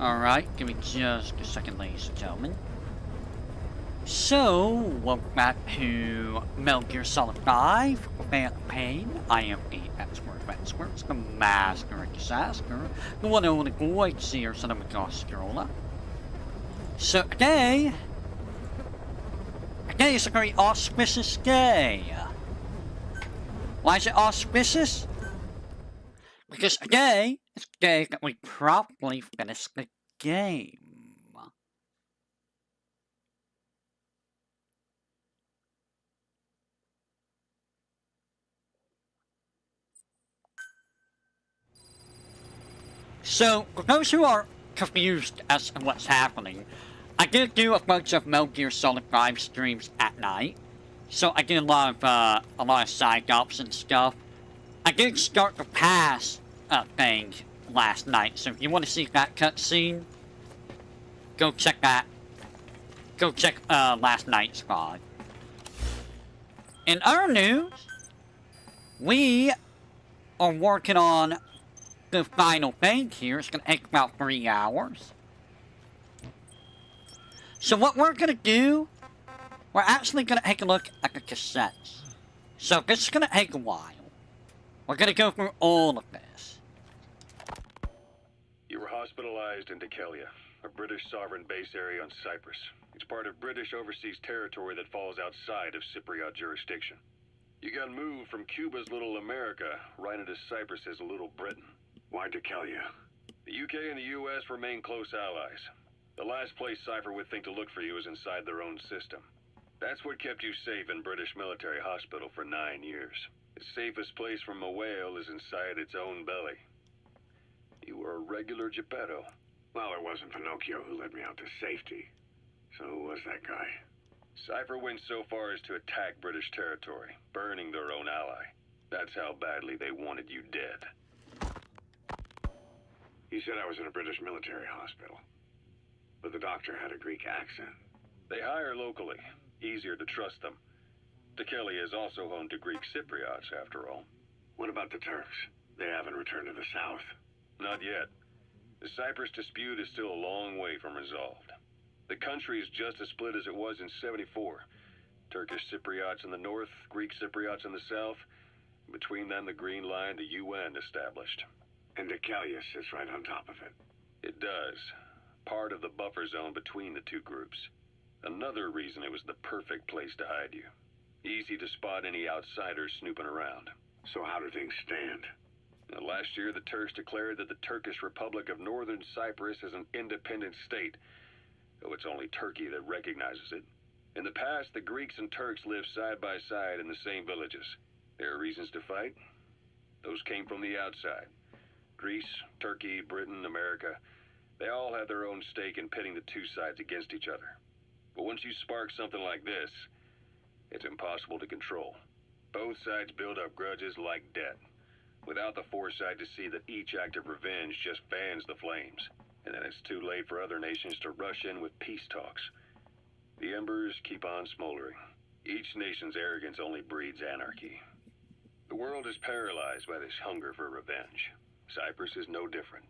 Alright, give me just a second, ladies and gentlemen. So, welcome back to Metal Gear Solid 5, Phantom Pain. I am the expert, the master of disaster, the one and only void seer, son of a Goscarola. So today is a very auspicious day. Why is it auspicious? Because today is the day that we probably finish the game. So, for those who are confused as to what's happening, I did do a bunch of Metal Gear Solid 5 streams at night. So I did a lot of side ops and stuff. I did start the pass thing last night, so if you want to see that cutscene, go check that. Go check last night's VOD. In other news, we are working on the final thing here. It's going to take about 3 hours. So what we're going to do, we're actually going to take a look at the cassettes. So this is going to take a while. We're going to go through all of this. You were hospitalized in Decalia, a British sovereign base area on Cyprus. It's part of British overseas territory that falls outside of Cypriot jurisdiction. You got moved from Cuba's Little America right into Cyprus's Little Britain. Why Decalia? The UK and the US remain close allies. The last place Cypher would think to look for you is inside their own system. That's what kept you safe in British military hospital for 9 years. The safest place from a whale is inside its own belly. You were a regular Geppetto. Well, it wasn't Pinocchio who led me out to safety. So who was that guy? Cypher went so far as to attack British territory, burning their own ally. That's how badly they wanted you dead. He said I was in a British military hospital. But the doctor had a Greek accent. They hire locally. Easier to trust them. Decalia is also home to Greek Cypriots, after all. What about the Turks? They haven't returned to the south. Not yet. The Cyprus dispute is still a long way from resolved. The country is just as split as it was in '74. Turkish Cypriots in the north, Greek Cypriots in the south. Between them, the Green Line, the UN established. And Decalia sits right on top of it. It does. Part of the buffer zone between the two groups. Another reason it was the perfect place to hide you. Easy to spot any outsiders snooping around. So how do things stand? Now, last year, the Turks declared that the Turkish Republic of Northern Cyprus is an independent state, though it's only Turkey that recognizes it. In the past, the Greeks and Turks lived side by side in the same villages. There are reasons to fight. Those came from the outside. Greece, Turkey, Britain, America, they all had their own stake in pitting the two sides against each other. But once you spark something like this, it's impossible to control. Both sides build up grudges like debt, without the foresight to see that each act of revenge just fans the flames. And then it's too late for other nations to rush in with peace talks. The embers keep on smoldering. Each nation's arrogance only breeds anarchy. The world is paralyzed by this hunger for revenge. Cyprus is no different.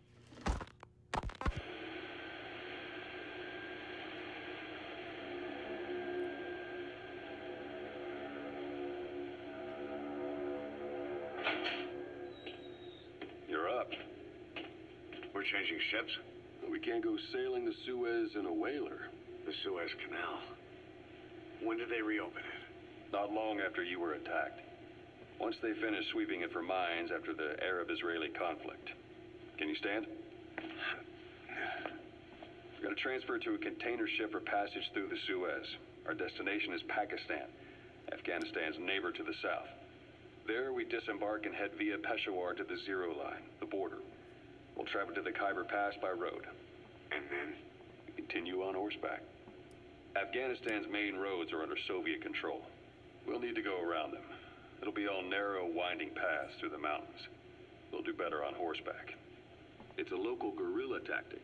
You're up. We're changing ships? We can't go sailing the Suez in a whaler. The Suez Canal. When did they reopen it? Not long after you were attacked. Once they finished sweeping it for mines after the Arab-Israeli conflict. Can you stand? We're going to transfer to a container ship for passage through the Suez. Our destination is Pakistan, Afghanistan's neighbor to the south. There, we disembark and head via Peshawar to the Zero Line, the border. We'll travel to the Khyber Pass by road. And then? We continue on horseback. Afghanistan's main roads are under Soviet control. We'll need to go around them. It'll be all narrow, winding paths through the mountains. We'll do better on horseback. It's a local guerrilla tactic.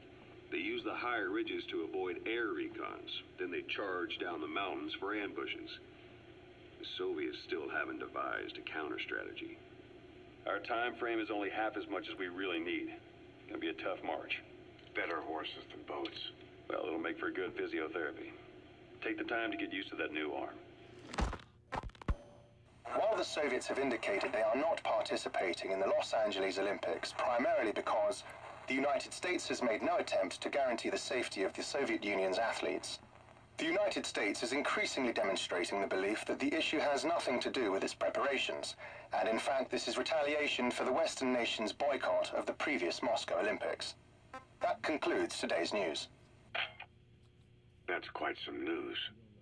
They use the higher ridges to avoid air recons. Then they charge down the mountains for ambushes. The Soviets still haven't devised a counter strategy. Our time frame is only half as much as we really need. It's gonna be a tough march. better horses than boats. Well, it'll make for good physiotherapy. Take the time to get used to that new arm. While the Soviets have indicated they are not participating in the Los Angeles Olympics, primarily because the United States has made no attempt to guarantee the safety of the Soviet Union's athletes, the United States is increasingly demonstrating the belief that the issue has nothing to do with its preparations, and in fact this is retaliation for the Western nations' boycott of the previous Moscow Olympics. That concludes today's news. That's quite some news.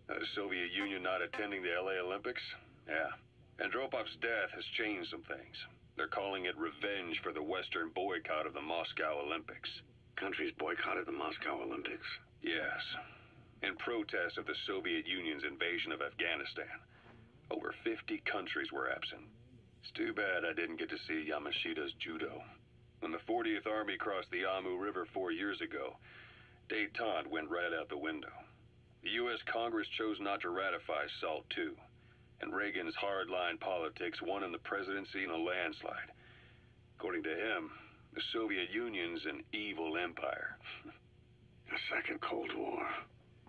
The Soviet Union not attending the LA Olympics? Yeah. Andropov's death has changed some things. They're calling it revenge for the Western boycott of the Moscow Olympics. Countries boycotted the Moscow Olympics? Yes. In protest of the Soviet Union's invasion of Afghanistan. Over 50 countries were absent. It's too bad I didn't get to see Yamashita's judo. When the 40th Army crossed the Amu River 4 years ago, détente went right out the window. The U.S. Congress chose not to ratify SALT II, and Reagan's hardline politics won in the presidency in a landslide. According to him, the Soviet Union's an evil empire. A second Cold War.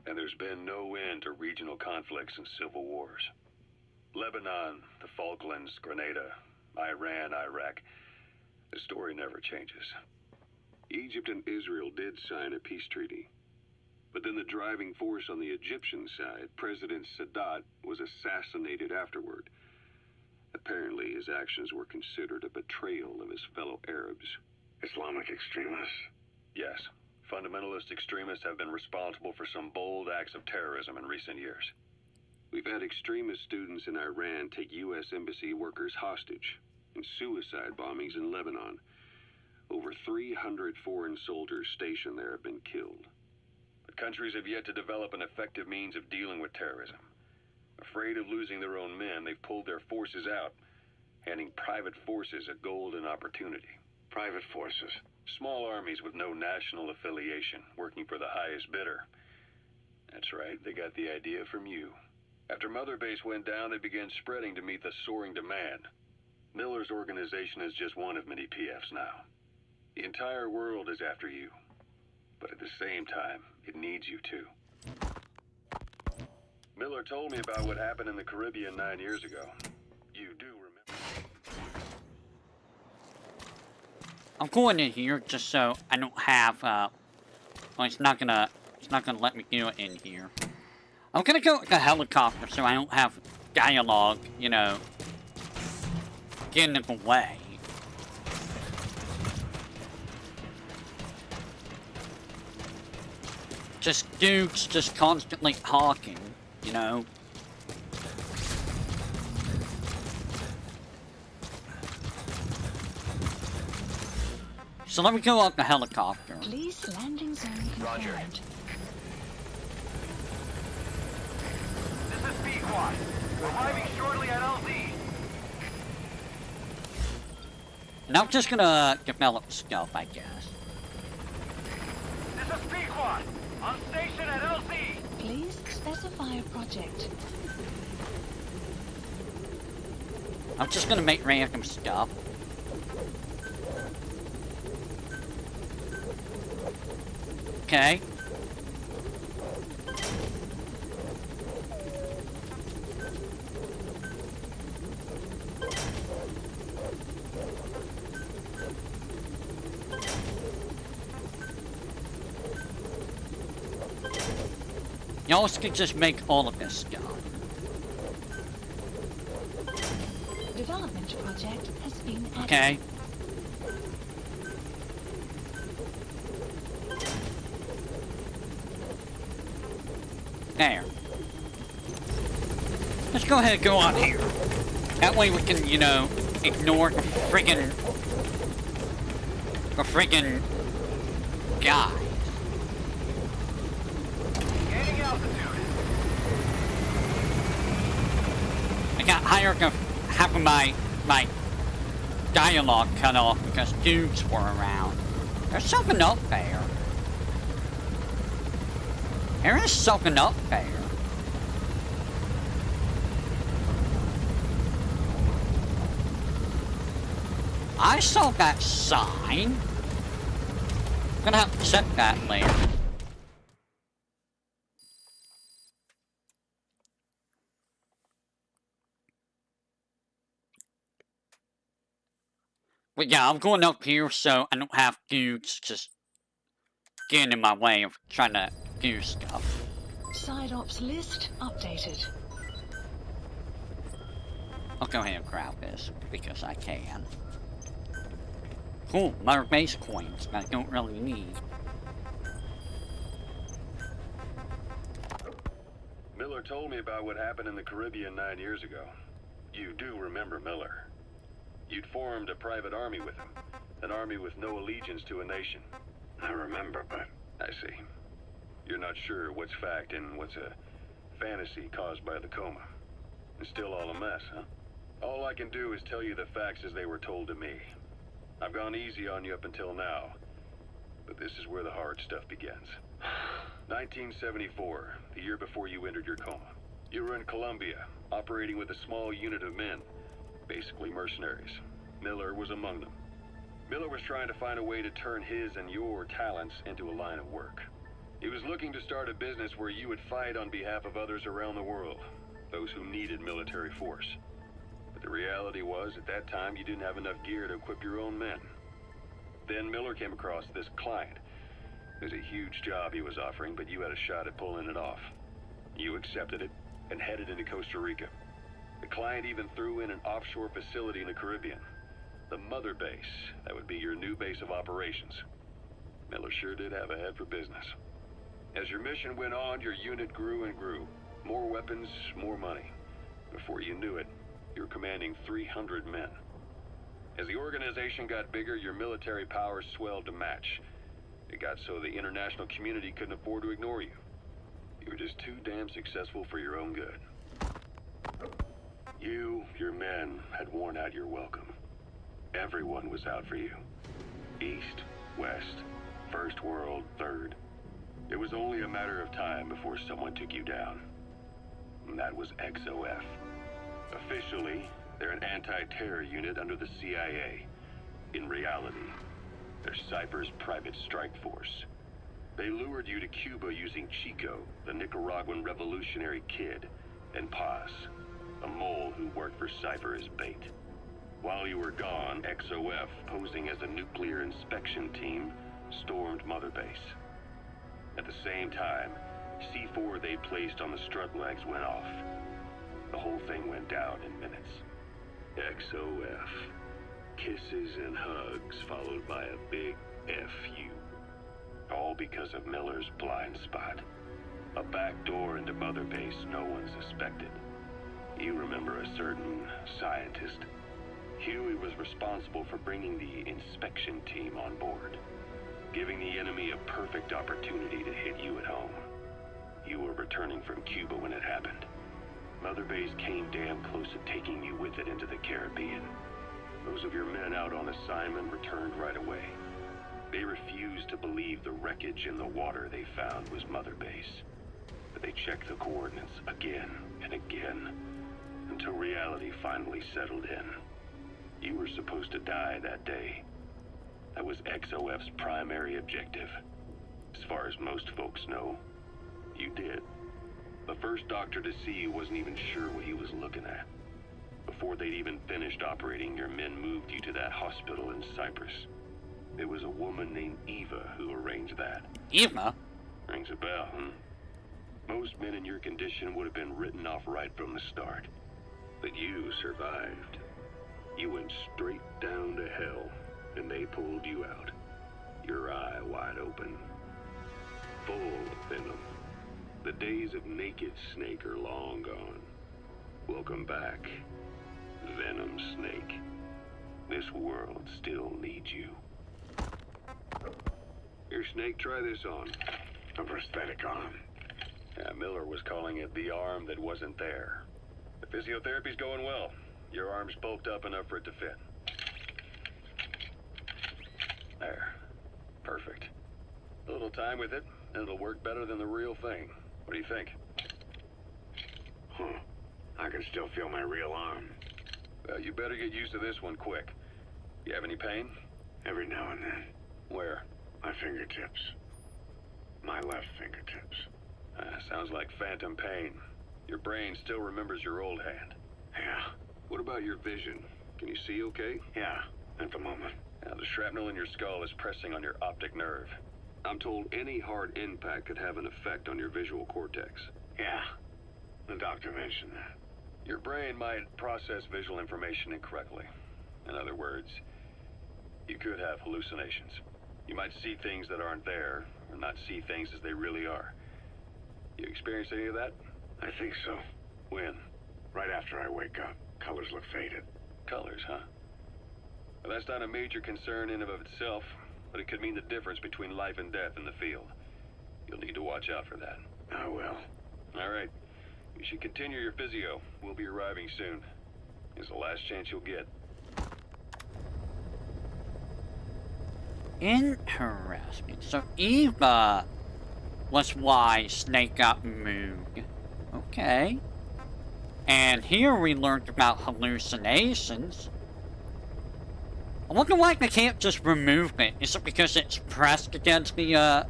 And there's been no end to regional conflicts and civil wars. Lebanon, the Falklands, Grenada, Iran, Iraq. The story never changes. Egypt and Israel did sign a peace treaty. But then the driving force on the Egyptian side, President Sadat, was assassinated afterward. Apparently, his actions were considered a betrayal of his fellow Arabs. Islamic extremists? Yes. Fundamentalist extremists have been responsible for some bold acts of terrorism in recent years. We've had extremist students in Iran take U.S. embassy workers hostage, and suicide bombings in Lebanon. Over 300 foreign soldiers stationed there have been killed. But countries have yet to develop an effective means of dealing with terrorism. Afraid of losing their own men, they've pulled their forces out, handing private forces a golden opportunity. Private forces? Small armies with no national affiliation, working for the highest bidder. That's right, they got the idea from you. After Mother Base went down, they began spreading to meet the soaring demand. Miller's organization is just one of many PFs now. The entire world is after you. But at the same time, it needs you too. Miller told me about what happened in the Caribbean 9 years ago. You do remember. I'm going in here just so I don't have, well, it's not gonna let me do it in here. I'm gonna go with a helicopter so I don't have dialogue, you know, getting in the way. Just dudes just constantly talking, you know. So let me go up the helicopter. Police landing zone confirmed. Roger. This is P-Quad. Arriving shortly at LZ. And I'm just gonna develop stuff, I guess. This is P-Quad. On station at LZ. Please specify a project. I'm just gonna make random stuff. Okay. Y'all can just make all of this stuff. Development project has been added. Okay. There. Let's go ahead and go on here. That way we can, you know, ignore the friggin' guy. Gaining altitude. I got half of my dialogue cut off because dudes were around. There's something up there. There is something up there. I saw that sign. gonna have to check that later. But yeah, I'm going up here so I don't have dudes just getting in my way of trying to do stuff. Side ops list updated. I'll go ahead and grab this because I can. Cool, more base coins that I don't really need. Miller told me about what happened in the Caribbean 9 years ago. You do remember Miller. You'd formed a private army with him. An army with no allegiance to a nation. I remember, but... I see. You're not sure what's fact and what's a fantasy caused by the coma. It's still all a mess, huh? All I can do is tell you the facts as they were told to me. I've gone easy on you up until now, but this is where the hard stuff begins. 1974, the year before you entered your coma. You were in Colombia, operating with a small unit of men, basically mercenaries. Miller was among them. Miller was trying to find a way to turn his and your talents into a line of work. He was looking to start a business where you would fight on behalf of others around the world, those who needed military force. But the reality was, at that time, you didn't have enough gear to equip your own men. Then Miller came across this client. It was a huge job he was offering, but you had a shot at pulling it off. You accepted it and headed into Costa Rica. The client even threw in an offshore facility in the Caribbean. The mother base, that would be your new base of operations. Miller sure did have a head for business. As your mission went on, your unit grew and grew. More weapons, more money. Before you knew it, you were commanding 300 men. As the organization got bigger, your military powers swelled to match. It got so the international community couldn't afford to ignore you. You were just too damn successful for your own good. You, your men, had worn out your welcome. Everyone was out for you. East, West, First World, Third. It was only a matter of time before someone took you down. And that was XOF. Officially, they're an anti-terror unit under the CIA. In reality, they're Cypher's private strike force. They lured you to Cuba using Chico, the Nicaraguan revolutionary kid, and Paz, a mole who worked for Cypher as bait. While you were gone, XOF, posing as a nuclear inspection team, stormed Mother Base. At the same time, C4 they placed on the strut legs went off. The whole thing went down in minutes. XOF. Kisses and hugs followed by a big FU. All because of Miller's blind spot. A back door into Mother Base no one suspected. You remember a certain scientist. Huey was responsible for bringing the inspection team on board, giving the enemy a perfect opportunity to hit you at home. You were returning from Cuba when it happened. Mother Base came damn close to taking you with it into the Caribbean. Those of your men out on assignment returned right away. They refused to believe the wreckage in the water they found was Mother Base. But they checked the coordinates again and again, until reality finally settled in. You were supposed to die that day. That was XOF's primary objective. As far as most folks know, you did. The first doctor to see you wasn't even sure what he was looking at. Before they'd even finished operating, your men moved you to that hospital in Cyprus. It was a woman named Eva who arranged that. Eva? Rings a bell, hmm? Most men in your condition would have been written off right from the start. But you survived. You went straight down to hell, and they pulled you out. Your eye wide open. Full of venom. The days of naked Snake are long gone. Welcome back, Venom Snake. This world still needs you. Here, Snake, try this on. A prosthetic arm. Yeah, Miller was calling it the arm that wasn't there. The physiotherapy's going well. Your arm's bulked up enough for it to fit. There. Perfect. A little time with it, and it'll work better than the real thing. What do you think? Huh. I can still feel my real arm. Well, you better get used to this one quick. You have any pain? Every now and then. Where? My fingertips. My left fingertips. Sounds like phantom pain. Your brain still remembers your old hand. Yeah. What about your vision? Can you see okay? Yeah, at the moment. Now, the shrapnel in your skull is pressing on your optic nerve. I'm told any hard impact could have an effect on your visual cortex. Yeah. The doctor mentioned that. Your brain might process visual information incorrectly. In other words, you could have hallucinations. You might see things that aren't there, or not see things as they really are. You experience any of that? I think so. When? Right after I wake up. Colors look faded. Colors, huh? Well, that's not a major concern in and of itself, but it could mean the difference between life and death in the field. You'll need to watch out for that. I will. All right. You should continue your physio. We'll be arriving soon. It's the last chance you'll get. Interesting. So Eva was why Snake got moved. Okay. And here we learned about hallucinations. I wonder why they can't just remove it. Is it because it's pressed against the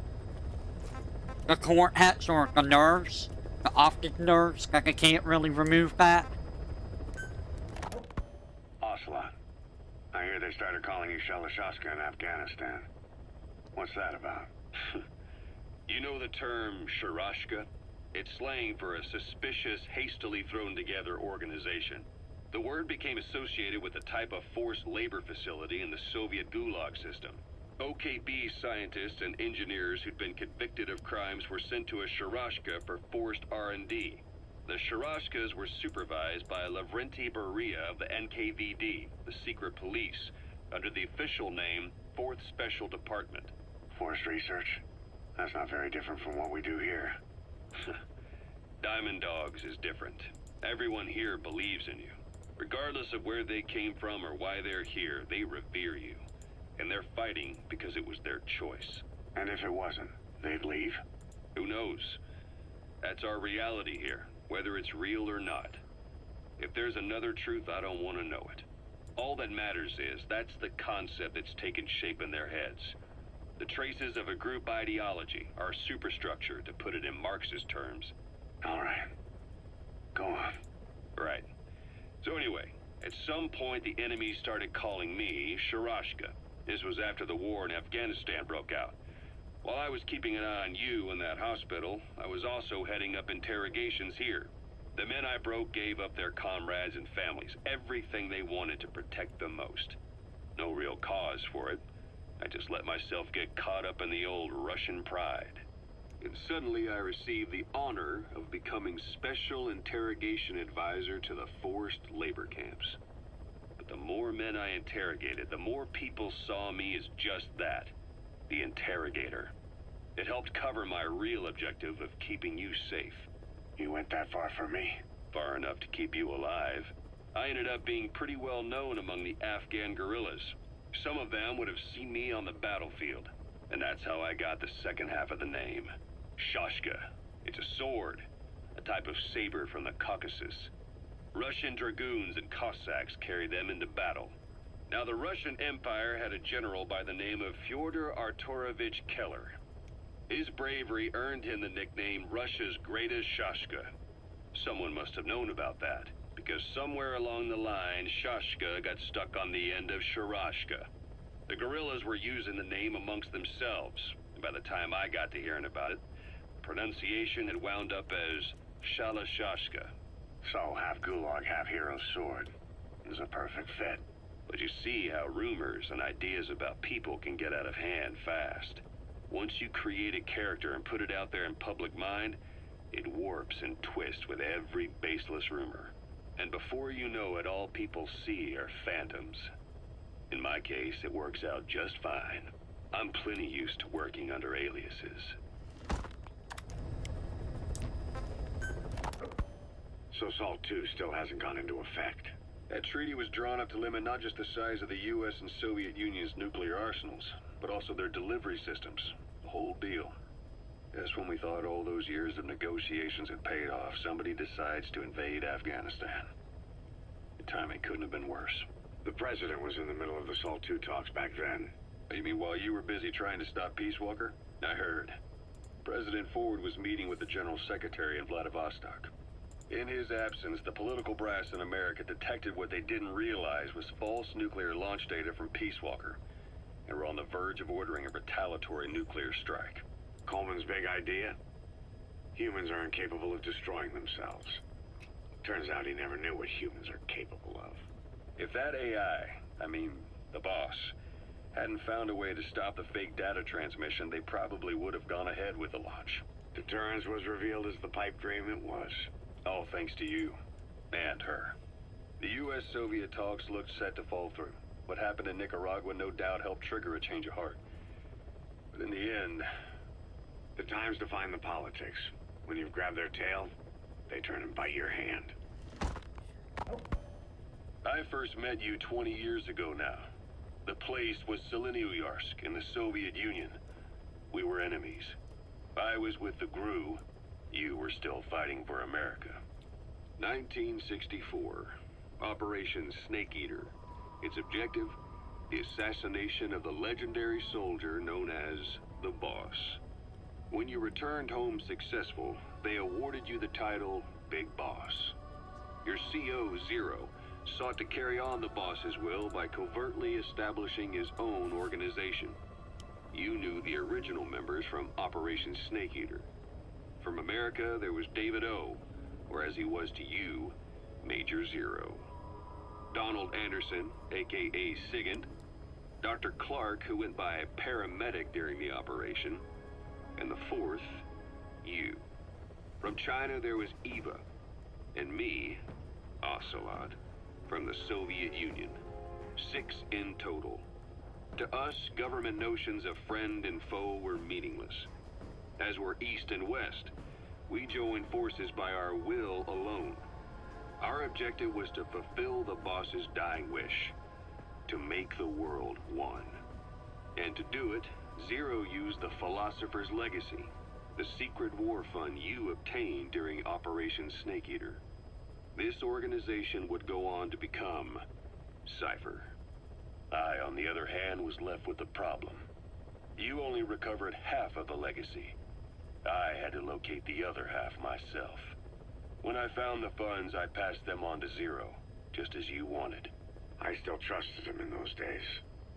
cortex or the nerves? The optic nerves, that they can't really remove that? Ocelot. I hear they started calling you Shalashaska in Afghanistan. What's that about? You know the term Sharashka? It's slang for a suspicious, hastily thrown together organization. The word became associated with a type of forced labor facility in the Soviet Gulag system. OKB scientists and engineers who'd been convicted of crimes were sent to a Sharashka for forced R&D. The Sharashkas were supervised by Lavrenti Beria of the NKVD, the secret police, under the official name 4th Special Department. Forced research? That's not very different from what we do here. Diamond Dogs is different. Everyone here believes in you. Regardless of where they came from or why they're here, they revere you. And they're fighting because it was their choice. And if it wasn't, they'd leave? Who knows? That's our reality here, whether it's real or not. If there's another truth, I don't want to know it. All that matters is that's the concept that's taken shape in their heads. The traces of a group ideology, our superstructure, to put it in Marxist terms. All right. Go on. Right. So anyway, at some point the enemy started calling me Sharashka. This was after the war in Afghanistan broke out. While I was keeping an eye on you in that hospital, I was also heading up interrogations here. The men I broke gave up their comrades and families, everything they wanted to protect them most. No real cause for it. I just let myself get caught up in the old Russian pride. And suddenly I received the honor of becoming Special Interrogation Advisor to the forced labor camps. But the more men I interrogated, the more people saw me as just that, the interrogator. It helped cover my real objective of keeping you safe. You went that far for me? Far enough to keep you alive. I ended up being pretty well known among the Afghan guerrillas. Some of them would have seen me on the battlefield, and that's how I got the second half of the name. Shashka. It's a sword, a type of saber from the Caucasus. Russian dragoons and Cossacks carried them into battle. Now, the Russian Empire had a general by the name of Fyodor Arturovich Keller. His bravery earned him the nickname Russia's Greatest Shashka. Someone must have known about that, because somewhere along the line, Shashka got stuck on the end of Sharashka. The guerrillas were using the name amongst themselves, and by the time I got to hearing about it, pronunciation had wound up as Shalashashka. So, half Gulag, half Hero sword. Is a perfect fit. But you see how rumors and ideas about people can get out of hand fast. Once you create a character and put it out there in public mind, it warps and twists with every baseless rumor. And before you know it, all people see are phantoms. In my case, it works out just fine. I'm plenty used to working under aliases. So SALT II still hasn't gone into effect? That treaty was drawn up to limit not just the size of the U.S. and Soviet Union's nuclear arsenals, but also their delivery systems. The whole deal. Just when we thought all those years of negotiations had paid off, somebody decides to invade Afghanistan. The timing couldn't have been worse. The president was in the middle of the SALT II talks back then. You mean while you were busy trying to stop Peace Walker? I heard. President Ford was meeting with the General Secretary in Vladivostok. In his absence, the political brass in America detected what they didn't realize was false nuclear launch data from Peace Walker, and were on the verge of ordering a retaliatory nuclear strike. Coleman's big idea? Humans are incapable of destroying themselves. Turns out he never knew what humans are capable of. If that AI, the boss, hadn't found a way to stop the fake data transmission, they probably would have gone ahead with the launch. Deterrence was revealed as the pipe dream it was. All thanks to you. And her. The U.S.-Soviet talks looked set to fall through. What happened in Nicaragua no doubt helped trigger a change of heart. But in the end... The time's to find the politics. When you've grabbed their tail, they turn and bite your hand. I first met you 20 years ago now. The place was Selenouyarsk in the Soviet Union. We were enemies. I was with the GRU. You were still fighting for America. 1964. Operation Snake Eater. Its objective? The assassination of the legendary soldier known as the Boss. When you returned home successful, they awarded you the title Big Boss. Your CO, Zero, sought to carry on the boss's will by covertly establishing his own organization. You knew the original members from Operation Snake Eater. From America, there was David O, or as he was to you, Major Zero. Donald Anderson, aka Sigint, Dr. Clark, who went by paramedic during the operation, and the fourth, you. From China, there was Eva, and me, Ocelot, from the Soviet Union. 6 in total. To us, government notions of friend and foe were meaningless. As were East and West, we joined forces by our will alone. Our objective was to fulfill the boss's dying wish, to make the world one. And to do it, Zero used the Philosopher's Legacy, the secret war fund you obtained during Operation Snake Eater. This organization would go on to become Cypher. I, on the other hand, was left with the problem. You only recovered half of the legacy. I had to locate the other half myself. When I found the funds, I passed them on to Zero, just as you wanted. I still trusted him in those days.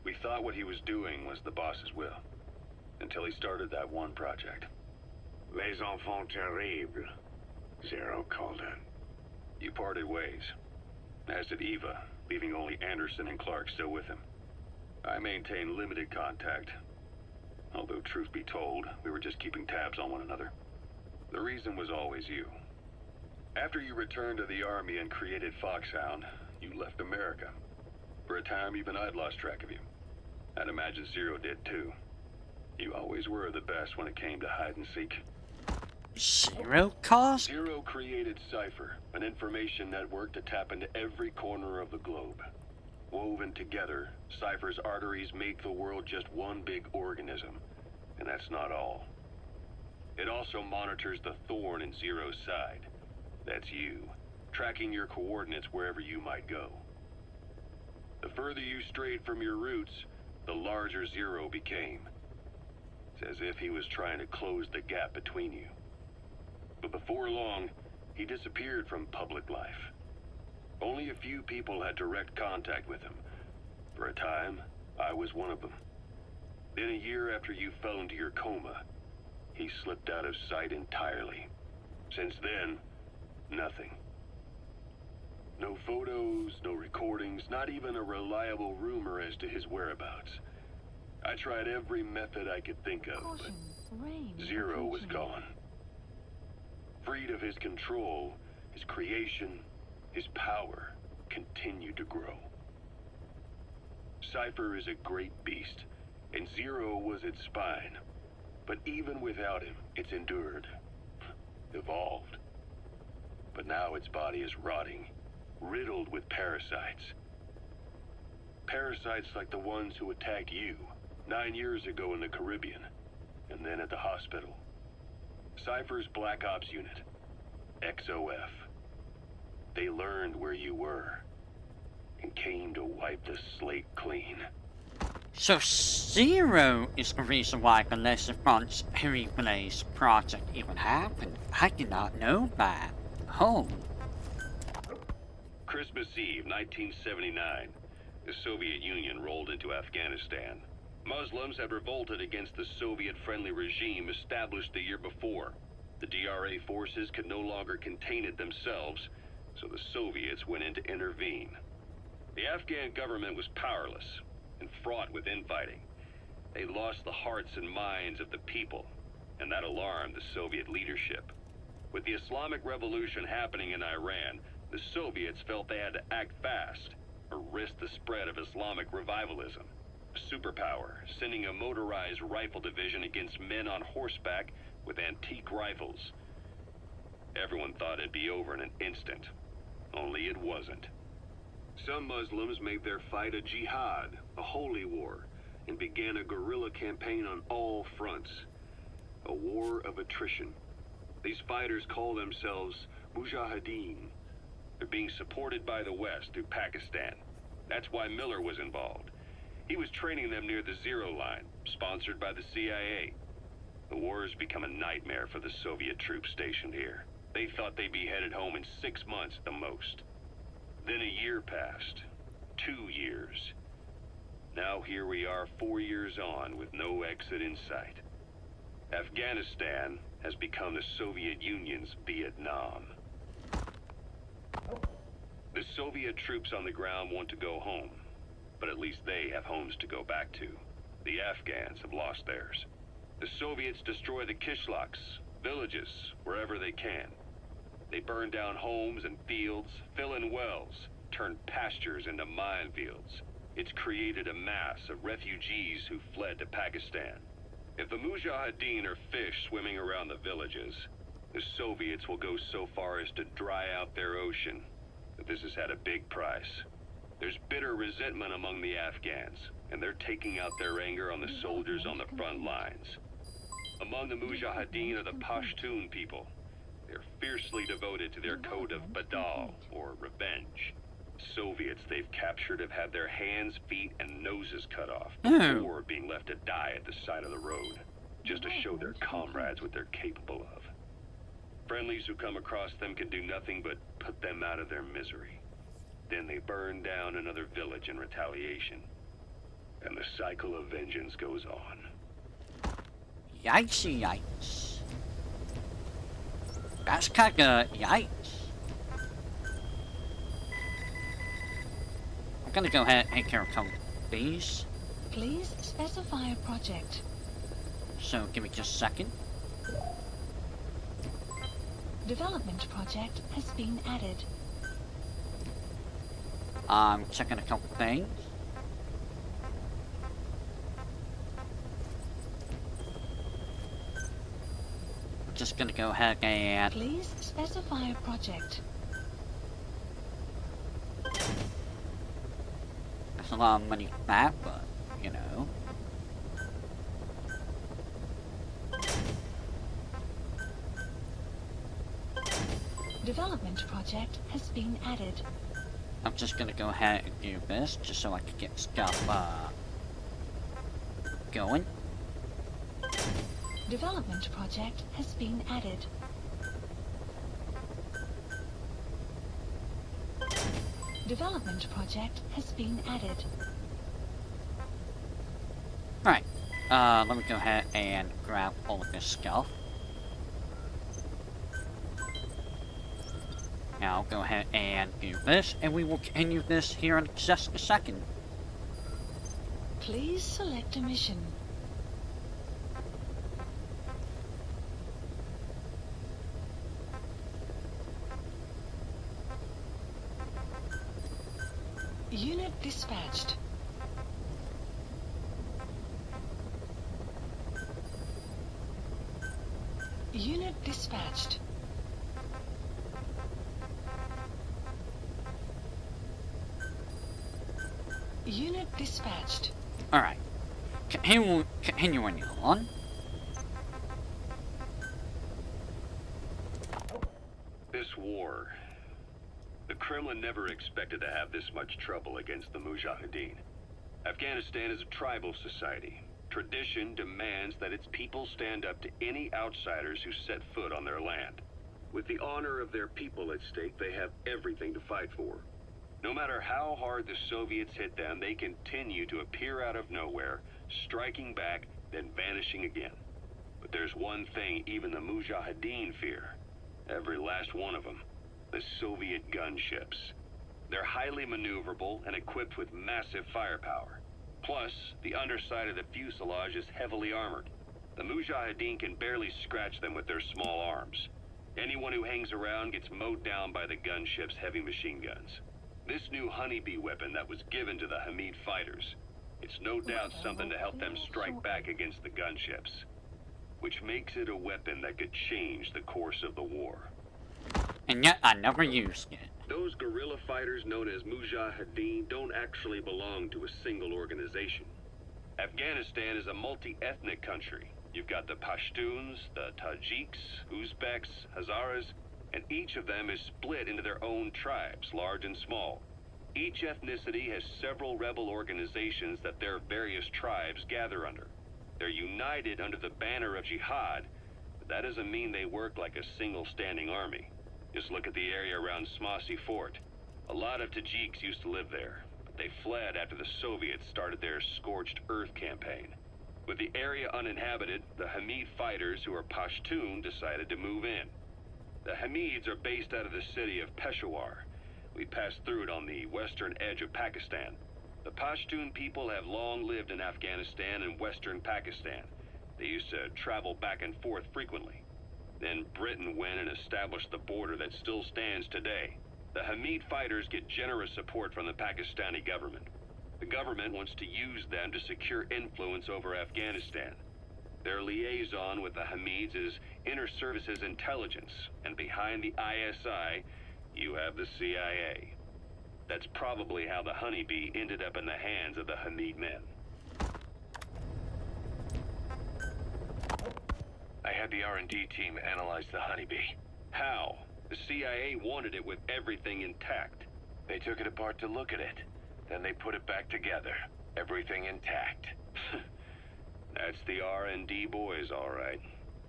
We thought what he was doing was the boss's will, until he started that one project. Les enfants terribles, Zero called it. You parted ways, as did Eva, leaving only Anderson and Clark still with him. I maintained limited contact, although truth be told, we were just keeping tabs on one another. The reason was always you. After you returned to the Army and created Foxhound, you left America. For a time, even I'd lost track of you. I'd imagine Zero did too. You always were the best when it came to hide and seek. Zero cost? Zero created Cypher, an information network to tap into every corner of the globe. Woven together, Cypher's arteries make the world just one big organism, and that's not all. It also monitors the thorn in Zero's side. That's you, tracking your coordinates wherever you might go. The further you strayed from your roots, the larger Zero became. It's as if he was trying to close the gap between you. But before long, he disappeared from public life. Only a few people had direct contact with him. For a time, I was one of them. Then a year after you fell into your coma, he slipped out of sight entirely. Since then, nothing. No photos, no recordings, not even a reliable rumor as to his whereabouts. I tried every method I could think of, Caution, rain but Zero was approaching. gone. Freed of his control, his creation, his power continued to grow. Cypher is a great beast, and Zero was its spine. But even without him, it's endured, evolved. But now its body is rotting, riddled with parasites. Parasites like the ones who attacked you 9 years ago in the Caribbean, and then at the hospital. Cypher's Black Ops Unit, XOF. They learned where you were, and came to wipe the slate clean. So Zero is the reason why the Lesser Front's Hercules project even happened. I did not know that. Oh. Christmas Eve, 1979. The Soviet Union rolled into Afghanistan. Muslims had revolted against the Soviet-friendly regime established the year before. The DRA forces could no longer contain it themselves, so the Soviets went in to intervene. The Afghan government was powerless and fraught with infighting. They lost the hearts and minds of the people, and that alarmed the Soviet leadership. With the Islamic Revolution happening in Iran, the Soviets felt they had to act fast or risk the spread of Islamic revivalism. A superpower, sending a motorized rifle division against men on horseback with antique rifles. Everyone thought it'd be over in an instant, only it wasn't. Some Muslims made their fight a jihad, a holy war, and began a guerrilla campaign on all fronts. A war of attrition. These fighters call themselves Mujahideen. They're being supported by the West through Pakistan. That's why Miller was involved. He was training them near the Zero Line, sponsored by the CIA. The war has become a nightmare for the Soviet troops stationed here. They thought they'd be headed home in 6 months at the most. Then a year passed. 2 years. Now here we are 4 years on with no exit in sight. Afghanistan has become the Soviet Union's Vietnam. The Soviet troops on the ground want to go home, but at least they have homes to go back to. The Afghans have lost theirs. The Soviets destroy the kishlaks, villages, wherever they can. They burn down homes and fields, fill in wells, turn pastures into minefields. It's created a mass of refugees who fled to Pakistan. If the Mujahideen are fish swimming around the villages, the Soviets will go so far as to dry out their ocean. But this has had a big price. There's bitter resentment among the Afghans, and they're taking out their anger on the soldiers on the front lines. Among the Mujahideen are the Pashtun people. They're fiercely devoted to their code of Badal, or revenge. Soviets they've captured have had their hands, feet, and noses cut off before being left to die at the side of the road, just to show their comrades what they're capable of. Friendlies who come across them can do nothing but put them out of their misery. Then they burn down another village in retaliation. And the cycle of vengeance goes on. Yikesy yikes. That's kinda yikes. I'm gonna go ahead and take care of some of these. Please specify a project. So give me just a second. Development project has been added. I'm checking a couple things. Just gonna go ahead and... Please specify a project. That's a lot of money for that, but, you know. Development project has been added. I'm just gonna go ahead and do this, just so I can get stuff, going. Development project has been added. Development project has been added. Alright, let me go ahead and grab all of this stuff. Now I'll go ahead and do this, and we will continue this here in just a second. Please select a mission. Unit dispatched. Unit dispatched. Unit dispatched. Alright. Continuing on. This war. The Kremlin never expected to have this much trouble against the Mujahideen. Afghanistan is a tribal society. Tradition demands that its people stand up to any outsiders who set foot on their land. With the honor of their people at stake, they have everything to fight for. No matter how hard the Soviets hit them, they continue to appear out of nowhere, striking back, then vanishing again. But there's one thing even the Mujahideen fear. Every last one of them. The Soviet gunships. They're highly maneuverable and equipped with massive firepower. Plus, the underside of the fuselage is heavily armored. The Mujahideen can barely scratch them with their small arms. Anyone who hangs around gets mowed down by the gunship's heavy machine guns. This new honeybee weapon that was given to the Hamid fighters, it's no doubt something to help them strike back against the gunships. Which makes it a weapon that could change the course of the war. And yet, I never used it. Those guerrilla fighters known as Mujahideen don't actually belong to a single organization. Afghanistan is a multi-ethnic country. You've got the Pashtuns, the Tajiks, Uzbeks, Hazaras, and each of them is split into their own tribes, large and small. Each ethnicity has several rebel organizations that their various tribes gather under. They're united under the banner of jihad, but that doesn't mean they work like a single standing army. Just look at the area around Smasi Fort. A lot of Tajiks used to live there, but they fled after the Soviets started their Scorched Earth campaign. With the area uninhabited, the Hamid fighters, who are Pashtun, decided to move in. The Hamids are based out of the city of Peshawar. We passed through it on the western edge of Pakistan. The Pashtun people have long lived in Afghanistan and western Pakistan. They used to travel back and forth frequently. Then Britain went and established the border that still stands today. The Hamid fighters get generous support from the Pakistani government. The government wants to use them to secure influence over Afghanistan. Their liaison with the Hamids is Inter-Services Intelligence, and behind the ISI, you have the CIA. That's probably how the honeybee ended up in the hands of the Hamid men. I had the R&D team analyze the honeybee. How? The CIA wanted it with everything intact. They took it apart to look at it. Then they put it back together. Everything intact. That's the R&D boys, all right.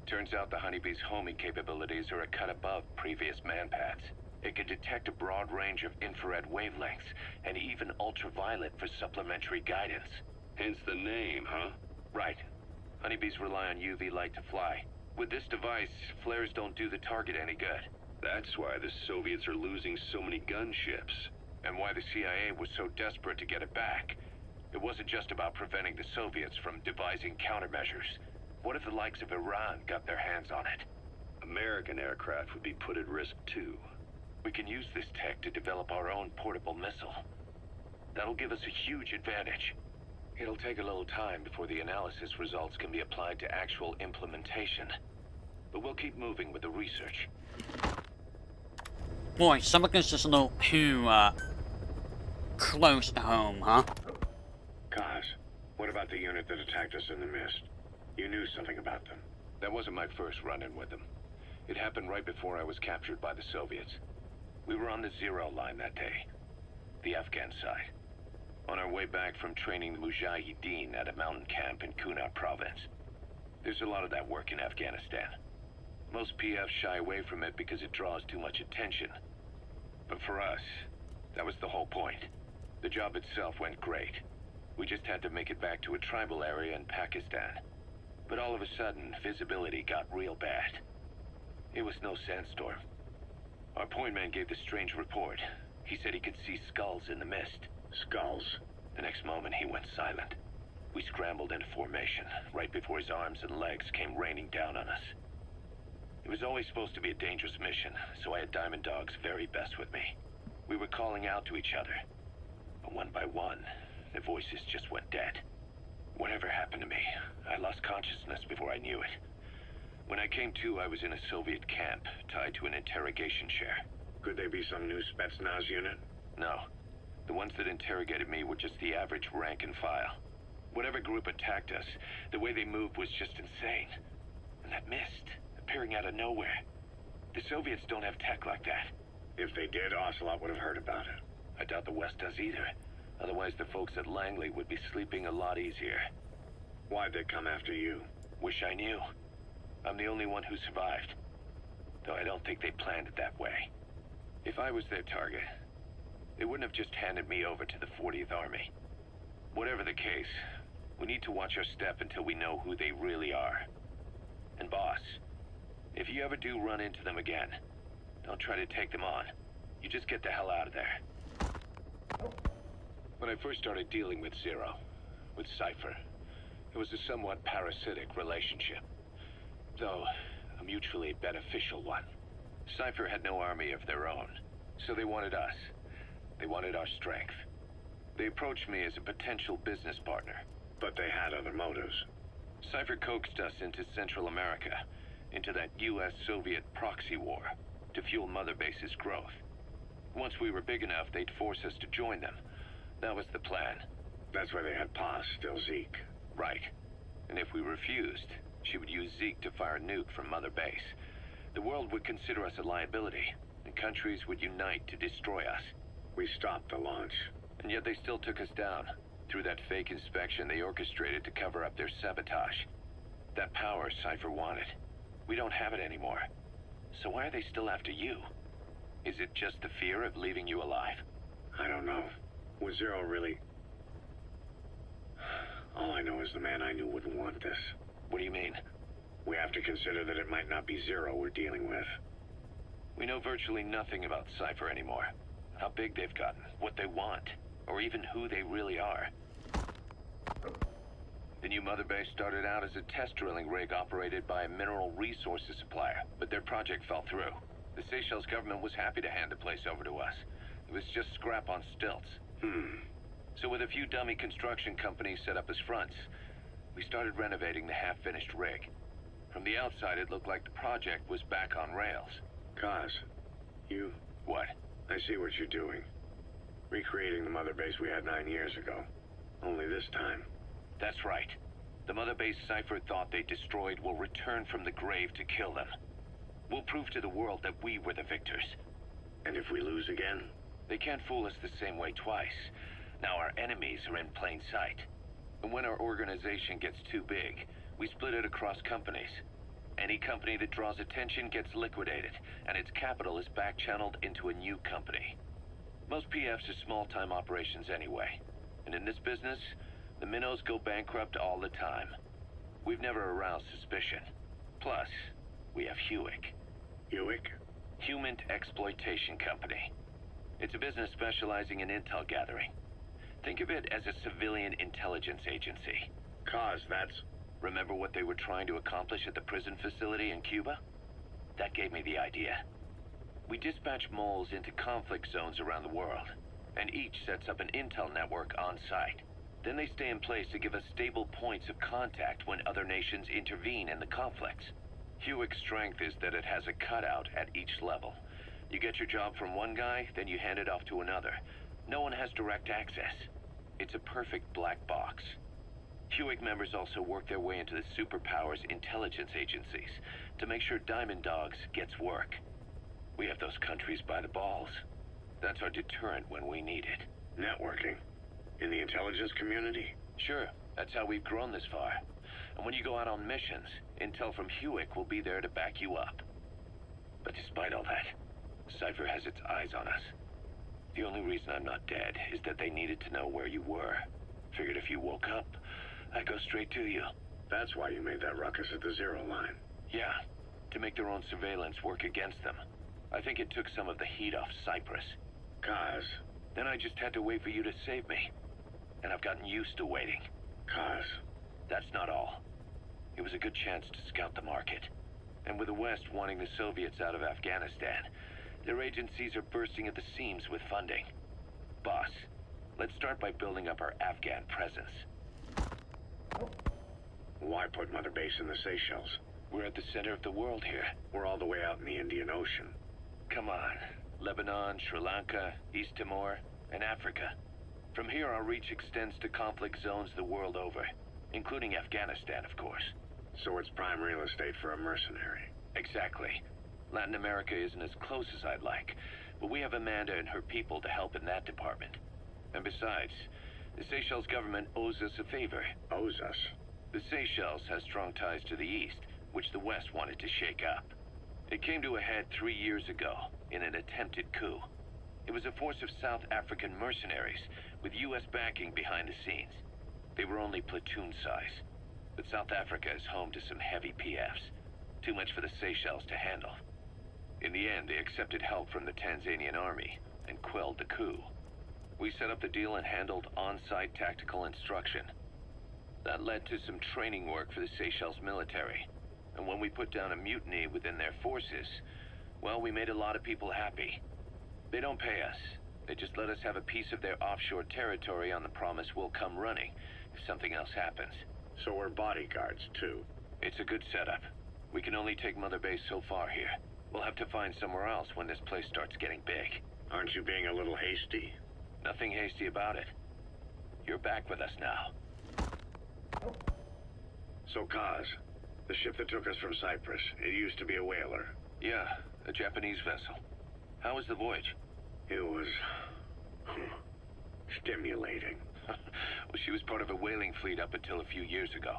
Turns out the honeybee's homing capabilities are a cut above previous manpads. It can detect a broad range of infrared wavelengths, and even ultraviolet for supplementary guidance. Hence the name, huh? Right. Honeybees rely on UV light to fly. With this device, flares don't do the target any good. That's why the Soviets are losing so many gunships. And why the CIA was so desperate to get it back. It wasn't just about preventing the Soviets from devising countermeasures. What if the likes of Iran got their hands on it? American aircraft would be put at risk too. We can use this tech to develop our own portable missile. That'll give us a huge advantage. It'll take a little time before the analysis results can be applied to actual implementation. But we'll keep moving with the research. Boy, some of this is a little too, close to home, huh? Kaz, what about the unit that attacked us in the mist? You knew something about them. That wasn't my first run-in with them. It happened right before I was captured by the Soviets. We were on the zero line that day, the Afghan side, on our way back from training the Mujahideen at a mountain camp in Kunar province. There's a lot of that work in Afghanistan. Most PFs shy away from it because it draws too much attention. But for us, that was the whole point. The job itself went great. We just had to make it back to a tribal area in Pakistan. But all of a sudden, visibility got real bad. It was no sandstorm. Our point man gave this strange report. He said he could see skulls in the mist. Skulls? The next moment, he went silent. We scrambled into formation, right before his arms and legs came raining down on us. It was always supposed to be a dangerous mission, so I had Diamond Dog's very best with me. We were calling out to each other. But one by one, the voices just went dead. Whatever happened to me, I lost consciousness before I knew it. When I came to, I was in a Soviet camp, tied to an interrogation chair. Could they be some new Spetsnaz unit? No. The ones that interrogated me were just the average rank and file. Whatever group attacked us, the way they moved was just insane. And that mist, appearing out of nowhere. The Soviets don't have tech like that. If they did, Ocelot would have heard about it. I doubt the West does either. Otherwise, the folks at Langley would be sleeping a lot easier. Why'd they come after you? Wish I knew. I'm the only one who survived. Though I don't think they planned it that way. If I was their target, they wouldn't have just handed me over to the 40th Army. Whatever the case, we need to watch our step until we know who they really are. And boss, if you ever do run into them again, don't try to take them on. You just get the hell out of there. When I first started dealing with Zero, with Cypher, it was a somewhat parasitic relationship. Though, a mutually beneficial one. Cypher had no army of their own, so they wanted us. They wanted our strength. They approached me as a potential business partner. But they had other motives. Cypher coaxed us into Central America, into that US-Soviet proxy war, to fuel Mother Base's growth. Once we were big enough, they'd force us to join them. That was the plan. That's why they had Paz, still Zeke. Right. And if we refused, she would use Zeke to fire a nuke from Mother Base. The world would consider us a liability, and countries would unite to destroy us. We stopped the launch. And yet they still took us down, through that fake inspection they orchestrated to cover up their sabotage. That power Cypher wanted. We don't have it anymore. So why are they still after you? Is it just the fear of leaving you alive? I don't know. Was Zero really... All I know is the man I knew wouldn't want this. What do you mean? We have to consider that it might not be Zero we're dealing with. We know virtually nothing about Cypher anymore. How big they've gotten, what they want, or even who they really are. The new Mother Base started out as a test drilling rig operated by a mineral resources supplier, but their project fell through. The Seychelles government was happy to hand the place over to us. It was just scrap on stilts. So with a few dummy construction companies set up as fronts, we started renovating the half-finished rig. From the outside, it looked like the project was back on rails. Kaz, you... What? I see what you're doing. Recreating the Mother Base we had 9 years ago. Only this time. That's right. The Mother Base Cypher thought they destroyed will return from the grave to kill them. We'll prove to the world that we were the victors. And if we lose again? They can't fool us the same way twice. Now our enemies are in plain sight. And when our organization gets too big, we split it across companies. Any company that draws attention gets liquidated, and its capital is back-channeled into a new company. Most PFs are small-time operations anyway. And in this business, the minnows go bankrupt all the time. We've never aroused suspicion. Plus, we have Hewick. Hewick? Human Exploitation Company. It's a business specializing in intel gathering. Think of it as a civilian intelligence agency. Kaz, that's... Remember what they were trying to accomplish at the prison facility in Cuba? That gave me the idea. We dispatch moles into conflict zones around the world, and each sets up an intel network on site. Then they stay in place to give us stable points of contact when other nations intervene in the conflicts. Hewick's strength is that it has a cutout at each level. You get your job from one guy, then you hand it off to another. No one has direct access. It's a perfect black box. Hewick members also work their way into the superpowers intelligence agencies to make sure Diamond Dogs gets work. We have those countries by the balls. That's our deterrent when we need it. Networking? In the intelligence community? Sure, that's how we've grown this far. And when you go out on missions, intel from Hewick will be there to back you up. But despite all that, Cypher has its eyes on us. The only reason I'm not dead is that they needed to know where you were. Figured if you woke up, I'd go straight to you. That's why you made that ruckus at the Zero line. Yeah, to make their own surveillance work against them. I think it took some of the heat off Cyprus. Kaz. Then I just had to wait for you to save me. And I've gotten used to waiting. Kaz. That's not all. It was a good chance to scout the market. And with the West wanting the Soviets out of Afghanistan, their agencies are bursting at the seams with funding. Boss, let's start by building up our Afghan presence. Why put Mother Base in the Seychelles? We're at the center of the world here. We're all the way out in the Indian Ocean. Come on. Lebanon, Sri Lanka, East Timor, and Africa. From here, our reach extends to conflict zones the world over, including Afghanistan, of course. So it's prime real estate for a mercenary. Exactly. Latin America isn't as close as I'd like, but we have Amanda and her people to help in that department. And besides, the Seychelles government owes us a favor. Owes us? The Seychelles has strong ties to the east, which the west wanted to shake up. It came to a head 3 years ago in an attempted coup. It was a force of South African mercenaries with U.S. backing behind the scenes. They were only platoon size, but South Africa is home to some heavy PFs. Too much for the Seychelles to handle. In the end, they accepted help from the Tanzanian army and quelled the coup. We set up the deal and handled on-site tactical instruction. That led to some training work for the Seychelles military. And when we put down a mutiny within their forces, well, we made a lot of people happy. They don't pay us. They just let us have a piece of their offshore territory on the promise we'll come running if something else happens. So we're bodyguards, too. It's a good setup. We can only take Mother Base so far here. We'll have to find somewhere else when this place starts getting big. Aren't you being a little hasty? Nothing hasty about it. You're back with us now. So, Kaz, the ship that took us from Cyprus, it used to be a whaler. Yeah, a Japanese vessel. How was the voyage? It was... stimulating. Well, she was part of a whaling fleet up until a few years ago.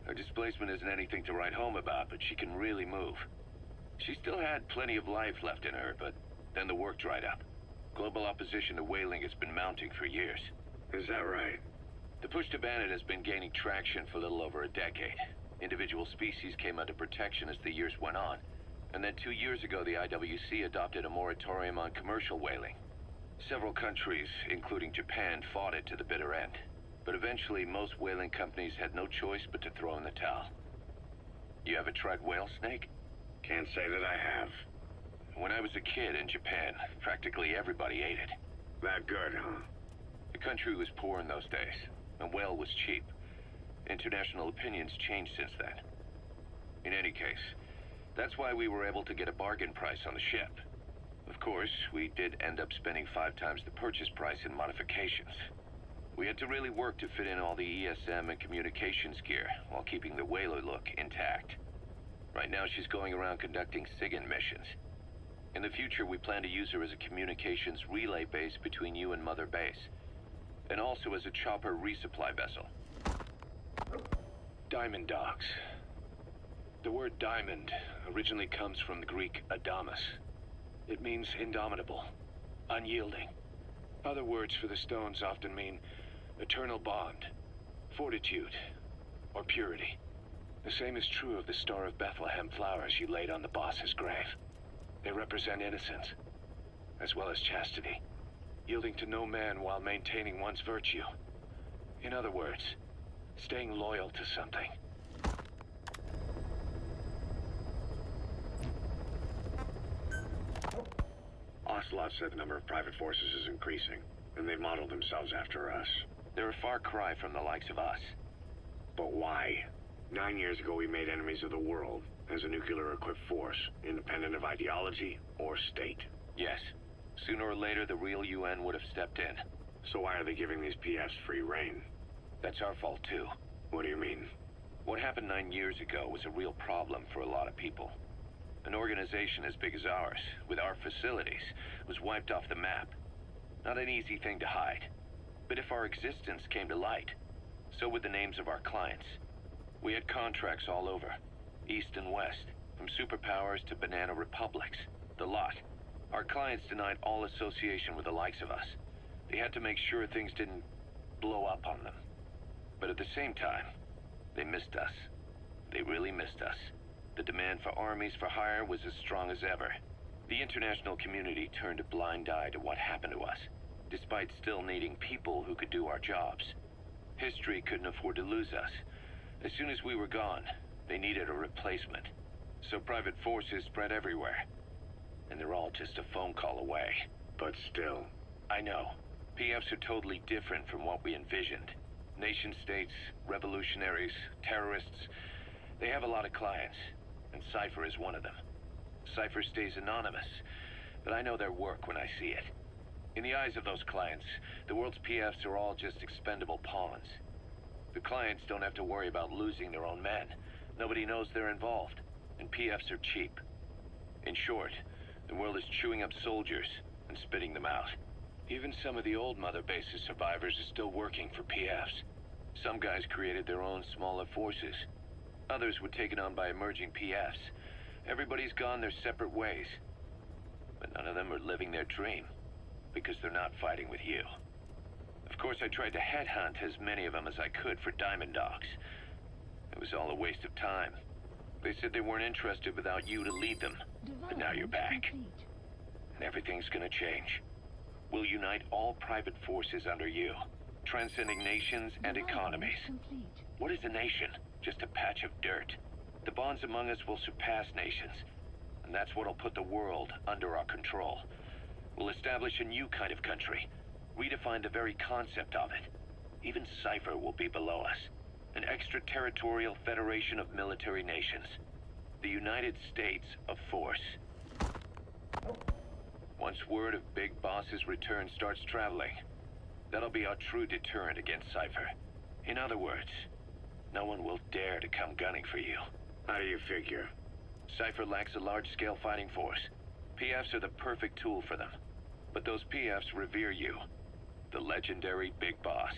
Her displacement isn't anything to write home about, but she can really move. She still had plenty of life left in her, but then the work dried up. Global opposition to whaling has been mounting for years. Is that right? The push to ban it has been gaining traction for a little over a decade. Individual species came under protection as the years went on. And then 2 years ago, the IWC adopted a moratorium on commercial whaling. Several countries, including Japan, fought it to the bitter end. But eventually, most whaling companies had no choice but to throw in the towel. You ever tried whale snake? Can't say that I have. When I was a kid in Japan, practically everybody ate it. That good, huh? The country was poor in those days, and whale was cheap. International opinions changed since then. In any case, that's why we were able to get a bargain price on the ship. Of course, we did end up spending 5 times the purchase price in modifications. We had to really work to fit in all the ESM and communications gear while keeping the whaler look intact. Right now, she's going around conducting SIGINT missions. In the future, we plan to use her as a communications relay base between you and Mother Base, and also as a chopper resupply vessel. Diamond dogs. The word diamond originally comes from the Greek adamas. It means indomitable, unyielding. Other words for the stones often mean eternal bond, fortitude, or purity. The same is true of the Star of Bethlehem flowers you laid on the boss's grave. They represent innocence, as well as chastity, yielding to no man while maintaining one's virtue. In other words, staying loyal to something. Ocelot said the number of private forces is increasing, and they've modeled themselves after us. They're a far cry from the likes of us. But why? 9 years ago, we made enemies of the world as a nuclear-equipped force, independent of ideology or state. Yes. Sooner or later, the real UN would have stepped in. So why are they giving these PFs free rein? That's our fault, too. What do you mean? What happened 9 years ago was a real problem for a lot of people. An organization as big as ours, with our facilities, was wiped off the map. Not an easy thing to hide. But if our existence came to light, so would the names of our clients. We had contracts all over, east and west, from superpowers to banana republics, the lot. Our clients denied all association with the likes of us. They had to make sure things didn't blow up on them. But at the same time, they missed us. They really missed us. The demand for armies for hire was as strong as ever. The international community turned a blind eye to what happened to us, despite still needing people who could do our jobs. History couldn't afford to lose us. As soon as we were gone, they needed a replacement. So private forces spread everywhere. And they're all just a phone call away. But still. I know. PFs are totally different from what we envisioned. Nation-states, revolutionaries, terrorists, they have a lot of clients, and Cypher is one of them. Cypher stays anonymous, but I know their work when I see it. In the eyes of those clients, the world's PFs are all just expendable pawns. The clients don't have to worry about losing their own men. Nobody knows they're involved, and PFs are cheap. In short, the world is chewing up soldiers and spitting them out. Even some of the old Mother Base's survivors are still working for PFs. Some guys created their own smaller forces. Others were taken on by emerging PFs. Everybody's gone their separate ways. But none of them are living their dream, because they're not fighting with you. Of course, I tried to headhunt as many of them as I could for Diamond Dogs. It was all a waste of time. They said they weren't interested without you to lead them. But now you're back. And everything's gonna change. We'll unite all private forces under you, transcending nations and economies. What is a nation? Just a patch of dirt. The bonds among us will surpass nations, and that's what'll put the world under our control. We'll establish a new kind of country, redefine the very concept of it. Even Cypher will be below us, an extraterritorial federation of military nations. The United States of Force. Once word of Big Boss's return starts traveling, that'll be our true deterrent against Cypher. In other words, no one will dare to come gunning for you. How do you figure? Cypher lacks a large-scale fighting force. PFs are the perfect tool for them. But those PFs revere you, the legendary Big Boss.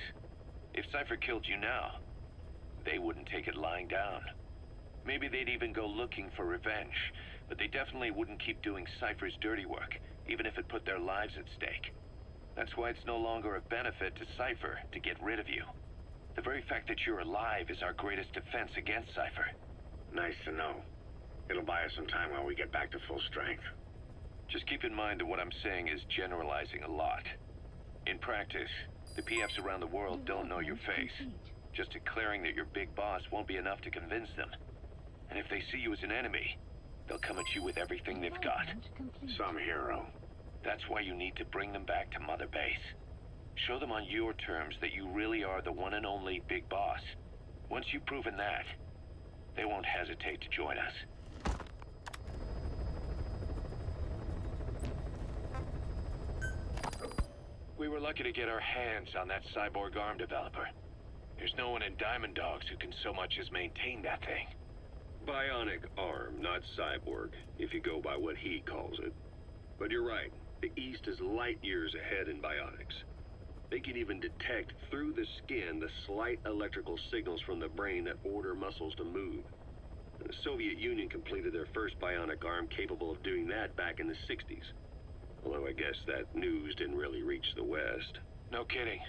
If Cypher killed you now, they wouldn't take it lying down. Maybe they'd even go looking for revenge, but they definitely wouldn't keep doing Cypher's dirty work, even if it put their lives at stake. That's why it's no longer a benefit to Cypher to get rid of you. The very fact that you're alive is our greatest defense against Cypher. Nice to know. It'll buy us some time while we get back to full strength. Just keep in mind that what I'm saying is generalizing a lot. In practice, the PFs around the world don't know your face. Just declaring that you're Big Boss won't be enough to convince them. And if they see you as an enemy, they'll come at you with everything they've got. Some hero. That's why you need to bring them back to Mother Base. Show them on your terms that you really are the one and only Big Boss. Once you've proven that, they won't hesitate to join us. We were lucky to get our hands on that cyborg arm developer. There's no one in Diamond Dogs who can so much as maintain that thing. Bionic arm, not cyborg, if you go by what he calls it. But you're right, the East is light years ahead in bionics. They can even detect through the skin the slight electrical signals from the brain that order muscles to move. The Soviet Union completed their first bionic arm capable of doing that back in the 60s. Although I guess that news didn't really reach the West. No kidding.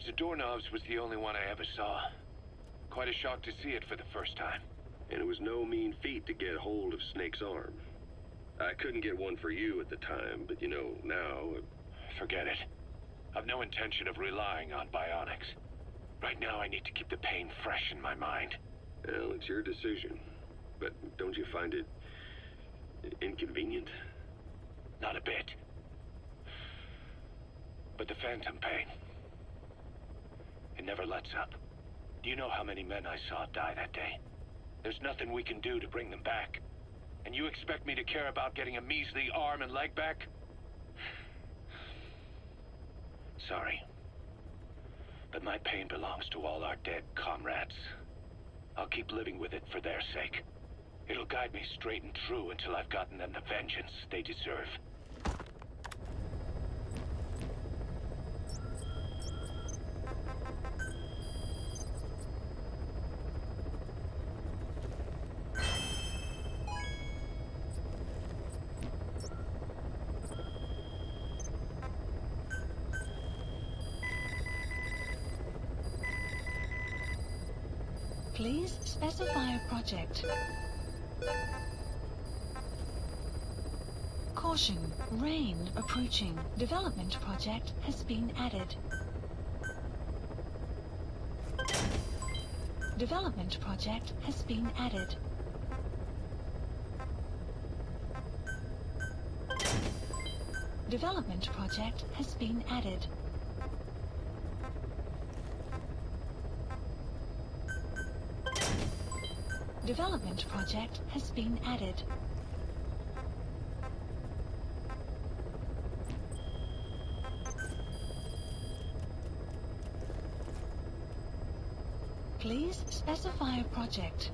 Zadornov's was the only one I ever saw. Quite a shock to see it for the first time. And it was no mean feat to get hold of Snake's arm. I couldn't get one for you at the time, but you know, now... Forget it. I've no intention of relying on bionics. Right now I need to keep the pain fresh in my mind. Well, it's your decision. But don't you find it... inconvenient? Not a bit. But the phantom pain, it never lets up. Do you know how many men I saw die that day? There's nothing we can do to bring them back. And you expect me to care about getting a measly arm and leg back? Sorry. But my pain belongs to all our dead comrades. I'll keep living with it for their sake. It'll guide me straight and true until I've gotten them the vengeance they deserve. Please specify a project. Caution, rain approaching. Development project has been added. Development project has been added. Development project has been added. Development project has been added. Please specify a project.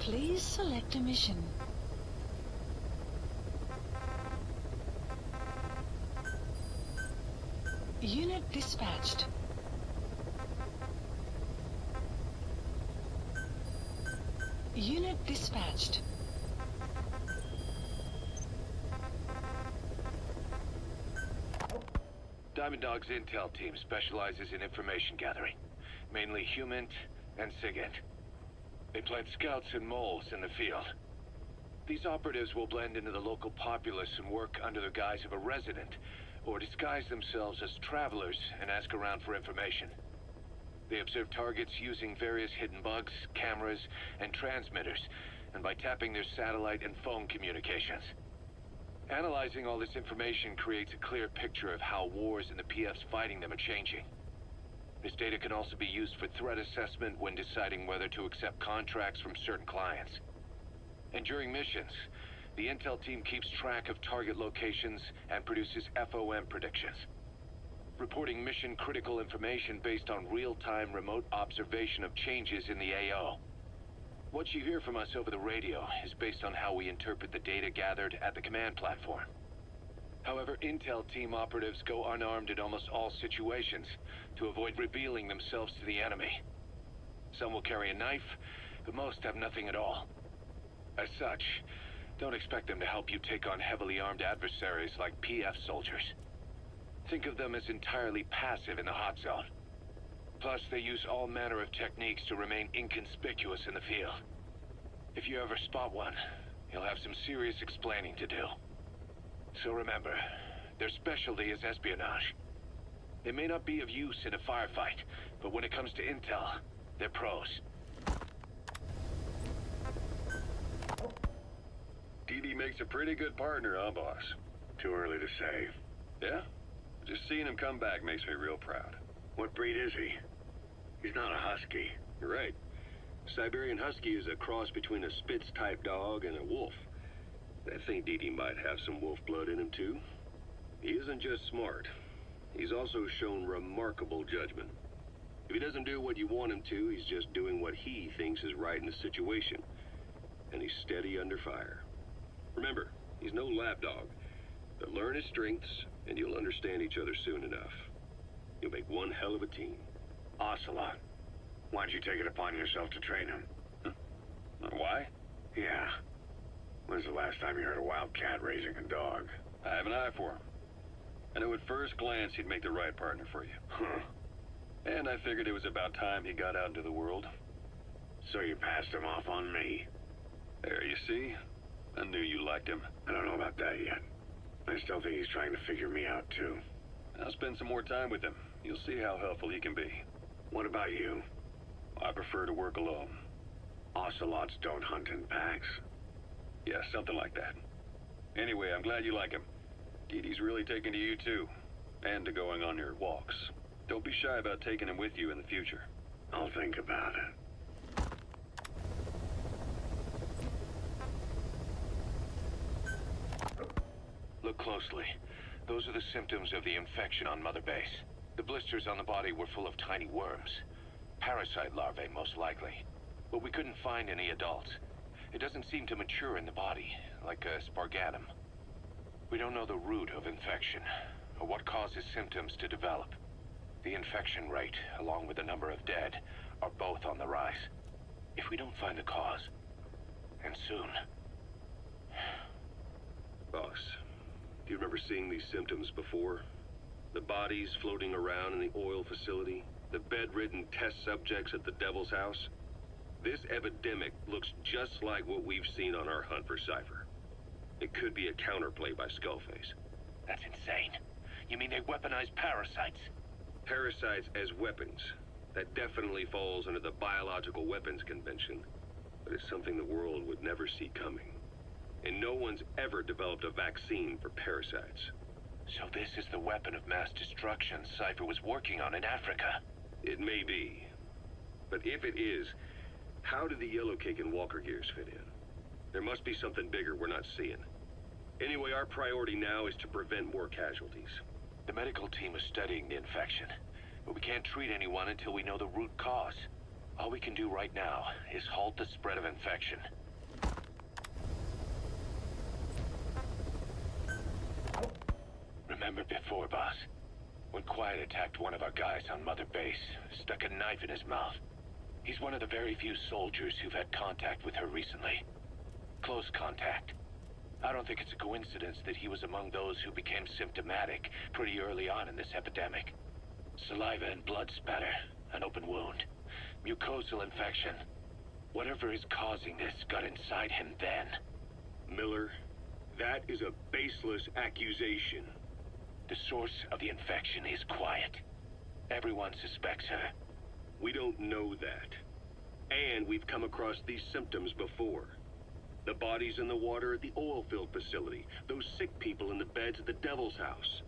Please select a mission. Unit dispatched. Unit dispatched. Diamond Dog's intel team specializes in information gathering, mainly HUMINT and SIGINT. They plant scouts and moles in the field. These operatives will blend into the local populace and work under the guise of a resident, or disguise themselves as travelers and ask around for information. They observe targets using various hidden bugs, cameras, and transmitters, and by tapping their satellite and phone communications. Analyzing all this information creates a clear picture of how wars and the PFs fighting them are changing. This data can also be used for threat assessment when deciding whether to accept contracts from certain clients. And during missions, the intel team keeps track of target locations and produces FOM predictions, reporting mission-critical information based on real-time remote observation of changes in the AO. What you hear from us over the radio is based on how we interpret the data gathered at the command platform. However, intel team operatives go unarmed in almost all situations to avoid revealing themselves to the enemy. Some will carry a knife, but most have nothing at all. As such, don't expect them to help you take on heavily armed adversaries like PF soldiers. Think of them as entirely passive in the hot zone. Plus, they use all manner of techniques to remain inconspicuous in the field. If you ever spot one, you'll have some serious explaining to do. So remember, their specialty is espionage. They may not be of use in a firefight, but when it comes to intel, they're pros. DD makes a pretty good partner, huh, boss? Too early to say. Yeah? Just seeing him come back makes me real proud. What breed is he? He's not a husky. You're right. Siberian Husky is a cross between a Spitz-type dog and a wolf. I think DD might have some wolf blood in him, too. He isn't just smart. He's also shown remarkable judgment. If he doesn't do what you want him to, he's just doing what he thinks is right in the situation. And he's steady under fire. Remember, he's no lapdog. But learn his strengths, and you'll understand each other soon enough. You'll make one hell of a team. Ocelot. Why don't you take it upon yourself to train him? Why? Yeah. When's the last time you heard a wildcat raising a dog? I have an eye for him. I knew at first glance he'd make the right partner for you. Huh. And I figured it was about time he got out into the world. So you passed him off on me? There, you see? I knew you liked him. I don't know about that yet. I still think he's trying to figure me out, too. I'll spend some more time with him. You'll see how helpful he can be. What about you? I prefer to work alone. Ocelots don't hunt in packs. Yeah, something like that. Anyway, I'm glad you like him. DD's really taking to you, too. And to going on your walks. Don't be shy about taking him with you in the future. I'll think about it. Look closely. Those are the symptoms of the infection on Mother Base. The blisters on the body were full of tiny worms. Parasite larvae, most likely. But we couldn't find any adults. It doesn't seem to mature in the body, like a spargatum. We don't know the root of infection, or what causes symptoms to develop. The infection rate, along with the number of dead, are both on the rise. If we don't find the cause, and soon... Boss, do you remember seeing these symptoms before? The bodies floating around in the oil facility, the bedridden test subjects at the Devil's House? This epidemic looks just like what we've seen on our hunt for Cypher. It could be a counterplay by Skullface. That's insane. You mean they weaponize parasites? Parasites as weapons. That definitely falls under the Biological Weapons Convention, but it's something the world would never see coming. And no one's ever developed a vaccine for parasites. So this is the weapon of mass destruction Cypher was working on in Africa. It may be. But if it is, how do the Yellow Cake and Walker Gears fit in? There must be something bigger we're not seeing. Anyway, our priority now is to prevent more casualties. The medical team is studying the infection, but we can't treat anyone until we know the root cause. All we can do right now is halt the spread of infection. Remember before, boss? When Quiet attacked one of our guys on Mother Base, stuck a knife in his mouth. He's one of the very few soldiers who've had contact with her recently. Close contact. I don't think it's a coincidence that he was among those who became symptomatic pretty early on in this epidemic. Saliva and blood spatter, an open wound, mucosal infection. Whatever is causing this got inside him then. Miller, that is a baseless accusation. The source of the infection is Quiet. Everyone suspects her. We don't know that. And we've come across these symptoms before. The bodies in the water at the oil field facility, those sick people in the beds at the Devil's House.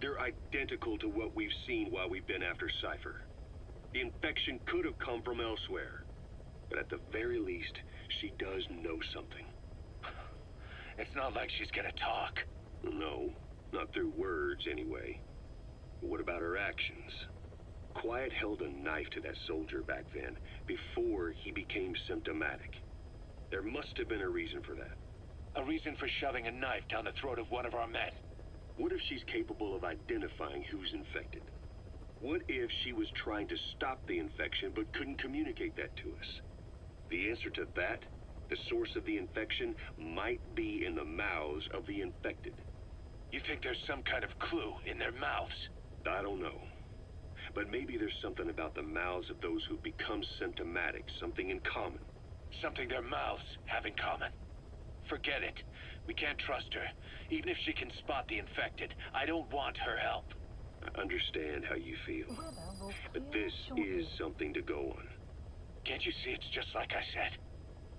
They're identical to what we've seen while we've been after Cypher. The infection could have come from elsewhere. But at the very least, she does know something. It's not like she's gonna talk. No, not through words anyway. But what about her actions? Quiet held a knife to that soldier back then, before he became symptomatic. There must have been a reason for that. A reason for shoving a knife down the throat of one of our men. What if she's capable of identifying who's infected? What if she was trying to stop the infection but couldn't communicate that to us? The answer to that, the source of the infection, might be in the mouths of the infected. You think there's some kind of clue in their mouths? I don't know. But maybe there's something about the mouths of those who become symptomatic, something in common. Something their mouths have in common. Forget it. We can't trust her. Even if she can spot the infected, I don't want her help. I understand how you feel. But this is something to go on. Can't you see it's just like I said?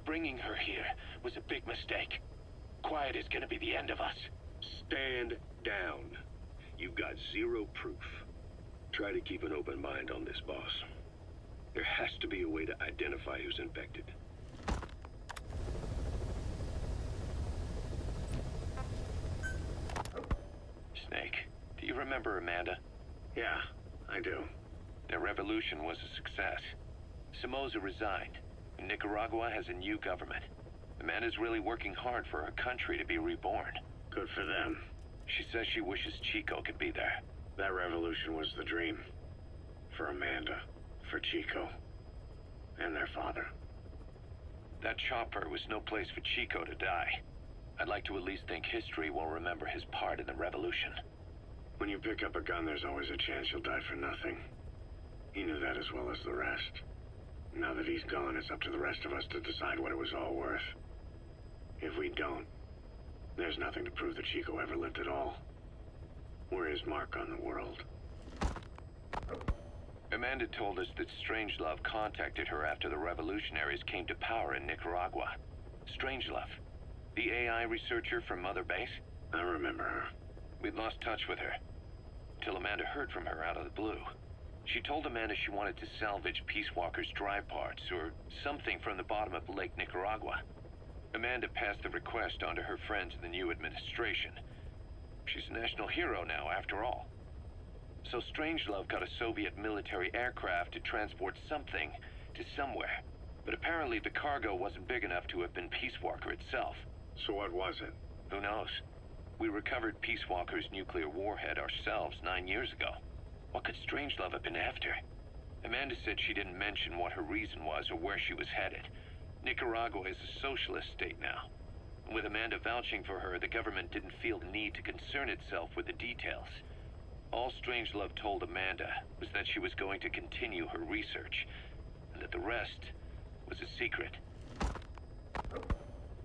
Bringing her here was a big mistake. Quiet is gonna be the end of us. Stand down. You've got zero proof. Try to keep an open mind on this, boss. There has to be a way to identify who's infected. Snake, do you remember Amanda? Yeah, I do. Their revolution was a success. Somoza resigned, and Nicaragua has a new government. Amanda's really working hard for her country to be reborn. Good for them. She says she wishes Chico could be there. That revolution was the dream. For Amanda, for Chico, and their father. That chopper was no place for Chico to die. I'd like to at least think history will remember his part in the revolution. When you pick up a gun, there's always a chance you'll die for nothing. He knew that as well as the rest. Now that he's gone, it's up to the rest of us to decide what it was all worth. If we don't, there's nothing to prove that Chico ever lived at all. We're his mark on the world. Amanda told us that Strangelove contacted her after the revolutionaries came to power in Nicaragua. Strangelove, the AI researcher from Mother Base? I remember her. We'd lost touch with her, till Amanda heard from her out of the blue. She told Amanda she wanted to salvage Peace Walker's drive parts, or something from the bottom of Lake Nicaragua. Amanda passed the request on to her friends in the new administration. She's a national hero now, after all. So Strangelove got a Soviet military aircraft to transport something to somewhere. But apparently the cargo wasn't big enough to have been Peace Walker itself. So what was it? Who knows? We recovered Peace Walker's nuclear warhead ourselves 9 years ago. What could Strangelove have been after? Amanda said she didn't mention what her reason was or where she was headed. Nicaragua is a socialist state now. And with Amanda vouching for her, the government didn't feel the need to concern itself with the details. All Strangelove told Amanda was that she was going to continue her research, and that the rest was a secret.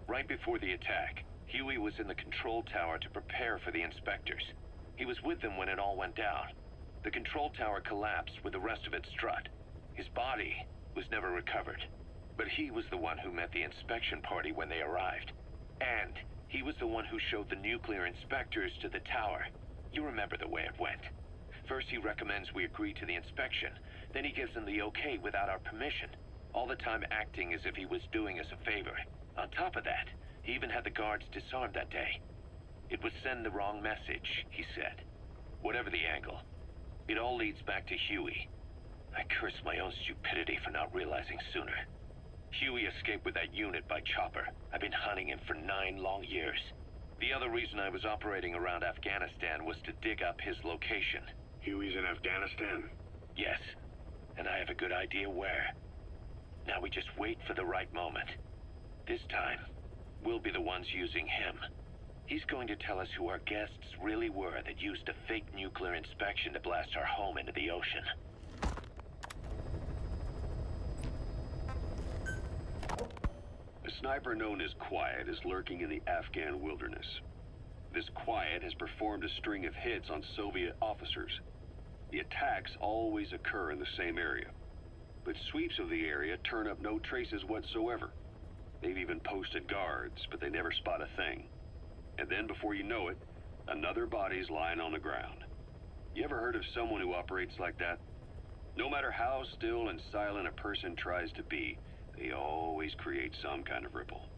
Right before the attack, Huey was in the control tower to prepare for the inspectors. He was with them when it all went down. The control tower collapsed with the rest of it strut. His body was never recovered, but he was the one who met the inspection party when they arrived. And he was the one who showed the nuclear inspectors to the tower. You remember the way it went. First he recommends we agree to the inspection, then he gives them the okay without our permission, all the time acting as if he was doing us a favor. On top of that, he even had the guards disarmed that day. It would send the wrong message, he said. Whatever the angle, it all leads back to Huey. I curse my own stupidity for not realizing sooner. Huey escaped with that unit by chopper. I've been hunting him for 9 long years. The other reason I was operating around Afghanistan was to dig up his location. Huey's in Afghanistan? Yes, and I have a good idea where. Now we just wait for the right moment. This time, we'll be the ones using him. He's going to tell us who our guests really were that used a fake nuclear inspection to blast our home into the ocean. A sniper known as Quiet is lurking in the Afghan wilderness. This Quiet has performed a string of hits on Soviet officers. The attacks always occur in the same area, but sweeps of the area turn up no traces whatsoever. They've even posted guards, but they never spot a thing. And then before you know it, another body's lying on the ground. You ever heard of someone who operates like that? No matter how still and silent a person tries to be, they always create some kind of ripple.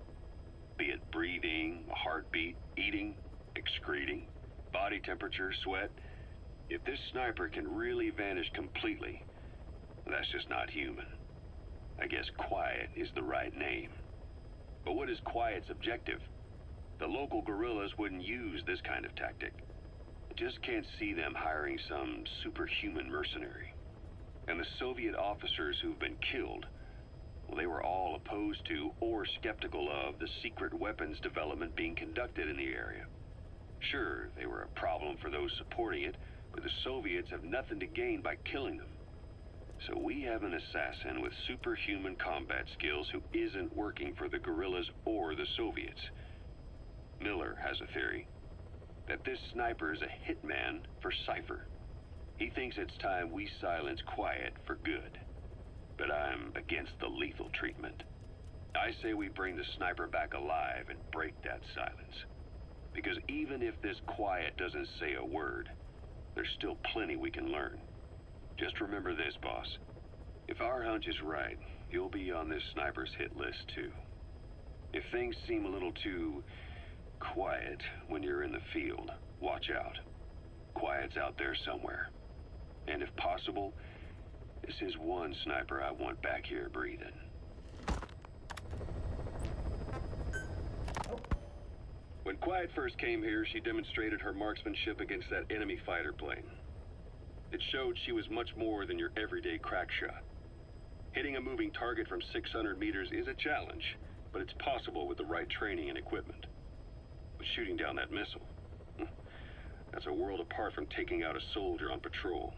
Be it breathing, a heartbeat, eating, excreting, body temperature, sweat. If this sniper can really vanish completely, that's just not human. I guess Quiet is the right name. But what is Quiet's objective? The local guerrillas wouldn't use this kind of tactic. I just can't see them hiring some superhuman mercenary. And the Soviet officers who've been killed, well, they were all opposed to or skeptical of the secret weapons development being conducted in the area. Sure, they were a problem for those supporting it, but the Soviets have nothing to gain by killing them. So we have an assassin with superhuman combat skills who isn't working for the guerrillas or the Soviets. Miller has a theory that this sniper is a hitman for Cypher. He thinks it's time we silence Quiet for good. But I'm against the lethal treatment. I say we bring the sniper back alive and break that silence. Because even if this Quiet doesn't say a word, there's still plenty we can learn. Just remember this, boss. If our hunch is right, you'll be on this sniper's hit list too. If things seem a little too quiet when you're in the field, watch out. Quiet's out there somewhere. And if possible, this is one sniper I want back here breathing. When Quiet first came here, she demonstrated her marksmanship against that enemy fighter plane. It showed she was much more than your everyday crack shot. Hitting a moving target from 600 meters is a challenge, but it's possible with the right training and equipment. But shooting down that missile, that's a world apart from taking out a soldier on patrol.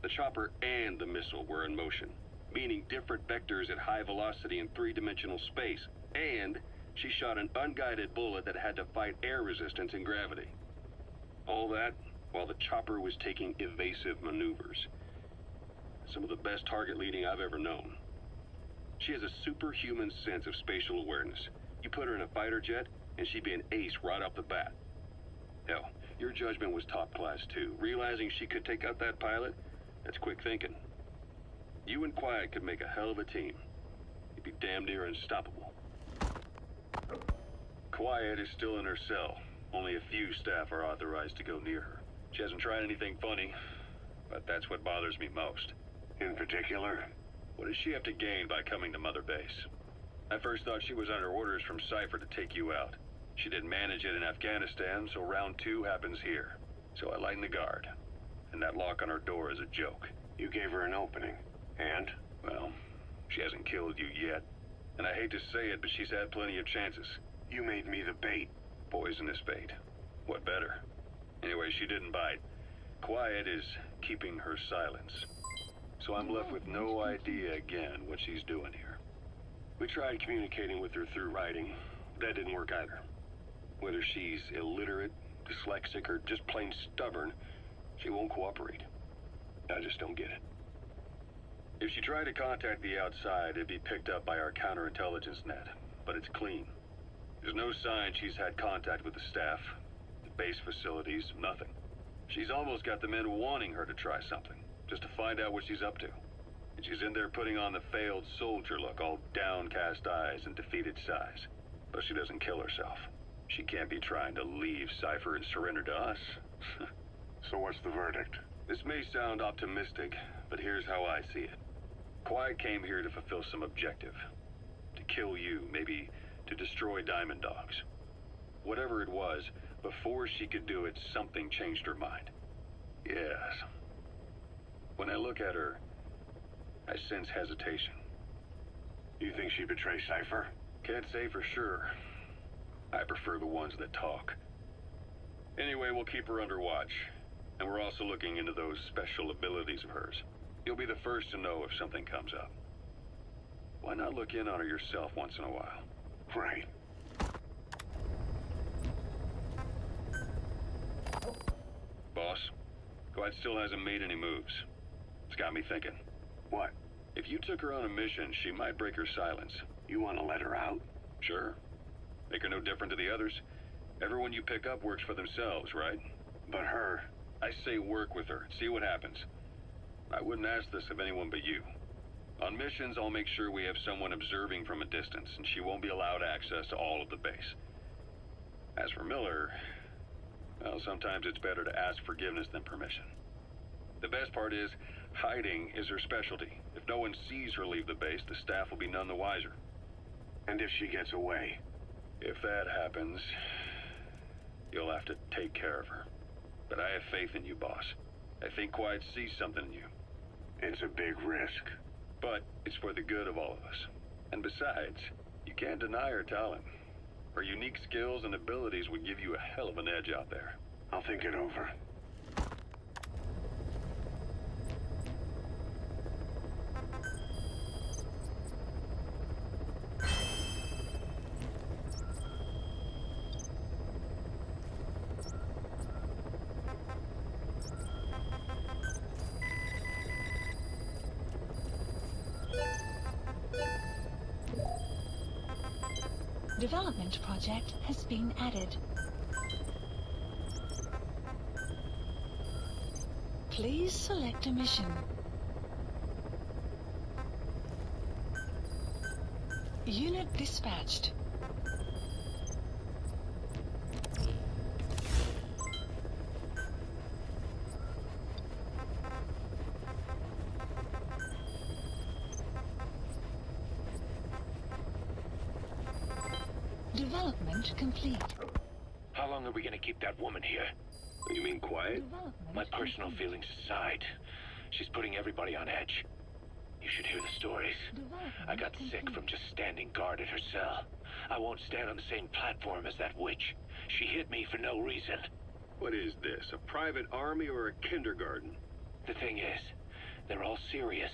The chopper and the missile were in motion, meaning different vectors at high velocity in 3-dimensional space, and she shot an unguided bullet that had to fight air resistance and gravity. All that while the chopper was taking evasive maneuvers. Some of the best target leading I've ever known. She has a superhuman sense of spatial awareness. You put her in a fighter jet, and she'd be an ace right off the bat. Hell, your judgment was top class too. Realizing she could take out that pilot, that's quick thinking. You and Quiet could make a hell of a team. You'd be damn near unstoppable. Quiet is still in her cell. Only a few staff are authorized to go near her. She hasn't tried anything funny, but that's what bothers me most. In particular? What does she have to gain by coming to Mother Base? I first thought she was under orders from Cypher to take you out. She didn't manage it in Afghanistan, so round 2 happens here. So I lighten the guard. And that lock on her door is a joke. You gave her an opening. And? Well, she hasn't killed you yet. And I hate to say it, but she's had plenty of chances. You made me the bait. Poisonous bait. What better? Anyway, she didn't bite. Quiet is keeping her silence. So I'm left with no idea again what she's doing here. We tried communicating with her through writing. That didn't work either. Whether she's illiterate, dyslexic, or just plain stubborn, she won't cooperate. I just don't get it. If she tried to contact the outside, it'd be picked up by our counterintelligence net, but it's clean. There's no sign she's had contact with the staff, the base facilities, nothing. She's almost got the men wanting her to try something, just to find out what she's up to. And she's in there putting on the failed soldier look, all downcast eyes and defeated sighs. But she doesn't kill herself. She can't be trying to leave Cypher and surrender to us. So what's the verdict? This may sound optimistic, But here's how I see it. Quiet came here to fulfill some objective. To kill you, maybe to destroy Diamond Dogs. Whatever it was, before she could do it, something changed her mind. Yes. When I look at her, I sense hesitation. You think she betrayed Cypher? Can't say for sure. I prefer the ones that talk. Anyway, we'll keep her under watch. And we're also looking into those special abilities of hers. You'll be the first to know if something comes up. Why not look in on her yourself once in a while? Right. Boss, Quiet still hasn't made any moves. It's got me thinking. What? If you took her on a mission, she might break her silence. You want to let her out? Sure. Make her no different to the others. Everyone you pick up works for themselves, right? But her... I say work with her. See what happens. I wouldn't ask this of anyone but you. On missions, I'll make sure we have someone observing from a distance, and she won't be allowed access to all of the base. As for Miller, well, sometimes it's better to ask forgiveness than permission. The best part is, hiding is her specialty. If no one sees her leave the base, the staff will be none the wiser. And if she gets away? If that happens, you'll have to take care of her. But I have faith in you, boss. I think Quiet sees something in you. It's a big risk. But it's for the good of all of us. And besides, you can't deny her talent. Her unique skills and abilities would give you a hell of an edge out there. I'll think it over. Development project has been added. Please select a mission. Unit dispatched. Development complete. How long are we gonna keep that woman here? You mean Quiet? My personal feelings aside, she's putting everybody on edge. You should hear the stories. I got sick from just standing guard at her cell. I won't stand on the same platform as that witch. She hit me for no reason. What is this, a private army or a kindergarten? The thing is, they're all serious.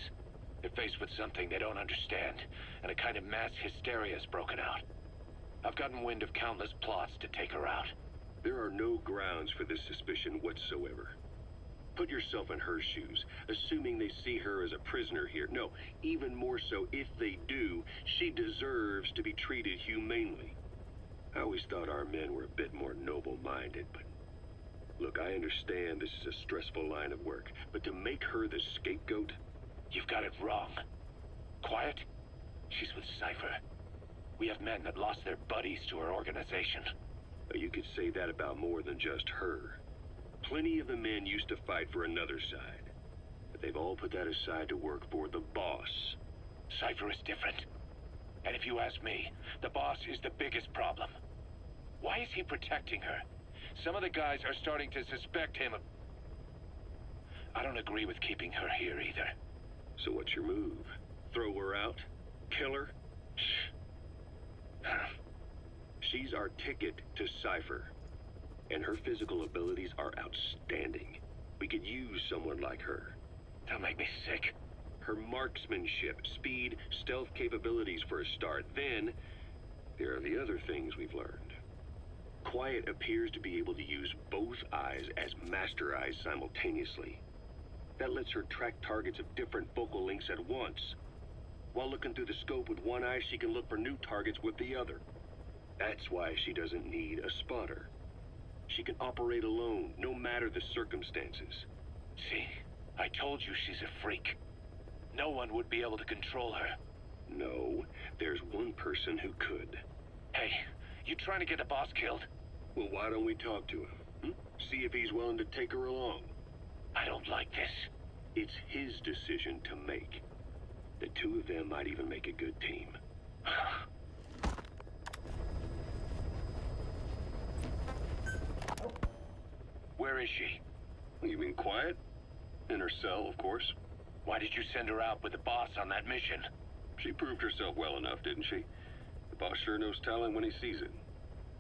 They're faced with something they don't understand, and a kind of mass hysteria has broken out. I've gotten wind of countless plots to take her out. There are no grounds for this suspicion whatsoever. Put yourself in her shoes, assuming they see her as a prisoner here. No, even more so, if they do, she deserves to be treated humanely. I always thought our men were a bit more noble-minded, but... Look, I understand this is a stressful line of work, but to make her the scapegoat... You've got it wrong. Quiet? She's with Cypher. We have men that lost their buddies to her organization. You could say that about more than just her. Plenty of the men used to fight for another side, but they've all put that aside to work for the boss. Cypher is different. And if you ask me, the boss is the biggest problem. Why is he protecting her? Some of the guys are starting to suspect him of... I don't agree with keeping her here either. So what's your move? Throw her out? Kill her? She's our ticket to Cypher, and her physical abilities are outstanding. We could use someone like her. That'll make me sick. Her marksmanship, speed, stealth capabilities for a start. Then, there are the other things we've learned. Quiet appears to be able to use both eyes as master eyes simultaneously. That lets her track targets of different focal lengths at once. While looking through the scope with one eye, she can look for new targets with the other. That's why she doesn't need a spotter. She can operate alone, no matter the circumstances. See, I told you she's a freak. No one would be able to control her. No, there's one person who could. Hey, you trying to get the boss killed? Well, why don't we talk to him? See if he's willing to take her along. I don't like this. It's his decision to make. The two of them might even make a good team. Where is she? You mean quiet? In her cell, of course. Why did you send her out with the boss on that mission? She proved herself well enough, didn't she? The boss sure knows talent when he sees it.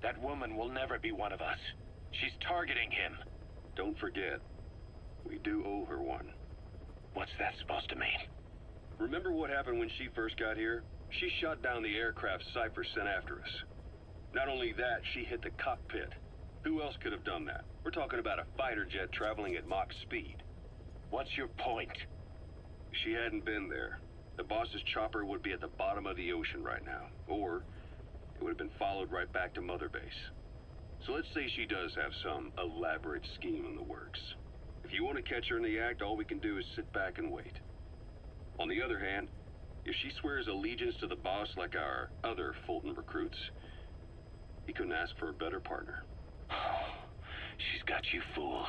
That woman will never be one of us. She's targeting him. Don't forget, we do owe her one. What's that supposed to mean? Remember what happened when she first got here? She shot down the aircraft Cypher sent after us. Not only that, she hit the cockpit. Who else could have done that? We're talking about a fighter jet traveling at Mach speed. What's your point? If she hadn't been there, the boss's chopper would be at the bottom of the ocean right now. Or it would have been followed right back to Mother Base. So let's say she does have some elaborate scheme in the works. If you want to catch her in the act, all we can do is sit back and wait. On the other hand, if she swears allegiance to the boss like our other Fulton recruits, he couldn't ask for a better partner. She's got you fooled.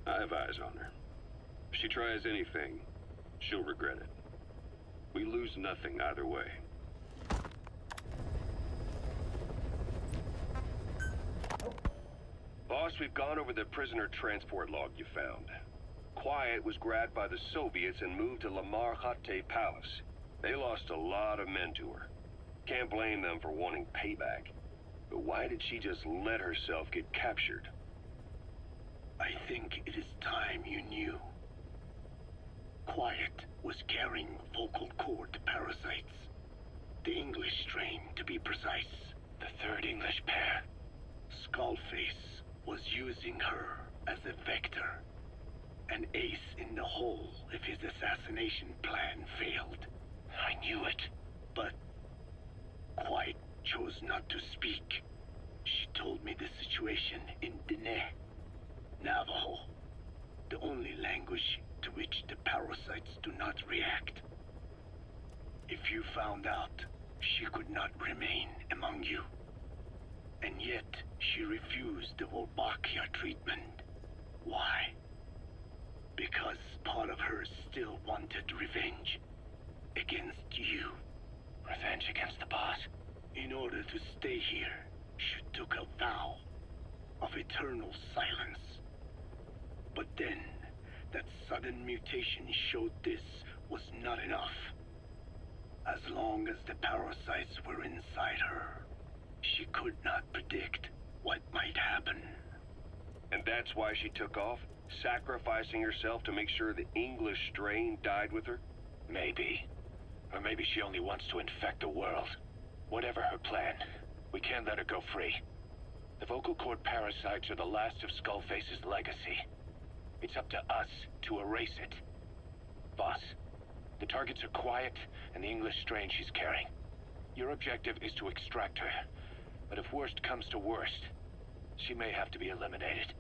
I have eyes on her. If she tries anything, she'll regret it. We lose nothing either way. Boss, we've gone over the prisoner transport log you found. Quiet was grabbed by the Soviets and moved to Lamar Khatte Palace. They lost a lot of men to her. Can't blame them for wanting payback. But why did she just let herself get captured? I think it is time you knew. Quiet was carrying vocal cord parasites. The English strain, to be precise. The third English pair. Skullface was using her as a vector. An ace in the hole if his assassination plan failed. I knew it. But Quiet chose not to speak. She told me the situation in Dene, Navajo, the only language to which the parasites do not react. If you found out, she could not remain among you. And yet, she refused the Wolbachia treatment. Why? Because part of her still wanted revenge against you. Revenge against the boss? In order to stay here, she took a vow of eternal silence. But then, that sudden mutation showed this was not enough. As long as the parasites were inside her, she could not predict what might happen. And that's why she took off? Sacrificing herself to make sure the English strain died with her? Maybe. Or maybe she only wants to infect the world. Whatever her plan, we can't let her go free. The vocal cord parasites are the last of Skullface's legacy. It's up to us to erase it. Boss, the targets are Quiet and the English strain she's carrying. Your objective is to extract her. But if worst comes to worst, she may have to be eliminated.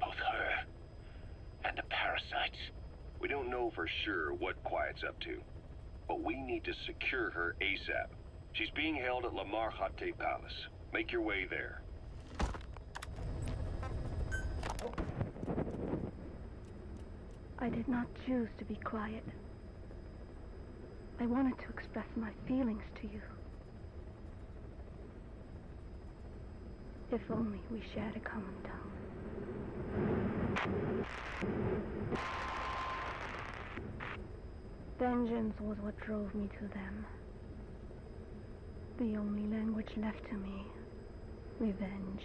Both her and the parasites. We don't know for sure what Quiet's up to, but we need to secure her ASAP. She's being held at Lamar Khatte Palace. Make your way there. I did not choose to be quiet. I wanted to express my feelings to you. If only we shared a common tongue. Vengeance was what drove me to them. The only language left to me, revenge.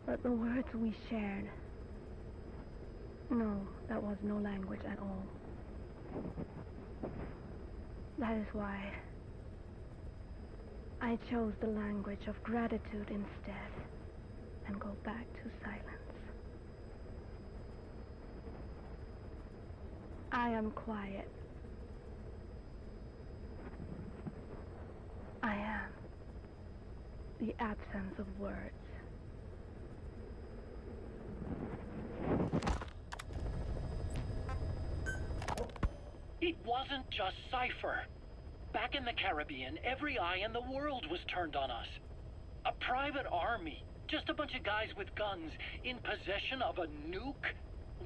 But the words we shared, no, that was no language at all. That is why I chose the language of gratitude instead and go back to silence. I am quiet. I am the absence of words. It wasn't just Cypher. Back in the Caribbean, every eye in the world was turned on us. A private army, just a bunch of guys with guns, in possession of a nuke?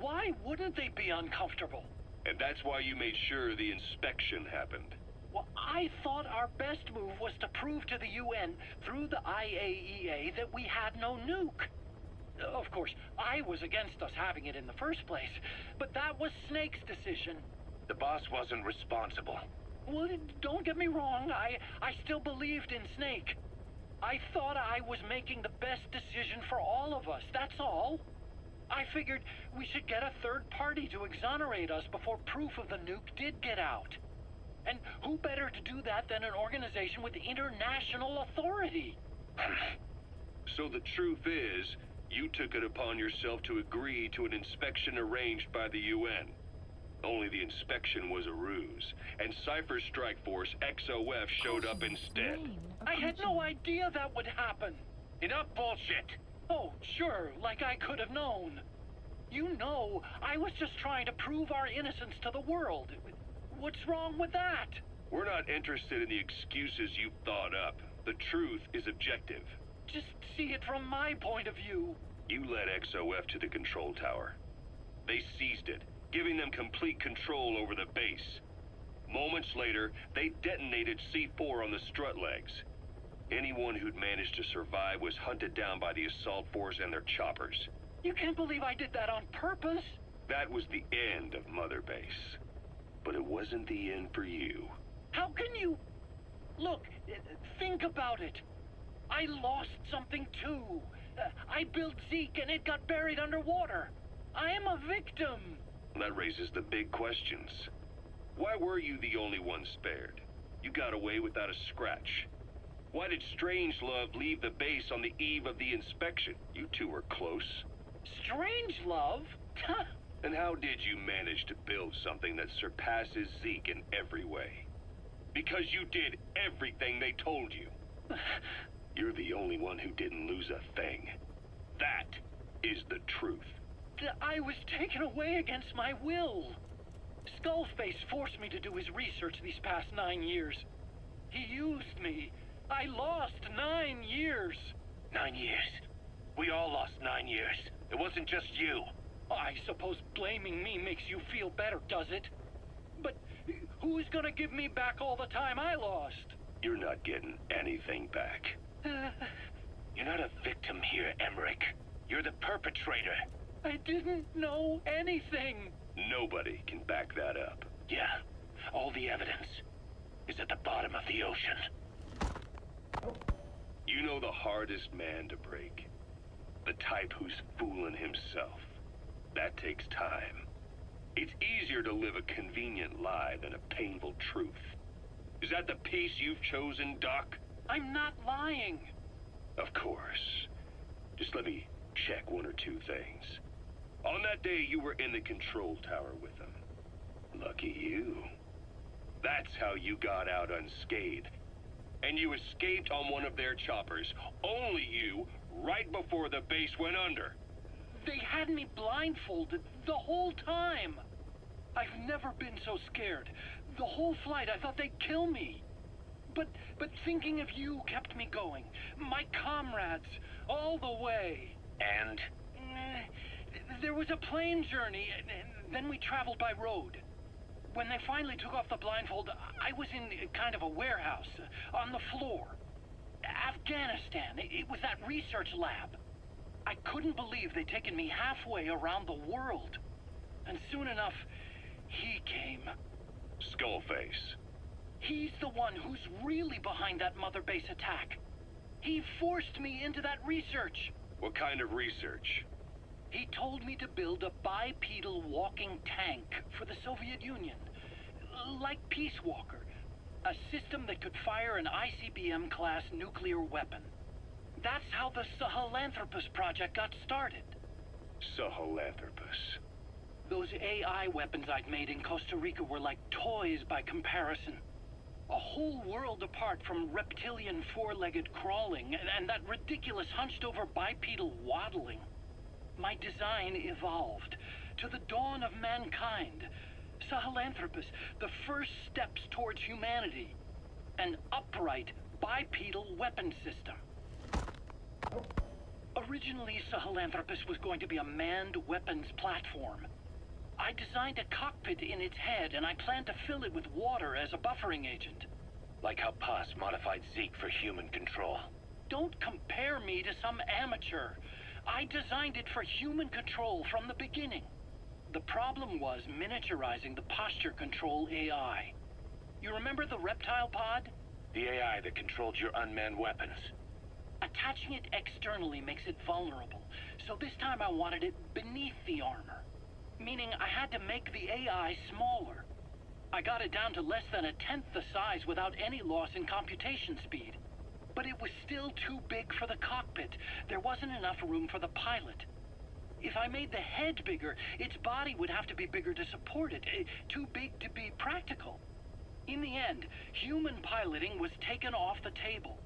Why wouldn't they be uncomfortable? And that's why you made sure the inspection happened. Well, I thought our best move was to prove to the UN through the IAEA that we had no nuke. Of course, I was against us having it in the first place, but that was Snake's decision. The boss wasn't responsible. Well, don't get me wrong, I still believed in Snake. I thought I was making the best decision for all of us, that's all. I figured we should get a third party to exonerate us before proof of the nuke did get out. And who better to do that than an organization with international authority? So the truth is, you took it upon yourself to agree to an inspection arranged by the UN. Only the inspection was a ruse, and Cypher's strike force, XOF, showed up instead. I had no idea that would happen. Enough bullshit! Oh, sure, like I could have known. You know, I was just trying to prove our innocence to the world. What's wrong with that? We're not interested in the excuses you've thought up. The truth is objective. Just see it from my point of view. You led XOF to the control tower. They seized it, giving them complete control over the base. Moments later, they detonated C4 on the strut legs. Anyone who'd managed to survive was hunted down by the assault force and their choppers. You can't believe I did that on purpose? That was the end of Mother Base. But it wasn't the end for you. How can you... Look, think about it. I lost something too. I built Zeke and it got buried underwater. I am a victim. That raises the big questions. Why were you the only one spared? You got away without a scratch. Why did Strangelove leave the base on the eve of the inspection? You two were close. Strangelove? And how did you manage to build something that surpasses Zeke in every way? Because you did everything they told you. You're the only one who didn't lose a thing. That is the truth. I was taken away against my will. Skullface forced me to do his research these past 9 years. He used me. I lost 9 years. 9 years? We all lost 9 years. It wasn't just you. I suppose blaming me makes you feel better, does it? But who's gonna give me back all the time I lost? You're not getting anything back. You're not a victim here, Emmerich. You're the perpetrator. I didn't know anything. Nobody can back that up. Yeah, all the evidence is at the bottom of the ocean. You know the hardest man to break. The type who's fooling himself. That takes time. It's easier to live a convenient lie than a painful truth. Is that the piece you've chosen, Doc? I'm not lying. Of course. Just let me check one or two things. On that day, you were in the control tower with them. Lucky you. That's how you got out unscathed. And you escaped on one of their choppers. Only you, right before the base went under. They had me blindfolded the whole time. I've never been so scared. The whole flight, I thought they'd kill me. But thinking of you kept me going. My comrades, all the way. And? There was a plane journey, and then we traveled by road. When they finally took off the blindfold, I was in kind of a warehouse, on the floor. Afghanistan, it was that research lab. I couldn't believe they'd taken me halfway around the world. And soon enough, he came. Skullface. He's the one who's really behind that Mother Base attack. He forced me into that research. What kind of research? He told me to build a bipedal walking tank for the Soviet Union. Like Peace Walker. A system that could fire an ICBM-class nuclear weapon. That's how the Sahelanthropus project got started. Sahelanthropus. Those AI weapons I'd made in Costa Rica were like toys by comparison. A whole world apart from reptilian four-legged crawling and that ridiculous hunched-over bipedal waddling. My design evolved to the dawn of mankind. Sahelanthropus, the first steps towards humanity. An upright bipedal weapon system. A Originally, Sahelanthropus was going to be a manned weapons platform. I designed a cockpit in its head, and I planned to fill it with water as a buffering agent. Like how Paz modified Zeke for human control. Don't compare me to some amateur. I designed it for human control from the beginning. The problem was miniaturizing the posture control AI. You remember the reptile pod? The AI that controlled your unmanned weapons. Attaching it externally makes it vulnerable, so this time I wanted it beneath the armor. Meaning I had to make the AI smaller. I got it down to less than a tenth the size without any loss in computation speed. But it was still too big for the cockpit. There wasn't enough room for the pilot. If I made the head bigger, its body would have to be bigger to support it. Too big to be practical. In the end, human piloting was taken off the table.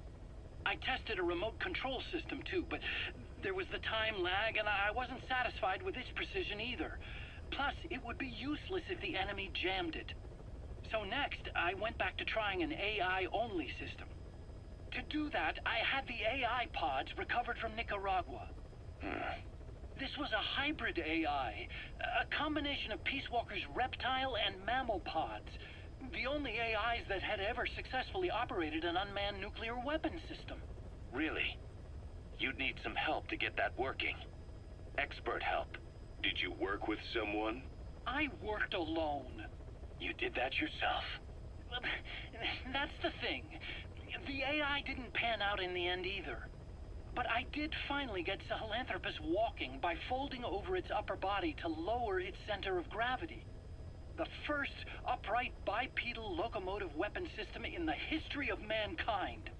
I tested a remote control system too, but there was the time lag and I wasn't satisfied with its precision either. Plus, it would be useless if the enemy jammed it. So next, I went back to trying an AI-only system. To do that, I had the AI pods recovered from Nicaragua. This was a hybrid AI, a combination of Peace Walker's reptile and mammal pods. The only AIs that had ever successfully operated an unmanned nuclear weapons system. Really? You'd need some help to get that working. Expert help. Did you work with someone? I worked alone. You did that yourself? That's the thing. The AI didn't pan out in the end either. But I did finally get Sahelanthropus walking by folding over its upper body to lower its center of gravity. The first upright bipedal locomotive weapon system in the history of mankind.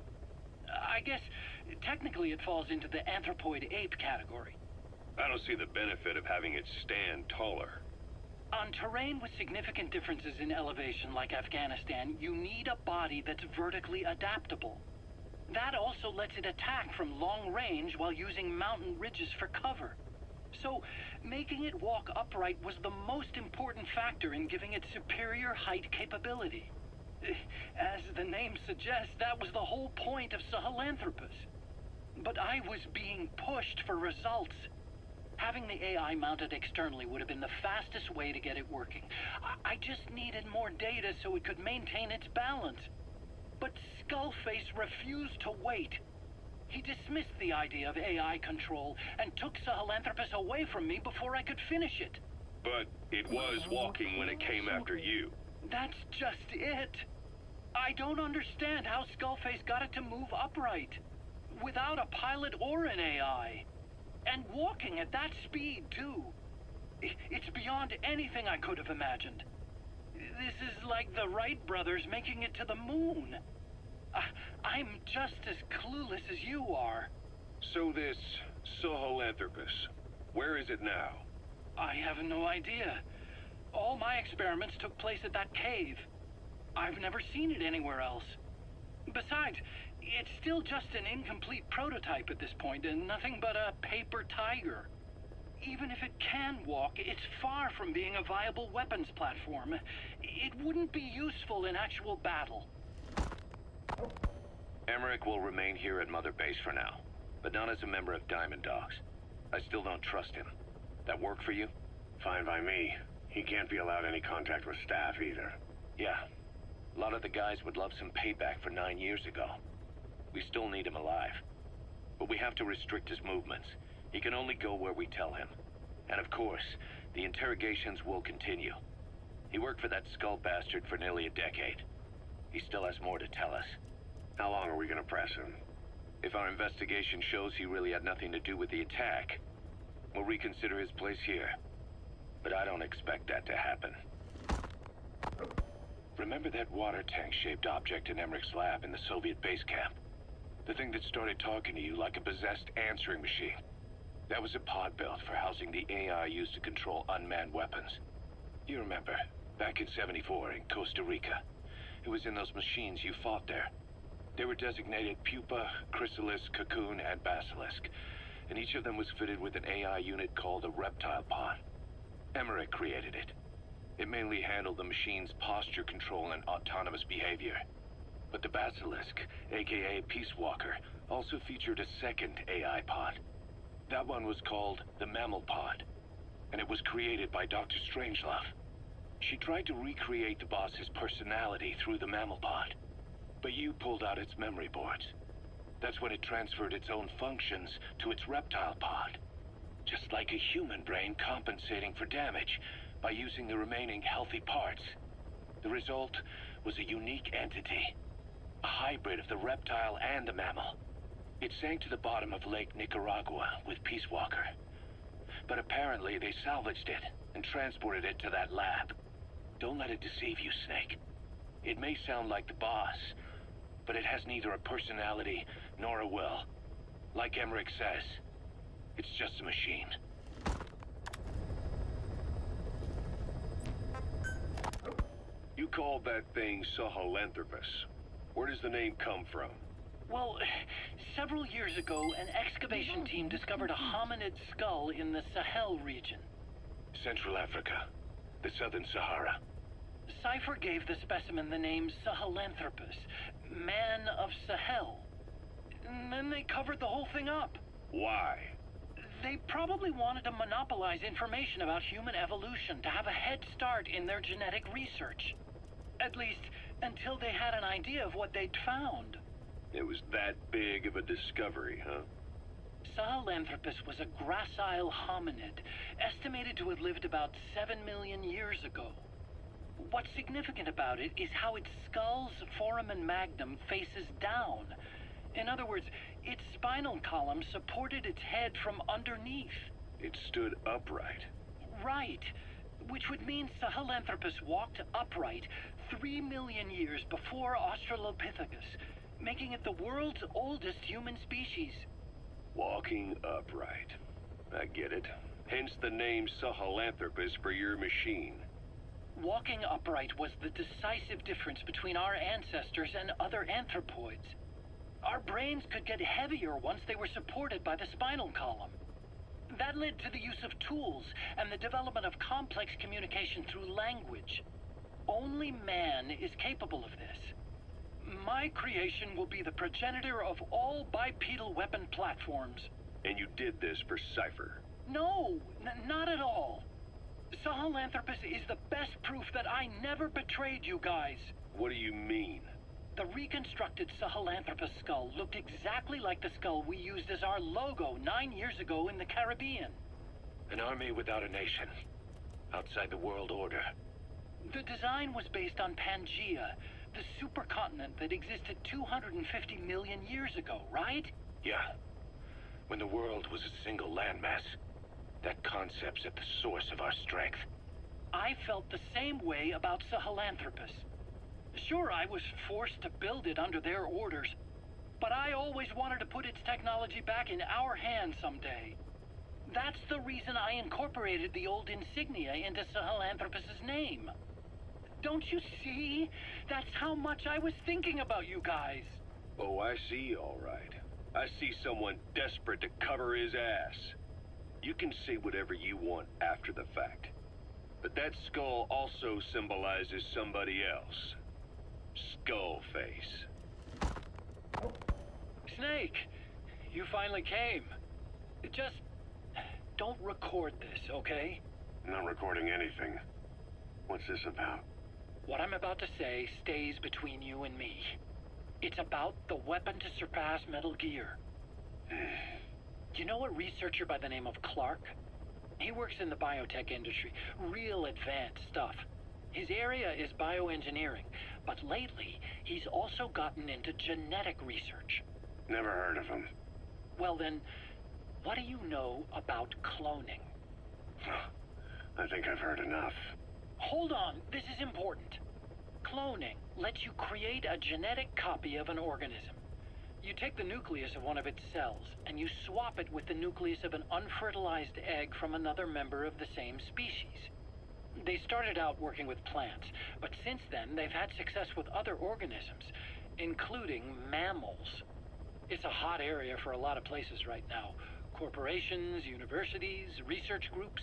I guess technically it falls into the anthropoid ape category. I don't see the benefit of having it stand taller. On terrain with significant differences in elevation like Afghanistan, you need a body that's vertically adaptable. That also lets it attack from long range while using mountain ridges for cover. So, making it walk upright was the most important factor in giving it superior height capability. As the name suggests, that was the whole point of Sahelanthropus. But I was being pushed for results. Having the AI mounted externally would have been the fastest way to get it working. I just needed more data so it could maintain its balance. But Skullface refused to wait. He dismissed the idea of AI control and took Sahelanthropus away from me before I could finish it. But it was walking when it came after you. That's just it. I don't understand how Skullface got it to move upright, without a pilot or an AI. And walking at that speed, too. It's beyond anything I could have imagined. This is like the Wright brothers making it to the moon. I'm just as clueless as you are. So this Sahelanthropus, where is it now? I have no idea. All my experiments took place at that cave. I've never seen it anywhere else. Besides, it's still just an incomplete prototype at this point, and nothing but a paper tiger. Even if it can walk, it's far from being a viable weapons platform. It wouldn't be useful in actual battle. Emmerich will remain here at Mother Base for now, but not as a member of Diamond Dogs. I still don't trust him. That work for you? Fine by me. He can't be allowed any contact with staff either. Yeah. A lot of the guys would love some payback for 9 years ago. We still need him alive. But we have to restrict his movements. He can only go where we tell him. And of course, the interrogations will continue. He worked for that skull bastard for nearly a decade. He still has more to tell us. How long are we gonna press him? If our investigation shows he really had nothing to do with the attack, we'll reconsider his place here. But I don't expect that to happen. Remember that water tank-shaped object in Emmerich's lab in the Soviet base camp? The thing that started talking to you like a possessed answering machine. That was a pod built for housing the AI used to control unmanned weapons. You remember, back in '74 in Costa Rica. It was in those machines you fought there. They were designated Pupa, Chrysalis, Cocoon, and Basilisk, and each of them was fitted with an AI unit called a reptile pod. Emmerich created it. It mainly handled the machine's posture control and autonomous behavior. But the Basilisk, aka Peace Walker, also featured a second AI pod. That one was called the Mammal Pod, and it was created by Dr. Strangelove. She tried to recreate the boss's personality through the Mammal Pod, but you pulled out its memory boards. That's when it transferred its own functions to its reptile pod. Just like a human brain compensating for damage by using the remaining healthy parts. The result was a unique entity, a hybrid of the reptile and the mammal. It sank to the bottom of Lake Nicaragua with Peace Walker. But apparently they salvaged it and transported it to that lab. Don't let it deceive you, Snake. It may sound like the boss, but it has neither a personality nor a will. Like Emmerich says, it's just a machine. You called that thing Sahelanthropus. Where does the name come from? Well, several years ago, an excavation team discovered a hominid skull in the Sahel region. Central Africa, the Southern Sahara. Cypher gave the specimen the name Sahelanthropus, Man of Sahel. And then they covered the whole thing up. Why? They probably wanted to monopolize information about human evolution to have a head start in their genetic research. At least, until they had an idea of what they'd found. It was that big of a discovery, huh? Sahelanthropus was a gracile hominid, estimated to have lived about 7 million years ago. What's significant about it is how its skull's foramen magnum faces down. In other words, its spinal column supported its head from underneath. It stood upright. Right. Which would mean Sahelanthropus walked upright 3 million years before Australopithecus, making it the world's oldest human species. Walking upright. I get it. Hence the name Sahelanthropus for your machine. Walking upright was the decisive difference between our ancestors and other anthropoids. Our brains could get heavier once they were supported by the spinal column. That led to the use of tools and the development of complex communication through language. Only man is capable of this. My creation will be the progenitor of all bipedal weapon platforms. And you did this for Cypher? No, not at all. Sahelanthropus is the best proof that I never betrayed you guys. What do you mean? The reconstructed Sahelanthropus skull looked exactly like the skull we used as our logo 9 years ago in the Caribbean. An army without a nation. Outside the world order. The design was based on Pangea, the supercontinent that existed 250 million years ago, right? Yeah. When the world was a single landmass. That concept's at the source of our strength. I felt the same way about Sahelanthropus. Sure, I was forced to build it under their orders, but I always wanted to put its technology back in our hands someday. That's the reason I incorporated the old insignia into Sahelanthropus's name. Don't you see? That's how much I was thinking about you guys. Oh, I see, all right. I see someone desperate to cover his ass. You can say whatever you want after the fact. But that skull also symbolizes somebody else. Skullface. Snake, you finally came. Just don't record this, okay? Not recording anything. What's this about? What I'm about to say stays between you and me. It's about the weapon to surpass Metal Gear. You know a researcher by the name of Clark? He works in the biotech industry, real advanced stuff. His area is bioengineering, but lately he's also gotten into genetic research. Never heard of him. Well then, what do you know about cloning? I think I've heard enough. Hold on, this is important. Cloning lets you create a genetic copy of an organism. You take the nucleus of one of its cells, and you swap it with the nucleus of an unfertilized egg from another member of the same species. They started out working with plants, but since then they've had success with other organisms, including mammals. It's a hot area for a lot of places right now. Corporations, universities, research groups.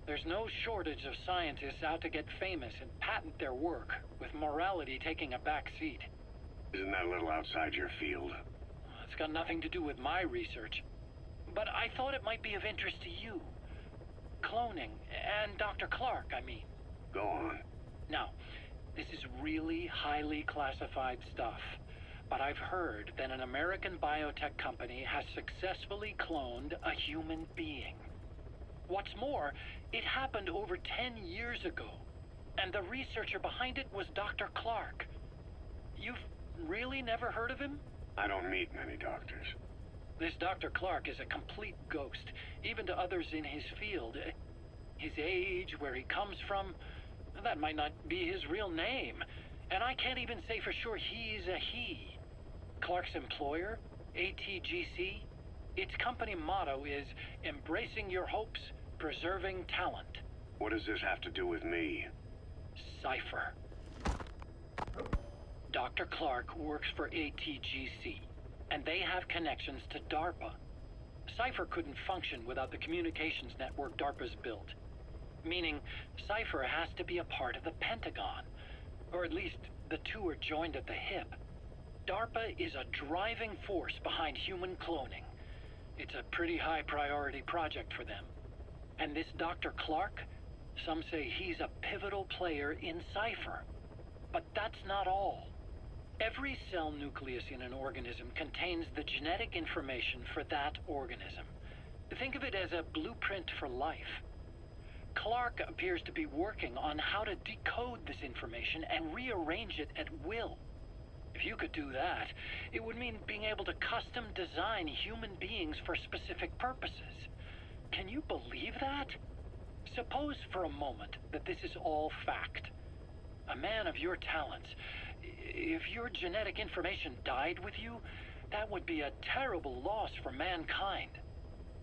There's no shortage of scientists out to get famous and patent their work, with morality taking a back seat. Isn't that a little outside your field? It's got nothing to do with my research. but I thought it might be of interest to you. Cloning, and Dr. Clark, I mean. Go on. Now, this is really highly classified stuff, but I've heard that an American biotech company has successfully cloned a human being. What's more, it happened over 10 years ago, and the researcher behind it was Dr. Clark. You've really never heard of him? I don't meet many doctors. This Dr. Clark is a complete ghost, even to others in his field. His age, where he comes from, that might not be his real name. And I can't even say for sure he's a he. Clark's employer, ATGC, its company motto is embracing your hopes, preserving talent. What does this have to do with me? Cypher. Dr. Clark works for ATGC, and they have connections to DARPA. Cypher couldn't function without the communications network DARPA's built. Meaning, Cypher has to be a part of the Pentagon. Or at least, the two are joined at the hip. DARPA is a driving force behind human cloning. It's a pretty high priority project for them. And this Dr. Clark, some say he's a pivotal player in Cypher. But that's not all. Every cell nucleus in an organism contains the genetic information for that organism. Think of it as a blueprint for life. Clark appears to be working on how to decode this information and rearrange it at will. If you could do that, it would mean being able to custom design human beings for specific purposes. Can you believe that? Suppose for a moment that this is all fact. A man of your talents, if your genetic information died with you, that would be a terrible loss for mankind.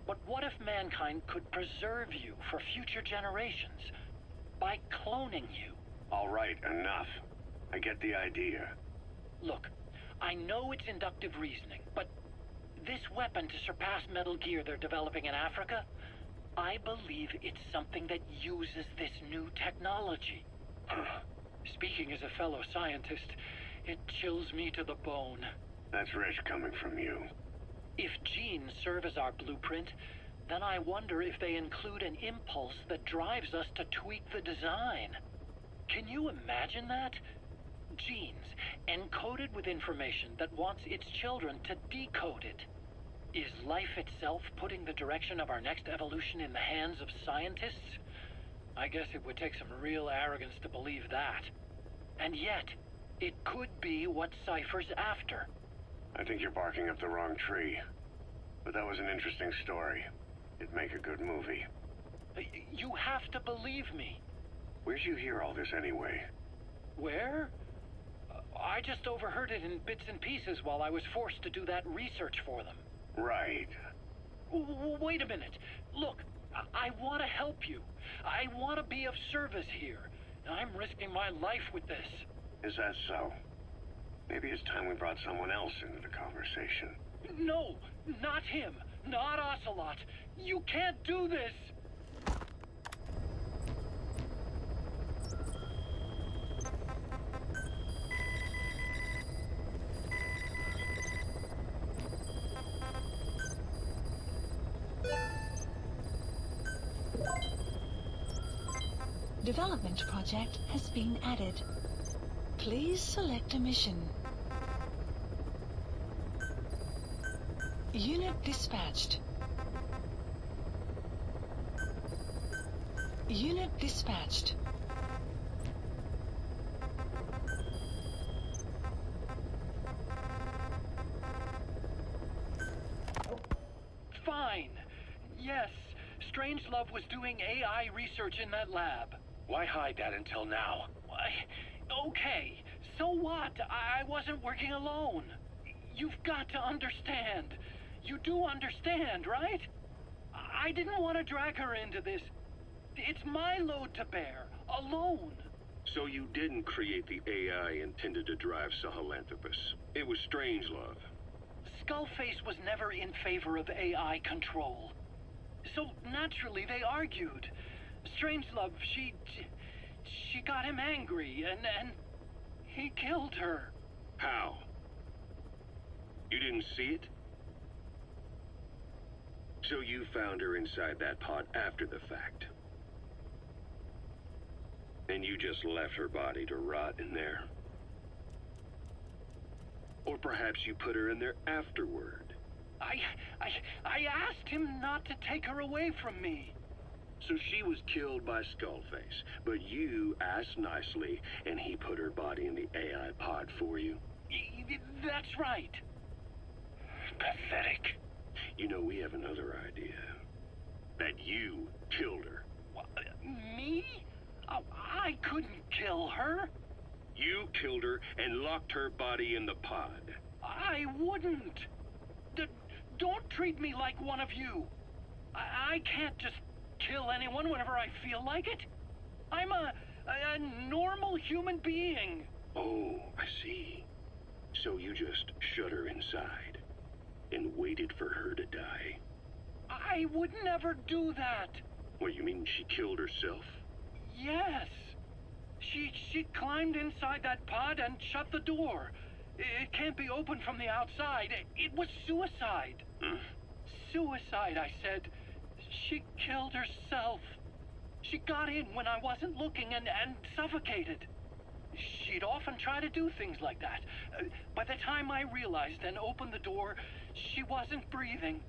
But what if mankind could preserve you for future generations by cloning you? All right, enough. I get the idea. Look, I know it's inductive reasoning, but this weapon to surpass Metal Gear they're developing in Africa, I believe it's something that uses this new technology. Speaking as a fellow scientist, it chills me to the bone. That's rich coming from you. If genes serve as our blueprint, then I wonder if they include an impulse that drives us to tweak the design. Can you imagine that? Genes, encoded with information that wants its children to decode it. Is life itself putting the direction of our next evolution in the hands of scientists? I guess it would take some real arrogance to believe that. And yet, it could be what Cypher's after. I think you're barking up the wrong tree. But that was an interesting story. It'd make a good movie. You have to believe me. Where'd you hear all this anyway? Where? I just overheard it in bits and pieces while I was forced to do that research for them. Right. Wait a minute. Look, I want to help you. I want to be of service here. I'm risking my life with this. Is that so? Maybe it's time we brought someone else into the conversation. No, not him. Not Ocelot. You can't do this. Development project has been added. Please select a mission. Unit dispatched. Unit dispatched. Fine. Yes, Strangelove was doing AI research in that lab. Why hide that until now? Why? Okay, so what? I wasn't working alone. You've got to understand. You do understand, right? I didn't want to drag her into this. It's my load to bear, alone. So you didn't create the AI intended to drive Sahelanthropus. It was Strangelove. Skullface was never in favor of AI control. So naturally they argued. Strangelove, she got him angry, and he killed her. How? You didn't see it? So you found her inside that pod after the fact. And you just left her body to rot in there. Or perhaps you put her in there afterward. I asked him not to take her away from me. So she was killed by Skullface, but you asked nicely, and he put her body in the AI pod for you? That's right. Pathetic. You know, we have another idea. That you killed her. Me? Oh, I couldn't kill her. You killed her and locked her body in the pod. I wouldn't. Don't treat me like one of you. I can't just kill anyone whenever I feel like it. I'm a normal human being. Oh, I see. So you just shut her inside and waited for her to die. I would never do that. What, you mean she killed herself? Yes. She climbed inside that pod and shut the door. It can't be opened from the outside. It was suicide. Suicide, I said. She killed herself. She got in when I wasn't looking and suffocated. She'd often try to do things like that. By the time I realized and opened the door, she wasn't breathing.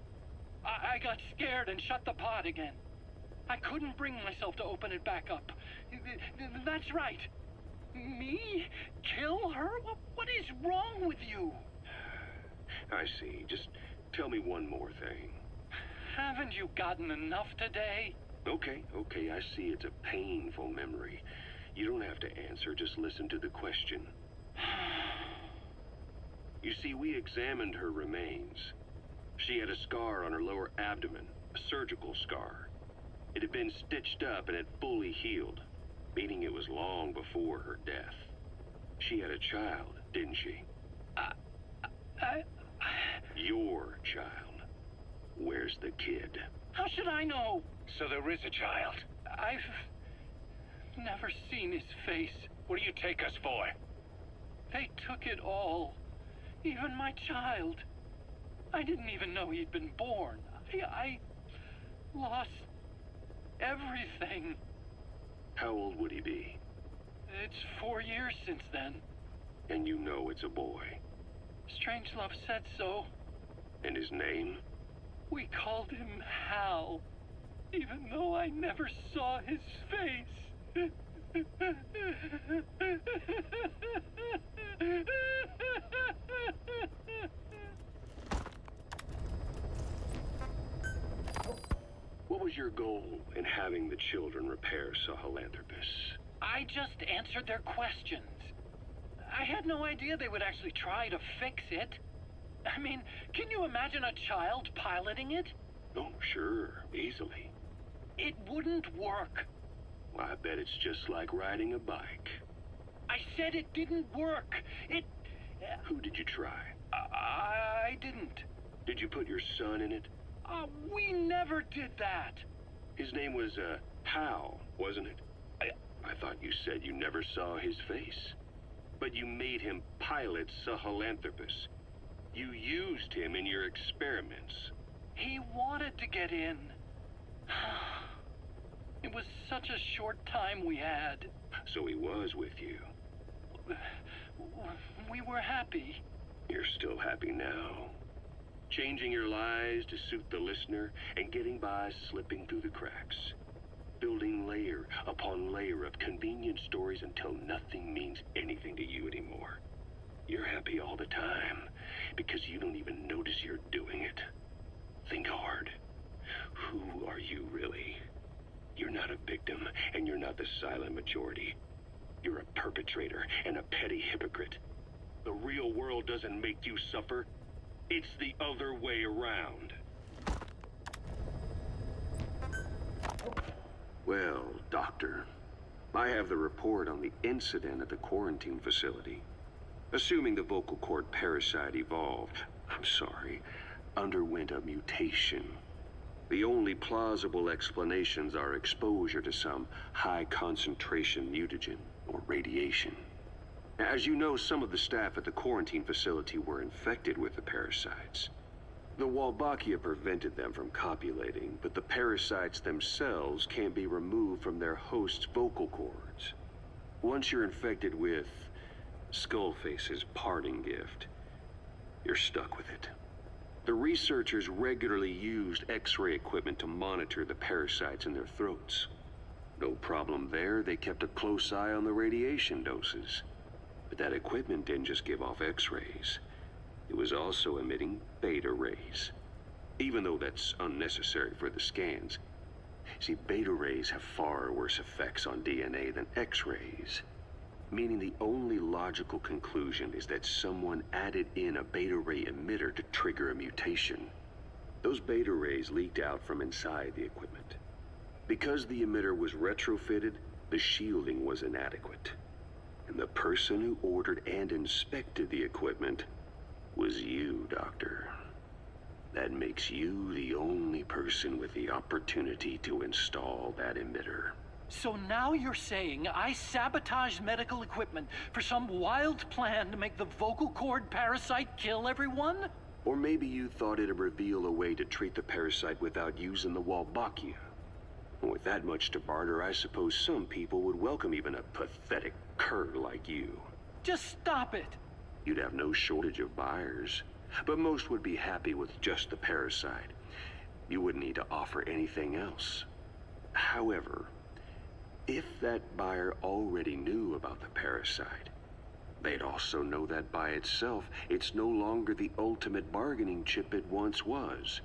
I got scared and shut the pod again. I couldn't bring myself to open it back up. That's right. Me? Kill her? What is wrong with you? I see. Just tell me one more thing. Haven't you gotten enough today? Okay, I see it's a painful memory. You don't have to answer, just listen to the question. You see, we examined her remains. She had a scar on her lower abdomen, a surgical scar. It had been stitched up and had fully healed, meaning it was long before her death. She had a child, didn't she? Your child. Where's the kid? How should I know? So there is a child. I've never seen his face. What do you take us for? They took it all. Even my child. I didn't even know he'd been born. I lost everything. How old would he be? It's 4 years since then. And you know it's a boy. Strangelove said so. And his name? We called him Hal, even though I never saw his face. What was your goal in having the children repair Sahelanthropus? I just answered their questions. I had no idea they would actually try to fix it. I mean, can you imagine a child piloting it? Oh, sure, easily. It wouldn't work. Well, I bet it's just like riding a bike. I said it didn't work. Who did you try? I didn't. Did you put your son in it? We never did that. His name was, Hal, wasn't it? I thought you said you never saw his face. But you made him pilot Sahelanthropus. You used him in your experiments. He wanted to get in. It was such a short time we had. So he was with you. We were happy. You're still happy now. Changing your lies to suit the listener and getting by slipping through the cracks. Building layer upon layer of convenient stories until nothing means anything to you anymore. You're happy all the time because you don't even notice you're doing it. Think hard. Who are you really? You're not a victim, and you're not the silent majority. You're a perpetrator and a petty hypocrite. The real world doesn't make you suffer. It's the other way around. Well, Doctor, I have the report on the incident at the quarantine facility. Assuming the vocal cord parasite underwent a mutation. The only plausible explanations are exposure to some high-concentration mutagen or radiation. As you know, some of the staff at the quarantine facility were infected with the parasites. The Wolbachia prevented them from copulating, but the parasites themselves can't be removed from their host's vocal cords. Once you're infected with Skullface's parting gift, you're stuck with it. The researchers regularly used X-ray equipment to monitor the parasites in their throats. No problem there, they kept a close eye on the radiation doses. But that equipment didn't just give off X-rays. It was also emitting beta rays. Even though that's unnecessary for the scans. See, beta rays have far worse effects on DNA than X-rays. Meaning the only logical conclusion is that someone added in a beta ray emitter to trigger a mutation. Those beta rays leaked out from inside the equipment. Because the emitter was retrofitted, the shielding was inadequate. And the person who ordered and inspected the equipment was you, Doctor. That makes you the only person with the opportunity to install that emitter. So now you're saying I sabotaged medical equipment for some wild plan to make the vocal cord parasite kill everyone? Or maybe you thought it'd reveal a way to treat the parasite without using the Wolbachia. With that much to barter, I suppose some people would welcome even a pathetic cur like you. Just stop it. You'd have no shortage of buyers, but most would be happy with just the parasite. You wouldn't need to offer anything else. However, if that buyer already knew about the parasite, they'd also know that by itself, it's no longer the ultimate bargaining chip it once was.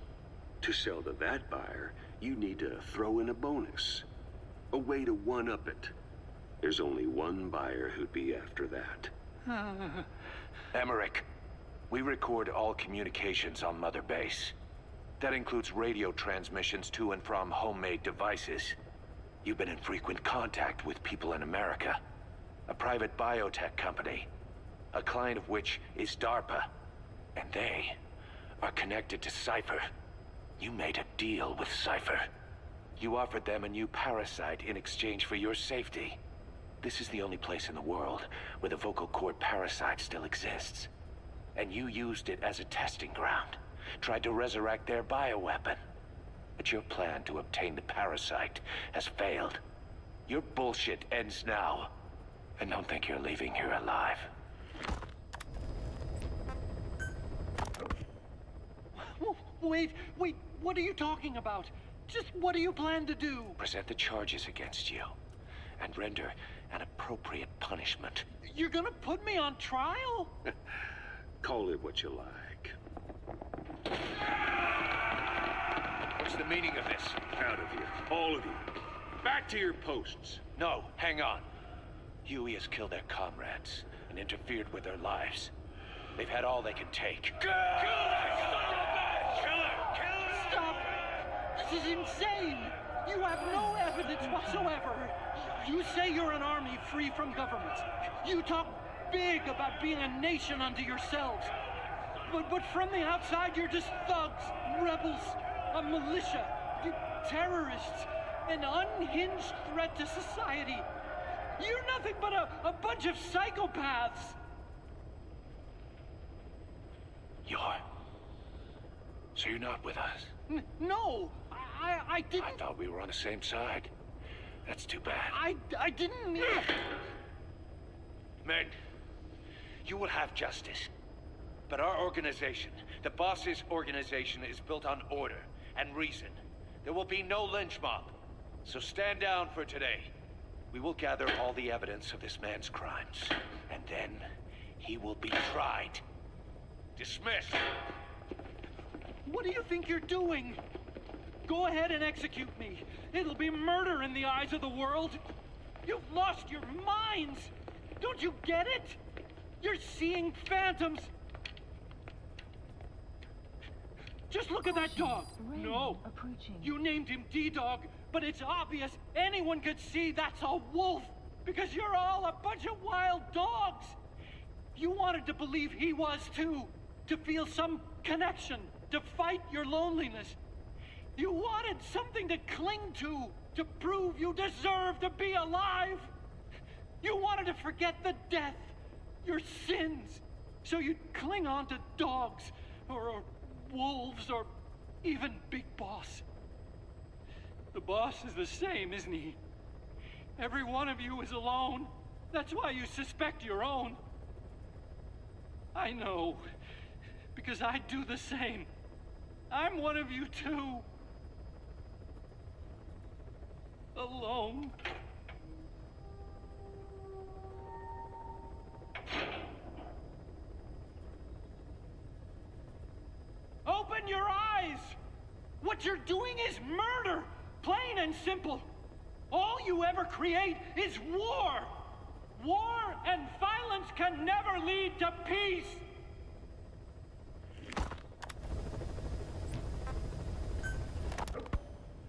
To sell to that buyer, you need to throw in a bonus. A way to one-up it. There's only one buyer who'd be after that. Emmerich, we record all communications on Mother Base. That includes radio transmissions to and from homemade devices. You've been in frequent contact with people in America. A private biotech company. A client of which is DARPA. And they are connected to Cypher. You made a deal with Cypher. You offered them a new parasite in exchange for your safety. This is the only place in the world where the vocal cord parasite still exists. And you used it as a testing ground. Tried to resurrect their bioweapon. But your plan to obtain the parasite has failed. Your bullshit ends now. And don't think you're leaving here alive. Wait, what are you talking about? Just what do you plan to do? Present the charges against you. And render an appropriate punishment. You're gonna put me on trial? Call it what you like. What's the meaning of this? Out of here, all of you. Back to your posts. No, hang on. Huey has killed their comrades and interfered with their lives. They've had all they can take. Kill that son of a bitch! Kill her! Kill her! Stop! This is insane! You have no evidence whatsoever. You say you're an army free from government. You talk big about being a nation unto yourselves. But from the outside, you're just thugs, rebels, a militia, terrorists, an unhinged threat to society. You're nothing but a bunch of psychopaths. So you're not with us? No, I didn't. I thought we were on the same side. That's too bad. I didn't mean... Men, you will have justice. But our organization, the boss's organization, is built on order and reason. There will be no lynch mob. So stand down for today. We will gather all the evidence of this man's crimes. And then he will be tried. Dismissed. What do you think you're doing? Go ahead and execute me. It'll be murder in the eyes of the world. You've lost your minds. Don't you get it? You're seeing phantoms. Just look at that dog. No. You named him D-Dog, but it's obvious anyone could see that's a wolf because you're all a bunch of wild dogs. You wanted to believe he was too, to feel some connection, to fight your loneliness. You wanted something to cling to prove you deserve to be alive. You wanted to forget the death, your sins, so you'd cling on to dogs or wolves, or even Big Boss. The boss is the same, isn't he? Every one of you is alone. That's why you suspect your own. I know, because I do the same. I'm one of you too. Alone. Open your eyes! What you're doing is murder! Plain and simple. All you ever create is war! War and violence can never lead to peace!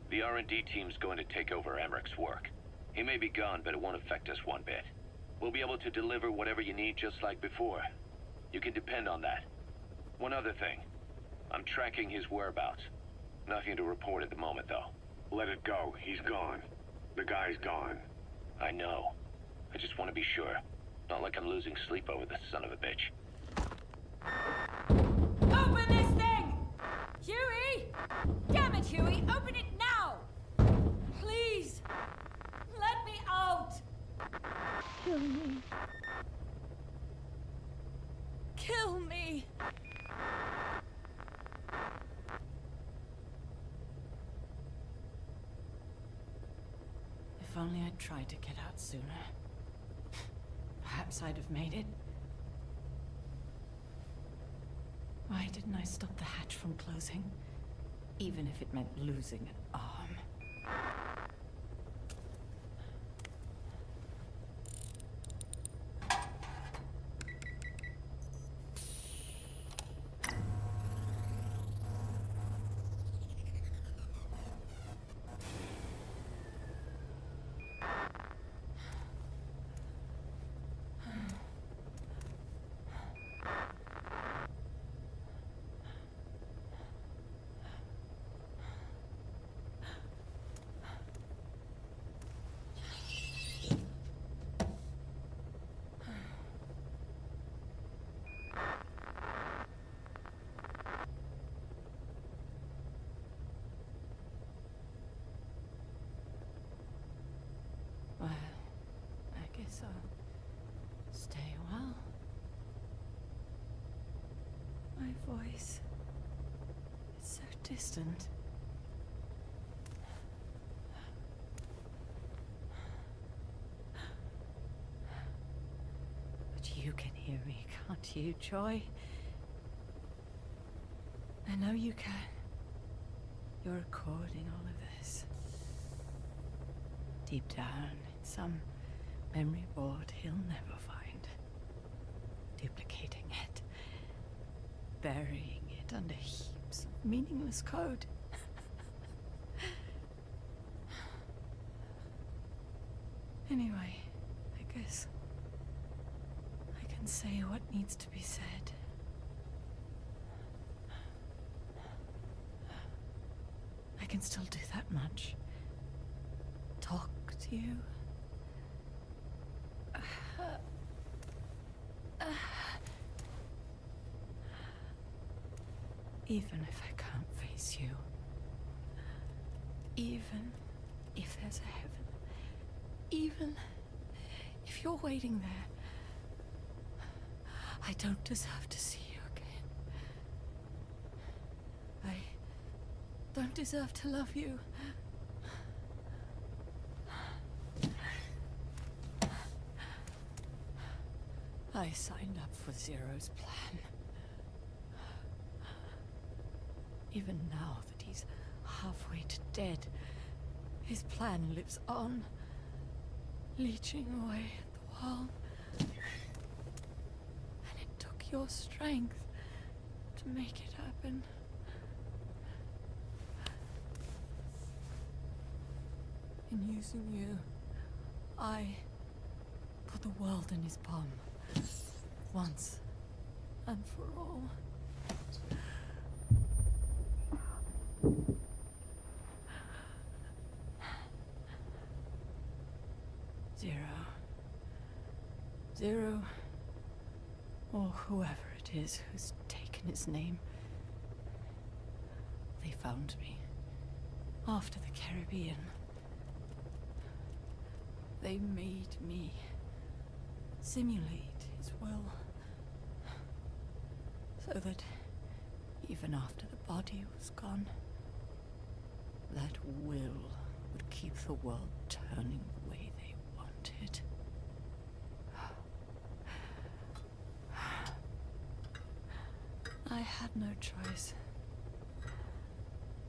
The R&D team's going to take over Emmerich's work. He may be gone, but it won't affect us one bit. We'll be able to deliver whatever you need just like before. You can depend on that. One other thing. I'm tracking his whereabouts. Nothing to report at the moment, though. Let it go. He's gone. The guy's gone. I know. I just want to be sure. Not like I'm losing sleep over this son of a bitch. Open this thing! Huey! Damn it, Huey! Open it now! Please! Let me out! Kill me. Kill me! If only I'd tried to get out sooner. Perhaps I'd have made it. Why didn't I stop the hatch from closing? Even if it meant losing an arm. Well, I guess I'll stay a while. My voice, it's so distant. But you can hear me, can't you, Joy? I know you can. You're recording all of this. Deep down in some memory board he'll never find. Duplicating it. Burying it under heaps of meaningless code. Anyway, I guess I can say what needs to be said. I can still do that much. Talk to you. Even if I can't face you. Even if there's a heaven. Even if you're waiting there. I don't deserve to see you again. I don't deserve to love you. I signed up for Zero's plan. Even now that he's halfway to dead, his plan lives on, leeching away at the world. And it took your strength to make it happen. In using you, I put the world in his palm. Once and for all. Zero, or whoever it is who's taken his name, They found me after the Caribbean. They made me simulate his will, so that even after the body was gone, that will would keep the world turning the way they wanted. I had no choice.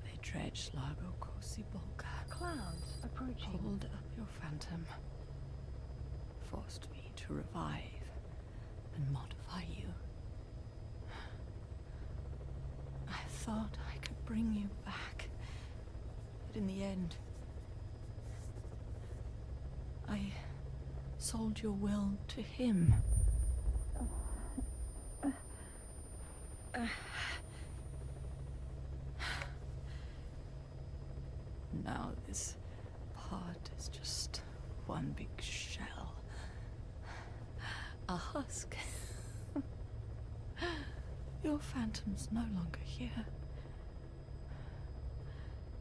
They dredged Lago Cosibolca. Clouds approaching. Pulled up your phantom. Forced me to revive and modify you. I thought I could bring you back. But in the end, I sold your will to him. Now this part is just one big shell. A husk. Your phantom's no longer here.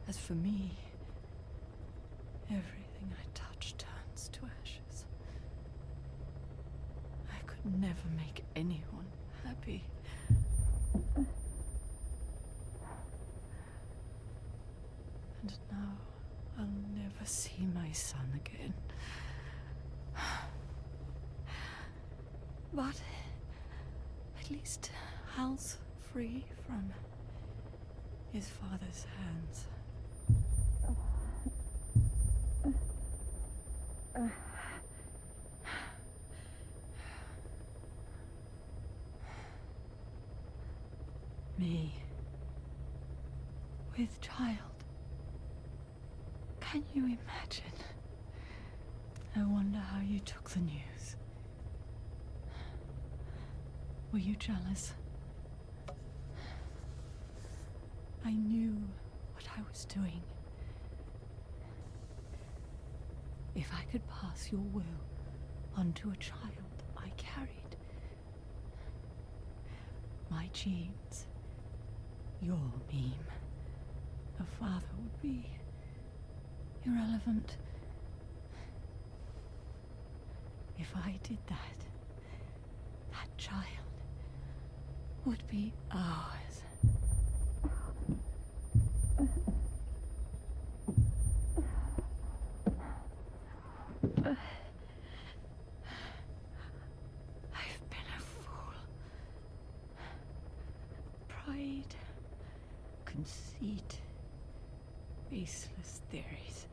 As for me, everything I touch turns to ashes. I could never make anyone happy. And now I'll never see my son again. But at least Hal's free from his father's hands. Me, with child. Can you imagine? I wonder how you took the news. Were you jealous? I knew what I was doing. If I could pass your will onto a child I carried, my genes, your meme, a father would be irrelevant. If I did that, that child would be ours. I've been a fool. Pride, conceit, baseless theories.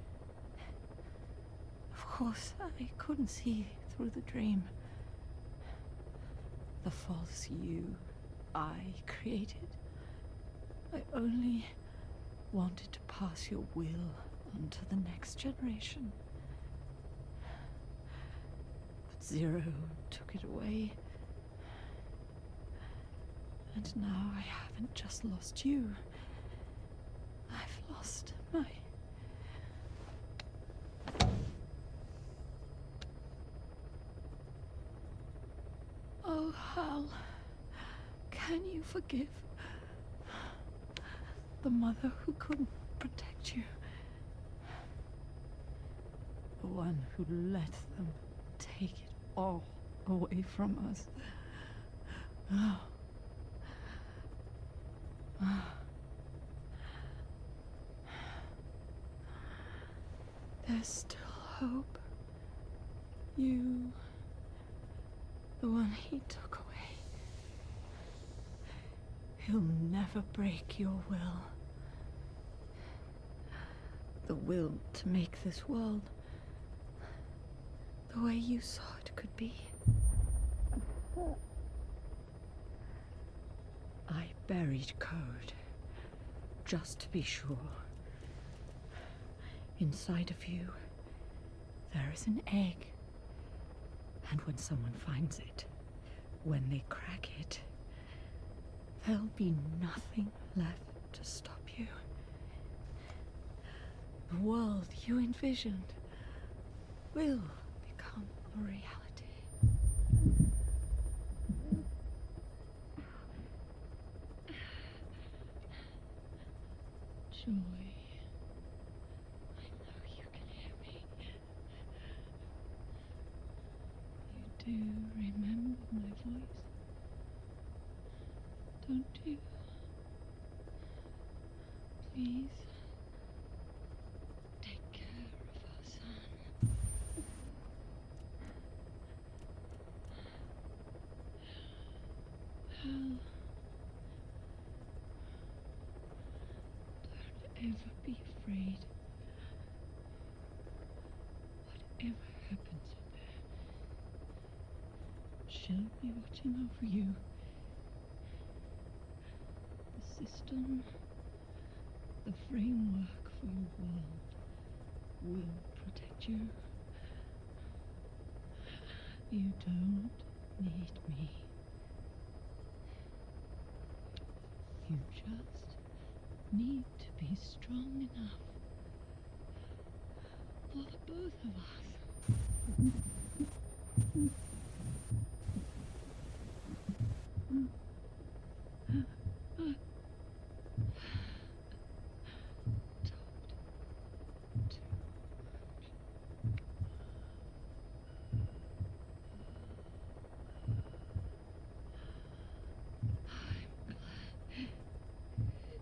Of course, I couldn't see through the dream. The false you I created. I only wanted to pass your will on to the next generation. But Zero took it away. And now I haven't just lost you. I've lost my... Oh, Hal, can you forgive the mother who couldn't protect you? The one who let them take it all away from us. Oh. Oh. There's still hope. You, the one he took away. He'll never break your will. The will to make this world the way you saw it could be. I buried code, just to be sure. Inside of you, there is an egg. And when someone finds it, when they crack it, there'll be nothing left to stop you. The world you envisioned will become a reality. Joy, I know you can hear me. You do remember my voice, don't you? Please, take care of our son. Hal, don't ever be afraid. Whatever happens in there, she'll be watching over you. The system, the framework for your world will protect you. You don't need me. You just need to be strong enough for the both of us.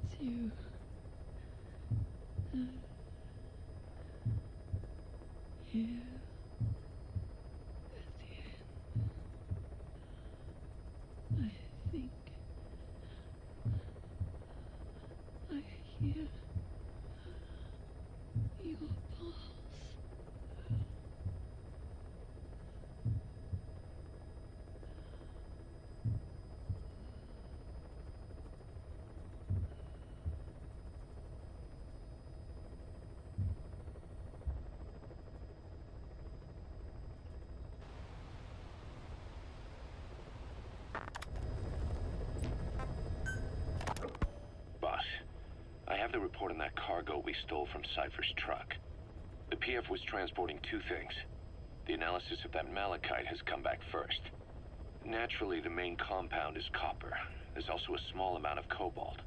It's you. Here at the end, I think I hear your pulse. Boss, I have the report on that cargo we stole from Cypher's truck. The PF was transporting two things. The analysis of that malachite has come back first. Naturally, the main compound is copper. There's also a small amount of cobalt.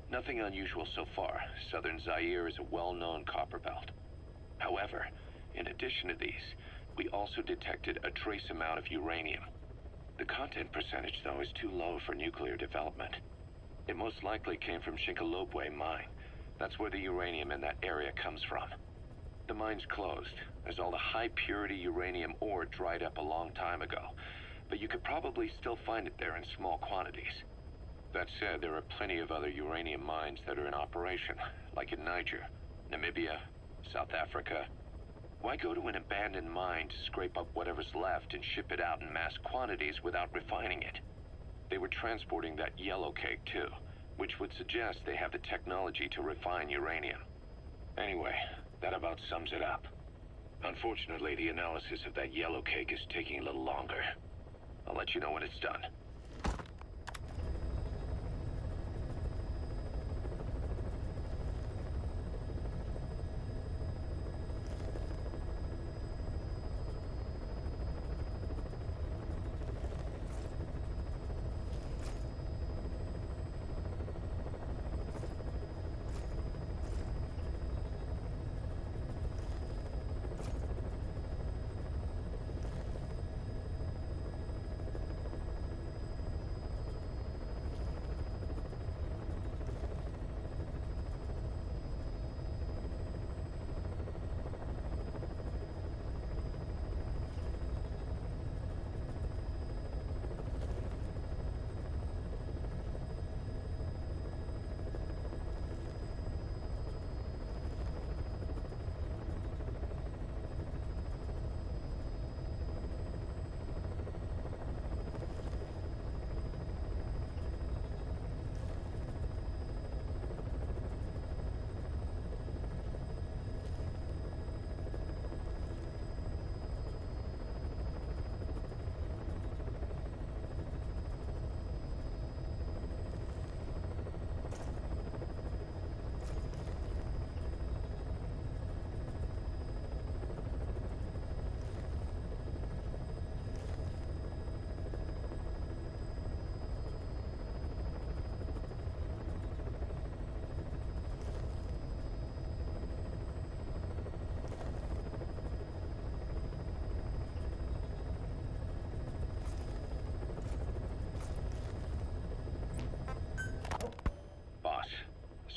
Nothing unusual so far. Southern Zaire is a well-known copper belt. However, in addition to these, we also detected a trace amount of uranium. The content percentage, though, is too low for nuclear development. It most likely came from Shinkalobwe mine. That's where the uranium in that area comes from. The mine's closed, as all the high-purity uranium ore dried up a long time ago, but you could probably still find it there in small quantities. That said, there are plenty of other uranium mines that are in operation, like in Niger, Namibia, South Africa. Why go to an abandoned mine to scrape up whatever's left and ship it out in mass quantities without refining it? They were transporting that yellow cake, too, which would suggest they have the technology to refine uranium. Anyway, that about sums it up. Unfortunately, the analysis of that yellow cake is taking a little longer. I'll let you know when it's done.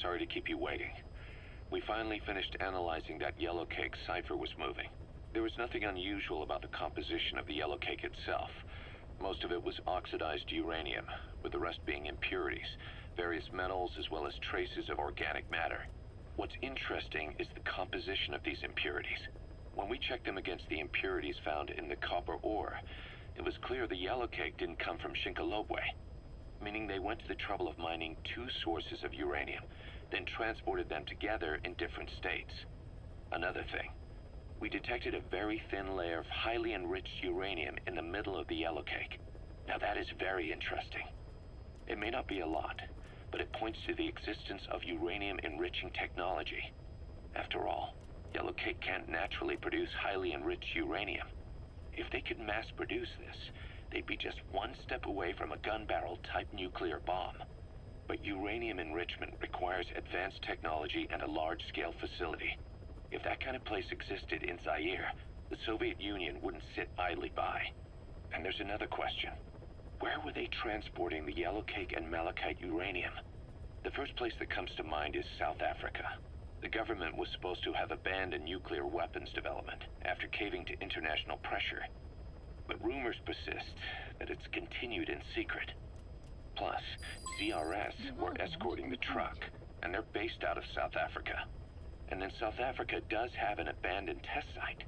sorry to keep you waiting. We finally finished analyzing that yellow cake Cypher was moving. There was nothing unusual about the composition of the yellow cake itself. Most of it was oxidized uranium, with the rest being impurities, various metals as well as traces of organic matter. What's interesting is the composition of these impurities. When we checked them against the impurities found in the copper ore, it was clear the yellow cake didn't come from Shinkolobwe, meaning they went to the trouble of mining two sources of uranium, then transported them together in different states. Another thing, we detected a very thin layer of highly enriched uranium in the middle of the yellow cake. Now that is very interesting. It may not be a lot, but it points to the existence of uranium-enriching technology. After all, yellow cake can't naturally produce highly enriched uranium. If they could mass-produce this, they'd be just one step away from a gun barrel-type nuclear bomb. But uranium enrichment requires advanced technology and a large-scale facility. If that kind of place existed in Zaire, the Soviet Union wouldn't sit idly by. And there's another question. Where were they transporting the yellow cake and malachite uranium? The first place that comes to mind is South Africa. The government was supposed to have abandoned nuclear weapons development after caving to international pressure. But rumors persist that it's continued in secret. Plus, CRS were escorting the truck, and they're based out of South Africa. And then South Africa does have an abandoned test site.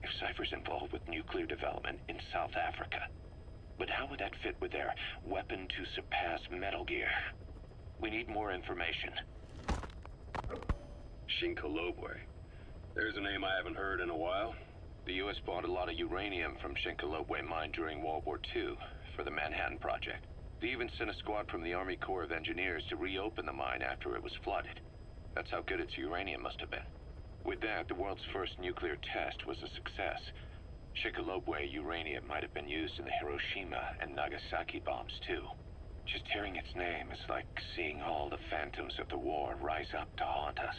If Cypher's involved with nuclear development in South Africa. But how would that fit with their weapon to surpass Metal Gear? We need more information. Shinkolobwe. There's a name I haven't heard in a while. The U.S. bought a lot of uranium from Shinkolobwe mine during World War II for the Manhattan Project. They even sent a squad from the Army Corps of Engineers to reopen the mine after it was flooded. That's how good its uranium must have been. With that, the world's first nuclear test was a success. Shinkolobwe uranium might have been used in the Hiroshima and Nagasaki bombs too. Just hearing its name is like seeing all the phantoms of the war rise up to haunt us.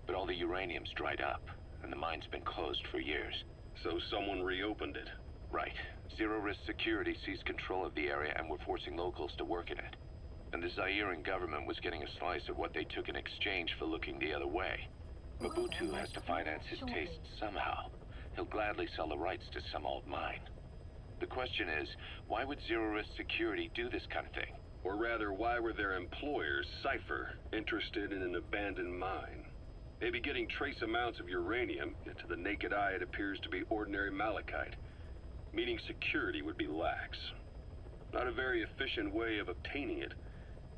But all the uranium's dried up, and the mine's been closed for years. So someone reopened it? Right. Zero-risk security seized control of the area and were forcing locals to work in it. And the Zairean government was getting a slice of what they took in exchange for looking the other way. Mobutu has to finance his taste somehow. He'll gladly sell the rights to some old mine. The question is, why would zero-risk security do this kind of thing? Or rather, why were their employers, Cypher, interested in an abandoned mine? Maybe getting trace amounts of uranium, yet to the naked eye it appears to be ordinary malachite, meaning security would be lax. Not a very efficient way of obtaining it,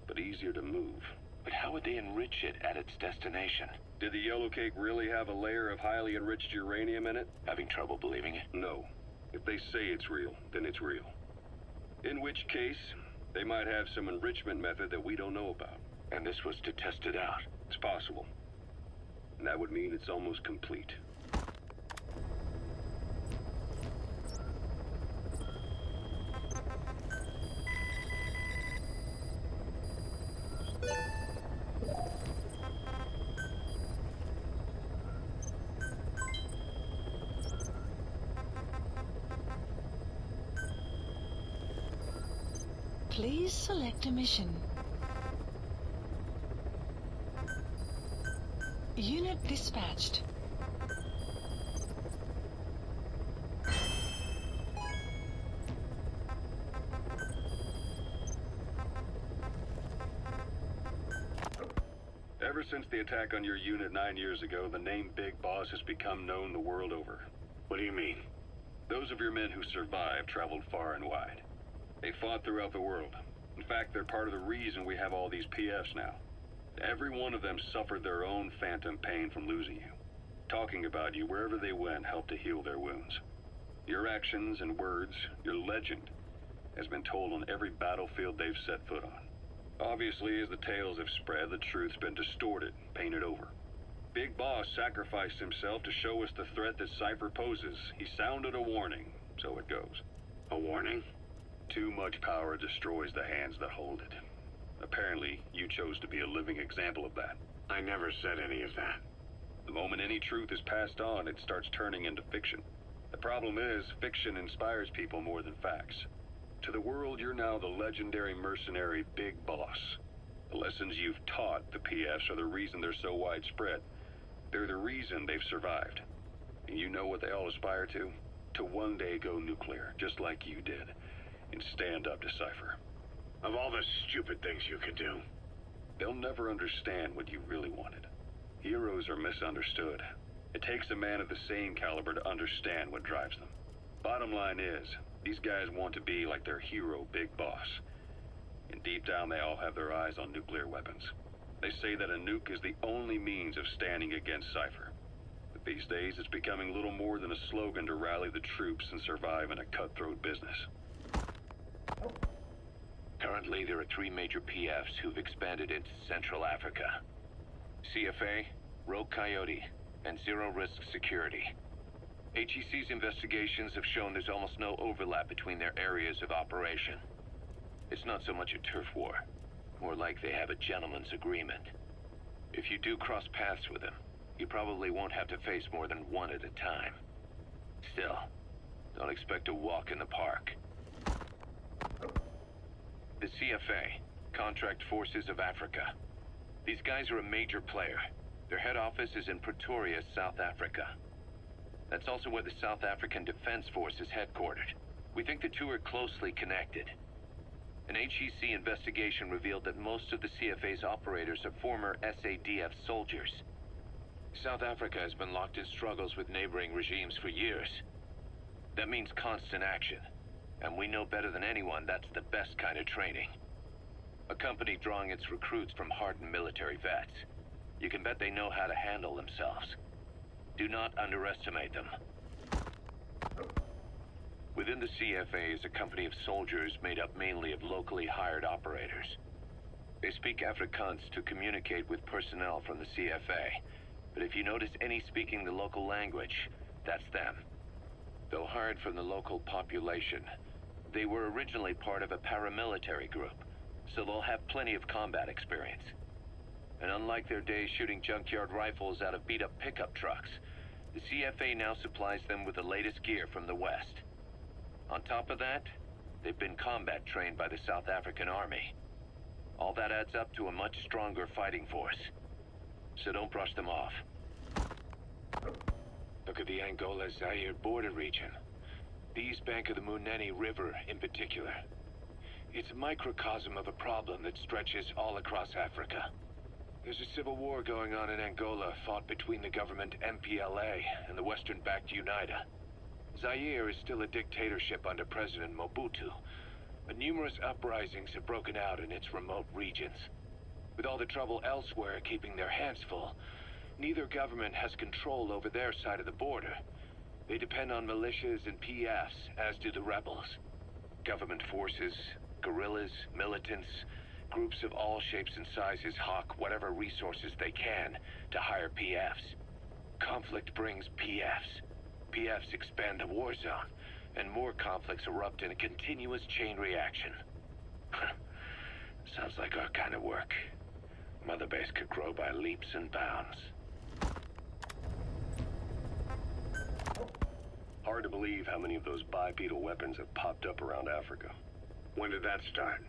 but easier to move. But how would they enrich it at its destination? Did the yellow cake really have a layer of highly enriched uranium in it? Having trouble believing it? No. If they say it's real, then it's real. In which case, they might have some enrichment method that we don't know about. And this was to test it out? It's possible. And that would mean it's almost complete. Please select a mission. Unit dispatched. Ever since the attack on your unit 9 years ago, the name Big Boss has become known the world over. What do you mean? Those of your men who survived traveled far and wide. They fought throughout the world. In fact, they're part of the reason we have all these PFs now. Every one of them suffered their own phantom pain from losing you. Talking about you wherever they went helped to heal their wounds. Your actions and words, your legend, has been told on every battlefield they've set foot on. Obviously, as the tales have spread, the truth's been distorted, painted over. Big Boss sacrificed himself to show us the threat that Cypher poses. He sounded a warning, so it goes. A warning? Too much power destroys the hands that hold it. Apparently, you chose to be a living example of that. I never said any of that. The moment any truth is passed on, it starts turning into fiction. The problem is, fiction inspires people more than facts. To the world, you're now the legendary mercenary Big Boss. The lessons you've taught the PFs are the reason they're so widespread. They're the reason they've survived. And you know what they all aspire to? To one day go nuclear, just like you did, and stand up to Cypher. Of all the stupid things you could do. They'll never understand what you really wanted. Heroes are misunderstood. It takes a man of the same caliber to understand what drives them. Bottom line is, these guys want to be like their hero big boss. And deep down they all have their eyes on nuclear weapons. They say that a nuke is the only means of standing against Cypher. But these days it's becoming little more than a slogan to rally the troops and survive in a cutthroat business. Currently, there are 3 major PFs who've expanded into Central Africa. CFA, Rogue Coyote, and Zero Risk Security. HEC's investigations have shown there's almost no overlap between their areas of operation. It's not so much a turf war, more like they have a gentleman's agreement. If you do cross paths with them, you probably won't have to face more than one at a time. Still, don't expect a walk in the park. The CFA, Contract Forces of Africa. These guys are a major player. Their head office is in Pretoria, South Africa. That's also where the South African Defense Force is headquartered. We think the two are closely connected. An HEC investigation revealed that most of the CFA's operators are former SADF soldiers. South Africa has been locked in struggles with neighboring regimes for years. That means constant action. And we know better than anyone that's the best kind of training. A company drawing its recruits from hardened military vets. You can bet they know how to handle themselves. Do not underestimate them. Within the CFA is a company of soldiers made up mainly of locally hired operators. They speak Afrikaans to communicate with personnel from the CFA. But if you notice any speaking the local language, that's them. Though hired from the local population, they were originally part of a paramilitary group, so they'll have plenty of combat experience. And unlike their days shooting junkyard rifles out of beat-up pickup trucks, the CFA now supplies them with the latest gear from the West. On top of that, they've been combat trained by the South African Army. All that adds up to a much stronger fighting force. So don't brush them off. Look at the Angola-Zaire border region. The east bank of the Munene River in particular. It's a microcosm of a problem that stretches all across Africa. There's a civil war going on in Angola fought between the government MPLA and the Western-backed UNITA. Zaire is still a dictatorship under President Mobutu, but numerous uprisings have broken out in its remote regions. With all the trouble elsewhere keeping their hands full, neither government has control over their side of the border. They depend on militias and PFs, as do the rebels. Government forces, guerrillas, militants, groups of all shapes and sizes hawk whatever resources they can to hire PFs. Conflict brings PFs. PFs expand the war zone, and more conflicts erupt in a continuous chain reaction. Sounds like our kind of work. Mother Base could grow by leaps and bounds. Hard to believe how many of those bipedal weapons have popped up around Africa. When did that start?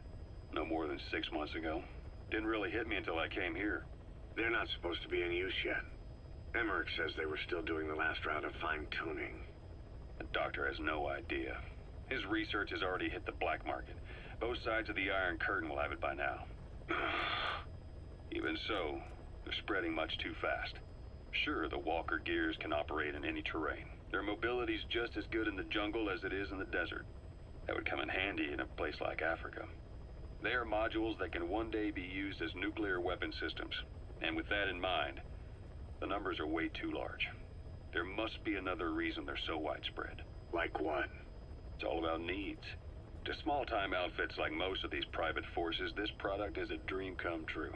No more than 6 months ago. Didn't really hit me until I came here. They're not supposed to be in use yet. Emmerich says they were still doing the last round of fine-tuning. The doctor has no idea. His research has already hit the black market. Both sides of the Iron Curtain will have it by now. Even so, they're spreading much too fast. Sure, the Walker gears can operate in any terrain. Their mobility's just as good in the jungle as it is in the desert. That would come in handy in a place like Africa. They are modules that can one day be used as nuclear weapon systems. And with that in mind, the numbers are way too large. There must be another reason they're so widespread. Like what? It's all about needs. To small-time outfits like most of these private forces, this product is a dream come true.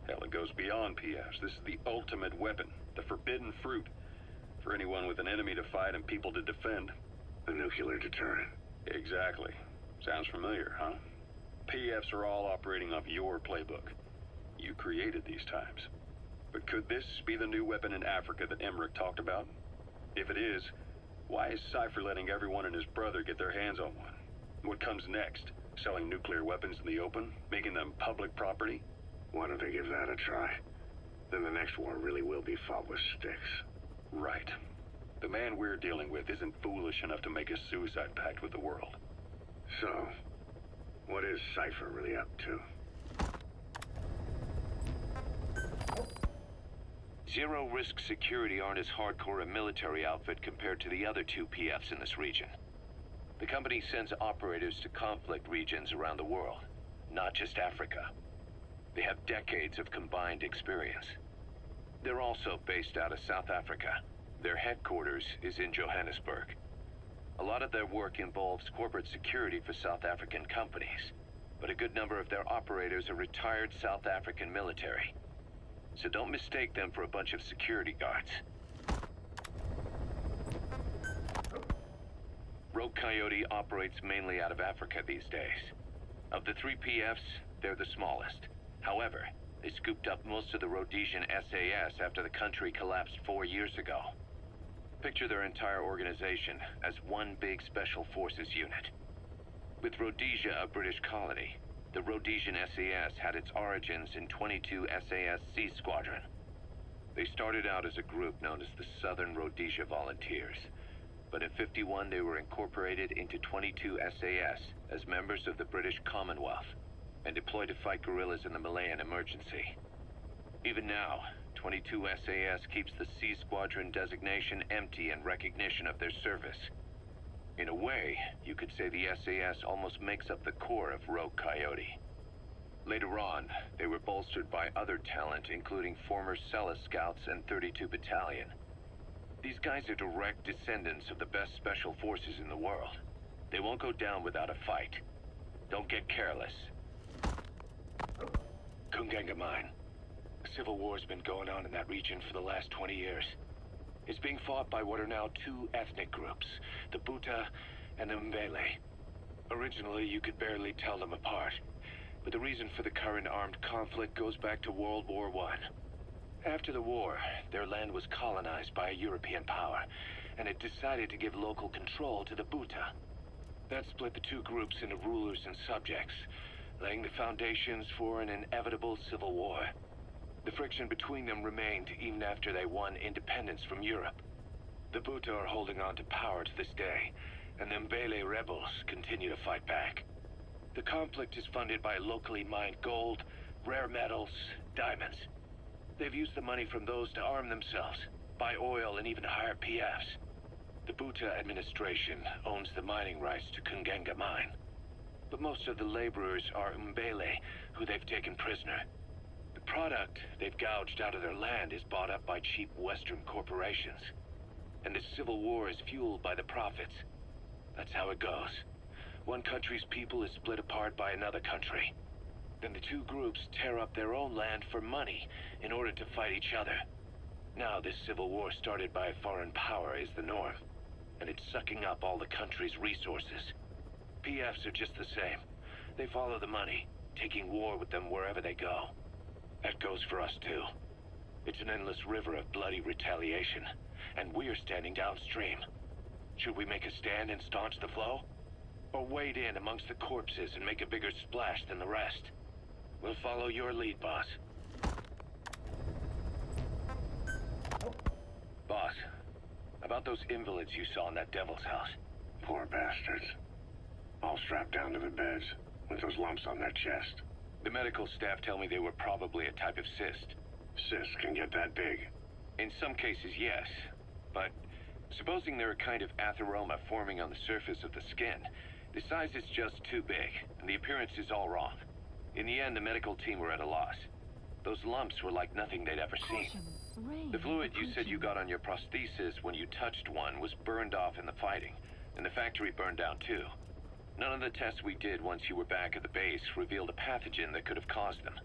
Hell, it goes beyond PFs. This is the ultimate weapon, the forbidden fruit, for anyone with an enemy to fight and people to defend. A nuclear deterrent. Exactly. Sounds familiar, huh? PFs are all operating off your playbook. You created these times. But could this be the new weapon in Africa that Emmerich talked about? If it is, why is Cypher letting everyone and his brother get their hands on one? what comes next? Selling nuclear weapons in the open? Making them public property? Why don't they give that a try? Then the next war really will be fought with sticks. Right. The man we're dealing with isn't foolish enough to make a suicide pact with the world. So, what is Cypher really up to? Zero-risk security aren't as hardcore a military outfit compared to the other two PFs in this region. The company sends operators to conflict regions around the world, not just Africa. They have decades of combined experience. They're also based out of South Africa. Their headquarters is in Johannesburg. A lot of their work involves corporate security for South African companies, but a good number of their operators are retired South African military. So don't mistake them for a bunch of security guards. Rogue Coyote operates mainly out of Africa these days. Of the three PFs, they're the smallest. However, they scooped up most of the Rhodesian SAS after the country collapsed 4 years ago. Picture their entire organization as one big special forces unit. With Rhodesia a British colony, the Rhodesian SAS had its origins in 22 SAS Sea Squadron. They started out as a group known as the Southern Rhodesia Volunteers, but in '51 they were incorporated into 22 SAS as members of the British Commonwealth and deployed to fight guerrillas in the Malayan emergency. Even now, 22 SAS keeps the Sea Squadron designation empty in recognition of their service. In a way, you could say the SAS almost makes up the core of Rogue Coyote. Later on, they were bolstered by other talent, including former Cella Scouts and 32 Battalion. These guys are direct descendants of the best special forces in the world. They won't go down without a fight. Don't get careless. Kungenga Mine. A civil war's been going on in that region for the last 20 years. It's being fought by what are now two ethnic groups, the Buta and the Mbele. Originally, you could barely tell them apart, but the reason for the current armed conflict goes back to World War I. After the war, their land was colonized by a European power, and it decided to give local control to the Buta. That split the two groups into rulers and subjects, laying the foundations for an inevitable civil war. The friction between them remained even after they won independence from Europe. The Buta are holding on to power to this day, and the Mbele rebels continue to fight back. The conflict is funded by locally mined gold, rare metals, diamonds. They've used the money from those to arm themselves, buy oil, and even hire PFs. The Buta administration owns the mining rights to Kungenga Mine, but most of the laborers are Mbele, who they've taken prisoner. The product they've gouged out of their land is bought up by cheap Western corporations, and the civil war is fueled by the profits. That's how it goes. One country's people is split apart by another country. Then the two groups tear up their own land for money in order to fight each other. Now this civil war started by a foreign power is the norm, and it's sucking up all the country's resources. PFs are just the same. They follow the money, taking war with them wherever they go. That goes for us too. It's an endless river of bloody retaliation, and we're standing downstream. Should we make a stand and staunch the flow? Or wade in amongst the corpses and make a bigger splash than the rest? We'll follow your lead, boss. Boss, about those invalids you saw in that devil's house. Poor bastards. All strapped down to the beds, with those lumps on their chest. The medical staff tell me they were probably a type of cyst. Cysts can get that big. In some cases, yes. But supposing they're a kind of atheroma forming on the surface of the skin, the size is just too big, and the appearance is all wrong. In the end, the medical team were at a loss. Those lumps were like nothing they'd ever seen. The fluid you said you got on your prosthesis when you touched one was burned off in the fighting, and the factory burned down too. None of the tests we did once you were back at the base revealed a pathogen that could have caused them.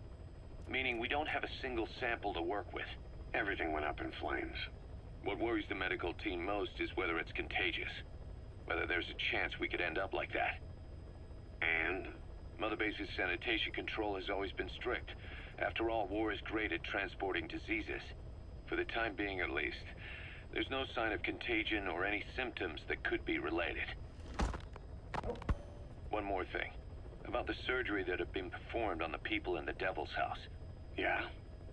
Meaning we don't have a single sample to work with. Everything went up in flames. What worries the medical team most is whether it's contagious. Whether there's a chance we could end up like that. And? Mother Base's sanitation control has always been strict. After all, war is great at transporting diseases. For the time being, at least. There's no sign of contagion or any symptoms that could be related. One more thing. About the surgery that had been performed on the people in the Devil's House. Yeah?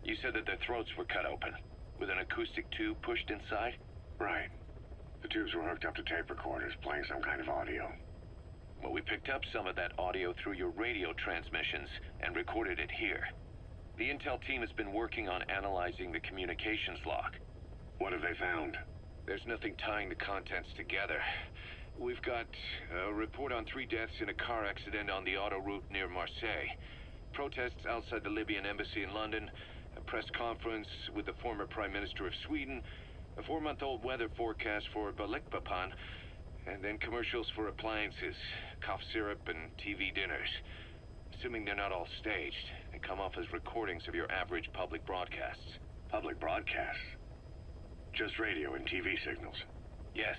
You said that their throats were cut open, with an acoustic tube pushed inside? Right. The tubes were hooked up to tape recorders, playing some kind of audio. Well, we picked up some of that audio through your radio transmissions and recorded it here. The intel team has been working on analyzing the communications log. What have they found? There's nothing tying the contents together. We've got a report on 3 deaths in a car accident on the autoroute near Marseille. Protests outside the Libyan embassy in London, a press conference with the former Prime Minister of Sweden, a 4-month-old weather forecast for Balikpapan, and then commercials for appliances, cough syrup, and TV dinners. Assuming they're not all staged, they come off as recordings of your average public broadcasts. Public broadcasts? Just radio and TV signals? Yes,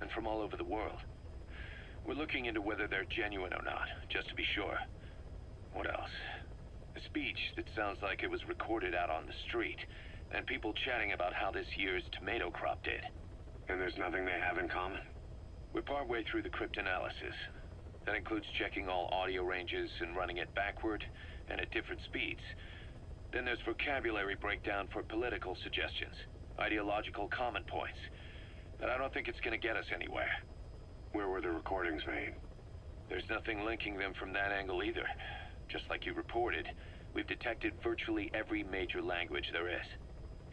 and from all over the world. We're looking into whether they're genuine or not, just to be sure. What else? A speech that sounds like it was recorded out on the street, and people chatting about how this year's tomato crop did. And there's nothing they have in common? We're partway through the cryptanalysis. That includes checking all audio ranges and running it backward and at different speeds. Then there's vocabulary breakdown for political suggestions, ideological comment points. But I don't think it's going to get us anywhere. Where were the recordings made? There's nothing linking them from that angle either. Just like you reported, we've detected virtually every major language there is.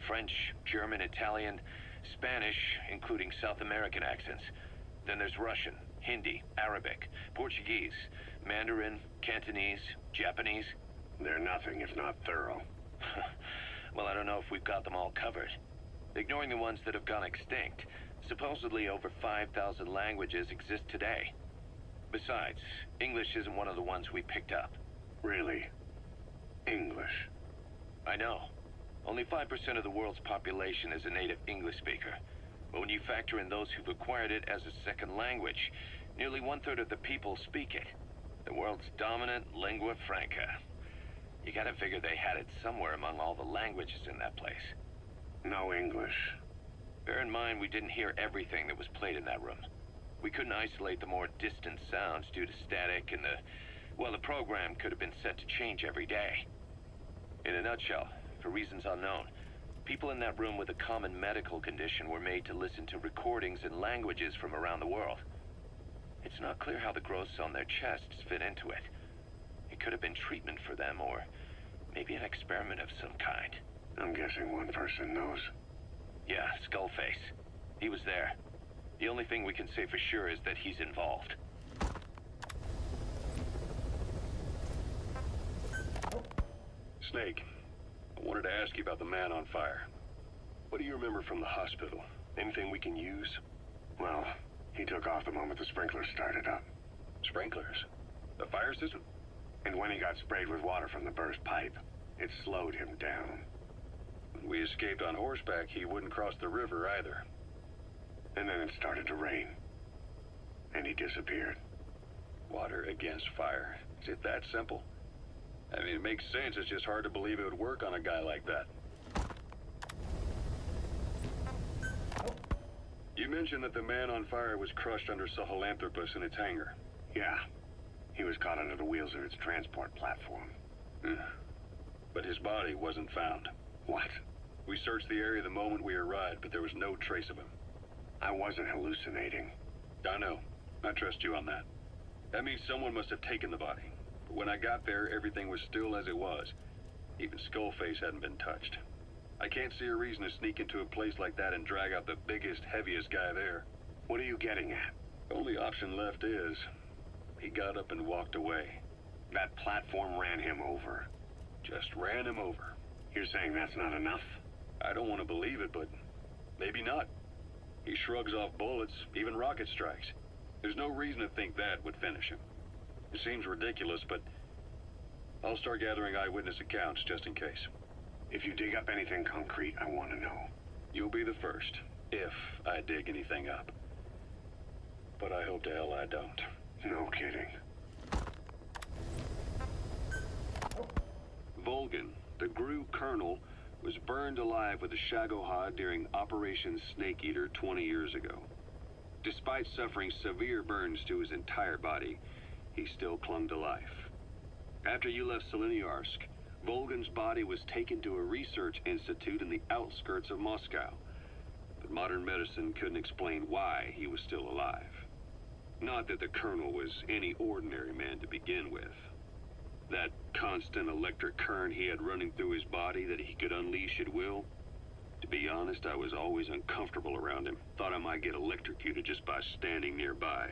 French, German, Italian, Spanish, including South American accents. Then there's Russian, Hindi, Arabic, Portuguese, Mandarin, Cantonese, Japanese. They're nothing if not thorough. Well, I don't know if we've got them all covered. Ignoring the ones that have gone extinct, supposedly over 5,000 languages exist today. Besides, English isn't one of the ones we picked up. Really? English? I know. Only 5% of the world's population is a native English speaker. But when you factor in those who've acquired it as a second language, nearly 1/3 of the people speak it. The world's dominant lingua franca. You gotta figure they had it somewhere among all the languages in that place. No English. Bear in mind, we didn't hear everything that was played in that room. We couldn't isolate the more distant sounds due to static, and the program could have been set to change every day. In a nutshell, for reasons unknown, people in that room with a common medical condition were made to listen to recordings in languages from around the world. It's not clear how the growths on their chests fit into it. It could have been treatment for them, or maybe an experiment of some kind. I'm guessing one person knows. Yeah, Skullface. He was there. The only thing we can say for sure is that he's involved. Snake, I wanted to ask you about the man on fire. What do you remember from the hospital? Anything we can use? Well, he took off the moment the sprinklers started up. Sprinklers? The fire system? And when he got sprayed with water from the burst pipe, it slowed him down. When we escaped on horseback, he wouldn't cross the river either. And then it started to rain. And he disappeared. Water against fire. Is it that simple? I mean, it makes sense. It's just hard to believe it would work on a guy like that. You mentioned that the man on fire was crushed under Sahelanthropus in its hangar. Yeah. He was caught under the wheels of its transport platform. But his body wasn't found. What? We searched the area the moment we arrived, but there was no trace of him. I wasn't hallucinating. I know. I trust you on that. That means someone must have taken the body. But when I got there, everything was still as it was. Even Skullface hadn't been touched. I can't see a reason to sneak into a place like that and drag out the biggest, heaviest guy there. What are you getting at? The only option left is... he got up and walked away. That platform ran him over. Just ran him over. You're saying that's not enough? I don't want to believe it, but maybe not. He shrugs off bullets, even rocket strikes. There's no reason to think that would finish him. It seems ridiculous, but I'll start gathering eyewitness accounts just in case. If you dig up anything concrete, I want to know. You'll be the first, if I dig anything up. But I hope to hell I don't. No kidding. Volgan, the GRU colonel, was burned alive with a Shagohod during Operation Snake Eater 20 years ago. Despite suffering severe burns to his entire body, he still clung to life. After you left Seleniarsk, Volgan's body was taken to a research institute in the outskirts of Moscow, but modern medicine couldn't explain why he was still alive. Not that the Colonel was any ordinary man to begin with. That constant electric current he had running through his body that he could unleash at will, to be honest, I was always uncomfortable around him. Thought I might get electrocuted just by standing nearby.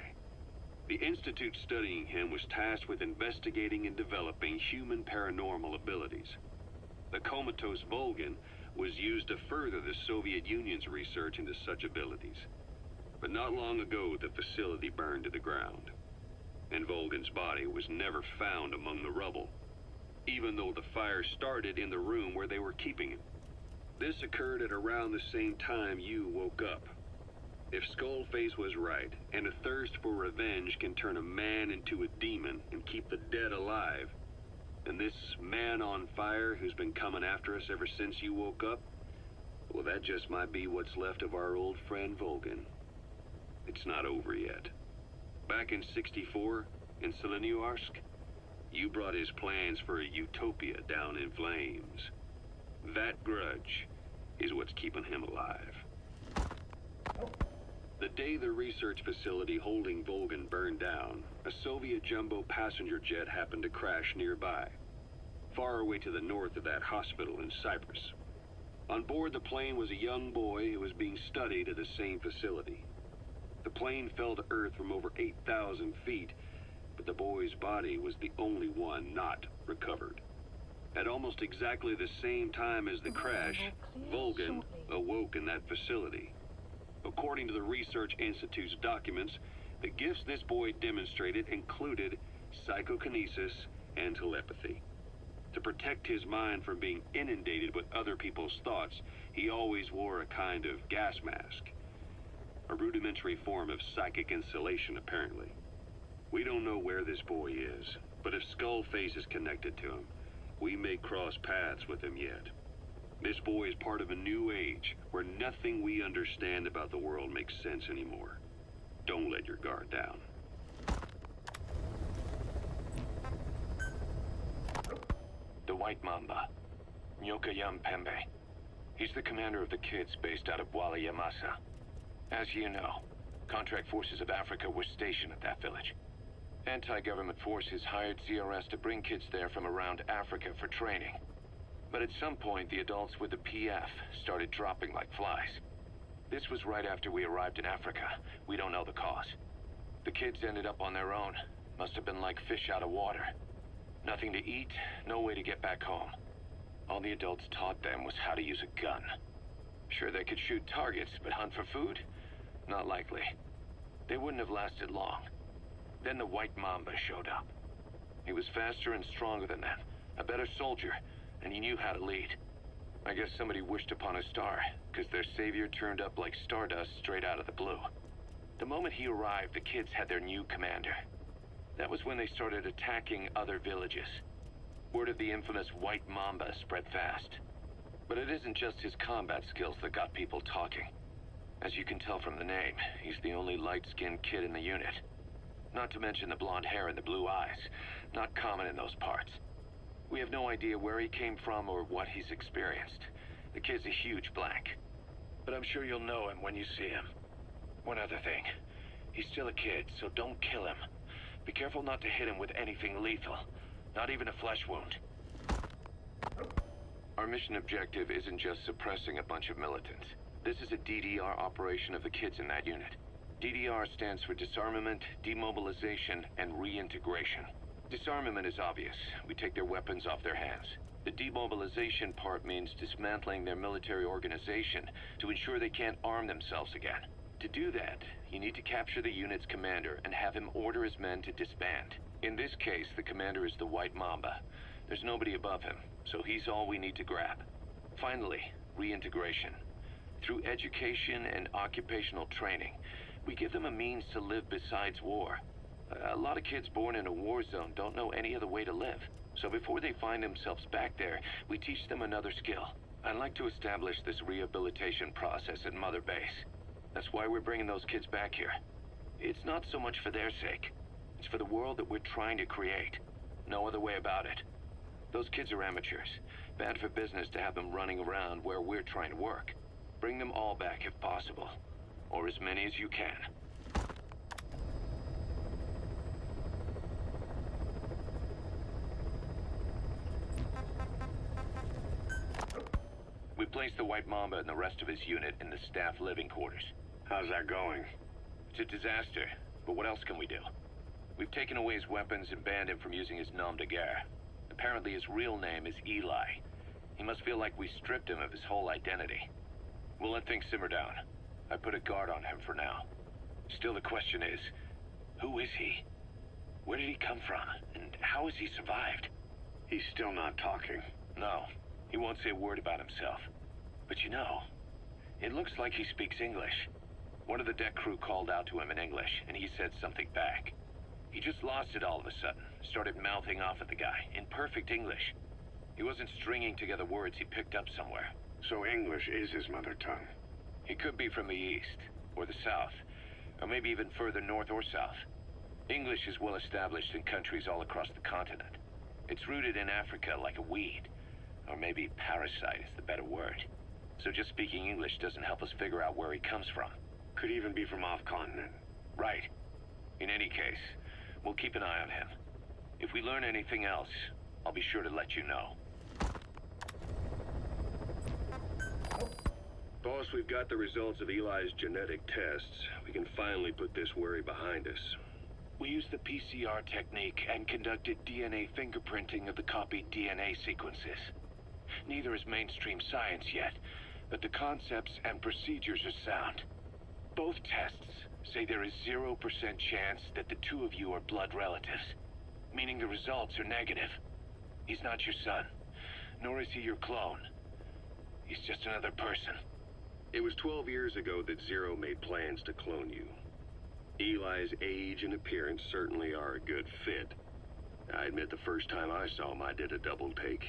The institute studying him was tasked with investigating and developing human paranormal abilities. The comatose Volgan was used to further the Soviet Union's research into such abilities. But not long ago, the facility burned to the ground, and Volgan's body was never found among the rubble, even though the fire started in the room where they were keeping him. This occurred at around the same time you woke up. If Skullface was right, and a thirst for revenge can turn a man into a demon and keep the dead alive, then this man on fire who's been coming after us ever since you woke up, well, that just might be what's left of our old friend Volgan. It's not over yet. Back in '64, in Seleniorsk, you brought his plans for a utopia down in flames. That grudge is what's keeping him alive. The day the research facility holding Volgan burned down, a Soviet jumbo passenger jet happened to crash nearby, far away to the north of that hospital in Cyprus. On board the plane was a young boy who was being studied at the same facility. The plane fell to Earth from over 8,000 feet, but the boy's body was the only one not recovered. At almost exactly the same time as the crash, Volgan awoke in that facility. According to the Research Institute's documents, the gifts this boy demonstrated included psychokinesis and telepathy. To protect his mind from being inundated with other people's thoughts, he always wore a kind of gas mask. A rudimentary form of psychic insulation, apparently. We don't know where this boy is, but if Skullface is connected to him, we may cross paths with him yet. This boy is part of a new age where nothing we understand about the world makes sense anymore. Don't let your guard down. The White Mamba, Nyokayam Pembe. He's the commander of the kids based out of Wala Yamasa. As you know, contract forces of Africa were stationed at that village. Anti-government forces hired CRS to bring kids there from around Africa for training. But at some point, the adults with the PF started dropping like flies. This was right after we arrived in Africa. We don't know the cause. The kids ended up on their own. Must have been like fish out of water. Nothing to eat, no way to get back home. All the adults taught them was how to use a gun. Sure, they could shoot targets, but hunt for food? Not likely. They wouldn't have lasted long. Then the White Mamba showed up. He was faster and stronger than them, a better soldier, and he knew how to lead. I guess somebody wished upon a star, because their savior turned up like stardust straight out of the blue. The moment he arrived, the kids had their new commander. That was when they started attacking other villages. Word of the infamous White Mamba spread fast. But it isn't just his combat skills that got people talking. As you can tell from the name, he's the only light-skinned kid in the unit. Not to mention the blonde hair and the blue eyes. Not common in those parts. We have no idea where he came from or what he's experienced. The kid's a huge blank. But I'm sure you'll know him when you see him. One other thing. He's still a kid, so don't kill him. Be careful not to hit him with anything lethal. Not even a flesh wound. Our mission objective isn't just suppressing a bunch of militants. This is a DDR operation of the kids in that unit. DDR stands for disarmament, demobilization, and reintegration. Disarmament is obvious. We take their weapons off their hands. The demobilization part means dismantling their military organization to ensure they can't arm themselves again. To do that, you need to capture the unit's commander and have him order his men to disband. In this case, the commander is the White Mamba. There's nobody above him, so he's all we need to grab. Finally, reintegration. Through education and occupational training, we give them a means to live besides war. A lot of kids born in a war zone don't know any other way to live. So before they find themselves back there, we teach them another skill. I'd like to establish this rehabilitation process at Mother Base. That's why we're bringing those kids back here. It's not so much for their sake. It's for the world that we're trying to create. No other way about it. Those kids are amateurs. Bad for business to have them running around where we're trying to work. Bring them all back if possible. Or as many as you can. We placed the White Mamba and the rest of his unit in the staff living quarters. How's that going? It's a disaster, but what else can we do? We've taken away his weapons and banned him from using his nom de guerre. Apparently his real name is Eli. He must feel like we stripped him of his whole identity. We'll let things simmer down. I put a guard on him for now. Still the question is, who is he? Where did he come from? And how has he survived? He's still not talking. No, he won't say a word about himself. But you know, it looks like he speaks English. One of the deck crew called out to him in English, and he said something back. He just lost it all of a sudden, started mouthing off at the guy, in perfect English. He wasn't stringing together words he picked up somewhere. So English is his mother tongue. He could be from the east, or the south, or maybe even further north or south. English is well established in countries all across the continent. It's rooted in Africa like a weed, or maybe parasite is the better word. So just speaking English doesn't help us figure out where he comes from. Could even be from off-continent. Right. In any case, we'll keep an eye on him. If we learn anything else, I'll be sure to let you know. Boss, we've got the results of Eli's genetic tests. We can finally put this worry behind us. We used the PCR technique and conducted DNA fingerprinting of the copied DNA sequences. Neither is mainstream science yet, but the concepts and procedures are sound. Both tests say there is 0% chance that the two of you are blood relatives, meaning the results are negative. He's not your son, nor is he your clone. He's just another person. It was 12 years ago that Zero made plans to clone you. Eli's age and appearance certainly are a good fit. I admit the first time I saw him I did a double take,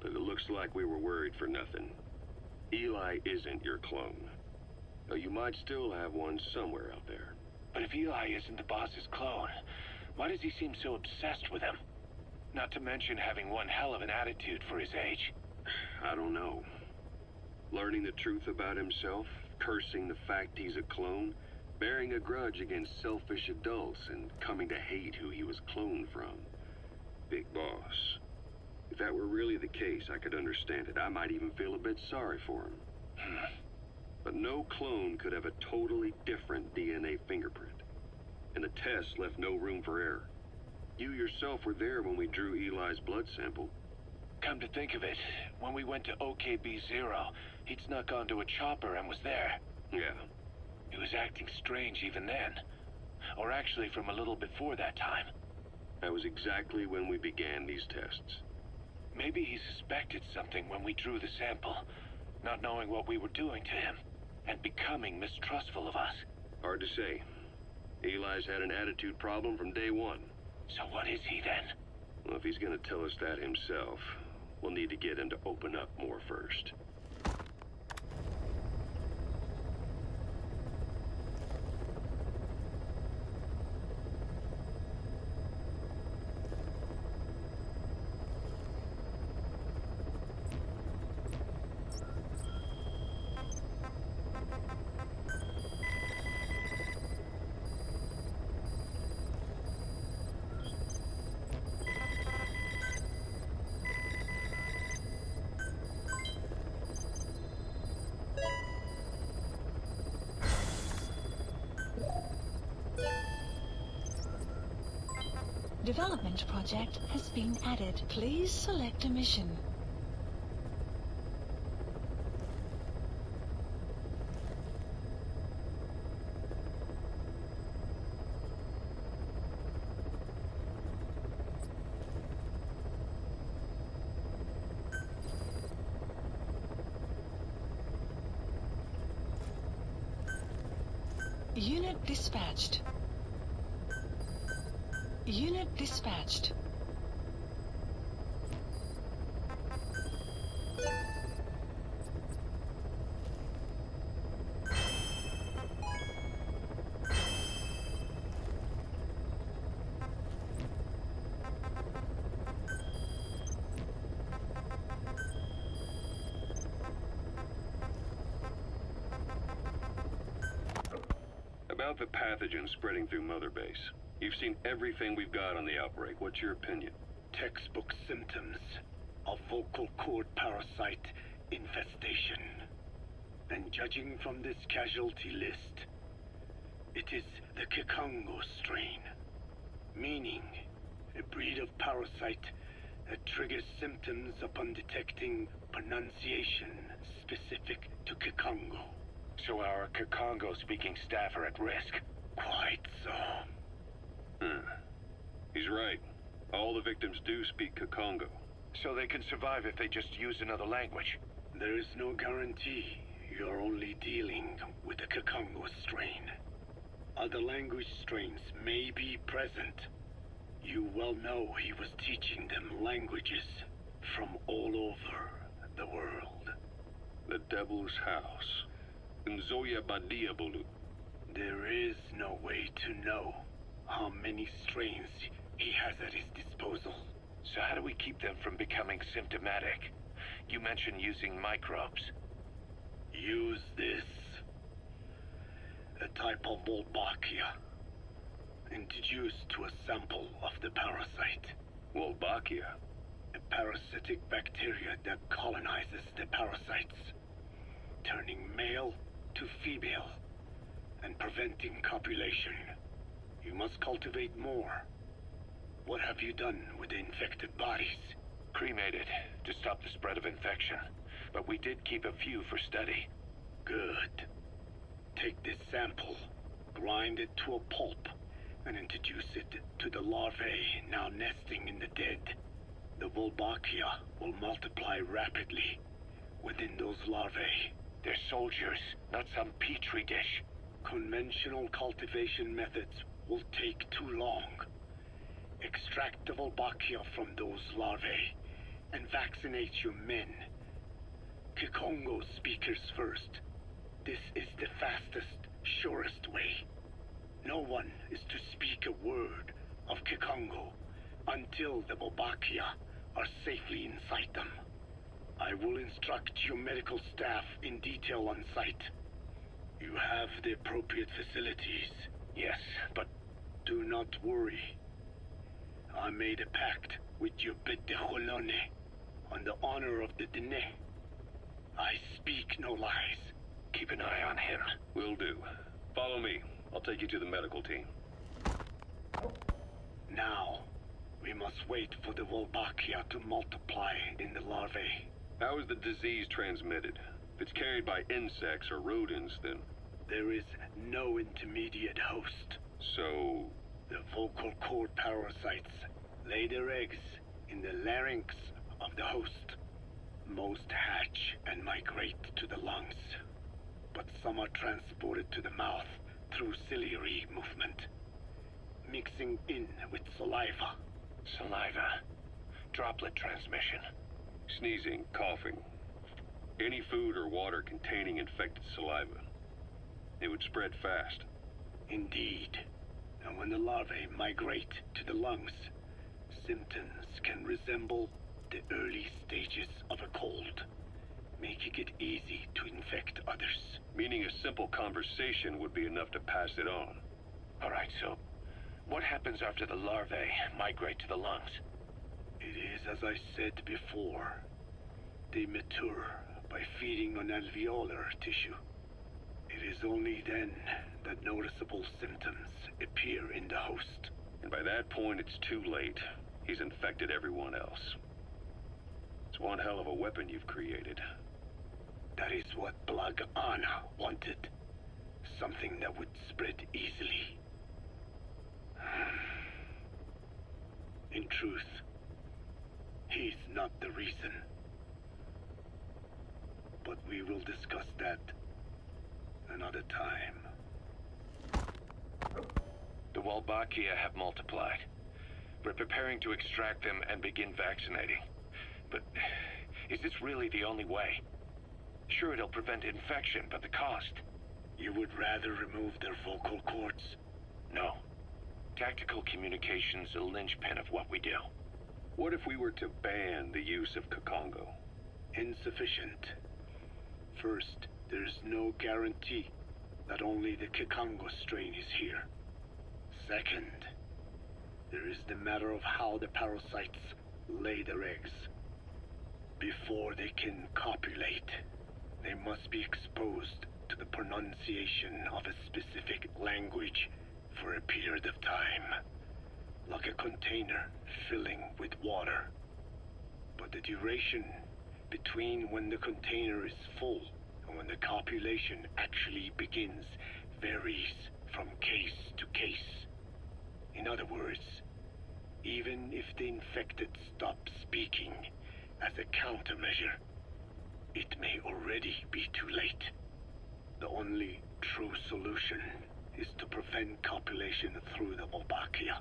but it looks like we were worried for nothing. Eli isn't your clone, though you might still have one somewhere out there. But if Eli isn't the boss's clone, why does he seem so obsessed with him? Not to mention having one hell of an attitude for his age. I don't know. Learning the truth about himself, cursing the fact he's a clone, bearing a grudge against selfish adults, and coming to hate who he was cloned from. Big boss. If that were really the case, I could understand it. I might even feel a bit sorry for him. But no clone could have a totally different DNA fingerprint. And the test left no room for error. You yourself were there when we drew Eli's blood sample. Come to think of it, when we went to OKB-0, he'd snuck onto a chopper and was there. Yeah. He was acting strange even then. Or actually from a little before that time. That was exactly when we began these tests. Maybe he suspected something when we drew the sample, not knowing what we were doing to him, and becoming mistrustful of us. Hard to say. Eli's had an attitude problem from day one. So what is he then? Well, if he's gonna tell us that himself, we'll need to get him to open up more first. Development project has been added. Please select a mission. Unit dispatched. Unit dispatched. about the pathogen spreading through Mother Base? You've seen everything we've got on the outbreak. What's your opinion? Textbook symptoms of vocal cord parasite infestation. And judging from this casualty list, it is the Kikongo strain, meaning a breed of parasite that triggers symptoms upon detecting pronunciation specific to Kikongo. So our Kikongo-speaking staff are at risk? Quite so. He's right. All the victims do speak Kikongo. So they can survive if they just use another language? There is no guarantee. You're only dealing with the Kikongo strain. Other language strains may be present. You well know he was teaching them languages from all over the world. The Devil's House. Nzoya Badiabulu. There is no way to know how many strains he has at his disposal. So how do we keep them from becoming symptomatic? You mentioned using microbes. Use this. A type of Wolbachia, introduced to a sample of the parasite. Wolbachia? A parasitic bacteria that colonizes the parasites, turning male to female and preventing copulation. You must cultivate more. What have you done with the infected bodies? Cremated to stop the spread of infection, but we did keep a few for study. Good. Take this sample, grind it to a pulp, and introduce it to the larvae now nesting in the dead. The Wolbachia will multiply rapidly within those larvae. They're soldiers, not some petri dish. Conventional cultivation methods will take too long. Extract the Wolbachia from those larvae and vaccinate your men. Kikongo speakers first. This is the fastest, surest way. No one is to speak a word of Kikongo until the Wolbachia are safely inside them. I will instruct your medical staff in detail on site. You have the appropriate facilities. Yes, but... Do not worry. I made a pact with your bête de Cholone on the honor of the Dene. I speak no lies. Keep an eye on him. Will do. Follow me. I'll take you to the medical team. Now, we must wait for the Wolbachia to multiply in the larvae. How is the disease transmitted? If it's carried by insects or rodents, then... There is no intermediate host. So... The vocal cord parasites lay their eggs in the larynx of the host. Most hatch and migrate to the lungs, but some are transported to the mouth through ciliary movement, mixing in with saliva. Saliva. Droplet transmission. Sneezing, coughing. Any food or water containing infected saliva. It would spread fast. Indeed. And when the larvae migrate to the lungs, symptoms can resemble the early stages of a cold, making it easy to infect others. Meaning a simple conversation would be enough to pass it on. All right, so what happens after the larvae migrate to the lungs? It is as I said before. They mature by feeding on alveolar tissue. It is only then that noticeable symptoms appear in the host. And by that point, it's too late. He's infected everyone else. It's one hell of a weapon you've created. That is what Blag Anna wanted. Something that would spread easily. In truth, he's not the reason. But we will discuss that another time. The Wolbachia have multiplied. We're preparing to extract them and begin vaccinating. But is this really the only way? Sure, it'll prevent infection, but the cost? You would rather remove their vocal cords? No. Tactical communication's a linchpin of what we do. What if we were to ban the use of Kikongo? Insufficient. First, there's no guarantee that only the Kikongo strain is here. Second, there is the matter of how the parasites lay their eggs. Before they can copulate, they must be exposed to the pronunciation of a specific language for a period of time, like a container filling with water. But the duration between when the container is full and when the copulation actually begins varies from case to case. In other words, even if the infected stop speaking as a countermeasure, it may already be too late. The only true solution is to prevent copulation through the Wolbachia,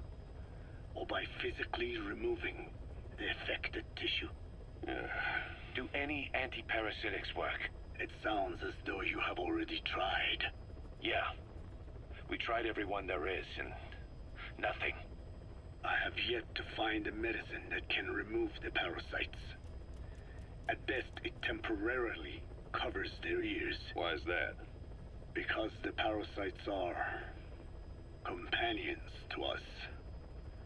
or by physically removing the affected tissue. Do any antiparasitics work? It sounds as though you have already tried. Yeah. We tried every one there is, and nothing. I have yet to find a medicine that can remove the parasites. At best, it temporarily covers their ears. Why is that? Because the parasites are companions to us.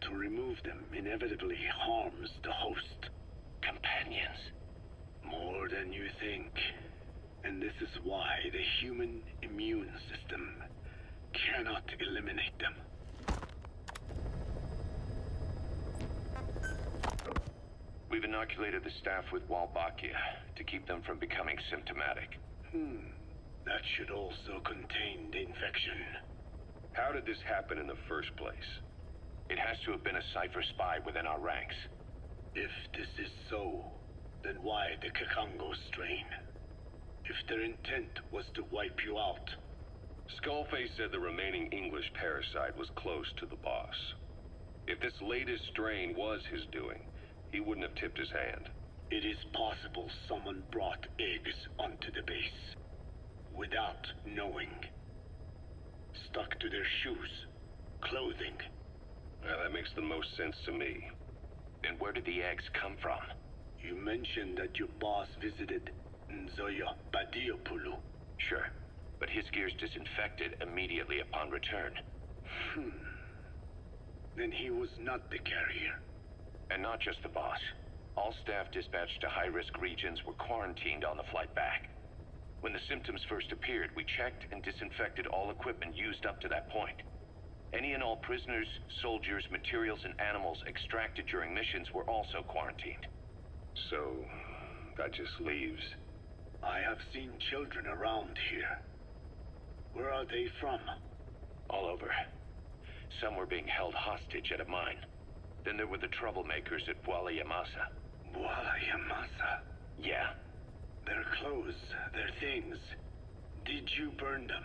To remove them inevitably harms the host. Companions? More than you think. And this is why the human immune system cannot eliminate them. We've inoculated the staff with Wolbachia to keep them from becoming symptomatic. That should also contain the infection. How did this happen in the first place? It has to have been a Cypher spy within our ranks. If this is so, then why the Kikongo strain? If their intent was to wipe you out. Skullface said the remaining English parasite was close to the boss. If this latest strain was his doing, he wouldn't have tipped his hand. It is possible someone brought eggs onto the base without knowing. Stuck to their shoes, clothing. Well, that makes the most sense to me. Then where did the eggs come from? You mentioned that your boss visited Nzoya Badiopulu. Sure, but his gear's disinfected immediately upon return. Then he was not the carrier. And not just the boss. All staff dispatched to high-risk regions were quarantined on the flight back. When the symptoms first appeared, we checked and disinfected all equipment used up to that point. Any and all prisoners, soldiers, materials, and animals extracted during missions were also quarantined. So, that just leaves... I have seen children around here. Where are they from? All over. Some were being held hostage at a mine. Then there were the troublemakers at Bwala Yamasa. Bwala Yamasa? Yeah. Their clothes, their things. Did you burn them?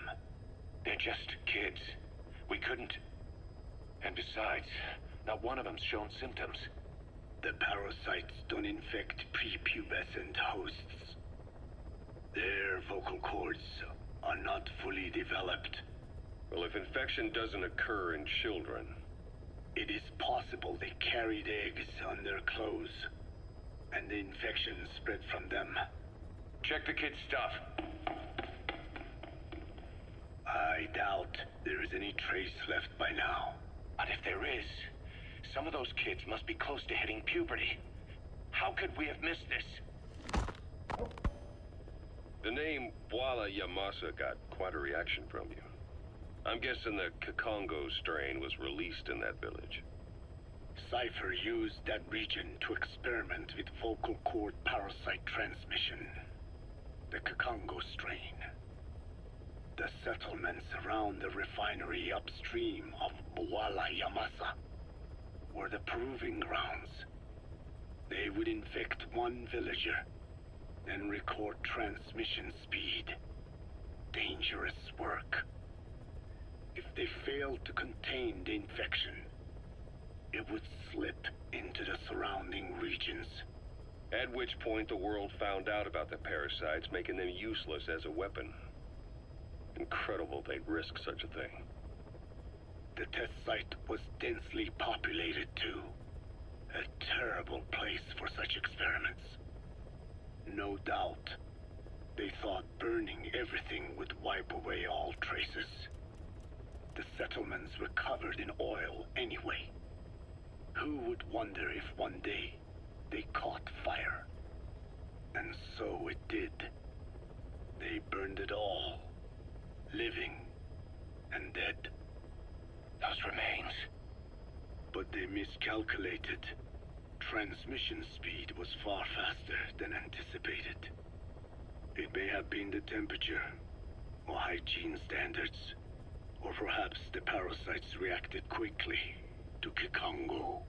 They're just kids. We couldn't. And besides, not one of them's shown symptoms. The parasites don't infect prepubescent hosts. Their vocal cords are not fully developed. Well, if infection doesn't occur in children... It is possible they carried eggs on their clothes, and the infection spread from them. Check the kid's stuff. I doubt there is any trace left by now. But if there is, some of those kids must be close to hitting puberty. How could we have missed this? The name Bwala Yamasa got quite a reaction from you. I'm guessing the Kikongo strain was released in that village. Cypher used that region to experiment with vocal cord parasite transmission. The Kikongo strain. The settlements around the refinery upstream of Bwala Yamasa were the proving grounds. They would infect one villager, then record transmission speed. Dangerous work. If they failed to contain the infection, it would slip into the surrounding regions. At which point the world found out about the parasites, making them useless as a weapon. Incredible they'd risk such a thing. The test site was densely populated too. A terrible place for such experiments. No doubt, they thought burning everything would wipe away all traces. The settlements were covered in oil anyway. Who would wonder if one day they caught fire? And so it did. They burned it all, living and dead. Those remains. But they miscalculated. Transmission speed was far faster than anticipated. It may have been the temperature, or hygiene standards, or perhaps the parasites reacted quickly to Kikongo.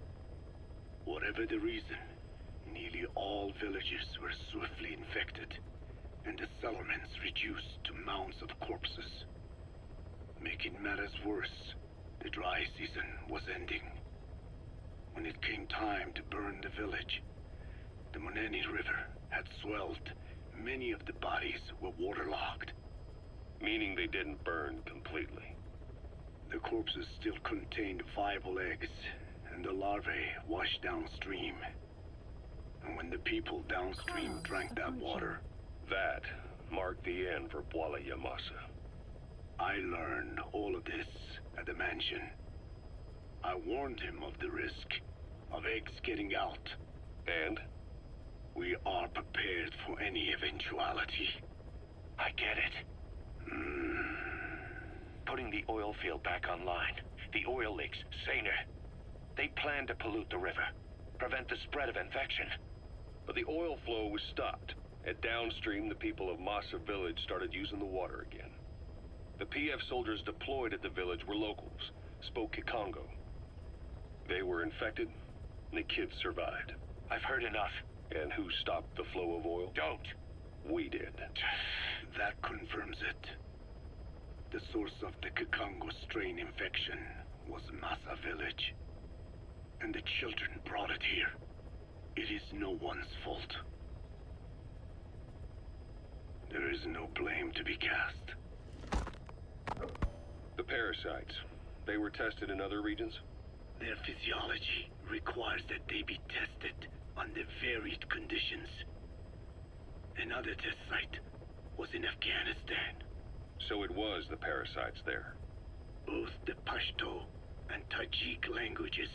Whatever the reason, nearly all villages were swiftly infected, and the settlements reduced to mounds of corpses. Making matters worse, the dry season was ending. When it came time to burn the village, the Moneni River had swelled. Many of the bodies were waterlogged. Meaning they didn't burn completely. The corpses still contained viable eggs, and the larvae washed downstream. And when the people downstream drank that water, that marked the end for Bwala Yamasa. I learned all of this at the mansion. I warned him of the risk of eggs getting out. And? We are prepared for any eventuality. I get it. Putting the oil field back online. The oil leaks, saner. They plan to pollute the river, prevent the spread of infection. But the oil flow was stopped, and downstream the people of Masa village started using the water again. The PF soldiers deployed at the village were locals, spoke Kikongo. They were infected, and the kids survived. I've heard enough. And who stopped the flow of oil? Don't. We did. That confirms it. The source of the Kikongo strain infection was Masa village. And the children brought it here. It is no one's fault. There is no blame to be cast. The parasites, they were tested in other regions? Their physiology requires that they be tested under varied conditions. Another test site was in Afghanistan. So it was the parasites there. Both the Pashto and Tajik languages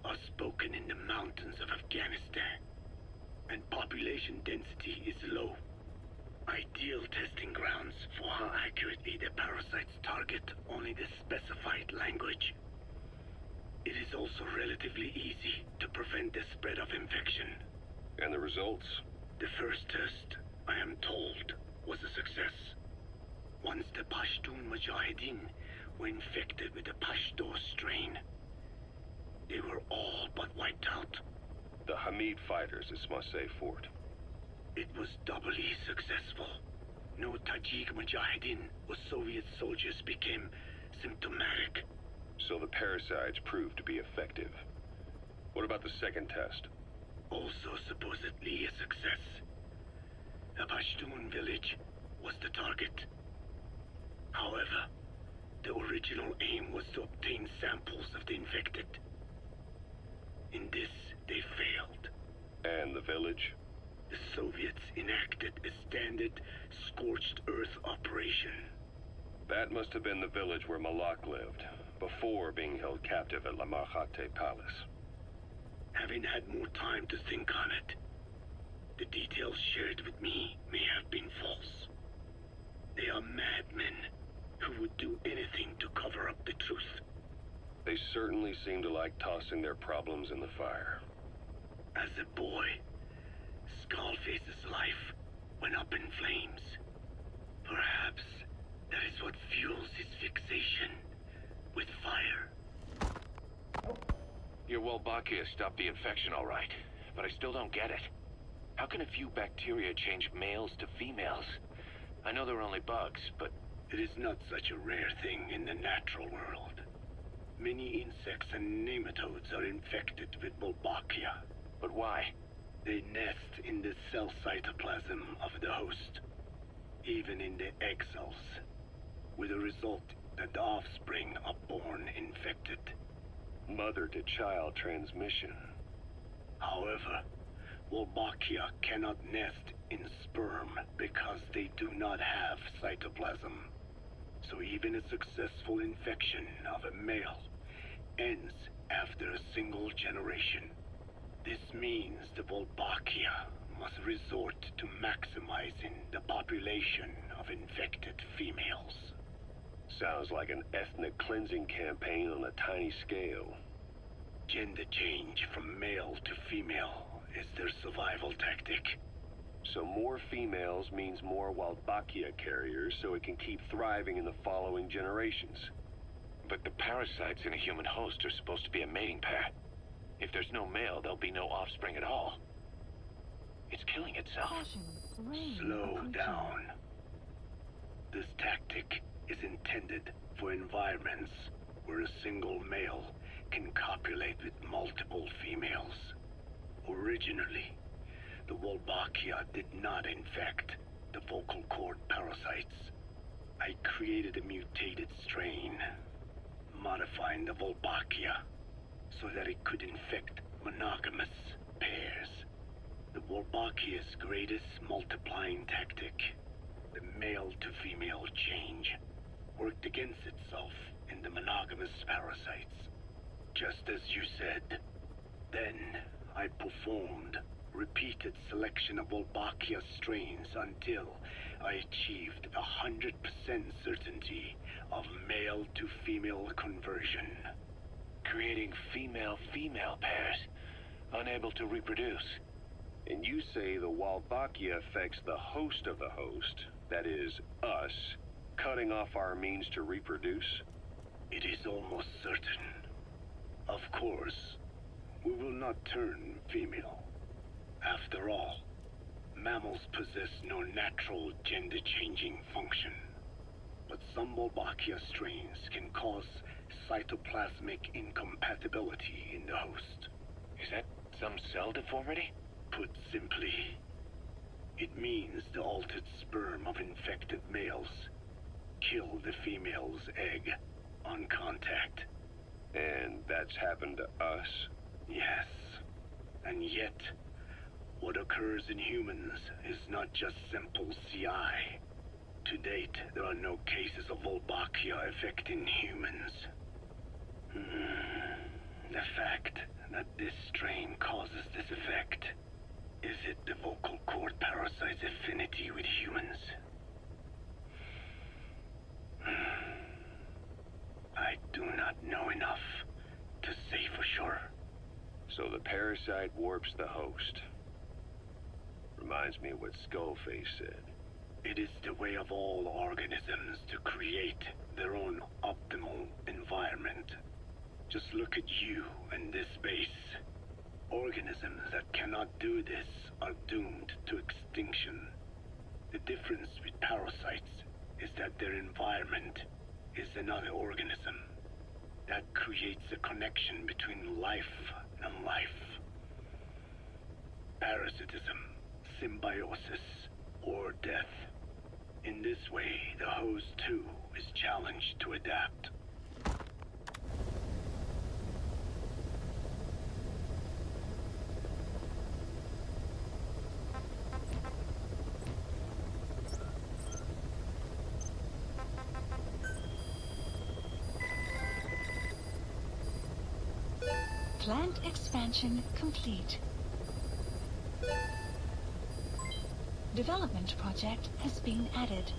are spoken in the mountains of Afghanistan, and population density is low. Ideal testing grounds for how accurately the parasites target only the specified language. It is also relatively easy to prevent the spread of infection. And the results? The first test, I am told, was a success. Once the Pashtun Mujahideen were infected with the Pashto strain, they were all but wiped out. The Hamid fighters at Smasei Fort. It was doubly successful. No Tajik Mujahideen or Soviet soldiers became symptomatic. So the parasites proved to be effective. What about the second test? Also supposedly a success. A Pashtun village was the target. However, the original aim was to obtain samples of the infected. In this, they failed. And the village? The Soviets enacted a standard scorched earth operation. That must have been the village where Malak lived, before being held captive at La Marjate Palace. Having had more time to think on it, the details shared with me may have been false. They are madmen who would do anything to cover up the truth. They certainly seem to like tossing their problems in the fire. As a boy, Skullface's life went up in flames. Perhaps that is what fuels his fixation with fire. Your Wolbachia stopped the infection all right, but I still don't get it. How can a few bacteria change males to females? I know they're only bugs, but... It is not such a rare thing in the natural world. Many insects and nematodes are infected with Wolbachia. But why? They nest in the cell cytoplasm of the host, even in the egg cells, with the result that the offspring are born infected. Mother-to-child transmission. However, Wolbachia cannot nest in sperm because they do not have cytoplasm. So even a successful infection of a male ends after a single generation. This means the Wolbachia must resort to maximizing the population of infected females. Sounds like an ethnic cleansing campaign on a tiny scale. Gender change from male to female is their survival tactic. So more females means more Wolbachia carriers, so it can keep thriving in the following generations. But the parasites in a human host are supposed to be a mating pair. If there's no male, there'll be no offspring at all. It's killing itself. Slow down. This tactic is intended for environments where a single male can copulate with multiple females. Originally, the Wolbachia did not infect the vocal cord parasites. I created a mutated strain, modifying the Wolbachia so that it could infect monogamous pairs. The Wolbachia's greatest multiplying tactic, the male-to-female change, worked against itself in the monogamous parasites. Just as you said. Then I performed repeated selection of Wolbachia strains until I achieved 100% certainty of male-to-female conversion. Creating female-female pairs, unable to reproduce. And you say the Wolbachia affects the host of the host, that is, us, cutting off our means to reproduce? It is almost certain. Of course, we will not turn female. After all, mammals possess no natural gender-changing function. But some Wolbachia strains can cause cytoplasmic incompatibility in the host. Is that some cell deformity? Put simply, it means the altered sperm of infected males kill the female's egg on contact. And that's happened to us? Yes. And yet, what occurs in humans is not just simple CI. To date, there are no cases of Wolbachia affecting humans. The fact that this strain causes this effect, is it the vocal cord parasite's affinity with humans? I do not know enough to say for sure. So the parasite warps the host. Reminds me of what Skullface said. It is the way of all organisms to create their own optimal environment. Just look at you and this base. Organisms that cannot do this are doomed to extinction. The difference with parasites is that their environment is another organism. That creates a connection between life and life. Parasitism, symbiosis, or death. In this way, the host too is challenged to adapt. Plant expansion complete. Development project has been added.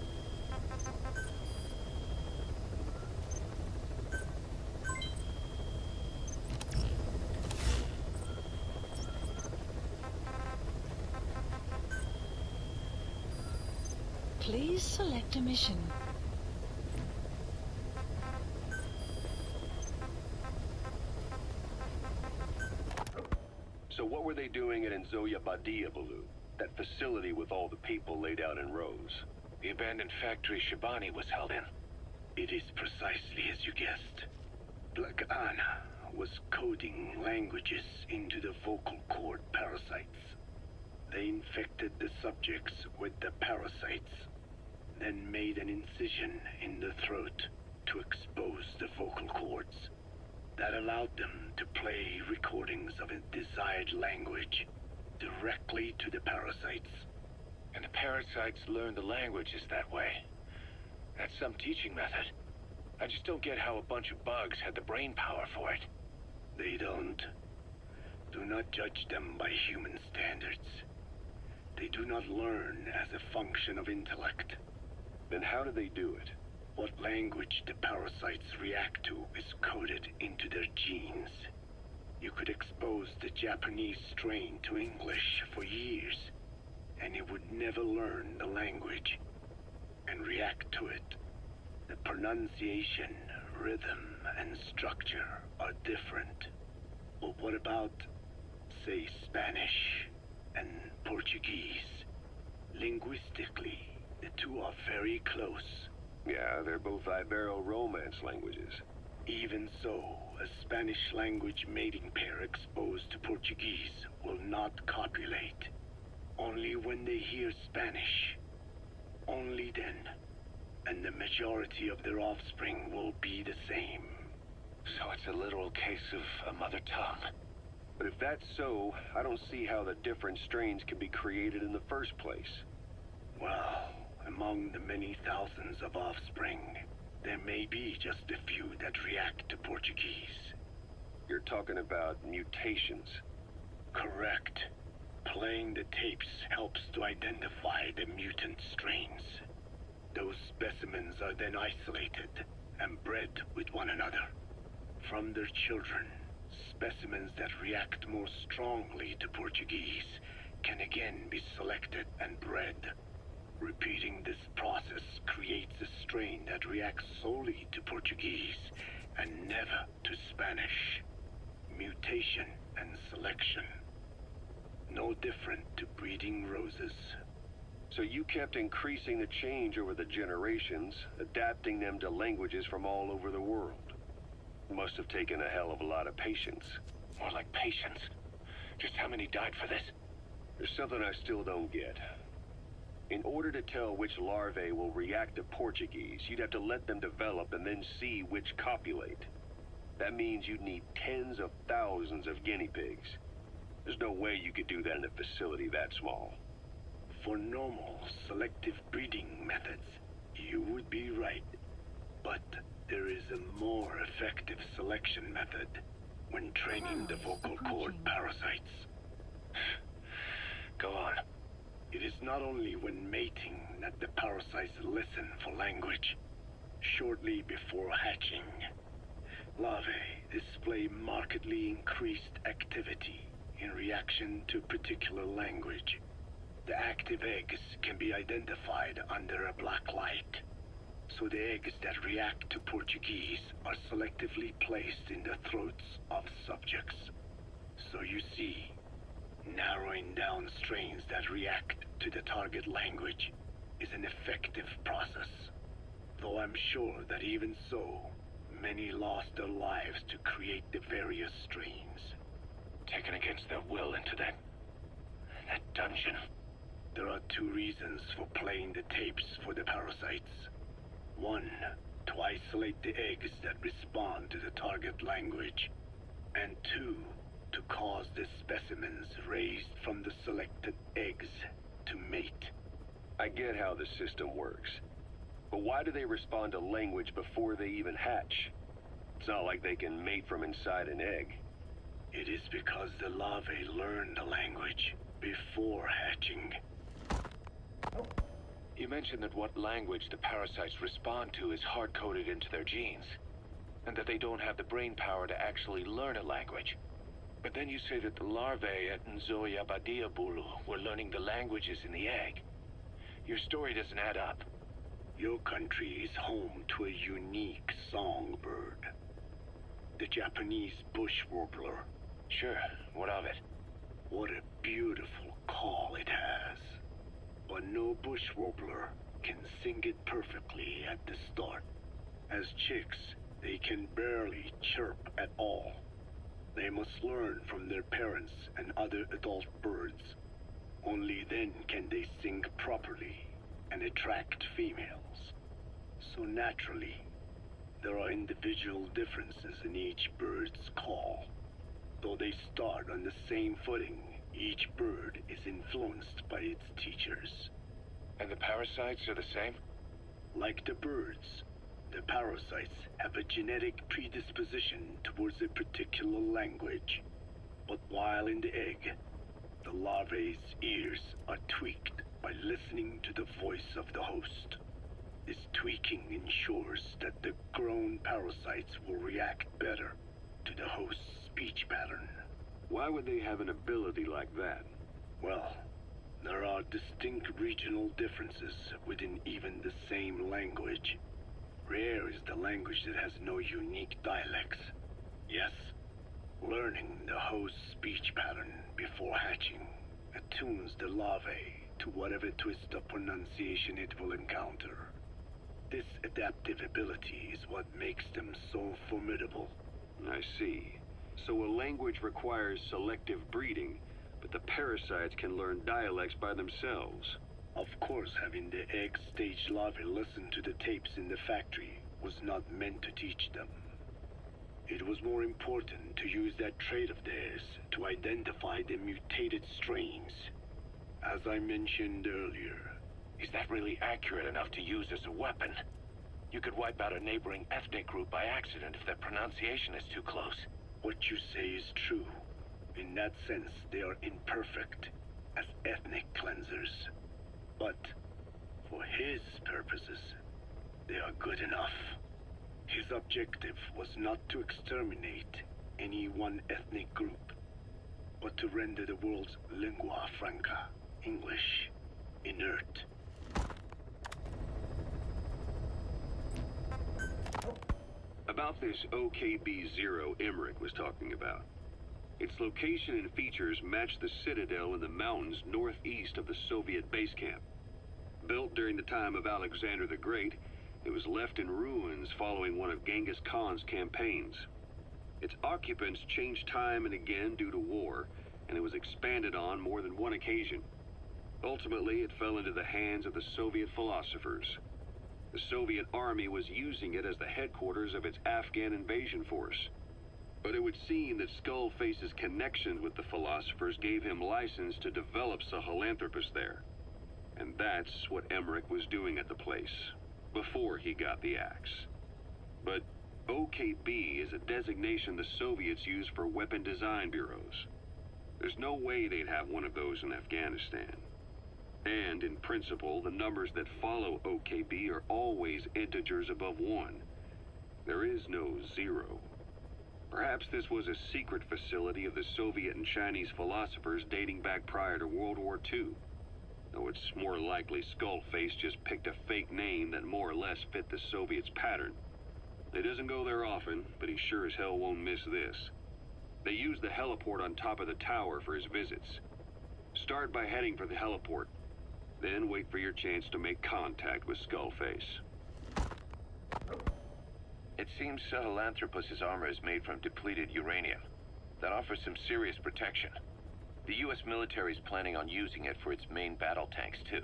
Please select a mission. So what were they doing at Nzoya Badia, Baloo? That facility with all the people laid out in rows? The abandoned factory Shabani was held in. It is precisely as you guessed. Black Anna was coding languages into the vocal cord parasites. They infected the subjects with the parasites, then made an incision in the throat to expose the vocal cords. That allowed them to play recordings of a desired language directly to the parasites. And the parasites learn the languages that way. That's some teaching method. I just don't get how a bunch of bugs had the brain power for it. They don't. Do not judge them by human standards. They do not learn as a function of intellect. Then how do they do it? What language the parasites react to is coded into their genes. You could expose the Japanese strain to English for years, and it would never learn the language and react to it. The pronunciation, rhythm, and structure are different. But what about, say, Spanish and Portuguese? Linguistically, the two are very close. Yeah, they're both Ibero-Romance languages. Even so, a Spanish language mating pair exposed to Portuguese will not copulate. Only when they hear Spanish. Only then. And the majority of their offspring will be the same. So it's a literal case of a mother tongue. But if that's so, I don't see how the different strains can be created in the first place. Well, among the many thousands of offspring, there may be just a few that react to Portuguese. You're talking about mutations. Correct. Playing the tapes helps to identify the mutant strains. Those specimens are then isolated and bred with one another. From their children, specimens that react more strongly to Portuguese can again be selected and bred. Repeating this process creates a strain that reacts solely to Portuguese and never to Spanish. Mutation and selection. No different to breeding roses. So you kept increasing the change over the generations, adapting them to languages from all over the world. Must have taken a hell of a lot of patience. More like patience. Just how many died for this? There's something I still don't get. In order to tell which larvae will react to Portuguese, you'd have to let them develop and then see which copulate. That means you'd need tens of thousands of guinea pigs. There's no way you could do that in a facility that small. For normal selective breeding methods, you would be right. But there is a more effective selection method when training the vocal cord parasites. Go on. It is not only when mating that the parasites listen for language. Shortly before hatching, larvae display markedly increased activity in reaction to particular language. The active eggs can be identified under a black light. So the eggs that react to Portuguese are selectively placed in the throats of subjects. So you see, narrowing down strains that react to the target language is an effective process. Though I'm sure that even so, many lost their lives to create the various strains. Taken against their will into that dungeon. There are two reasons for playing the tapes for the parasites. One, to isolate the eggs that respond to the target language. And two, to cause the specimens raised from the selected eggs to mate. I get how the system works. But why do they respond to language before they even hatch? It's not like they can mate from inside an egg. It is because the larvae learn the language before hatching. You mentioned that what language the parasites respond to is hard-coded into their genes, and that they don't have the brain power to actually learn a language. But then you say that the larvae at Nzoyabadiabulu were learning the languages in the egg. Your story doesn't add up. Your country is home to a unique songbird. The Japanese bush warbler. Sure, what of it? What a beautiful call it has. But no bush warbler can sing it perfectly at the start. As chicks, they can barely chirp at all. They must learn from their parents and other adult birds. Only then can they sing properly and attract females. So naturally, there are individual differences in each bird's call. Though they start on the same footing, each bird is influenced by its teachers. And the parasites are the same? Like the birds, the parasites have a genetic predisposition towards a particular language. But while in the egg, the larvae's ears are tweaked by listening to the voice of the host. This tweaking ensures that the grown parasites will react better to the host's speech pattern. Why would they have an ability like that? Well, there are distinct regional differences within even the same language. Rare is the language that has no unique dialects. Yes, learning the host's speech pattern before hatching attunes the larvae to whatever twist of pronunciation it will encounter. This adaptive ability is what makes them so formidable. I see. So a language requires selective breeding, but the parasites can learn dialects by themselves. Of course, having the egg-stage larvae listen to the tapes in the factory was not meant to teach them. It was more important to use that trait of theirs to identify the mutated strains. As I mentioned earlier, is that really accurate enough to use as a weapon? You could wipe out a neighboring ethnic group by accident if their pronunciation is too close. What you say is true. In that sense, they are imperfect as ethnic cleansers. But for his purposes, they are good enough. His objective was not to exterminate any one ethnic group, but to render the world's lingua franca, English, inert. About this OKB-0 Emmerich was talking about. Its location and features match the citadel in the mountains northeast of the Soviet base camp. Built during the time of Alexander the Great, it was left in ruins following one of Genghis Khan's campaigns. Its occupants changed time and again due to war, and it was expanded on more than one occasion. Ultimately, it fell into the hands of the Soviet philosophers. The Soviet army was using it as the headquarters of its Afghan invasion force. But it would seem that Skullface's connection with the philosophers gave him license to develop Sahelanthropus there. And that's what Emmerich was doing at the place, before he got the axe. But OKB is a designation the Soviets use for weapon design bureaus. There's no way they'd have one of those in Afghanistan. And, in principle, the numbers that follow OKB are always integers above 1. There is no 0. Perhaps this was a secret facility of the Soviet and Chinese philosophers dating back prior to World War II. Though it's more likely Skullface just picked a fake name that more or less fit the Soviets' pattern. He doesn't go there often, but he sure as hell won't miss this. They use the heliport on top of the tower for his visits. Start by heading for the heliport. Then wait for your chance to make contact with Skullface. It seems Sahelanthropus's armor is made from depleted uranium. That offers some serious protection. The U.S. military is planning on using it for its main battle tanks, too.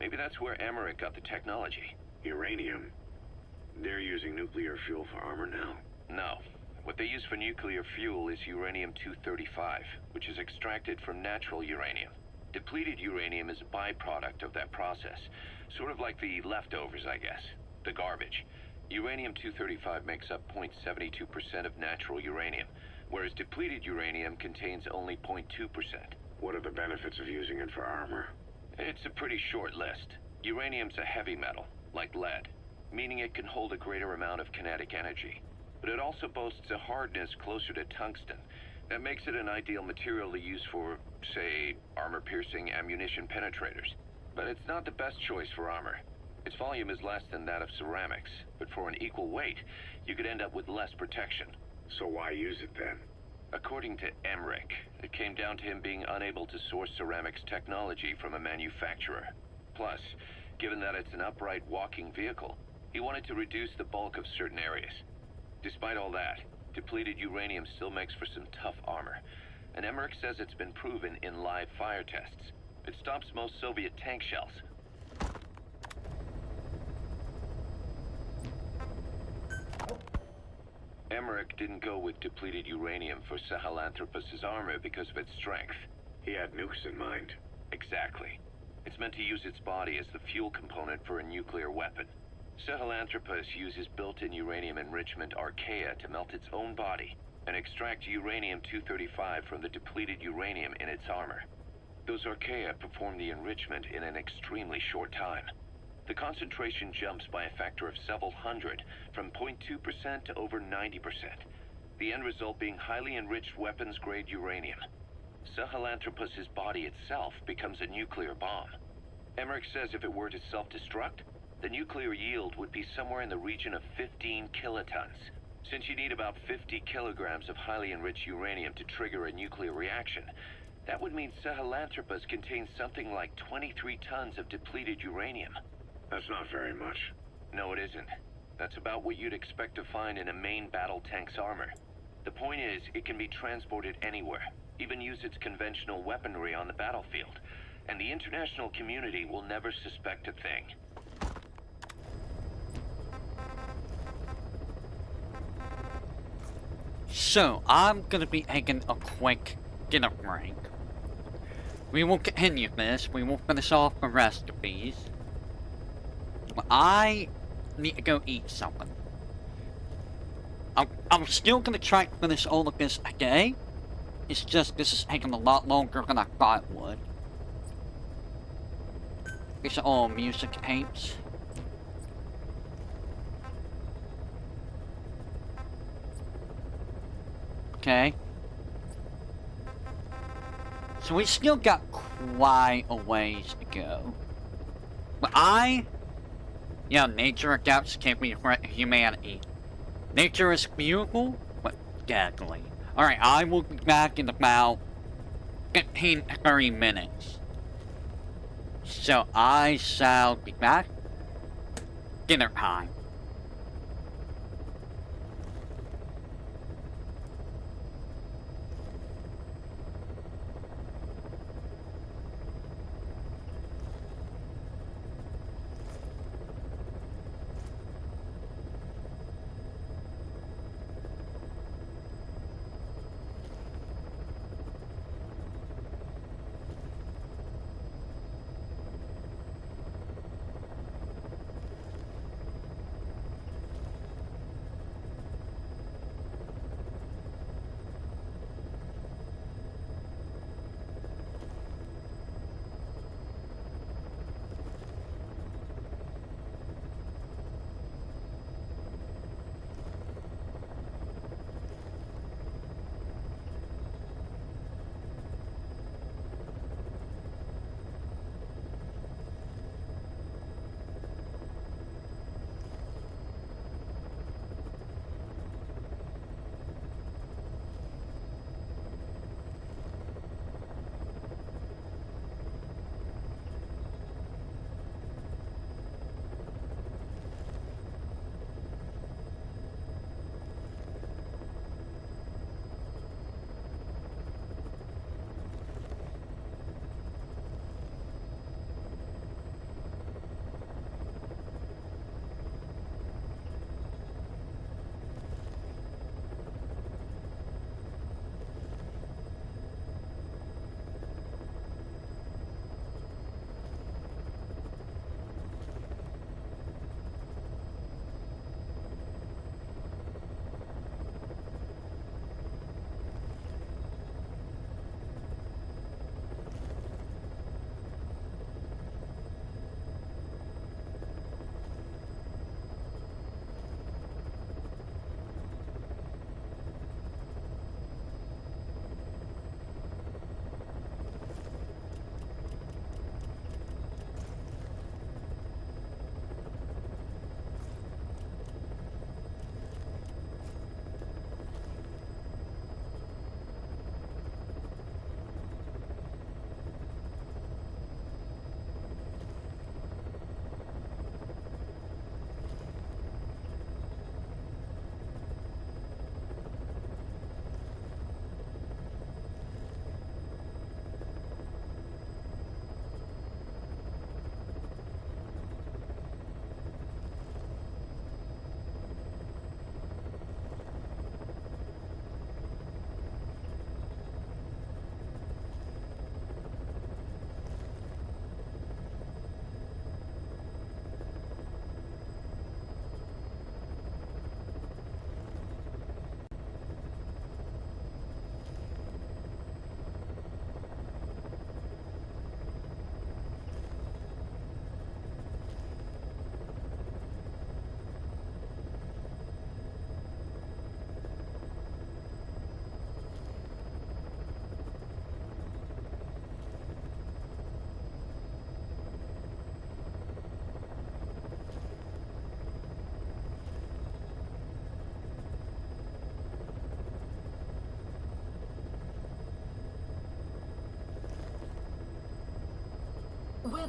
Maybe that's where Emmerich got the technology. Uranium? They're using nuclear fuel for armor now? No. What they use for nuclear fuel is uranium-235, which is extracted from natural uranium. Depleted uranium is a byproduct of that process. Sort of like the leftovers, I guess. The garbage. Uranium-235 makes up 0.72% of natural uranium, whereas depleted uranium contains only 0.2%. What are the benefits of using it for armor? It's a pretty short list. Uranium's a heavy metal, like lead, meaning it can hold a greater amount of kinetic energy. But it also boasts a hardness closer to tungsten. That makes it an ideal material to use for, say, armor-piercing ammunition penetrators. But it's not the best choice for armor. Its volume is less than that of ceramics, but for an equal weight, you could end up with less protection. So why use it then? According to Emmerich, it came down to him being unable to source ceramics technology from a manufacturer. Plus, given that it's an upright walking vehicle, he wanted to reduce the bulk of certain areas. Despite all that, depleted uranium still makes for some tough armor, and Emmerich says it's been proven in live fire tests. It stops most Soviet tank shells. Emmerich didn't go with depleted uranium for Sahelanthropus's armor because of its strength. He had nukes in mind. Exactly. It's meant to use its body as the fuel component for a nuclear weapon. Sahelanthropus uses built-in uranium enrichment archaea to melt its own body and extract uranium-235 from the depleted uranium in its armor. Those archaea perform the enrichment in an extremely short time. The concentration jumps by a factor of several hundred, from 0.2% to over 90%. The end result being highly enriched weapons-grade uranium. Sahelanthropus's body itself becomes a nuclear bomb. Emmerich says if it were to self-destruct, the nuclear yield would be somewhere in the region of 15 kilotons. Since you need about 50 kilograms of highly enriched uranium to trigger a nuclear reaction, that would mean Sahelanthropus contains something like 23 tons of depleted uranium. That's not very much. No, it isn't. That's about what you'd expect to find in a main battle tank's armor. The point is, it can be transported anywhere, even use its conventional weaponry on the battlefield, and the international community will never suspect a thing. So, I'm gonna be taking a quick dinner break. We will continue this, we will finish off the rest of these. But I need to go eat something. I'm still gonna try to finish all of this today. It's just, this is taking a lot longer than I thought it would. These are all music tapes. Okay. So we still got quite a ways to go. But yeah, nature adapts can't be a threat to humanity. Nature is beautiful, but deadly. Alright, I will be back in about 15 to 30 minutes. So I shall be back. Dinner time.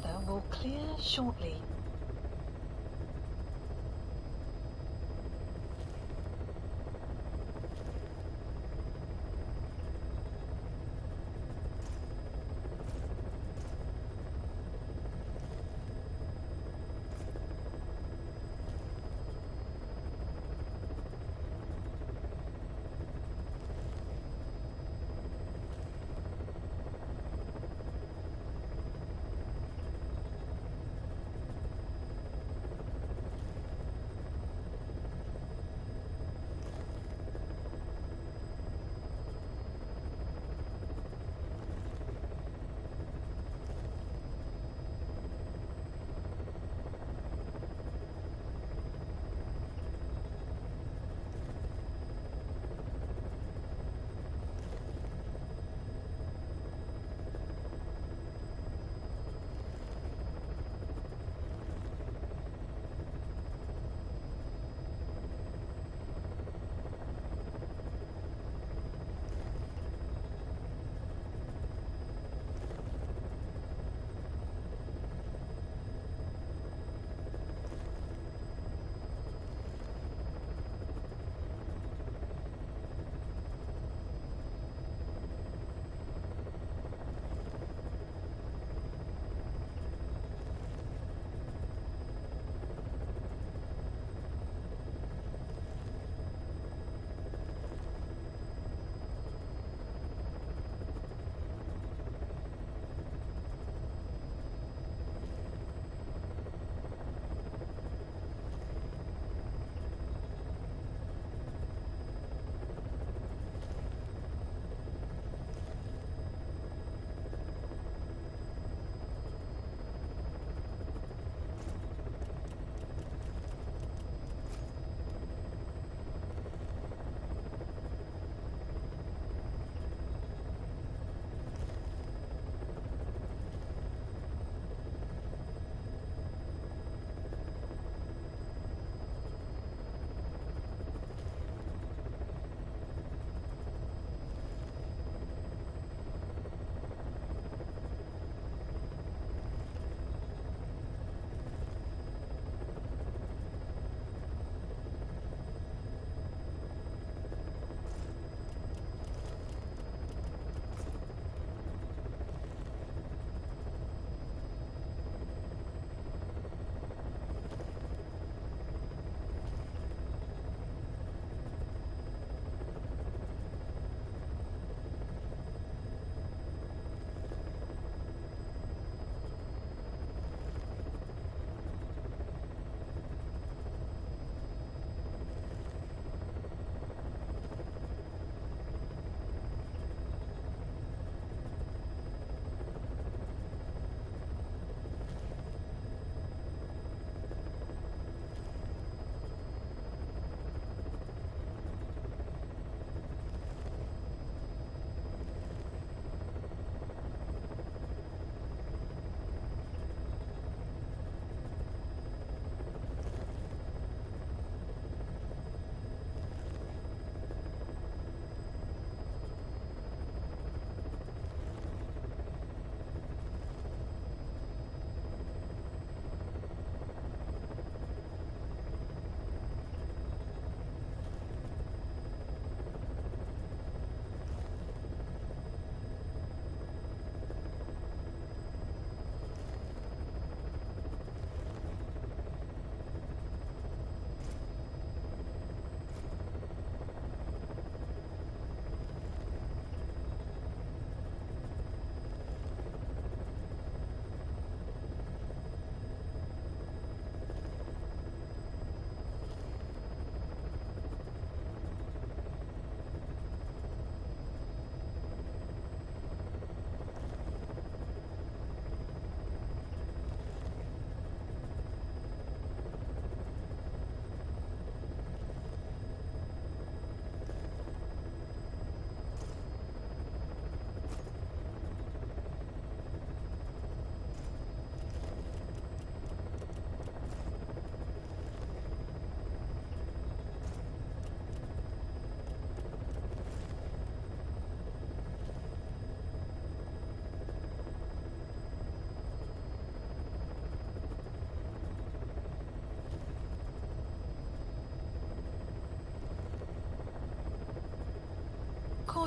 weather will clear shortly.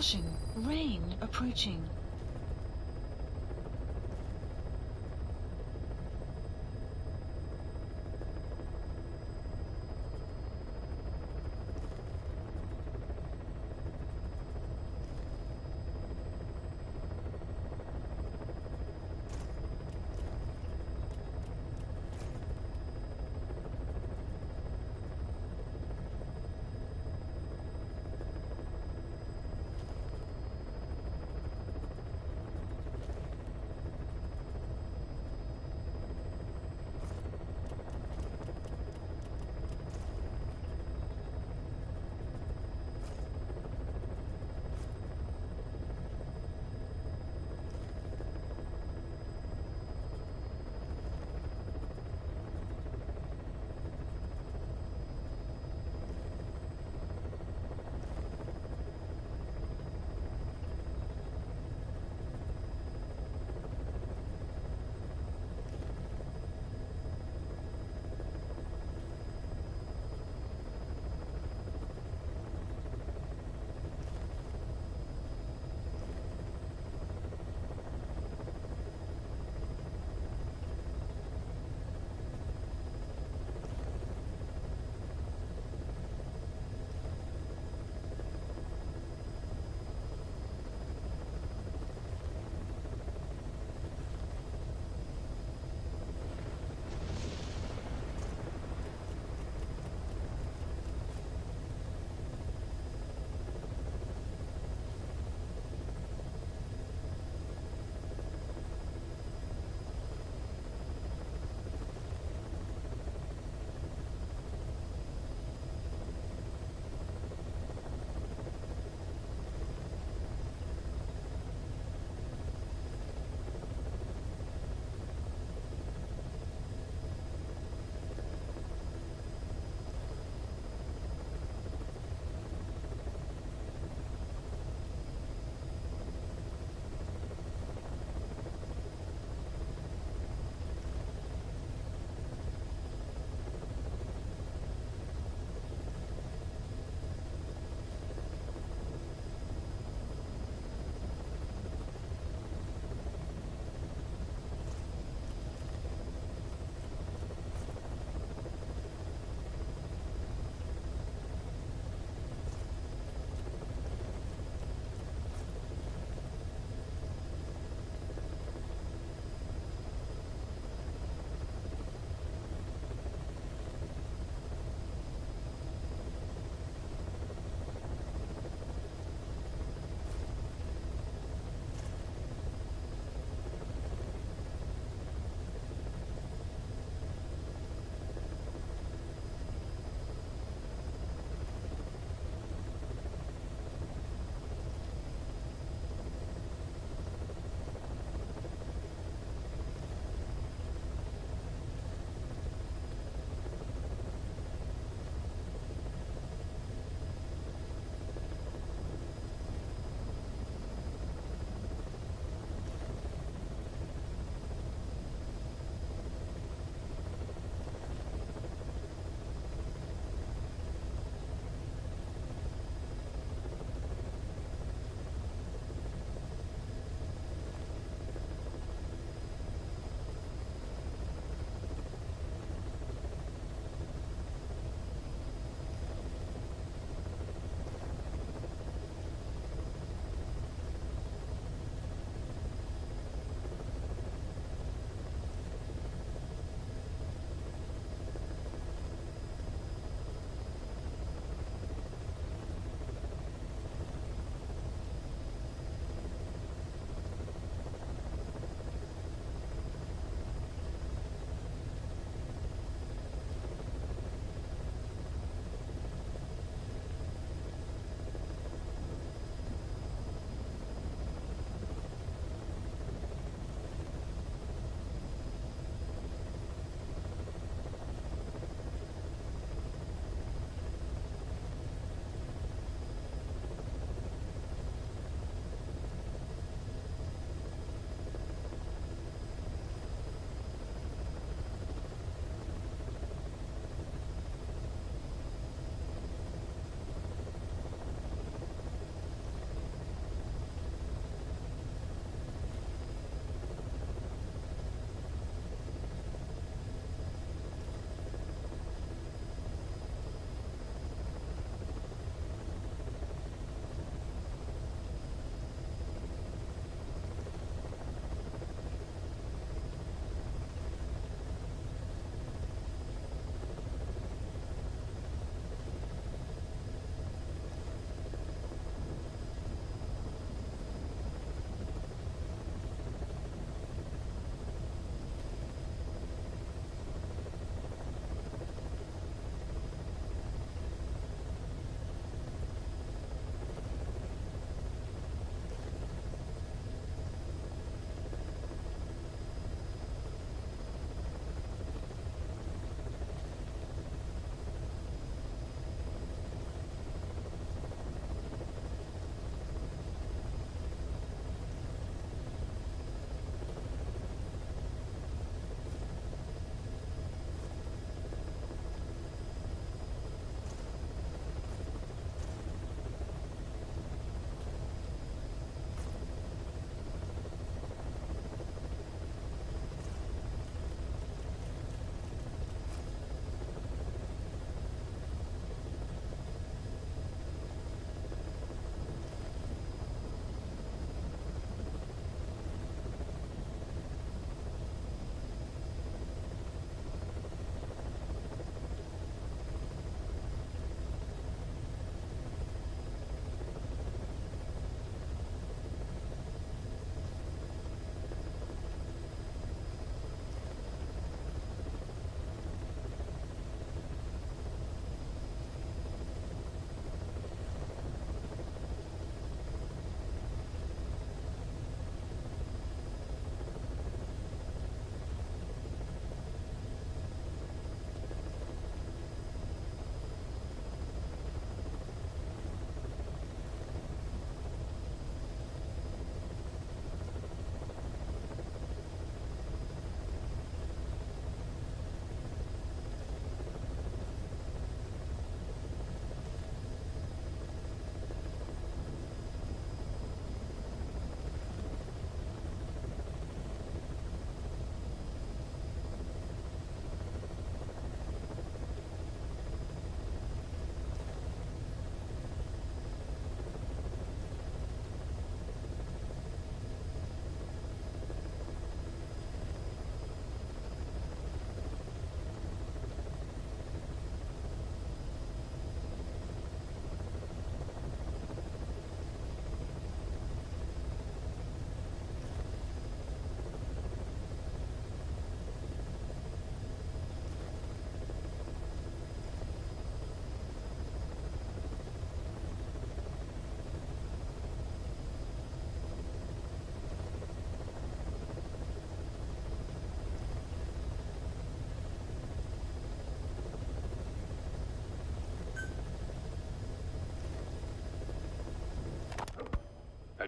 Caution, rain approaching.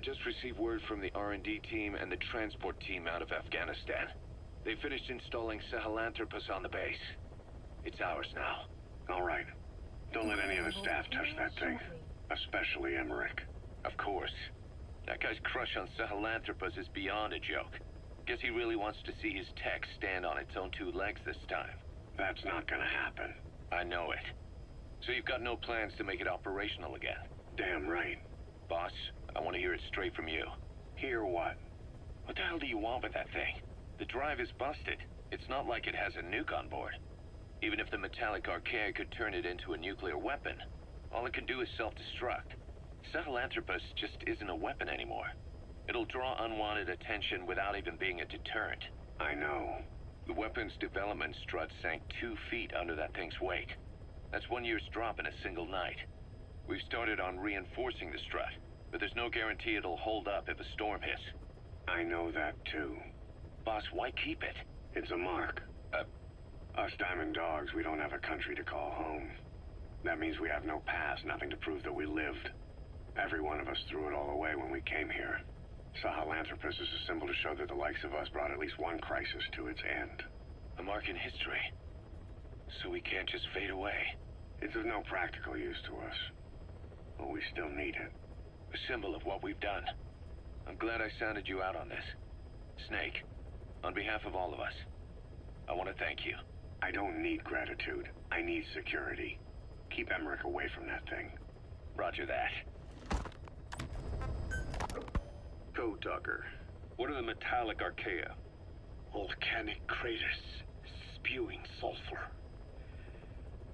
just received word from the R&D team and the transport team out of Afghanistan. They finished installing Sahelanthropus on the base. It's ours now. All right. Don't let any of the staff touch that thing. Especially Emmerich. Of course. That guy's crush on Sahelanthropus is beyond a joke. Guess he really wants to see his tech stand on its own two legs this time. That's not gonna happen. I know it. So you've got no plans to make it operational again? Damn right. Boss, I want to hear it straight from you. Hear what? What the hell do you want with that thing? The drive is busted. It's not like it has a nuke on board. Even if the metallic archaea could turn it into a nuclear weapon, all it can do is self-destruct. Sahelanthropus just isn't a weapon anymore. It'll draw unwanted attention without even being a deterrent. I know. The weapon's development strut sank 2 feet under that thing's weight. That's 1 year's drop in a single night. We've started on reinforcing the strut, but there's no guarantee it'll hold up if a storm hits. I know that too. Boss, why keep it? It's a mark. Us diamond dogs, we don't have a country to call home. That means we have no past, nothing to prove that we lived. Every one of us threw it all away when we came here. Sahelanthropus is a symbol to show that the likes of us brought at least one crisis to its end. A mark in history. So we can't just fade away. It's of no practical use to us. But we still need it. A symbol of what we've done. I'm glad I sounded you out on this. Snake, on behalf of all of us, I want to thank you. I don't need gratitude. I need security. Keep Emmerich away from that thing. Roger that. Code Talker, what are the metallic archaea? Volcanic craters spewing sulfur.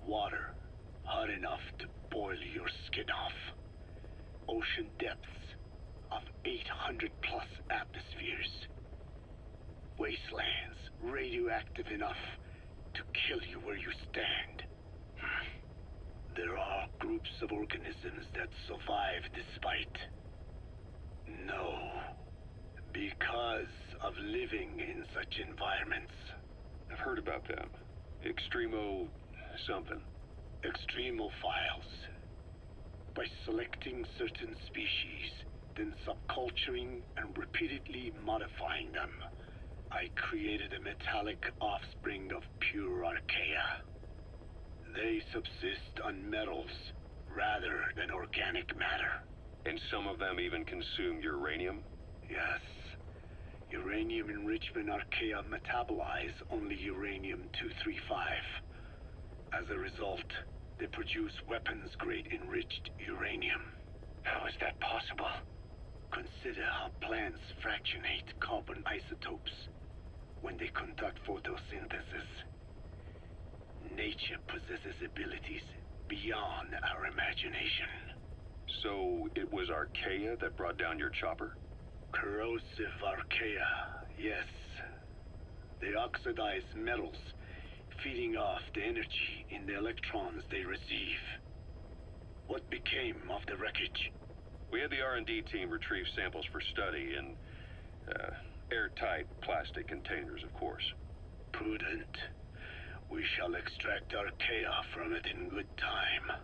Water hot enough to boil your skin off. Ocean depths of 800 plus atmospheres. Wastelands radioactive enough to kill you where you stand. There are groups of organisms that survive despite. No. Because of living in such environments. I've heard about them. Extremo something. Extremophiles. By selecting certain species, then subculturing and repeatedly modifying them, I created a metallic offspring of pure archaea. They subsist on metals rather than organic matter. And some of them even consume uranium? Yes. Uranium enrichment archaea metabolize only uranium-235. As a result, they produce weapons-grade enriched uranium. How is that possible? Consider how plants fractionate carbon isotopes when they conduct photosynthesis. Nature possesses abilities beyond our imagination. So it was archaea that brought down your chopper? Corrosive archaea, yes. They oxidize metals, feeding off the energy in the electrons they receive. What became of the wreckage? We had the R&D team retrieve samples for study in airtight plastic containers, of course. Prudent. We shall extract archaea from it in good time.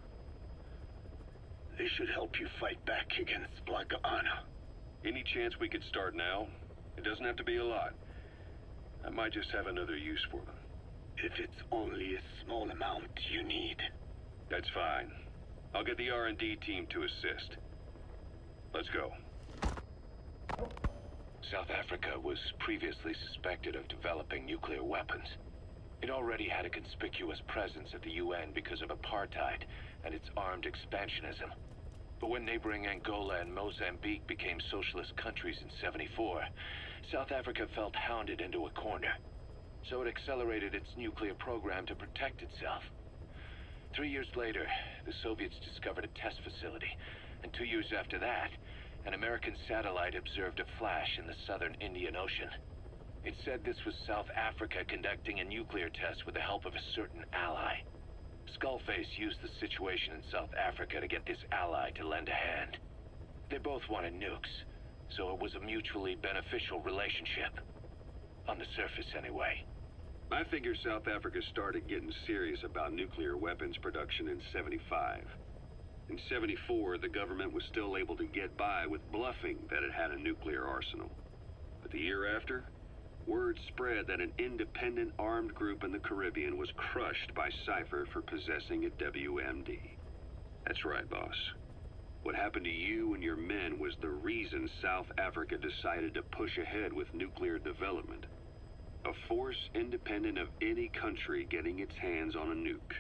They should help you fight back against Black Anna. Any chance we could start now? It doesn't have to be a lot. I might just have another use for them. If it's only a small amount you need. That's fine. I'll get the R&D team to assist. Let's go. South Africa was previously suspected of developing nuclear weapons. It already had a conspicuous presence at the UN because of apartheid and its armed expansionism. But when neighboring Angola and Mozambique became socialist countries in '74, South Africa felt hounded into a corner. So it accelerated its nuclear program to protect itself. 3 years later, the Soviets discovered a test facility, and 2 years after that, an American satellite observed a flash in the southern Indian Ocean. It said this was South Africa conducting a nuclear test with the help of a certain ally. Skullface used the situation in South Africa to get this ally to lend a hand. They both wanted nukes, so it was a mutually beneficial relationship. On the surface, anyway. I figure South Africa started getting serious about nuclear weapons production in '75. In '74, the government was still able to get by with bluffing that it had a nuclear arsenal. But the year after, word spread that an independent armed group in the Caribbean was crushed by Cypher for possessing a WMD. That's right, boss. What happened to you and your men was the reason South Africa decided to push ahead with nuclear development. A force independent of any country getting its hands on a nuke.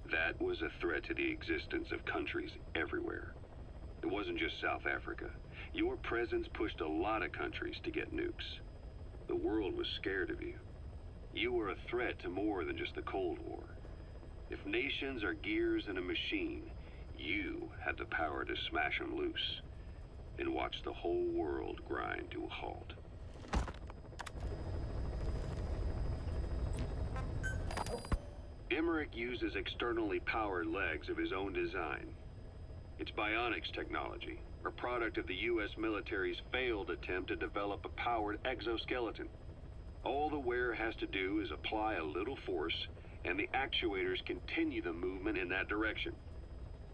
That was a threat to the existence of countries everywhere. It wasn't just South Africa. Your presence pushed a lot of countries to get nukes. The world was scared of you. You were a threat to more than just the Cold War. If nations are gears in a machine, you had the power to smash them loose and watch the whole world grind to a halt. Emmerich uses externally powered legs of his own design. It's bionics technology, a product of the U.S. military's failed attempt to develop a powered exoskeleton. All the wearer has to do is apply a little force, and the actuators continue the movement in that direction.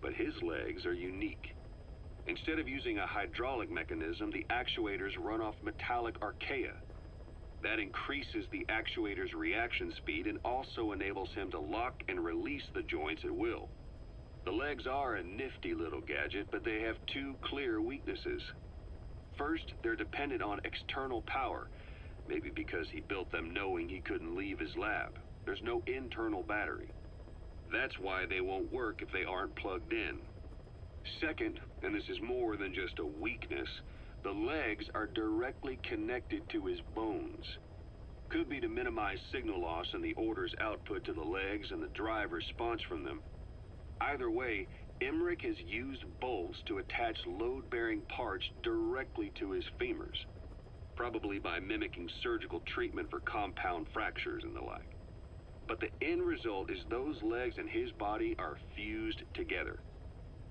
But his legs are unique. Instead of using a hydraulic mechanism, the actuators run off metallic archaea. That increases the actuator's reaction speed and also enables him to lock and release the joints at will. The legs are a nifty little gadget, but they have two clear weaknesses. First, they're dependent on external power, maybe because he built them knowing he couldn't leave his lab. There's no internal battery. That's why they won't work if they aren't plugged in. Second, and this is more than just a weakness, the legs are directly connected to his bones. Could be to minimize signal loss and the order's output to the legs and the drive response from them. Either way, Emmerich has used bolts to attach load-bearing parts directly to his femurs, probably by mimicking surgical treatment for compound fractures and the like. But the end result is those legs and his body are fused together,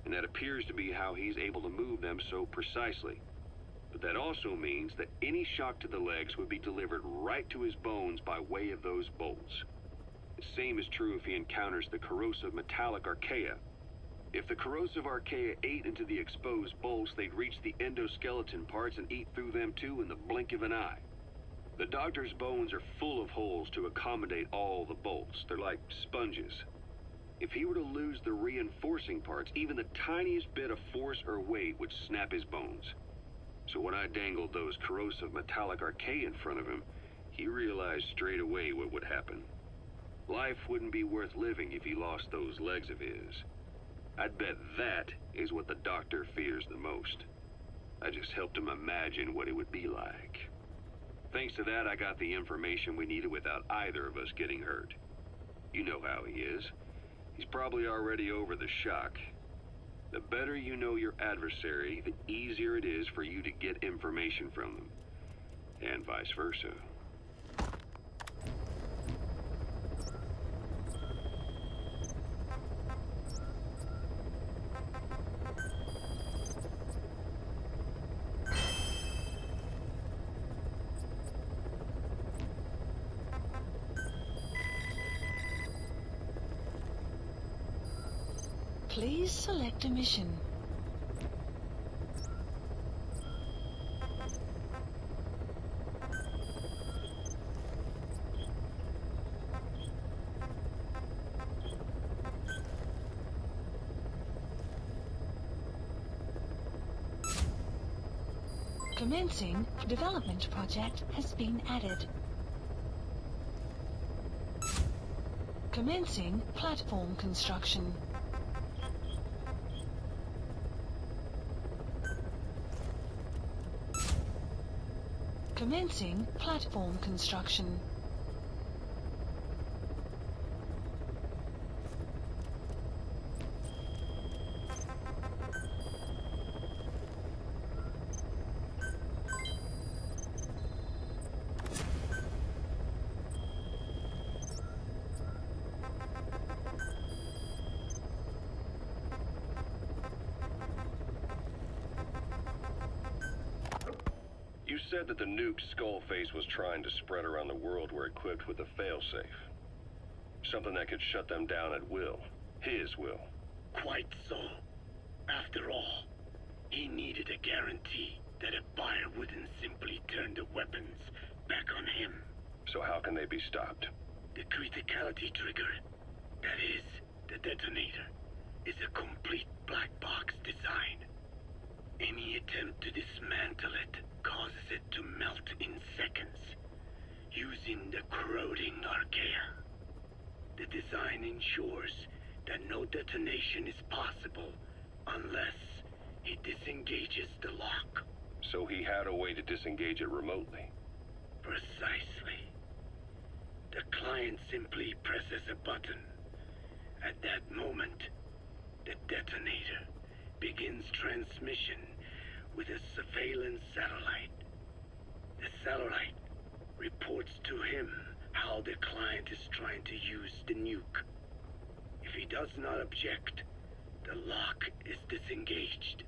and that appears to be how he's able to move them so precisely. But that also means that any shock to the legs would be delivered right to his bones by way of those bolts. The same is true if he encounters the corrosive metallic archaea. If the corrosive archaea ate into the exposed bolts, they'd reach the endoskeleton parts and eat through them too in the blink of an eye. The doctor's bones are full of holes to accommodate all the bolts. They're like sponges. If he were to lose the reinforcing parts, even the tiniest bit of force or weight would snap his bones. So when I dangled those corrosive metallic archaea in front of him, he realized straight away what would happen. Life wouldn't be worth living if he lost those legs of his. I'd bet that is what the doctor fears the most. I just helped him imagine what it would be like. Thanks to that, I got the information we needed without either of us getting hurt. You know how he is. He's probably already over the shock. The better you know your adversary, the easier it is for you to get information from them. And vice versa. Please select a mission. Commencing development project has been added. Commencing platform construction. Commencing platform construction. You said that the nukes Skullface was trying to spread around the world were equipped with a failsafe. Something that could shut them down at will. His will. Quite so. After all, he needed a guarantee that a buyer wouldn't simply turn the weapons back on him. So how can they be stopped? The criticality trigger, that is, the detonator, is a complete black box design. Any attempt to dismantle it causes it to melt in seconds, using the corroding archaea. The design ensures that no detonation is possible unless he disengages the lock. So he had a way to disengage it remotely. Precisely. The client simply presses a button. At that moment, the detonator begins transmission with a surveillance satellite. The satellite reports to him how the client is trying to use the nuke. If he does not object, the lock is disengaged.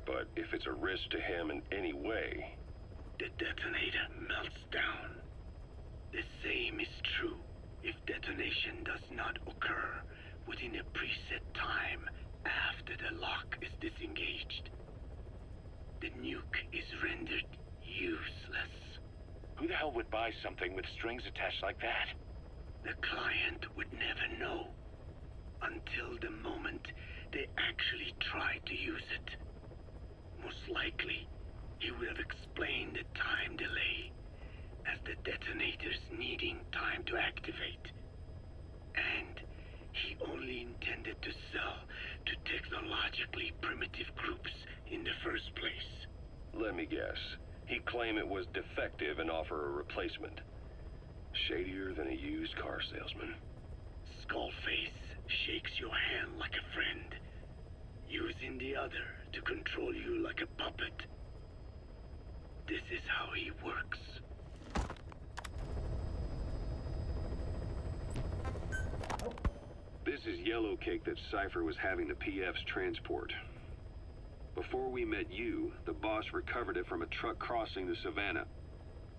But if it's a risk to him in any way... The detonator melts down. The same is true if detonation does not occur within a preset time after the lock is disengaged. The nuke is rendered useless. Who the hell would buy something with strings attached like that? The client would never know until the moment they actually try to use it. Most likely, he would have explained the time delay as the detonators needing time to activate. And he only intended to sell to technologically primitive groups in the first place. Let me guess. He'd claim it was defective and offer a replacement. Shadier than a used car salesman. Skullface shakes your hand like a friend, using the other to control you like a puppet. This is how he works. This is yellow cake that Cypher was having the PF's transport. Before we met you, the boss recovered it from a truck crossing the savannah.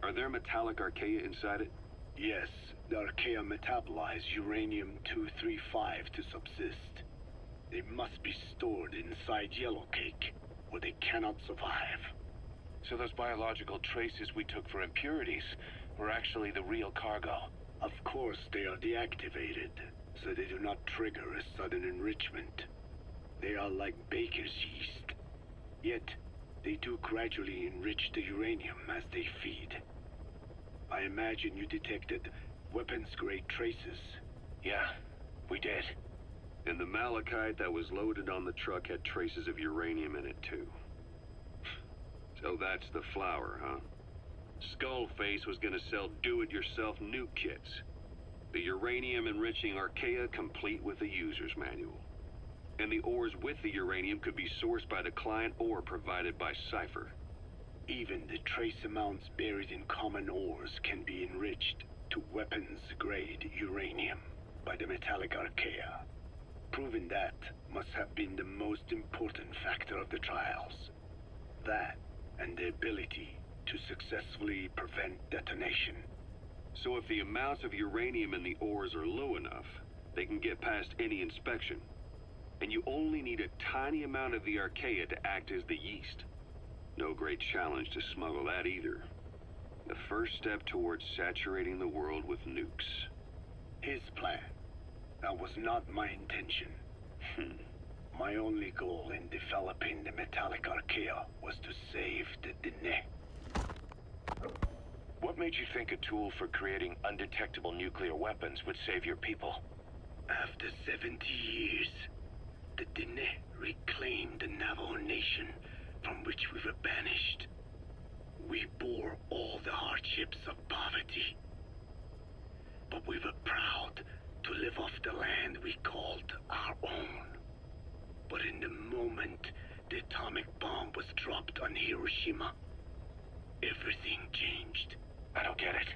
Are there metallic archaea inside it? Yes, the archaea metabolize uranium-235 to subsist. They must be stored inside yellow cake, or they cannot survive. So those biological traces we took for impurities were actually the real cargo? Of course they are deactivated, so they do not trigger a sudden enrichment. They are like baker's yeast. Yet, they do gradually enrich the uranium as they feed. I imagine you detected weapons-grade traces. Yeah, we did. And the malachite that was loaded on the truck had traces of uranium in it, too. So that's the flower, huh? Skullface was gonna sell do-it-yourself nuke kits. The uranium-enriching archaea complete with the user's manual. And the ores with the uranium could be sourced by the client or provided by Cypher. Even the trace amounts buried in common ores can be enriched to weapons-grade uranium by the metallic archaea. Proving that must have been the most important factor of the trials. That and the ability to successfully prevent detonation. So if the amounts of uranium in the ores are low enough, they can get past any inspection. And you only need a tiny amount of the archaea to act as the yeast. No great challenge to smuggle that either. The first step towards saturating the world with nukes. His plan. That was not my intention. My only goal in developing the metallic archaea was to save the Dene. What made you think a tool for creating undetectable nuclear weapons would save your people? After 70 years, the Dene reclaimed the Navajo nation from which we were banished. We bore all the hardships of poverty. But we were proud to live off the land we called our own. But in the moment the atomic bomb was dropped on Hiroshima, everything changed. I don't get it.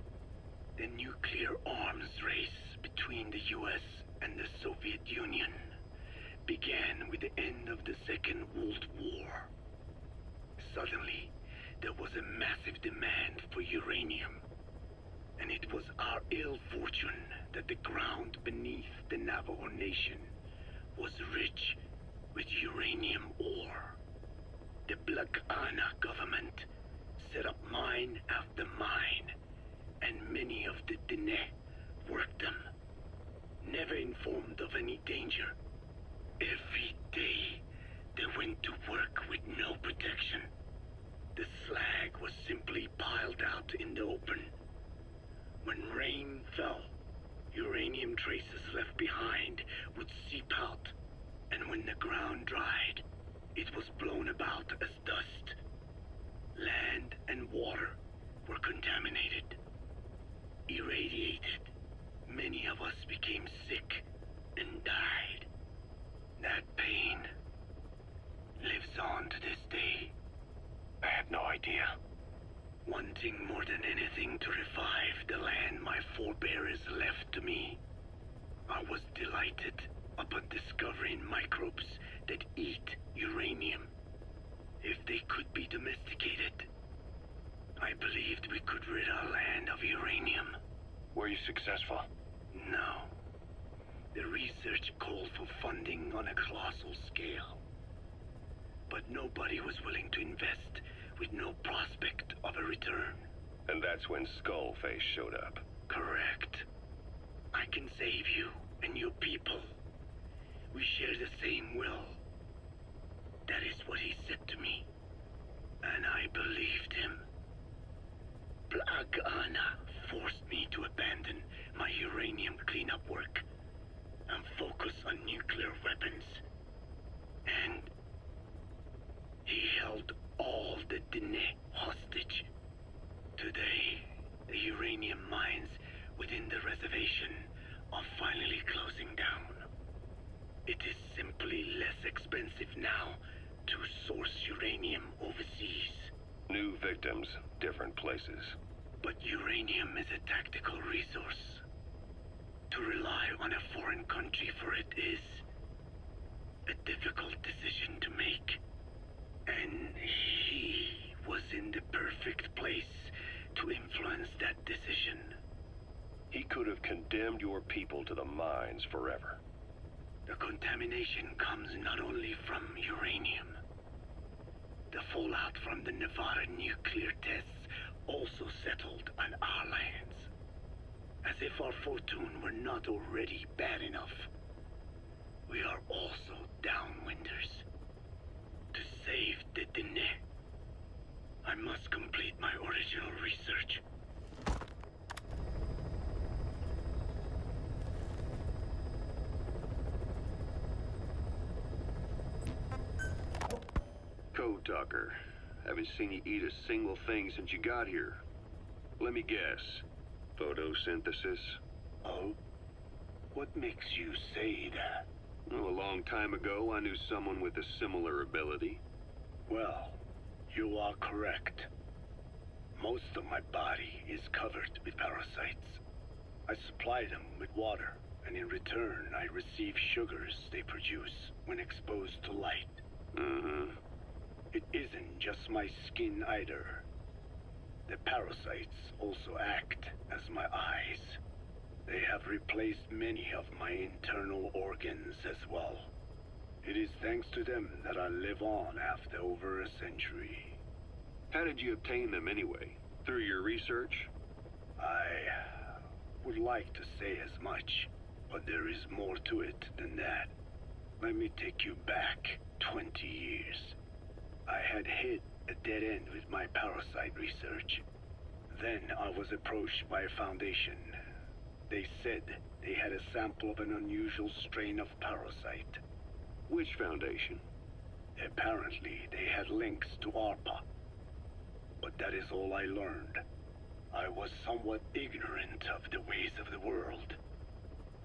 The nuclear arms race between the US and the Soviet Union began with the end of the Second World War. Suddenly, there was a massive demand for uranium. And it was our ill fortune that the ground beneath the Navajo Nation was rich with uranium ore. The Black Ana government set up mine after mine, and many of the Dene worked them, never informed of any danger. Every day, they went to work with no protection. The slag was simply piled out in the open. When rain fell, uranium traces left behind would seep out, and when the ground dried, it was blown about as dust. Land and water were contaminated, irradiated. Many of us became sick and died. That pain lives on to this day. I had no idea. Wanting more than anything to revive the land my forebears left to me, I was delighted upon discovering microbes that eat uranium. If they could be domesticated, I believed we could rid our land of uranium. Were you successful? No. The research called for funding on a colossal scale. But nobody was willing to invest with no prospect of a return. And that's when Skullface showed up. Correct. I can save you and your people. We share the same will. That is what he said to me. And I believed him. Black Ana forced me to abandon my uranium cleanup work and focus on nuclear weapons. And he held all the Dene hostage. Today, the uranium mines within the reservation are finally closing down. It is simply less expensive now to source uranium overseas. New victims, different places. But uranium is a tactical resource. To rely on a foreign country for it is a difficult decision to make. And he was in the perfect place to influence that decision. He could have condemned your people to the mines forever. The contamination comes not only from uranium. The fallout from the Nevada nuclear tests also settled on our lands. As if our fortune were not already bad enough, we are also downwinders. To save the Dene, I must complete my original research. Code Talker, haven't seen you eat a single thing since you got here. Let me guess. Photosynthesis? Oh? What makes you say that? Well, a long time ago, I knew someone with a similar ability. Well, you are correct. Most of my body is covered with parasites. I supply them with water, and in return, I receive sugars they produce when exposed to light. Mm-hmm. It isn't just my skin either. The parasites also act as my eyes. They have replaced many of my internal organs as well. It is thanks to them that I live on after over a century. How did you obtain them anyway? Through your research? I would like to say as much, but there is more to it than that. Let me take you back 20 years. I had hit a dead end with my parasite research. Then I was approached by a foundation. They said they had a sample of an unusual strain of parasite. Which foundation? Apparently, they had links to ARPA. But that is all I learned. I was somewhat ignorant of the ways of the world.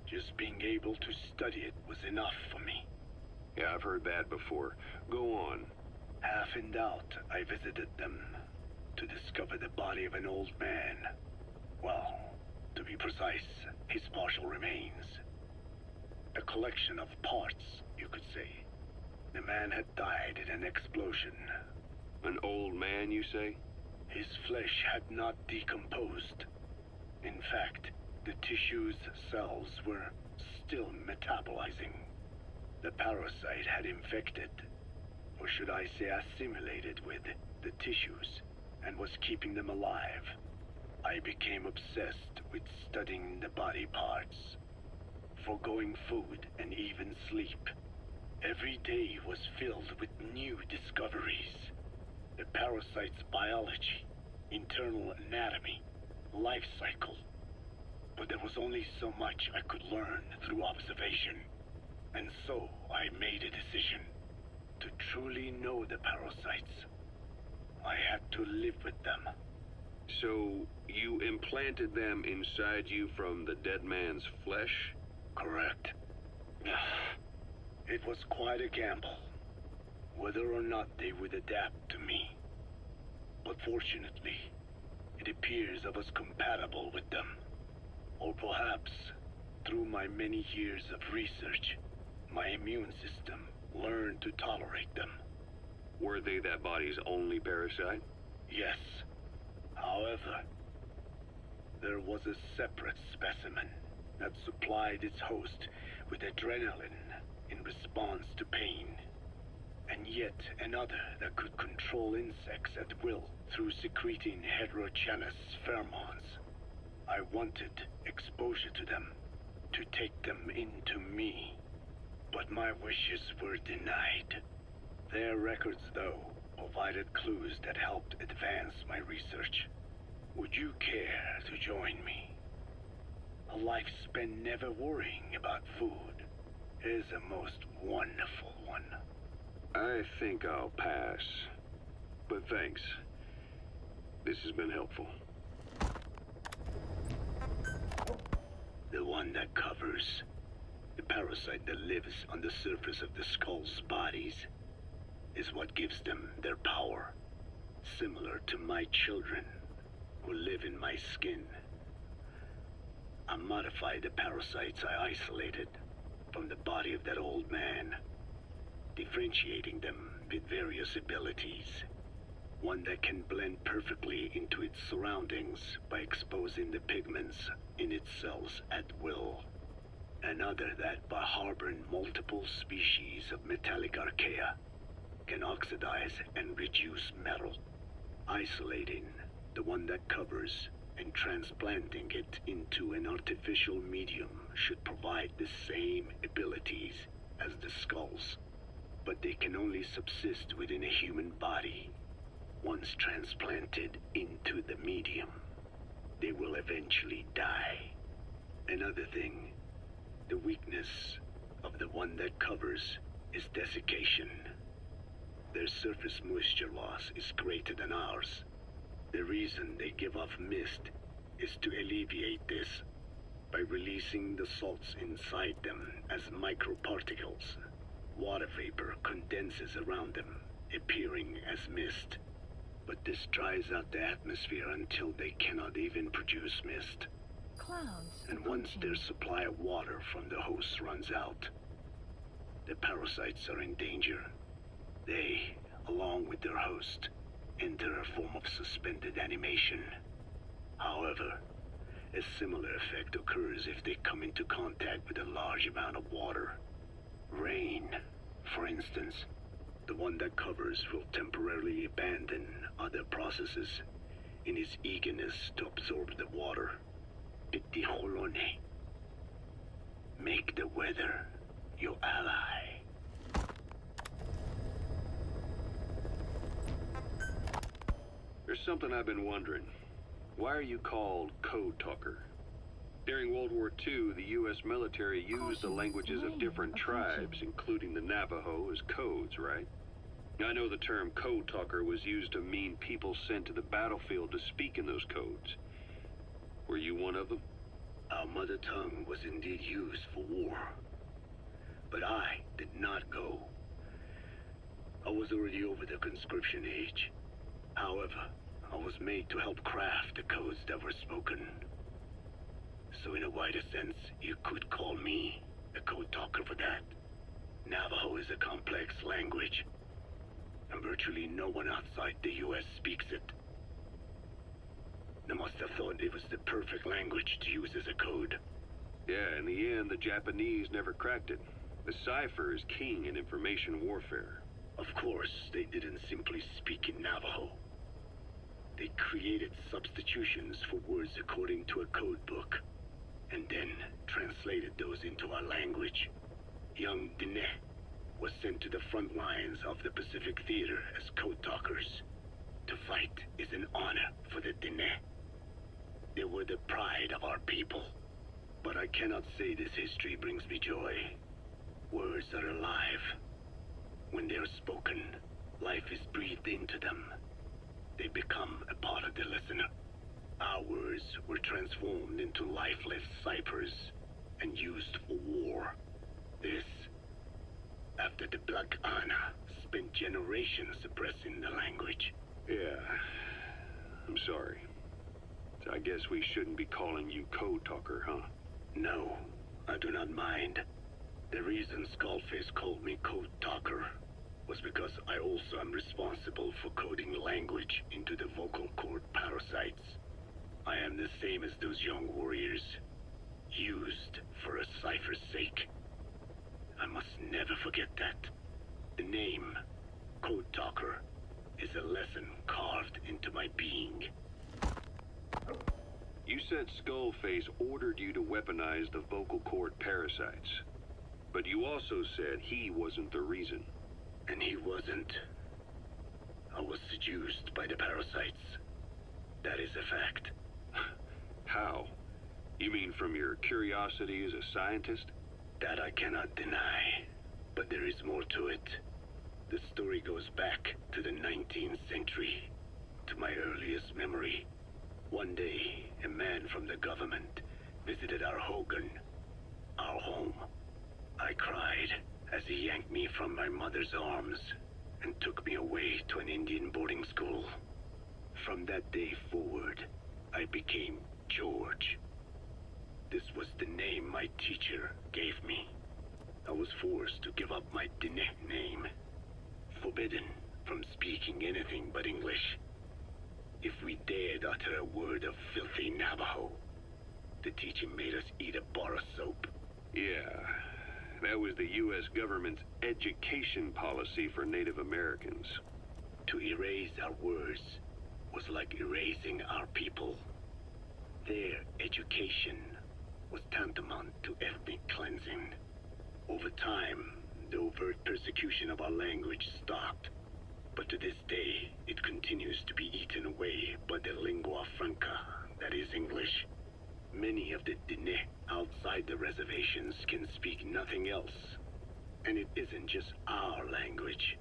Just being able to study it was enough for me. Yeah, I've heard that before. Go on. Half in doubt, I visited them to discover the body of an old man. Well, to be precise, his partial remains. A collection of parts, you could say. The man had died in an explosion. An old man, you say? His flesh had not decomposed. In fact, the tissue's cells were still metabolizing. The parasite had infected, or should I say assimilated with, the tissues, and was keeping them alive. I became obsessed with studying the body parts, foregoing food and even sleep. Every day was filled with new discoveries. The parasite's biology, internal anatomy, life cycle. But there was only so much I could learn through observation. And so I made a decision. To truly know the parasites, I had to live with them. So, you implanted them inside you from the dead man's flesh? Correct. It was quite a gamble, whether or not they would adapt to me. But fortunately, it appears I was compatible with them. Or perhaps, through my many years of research, my immune system learned to tolerate them. Were they that body's only parasite? Yes. However, there was a separate specimen that supplied its host with adrenaline in response to pain, and yet another that could control insects at will through secreting heterogeneous pheromones. I wanted exposure to them, to take them into me, but my wishes were denied. Their records, though, provided clues that helped advance my research. Would you care to join me? A life spent never worrying about food is a most wonderful one. I think I'll pass. But thanks. This has been helpful. The one that covers. The parasite that lives on the surface of the skull's bodies is what gives them their power. Similar to my children who live in my skin. I modified the parasites I isolated from the body of that old man, differentiating them with various abilities. One that can blend perfectly into its surroundings by exposing the pigments in its cells at will. Another that, by harboring multiple species of metallic archaea, can oxidize and reduce metal. Isolating the one that covers and transplanting it into an artificial medium should provide the same abilities as the skulls, but they can only subsist within a human body. Once transplanted into the medium, they will eventually die. Another thing, the weakness of the one that covers is desiccation. Their surface moisture loss is greater than ours. The reason they give off mist is to alleviate this by releasing the salts inside them as microparticles. Water vapor condenses around them, appearing as mist. But this dries out the atmosphere until they cannot even produce mist. Clouds. And once their supply of water from the host runs out, the parasites are in danger. They, along with their host, enter a form of suspended animation. However, a similar effect occurs if they come into contact with a large amount of water. Rain, for instance. The one that covers will temporarily abandon other processes in his eagerness to absorb the water. Petit Jolone. Make the weather your ally. There's something I've been wondering. Why are you called Code Talker? During World War II, the U.S. military used the languages of different tribes, including the Navajo, as codes, right? I know the term Code Talker was used to mean people sent to the battlefield to speak in those codes. Were you one of them? Our mother tongue was indeed used for war. But I did not go. I was already over the conscription age. However, I was made to help craft the codes that were spoken. So in a wider sense, you could call me a code talker for that. Navajo is a complex language, and virtually no one outside the U.S. speaks it. They must have thought it was the perfect language to use as a code. Yeah, in the end, the Japanese never cracked it. The cipher is king in information warfare. Of course, they didn't simply speak in Navajo. They created substitutions for words according to a code book, and then translated those into our language. Young Diné was sent to the front lines of the Pacific Theater as code talkers. To fight is an honor for the Diné. They were the pride of our people. But I cannot say this history brings me joy. Words are alive. When they are spoken, life is breathed into them. They become a part of the listener. Our words were transformed into lifeless ciphers and used for war. This, after the Black Ana spent generations suppressing the language. Yeah, I'm sorry. So I guess we shouldn't be calling you Code Talker, huh? No, I do not mind. The reason Skullface called me Code Talker was because I also am responsible for coding language into the vocal cord parasites. I am the same as those young warriors, used for a cipher's sake. I must never forget that. The name, Code Talker, is a lesson carved into my being. You said Skullface ordered you to weaponize the vocal cord parasites. But you also said he wasn't the reason. And he wasn't. I was seduced by the parasites. That is a fact. How? You mean from your curiosity as a scientist? That I cannot deny. But there is more to it. The story goes back to the 19th century, to my earliest memory. One day, a man from the government visited our Hogan, our home. I cried as he yanked me from my mother's arms and took me away to an Indian boarding school. From that day forward, I became George. This was the name my teacher gave me. I was forced to give up my Diné name, forbidden from speaking anything but English. If we dared utter a word of filthy Navajo, the teacher made us eat a bar of soap. Yeah, that was the U.S. government's education policy for Native Americans. To erase our words was like erasing our people. Their education was tantamount to ethnic cleansing. Over time, the overt persecution of our language stopped. But to this day, it continues to be eaten away by the lingua franca, that is English. Many of the Diné outside the reservations can speak nothing else. And it isn't just our language.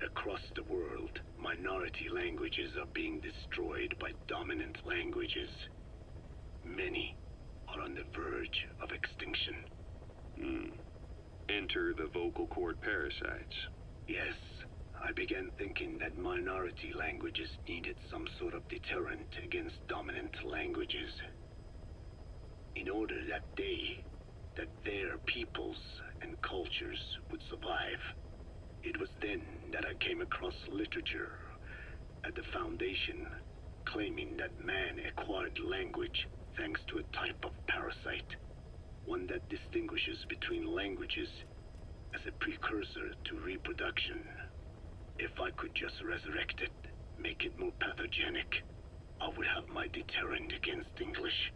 Across the world, minority languages are being destroyed by dominant languages. Many are on the verge of extinction. Enter the vocal cord parasites. Yes, I began thinking that minority languages needed some sort of deterrent against dominant languages. In order that their peoples and cultures would survive. It was then that I came across literature at the Foundation claiming that man acquired language thanks to a type of parasite, one that distinguishes between languages as a precursor to reproduction. If I could just resurrect it, make it more pathogenic, I would have my deterrent against English.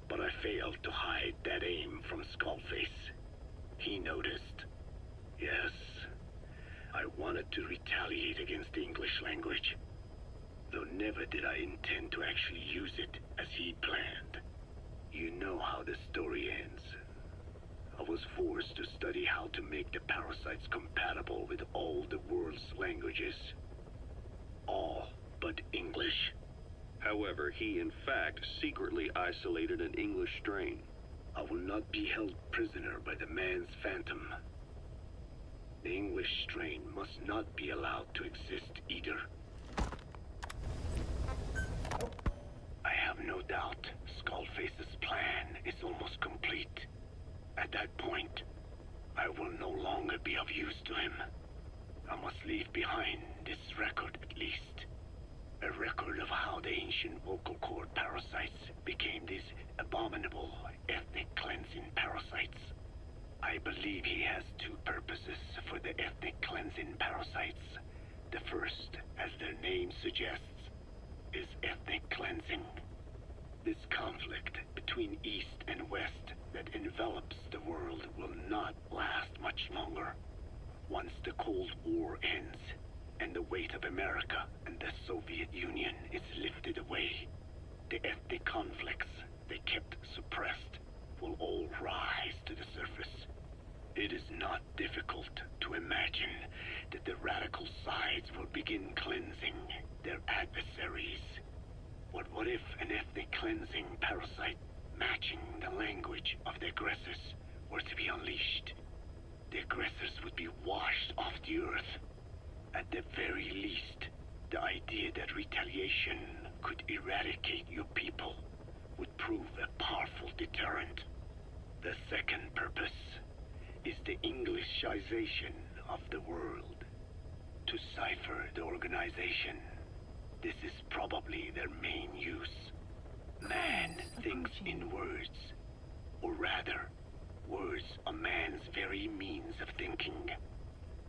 But I failed to hide that aim from Skullface. He noticed. Yes, I wanted to retaliate against the English language, though never did I intend to actually use it as he planned. You know how the story ends. I was forced to study how to make the parasites compatible with all the world's languages. All but English. However, he in fact secretly isolated an English strain. I will not be held prisoner by the man's phantom. The English strain must not be allowed to exist either. I have no doubt Skullface's plan is almost complete. At that point, I will no longer be of use to him. I must leave behind this record at least. A record of how the ancient vocal cord parasites became these abominable ethnic cleansing parasites. I believe he has two purposes for the ethnic cleansing parasites. The first, as their name suggests, is ethnic cleansing. This conflict between East and West that envelops the world will not last much longer. Once the Cold War ends, and the weight of America and the Soviet Union is lifted away, the ethnic conflicts they kept suppressed will all rise to the surface. It is not difficult to imagine that the radical sides will begin cleansing their adversaries. But what if an ethnic cleansing parasite matching the language of the aggressors were to be unleashed? The aggressors would be washed off the earth. At the very least, the idea that retaliation could eradicate your people would prove a powerful deterrent. The second purpose is the Englishization of the world. To cipher the organization, this is probably their main use. Man thinks in words, or rather, words are man's very means of thinking.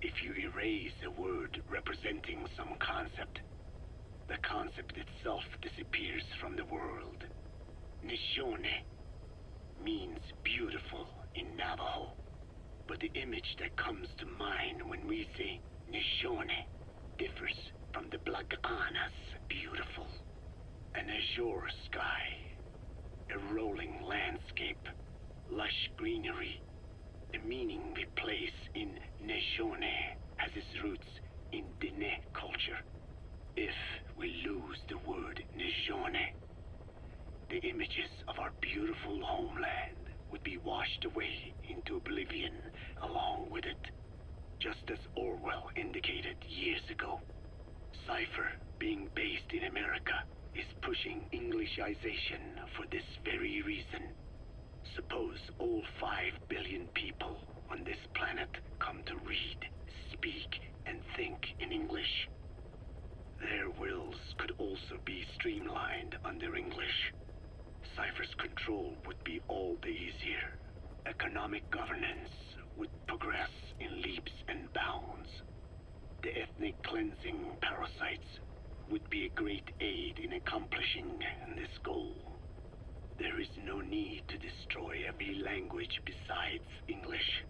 If you erase a word representing some concept, the concept itself disappears from the world. Nishone means beautiful in Navajo, but the image that comes to mind when we say Nishone differs from the Blagana's beautiful. An azure sky, a rolling landscape, lush greenery. The meaning we place in Nishone has its roots in Dene culture. If we lose the word Nishone, the images of our beautiful homeland would be washed away into oblivion along with it, just as Orwell indicated years ago. Cipher, being based in America, is pushing Englishization for this very reason. Suppose all 5 billion people on this planet come to read, speak, and think in English. Their wills could also be streamlined under English. Cipher's control would be all the easier. Economic governance would progress in leaps and bounds. The ethnic cleansing parasites would be a great aid in accomplishing this goal. There is no need to destroy every language besides English.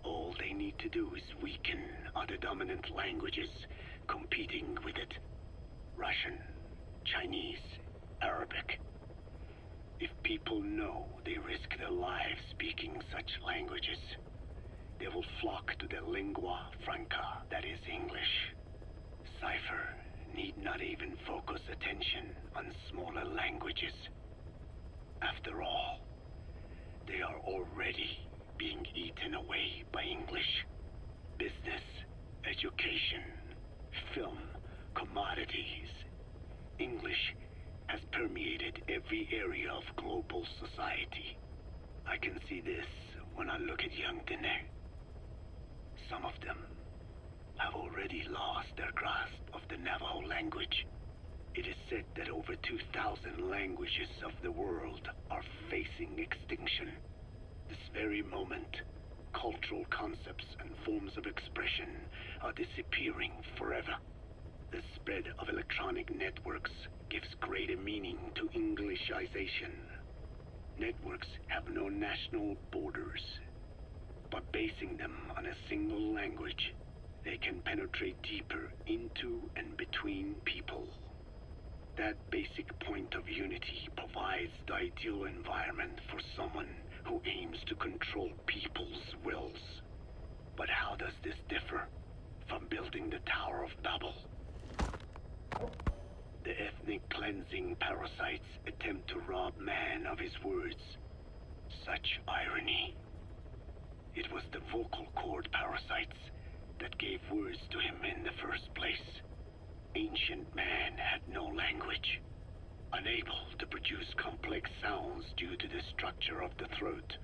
All they need to do is weaken other dominant languages competing with it. Russian, Chinese, Arabic. If people know they risk their lives speaking such languages, they will flock to the lingua franca that is English. Cipher need not even focus attention on smaller languages. After all, they are already being eaten away by English. Business, education, film, commodities. English has permeated every area of global society. I can see this when I look at young Dene. Some of them have already lost their grasp of the Navajo language. It is said that over 2,000 languages of the world are facing extinction. This very moment, cultural concepts and forms of expression are disappearing forever. The spread of electronic networks gives greater meaning to Englishization. Networks have no national borders. By basing them on a single language, they can penetrate deeper into and between people. That basic point of unity provides the ideal environment for someone who aims to control people's wills. But how does this differ from building the Tower of Babel? The ethnic cleansing parasites attempt to rob man of his words. Such irony. It was the vocal cord parasites that gave words to him in the first place. Ancient man had no language. Unable to produce complex sounds due to the structure of the throat,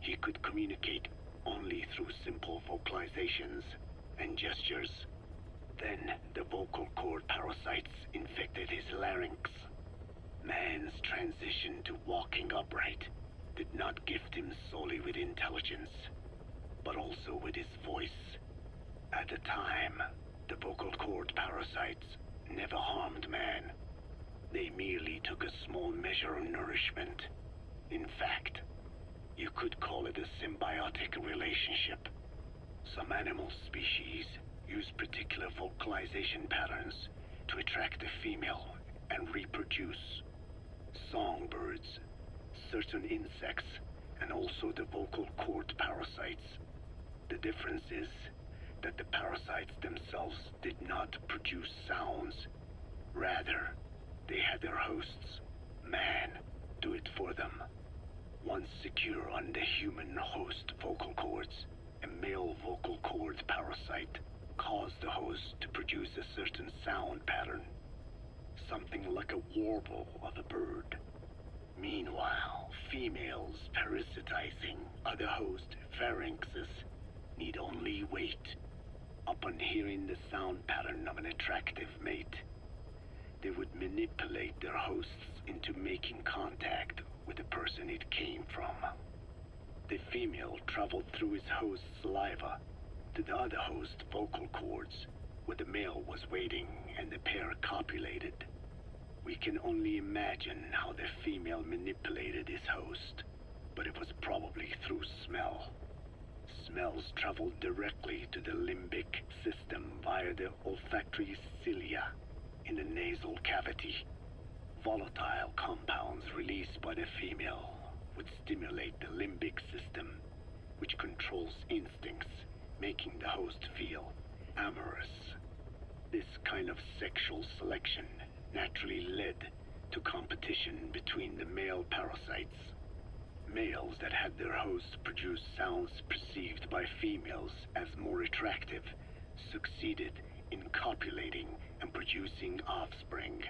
he could communicate only through simple vocalizations and gestures. Then the vocal cord parasites infected his larynx. Man's transition to walking upright, did not gift him solely with intelligence, but also with his voice. At the time, the vocal cord parasites never harmed man. They merely took a small measure of nourishment. In fact, you could call it a symbiotic relationship. Some animal species use particular vocalization patterns to attract a female and reproduce. Songbirds, certain insects, and also the vocal cord parasites. The difference is that the parasites themselves did not produce sounds. Rather, they had their hosts, man, do it for them. Once secure on the human host vocal cords, a male vocal cord parasite caused the host to produce a certain sound pattern, something like a warble of a bird. Meanwhile, females parasitizing other host pharynxes need only wait. Upon hearing the sound pattern of an attractive mate, they would manipulate their hosts into making contact with the person it came from. The female traveled through his host's saliva to the other host's vocal cords, where the male was waiting and the pair copulated. We can only imagine how the female manipulated his host, but it was probably through smell. Smells traveled directly to the limbic system via the olfactory cilia in the nasal cavity. Volatile compounds released by the female would stimulate the limbic system, which controls instincts, making the host feel amorous. This kind of sexual selection naturally led to competition between the male parasites. Males that had their hosts produce sounds perceived by females as more attractive succeeded in copulating and producing offspring.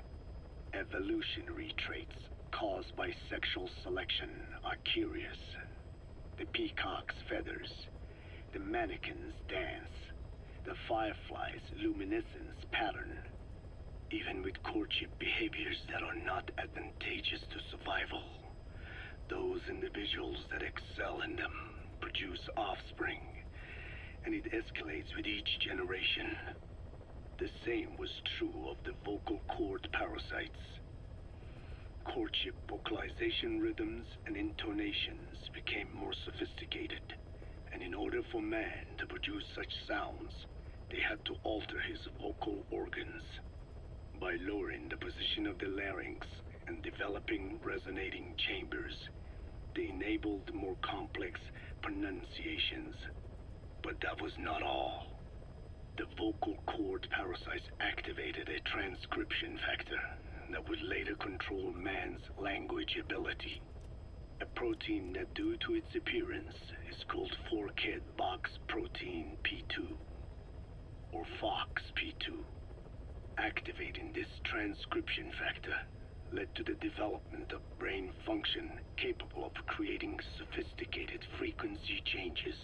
Evolutionary traits caused by sexual selection are curious. The peacock's feathers, the mannequin's dance, the firefly's luminescence pattern. Even with courtship behaviors that are not advantageous to survival, those individuals that excel in them produce offspring, and it escalates with each generation. The same was true of the vocal cord parasites. Courtship vocalization rhythms and intonations became more sophisticated, and in order for man to produce such sounds, they had to alter his vocal organs. By lowering the position of the larynx and developing resonating chambers, they enabled more complex pronunciations. But that was not all. The vocal cord parasites activated a transcription factor that would later control man's language ability. A protein that, due to its appearance, is called forkhead box protein P2, or FOXP2. Activating this transcription factor led to the development of brain function capable of creating sophisticated frequency changes.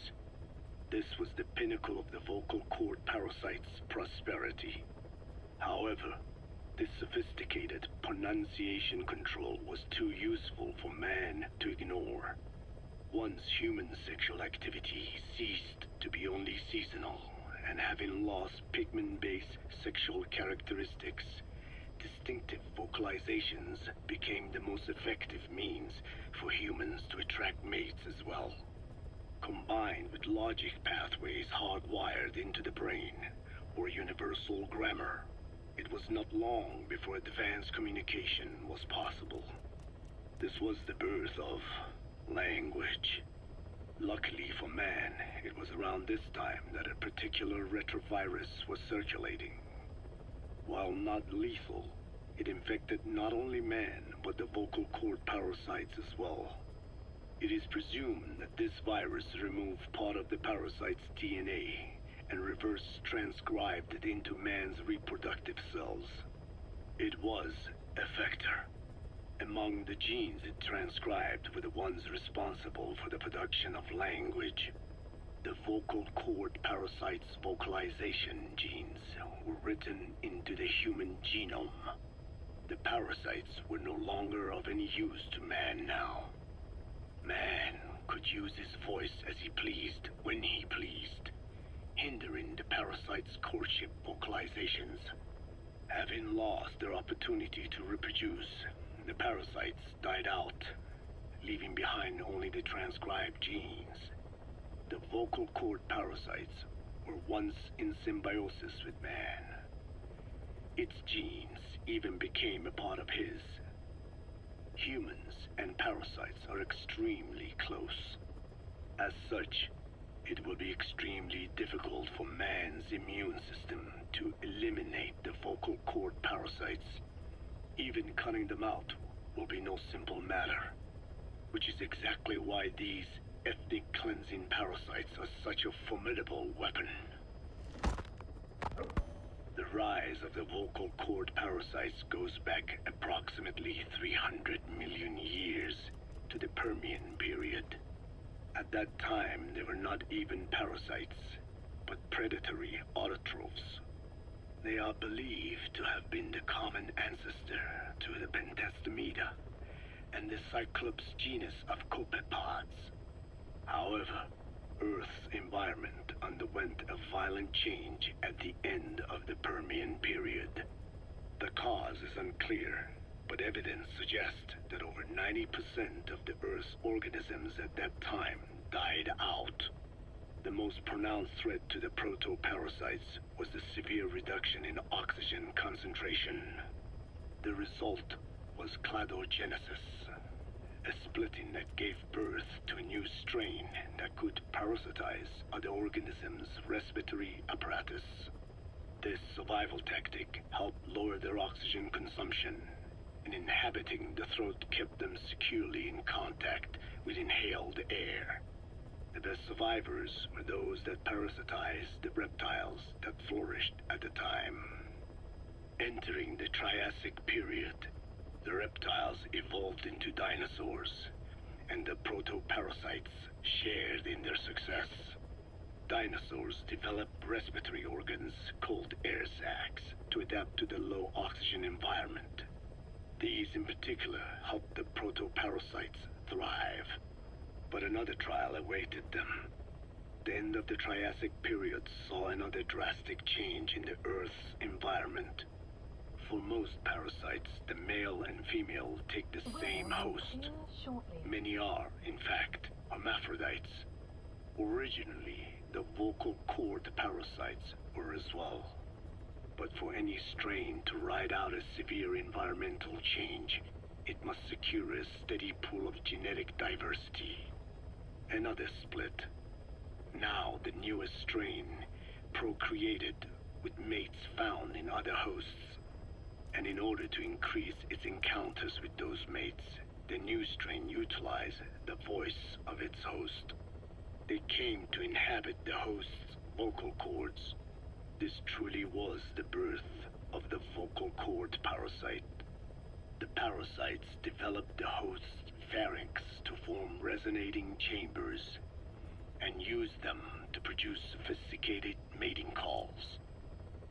This was the pinnacle of the vocal cord parasite's prosperity. However, this sophisticated pronunciation control was too useful for man to ignore. Once human sexual activity ceased to be only seasonal, and having lost pigment-based sexual characteristics, distinctive vocalizations became the most effective means for humans to attract mates as well. Combined with logic pathways hardwired into the brain, or universal grammar, it was not long before advanced communication was possible. This was the birth of language. Luckily for man, it was around this time that a particular retrovirus was circulating. While not lethal, it infected not only man, but the vocal cord parasites as well. It is presumed that this virus removed part of the parasite's DNA and reverse transcribed it into man's reproductive cells. It was a vector. Among the genes it transcribed were the ones responsible for the production of language. The vocal cord parasite's vocalization genes were written into the human genome. The parasites were no longer of any use to man now. Man could use his voice as he pleased, when he pleased, hindering the parasite's courtship vocalizations. Having lost their opportunity to reproduce, the parasites died out, leaving behind only the transcribed genes. The vocal cord parasites were once in symbiosis with man. Its genes even became a part of his. Humans and parasites are extremely close. As such, it will be extremely difficult for man's immune system to eliminate the vocal cord parasites. Even cutting them out will be no simple matter, which is exactly why these ethnic cleansing parasites are such a formidable weapon. The rise of the vocal cord parasites goes back approximately 300 million years to the Permian period. At that time, they were not even parasites, but predatory autotrophs. They are believed to have been the common ancestor to the Pentastomida and the Cyclops genus of copepods. However, Earth's environment underwent a violent change at the end of the Permian period. The cause is unclear, but evidence suggests that over 90% of the Earth's organisms at that time died out. The most pronounced threat to the proto-parasites was the severe reduction in oxygen concentration. The result was cladogenesis, a splitting that gave birth to a new strain that could parasitize other organisms' respiratory apparatus. This survival tactic helped lower their oxygen consumption, and inhabiting the throat kept them securely in contact with inhaled air. The best survivors were those that parasitized the reptiles that flourished at the time. Entering the Triassic period, the reptiles evolved into dinosaurs, and the proto-parasites shared in their success. Dinosaurs developed respiratory organs called air sacs to adapt to the low oxygen environment. These in particular helped the proto-parasites thrive. But another trial awaited them. The end of the Triassic period saw another drastic change in the Earth's environment. For most parasites, the male and female take the same host. Many are, in fact, hermaphrodites. Originally, the vocal cord parasites were as well. But for any strain to ride out a severe environmental change, it must secure a steady pool of genetic diversity. Another split. Now the newest strain procreated with mates found in other hosts. And in order to increase its encounters with those mates, the new strain utilized the voice of its host. They came to inhabit the host's vocal cords. This truly was the birth of the vocal cord parasite. The parasites developed the host's pharynx to form resonating chambers and used them to produce sophisticated mating calls.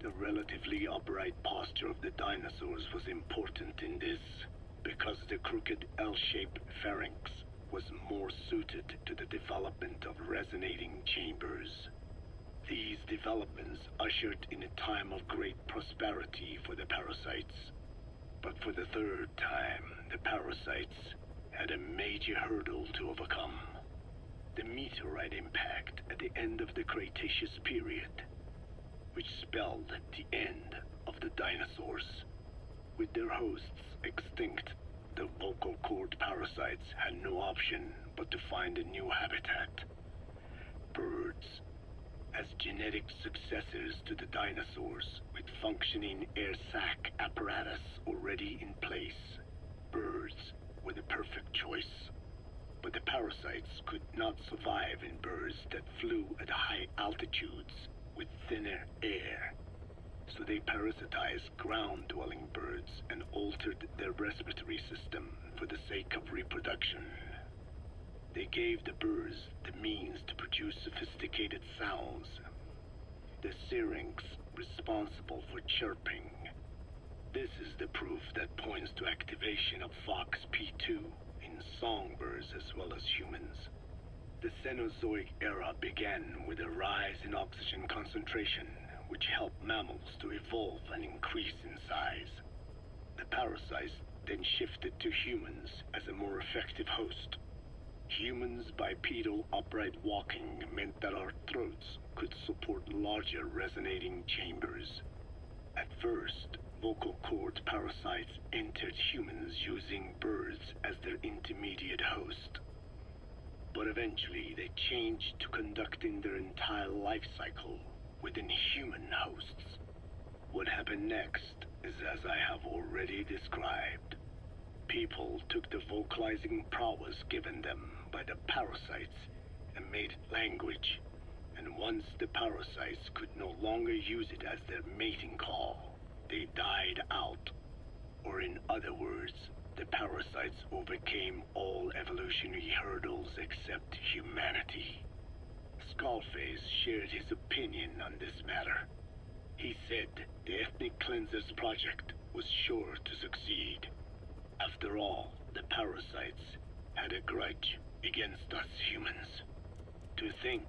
The relatively upright posture of the dinosaurs was important in this, because the crooked L-shaped pharynx was more suited to the development of resonating chambers. These developments ushered in a time of great prosperity for the parasites. But for the third time, the parasites had a major hurdle to overcome. The meteorite impact at the end of the Cretaceous period, which spelled the end of the dinosaurs. With their hosts extinct, the vocal cord parasites had no option but to find a new habitat. Birds. As genetic successors to the dinosaurs, with functioning air sac apparatus already in place, birds were the perfect choice. But the parasites could not survive in birds that flew at high altitudes with thinner air. So they parasitized ground-dwelling birds and altered their respiratory system for the sake of reproduction. They gave the birds the means to produce sophisticated sounds. The syrinx responsible for chirping. This is the proof that points to activation of FOXP2 in songbirds as well as humans. The Cenozoic era began with a rise in oxygen concentration, which helped mammals to evolve and increase in size. The parasites then shifted to humans as a more effective host. Humans' bipedal upright walking meant that our throats could support larger resonating chambers. At first, vocal cord parasites entered humans using birds as their intermediate host. But eventually they changed to conducting their entire life cycle within human hosts. What happened next is as I have already described. People took the vocalizing prowess given them by the parasites and made it language. And once the parasites could no longer use it as their mating call, they died out. Or in other words, the parasites overcame all evolutionary hurdles except humanity. Skullface shared his opinion on this matter. He said the Ethnic Cleansers Project was sure to succeed. After all, the parasites had a grudge against us humans. To think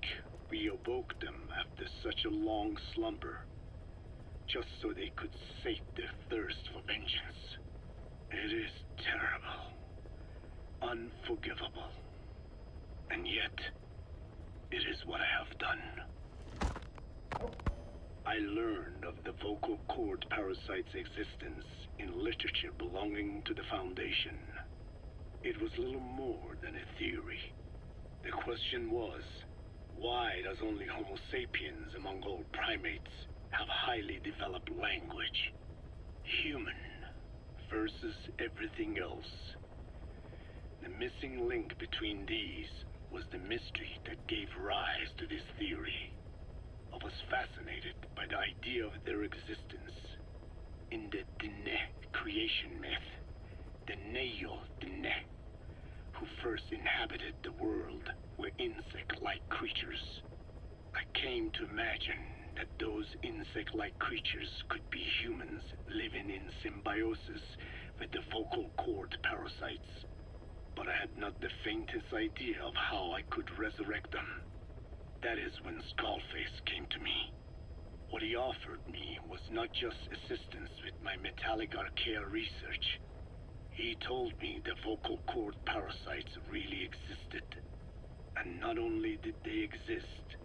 we awoke them after such a long slumber, just so they could sate their thirst for vengeance. It is terrible, unforgivable, and yet, it is what I have done. I learned of the vocal cord parasite's existence in literature belonging to the Foundation. It was little more than a theory. The question was, why does only Homo sapiens among all primates have highly developed language? Human versus everything else. The missing link between these was the mystery that gave rise to this theory. I was fascinated by the idea of their existence. In the Dene creation myth, the Neo Dene, who first inhabited the world, were insect-like creatures. I came to imagine that those insect-like creatures could be humans living in symbiosis with the vocal cord parasites. But I had not the faintest idea of how I could resurrect them. That is when Skullface came to me. What he offered me was not just assistance with my metallic archaea research. He told me the vocal cord parasites really existed. And not only did they exist,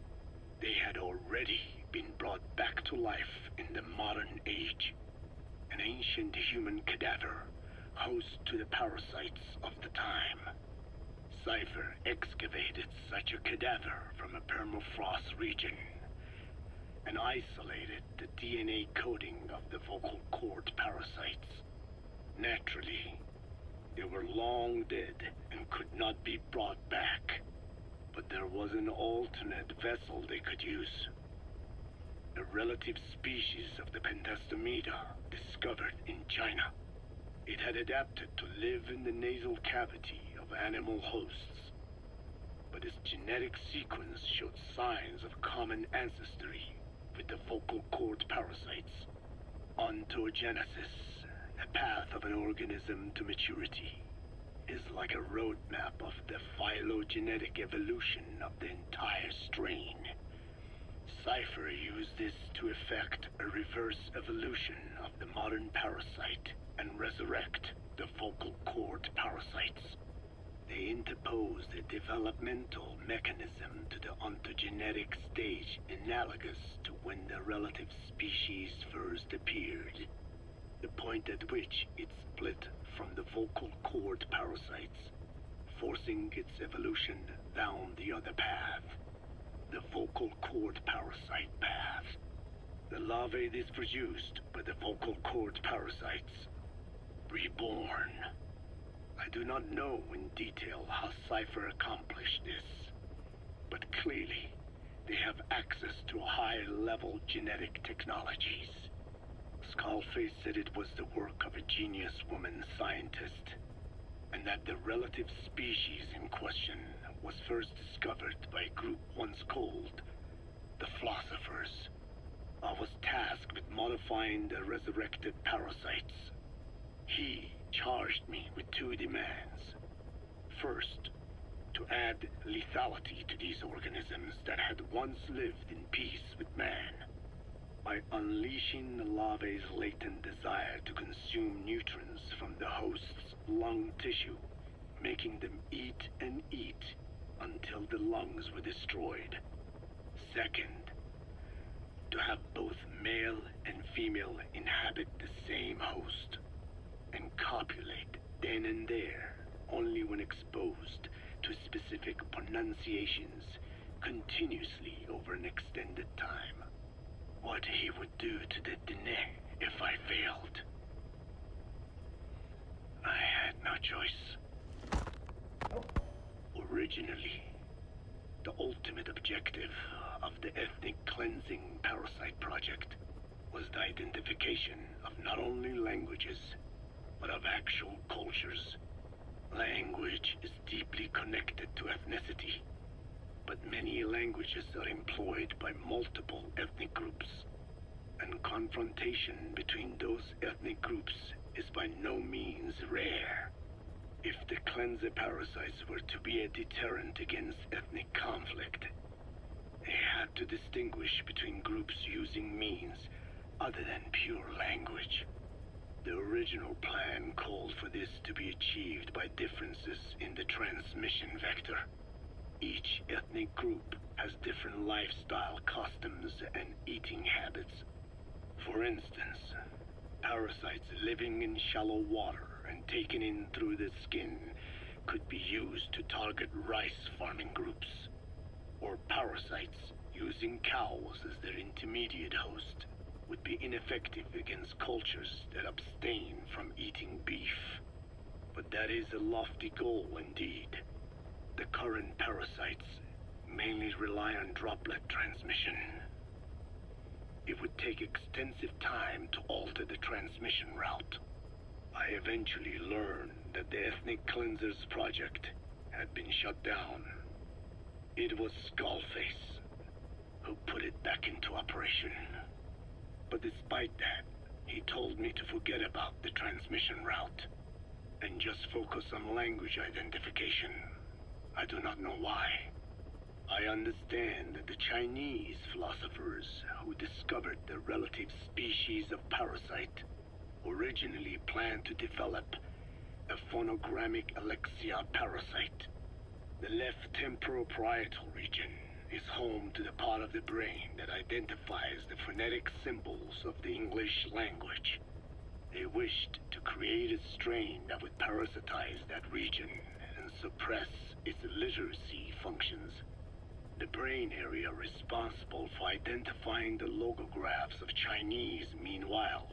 they had already been brought back to life in the modern age. An ancient human cadaver, host to the parasites of the time. Cypher excavated such a cadaver from a permafrost region and isolated the DNA coding of the vocal cord parasites. Naturally, they were long dead and could not be brought back, but there was an alternate vessel they could use. A relative species of the Pentastomida discovered in China. It had adapted to live in the nasal cavity of animal hosts, but its genetic sequence showed signs of common ancestry with the vocal cord parasites. Ontogenesis, the path of an organism to maturity, is like a roadmap of the phylogenetic evolution of the entire strain. Cypher used this to effect a reverse evolution of the modern parasite and resurrect the vocal cord parasites. They interposed a developmental mechanism to the ontogenetic stage analogous to when the relative species first appeared, the point at which it split from the vocal cord parasites, forcing its evolution down the other path, the vocal cord parasite path. The larvae this produced by the vocal cord parasites, reborn. I do not know in detail how Cypher accomplished this, but clearly they have access to high-level genetic technologies. Skullface said it was the work of a genius woman scientist, and that the relative species in question was first discovered by a group once called the Philosophers. I was tasked with modifying the resurrected parasites. He charged me with two demands. First, to add lethality to these organisms that had once lived in peace with man. By unleashing the larvae's latent desire to consume nutrients from the host's lung tissue, making them eat and eat until the lungs were destroyed. Second, to have both male and female inhabit the same host and copulate then and there only when exposed to specific pronunciations continuously over an extended time. What he would do to the Dene if I failed. I had no choice. Originally, the ultimate objective of the ethnic cleansing parasite project was the identification of not only languages, but of actual cultures. Language is deeply connected to ethnicity, but many languages are employed by multiple ethnic groups, and confrontation between those ethnic groups is by no means rare. If the cleanser parasites were to be a deterrent against ethnic conflict, they had to distinguish between groups using means other than pure language. The original plan called for this to be achieved by differences in the transmission vector. Each ethnic group has different lifestyle customs and eating habits. For instance, parasites living in shallow water and taken in through the skin could be used to target rice farming groups, or parasites using cows as their intermediate host would be ineffective against cultures that abstain from eating beef. But that is a lofty goal indeed. The current parasites mainly rely on droplet transmission. It would take extensive time to alter the transmission route. I eventually learned that the Ethnic Cleansers project had been shut down. It was Skullface who put it back into operation. But despite that, he told me to forget about the transmission route and just focus on language identification. I do not know why. I understand that the Chinese philosophers who discovered the relative species of parasite originally planned to develop a phonogrammic Alexia parasite. The left temporal parietal region is home to the part of the brain that identifies the phonetic symbols of the English language. They wished to create a strain that would parasitize that region and suppress its literacy functions. The brain area responsible for identifying the logographs of Chinese, meanwhile,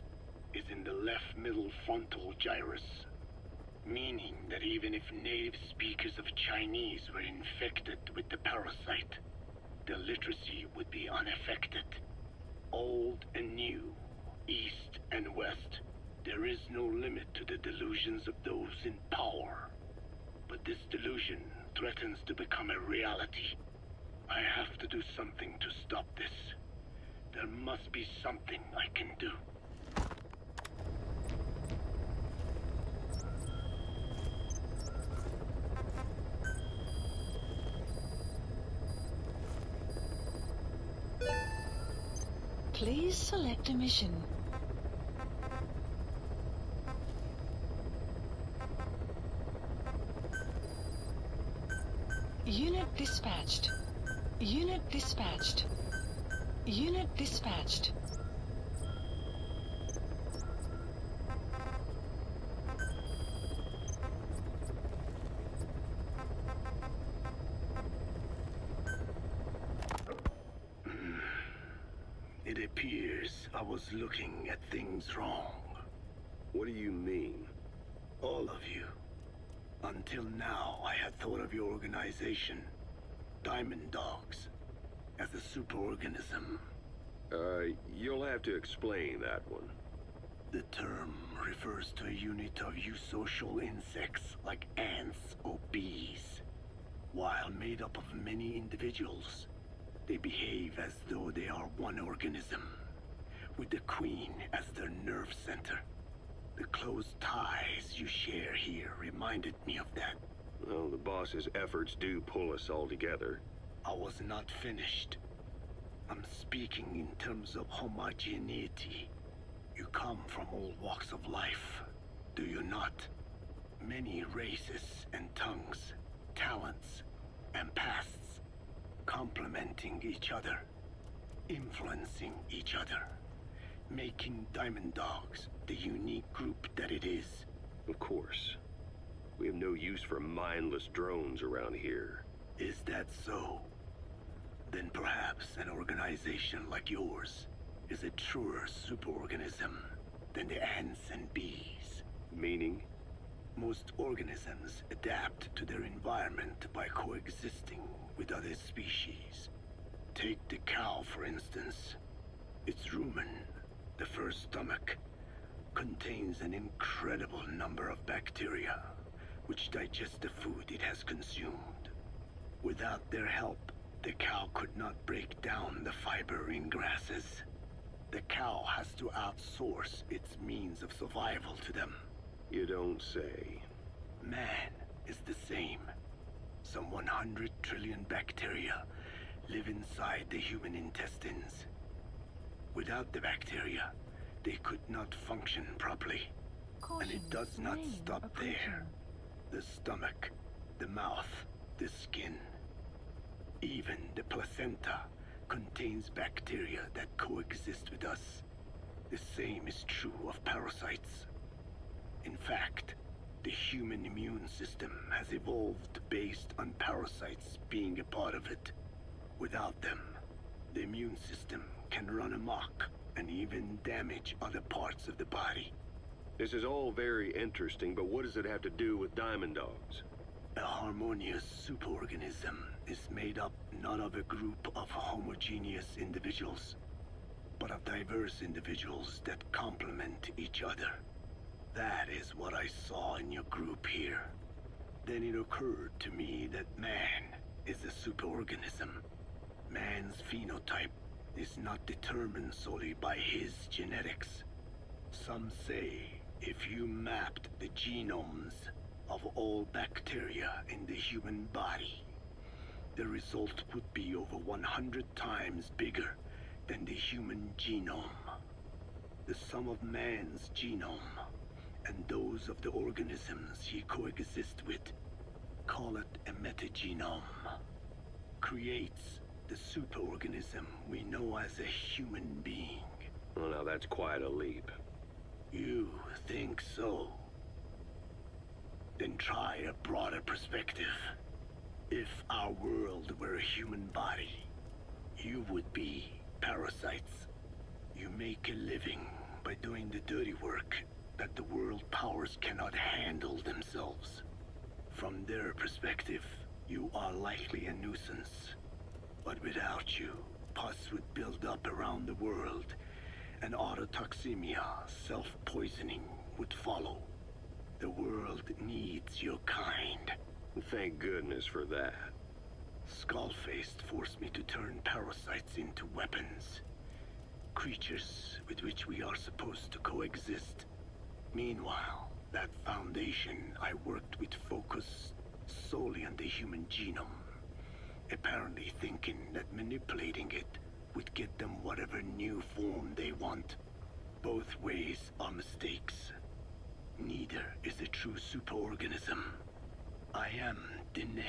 is in the left middle frontal gyrus, meaning that even if native speakers of Chinese were infected with the parasite, the literacy would be unaffected. Old and new, east and west, there is no limit to the delusions of those in power. But this delusion threatens to become a reality. I have to do something to stop this. There must be something I can do. Please select a mission. Unit dispatched. Unit dispatched. Unit dispatched. It appears I was looking at things wrong. What do you mean? All of you. Until now, I had thought of your organization, Diamond Dogs, as a superorganism. You'll have to explain that one. The term refers to a unit of eusocial insects like ants or bees. While made up of many individuals, they behave as though they are one organism, with the queen as their nerve center. The close ties you share here reminded me of that. Well, the boss's efforts do pull us all together. I was not finished. I'm speaking in terms of homogeneity. You come from all walks of life, do you not? Many races and tongues, talents and pasts, complementing each other, influencing each other, making Diamond Dogs the unique group that it is. Of course. We have no use for mindless drones around here. Is that so? Then perhaps an organization like yours is a truer superorganism than the ants and bees. Meaning? Most organisms adapt to their environment by coexisting with other species. Take the cow, for instance. Its rumen, the first stomach, contains an incredible number of bacteria which digest the food it has consumed. Without their help, the cow could not break down the fiber in grasses. The cow has to outsource its means of survival to them. You don't say. Man is the same. Some 100 trillion bacteria live inside the human intestines. Without the bacteria, they could not function properly. And it does not stop there. The stomach, the mouth, the skin, even the placenta contains bacteria that coexist with us. The same is true of parasites. In fact, the human immune system has evolved based on parasites being a part of it. Without them, the immune system can run amok and even damage other parts of the body. This is all very interesting, but what does it have to do with Diamond Dogs? A harmonious superorganism is made up not of a group of homogeneous individuals, but of diverse individuals that complement each other. That is what I saw in your group here. Then it occurred to me that man is a superorganism. Man's phenotype is not determined solely by his genetics. Some say if you mapped the genomes of all bacteria in the human body, the result would be over 100 times bigger than the human genome. The sum of man's genome and those of the organisms he coexists with, call it a metagenome, creates the superorganism we know as a human being. Well, now that's quite a leap. You think so? Then try a broader perspective. If our world were a human body, you would be parasites. You make a living by doing the dirty work that the world powers cannot handle themselves. From their perspective, you are likely a nuisance. But without you, pus would build up around the world, and autotoxemia, self-poisoning, would follow. The world needs your kind. Thank goodness for that. Skullfaced forced me to turn parasites into weapons. Creatures with which we are supposed to coexist. Meanwhile, that foundation I worked with focused solely on the human genome, apparently thinking that manipulating it would get them whatever new form they want. Both ways are mistakes. Neither is a true superorganism. I am Dine.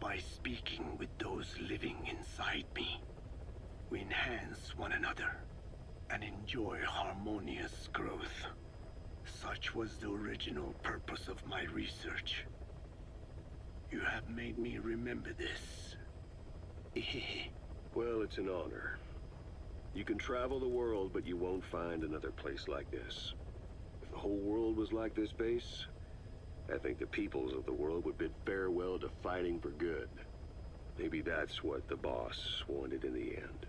By speaking with those living inside me, we enhance one another and enjoy harmonious growth. Such was the original purpose of my research. You have made me remember this. Well, it's an honor. You can travel the world, but you won't find another place like this. If the whole world was like this base, I think the peoples of the world would bid farewell to fighting for good. Maybe that's what the boss wanted in the end.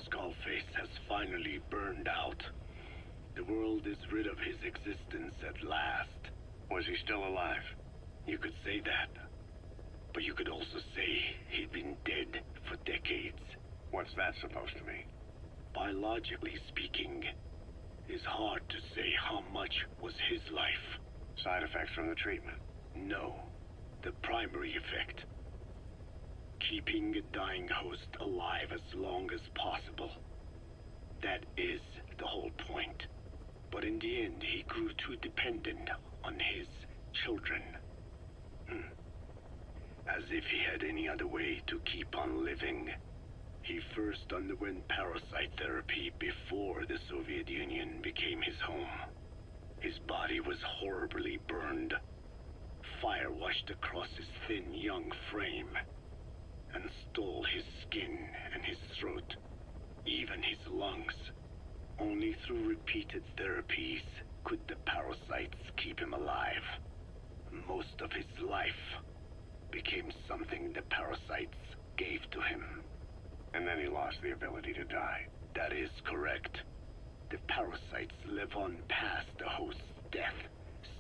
Skullface has finally burned out. The world is rid of his existence at last. Was he still alive? You could say that. But you could also say he'd been dead for decades. What's that supposed to mean? Biologically speaking, It's hard to say how much was his life. Side effects from the treatment? No, the primary effect. Keeping a dying host alive as long as possible. That is the whole point. But in the end, he grew too dependent on his children. As if he had any other way to keep on living. He first underwent parasite therapy before the Soviet Union became his home. His body was horribly burned. Fire washed across his thin young frame and stole his skin and his throat, even his lungs. Only through repeated therapies could the parasites keep him alive. Most of his life became something the parasites gave to him. And then he lost the ability to die. That is correct. The parasites live on past the host's death,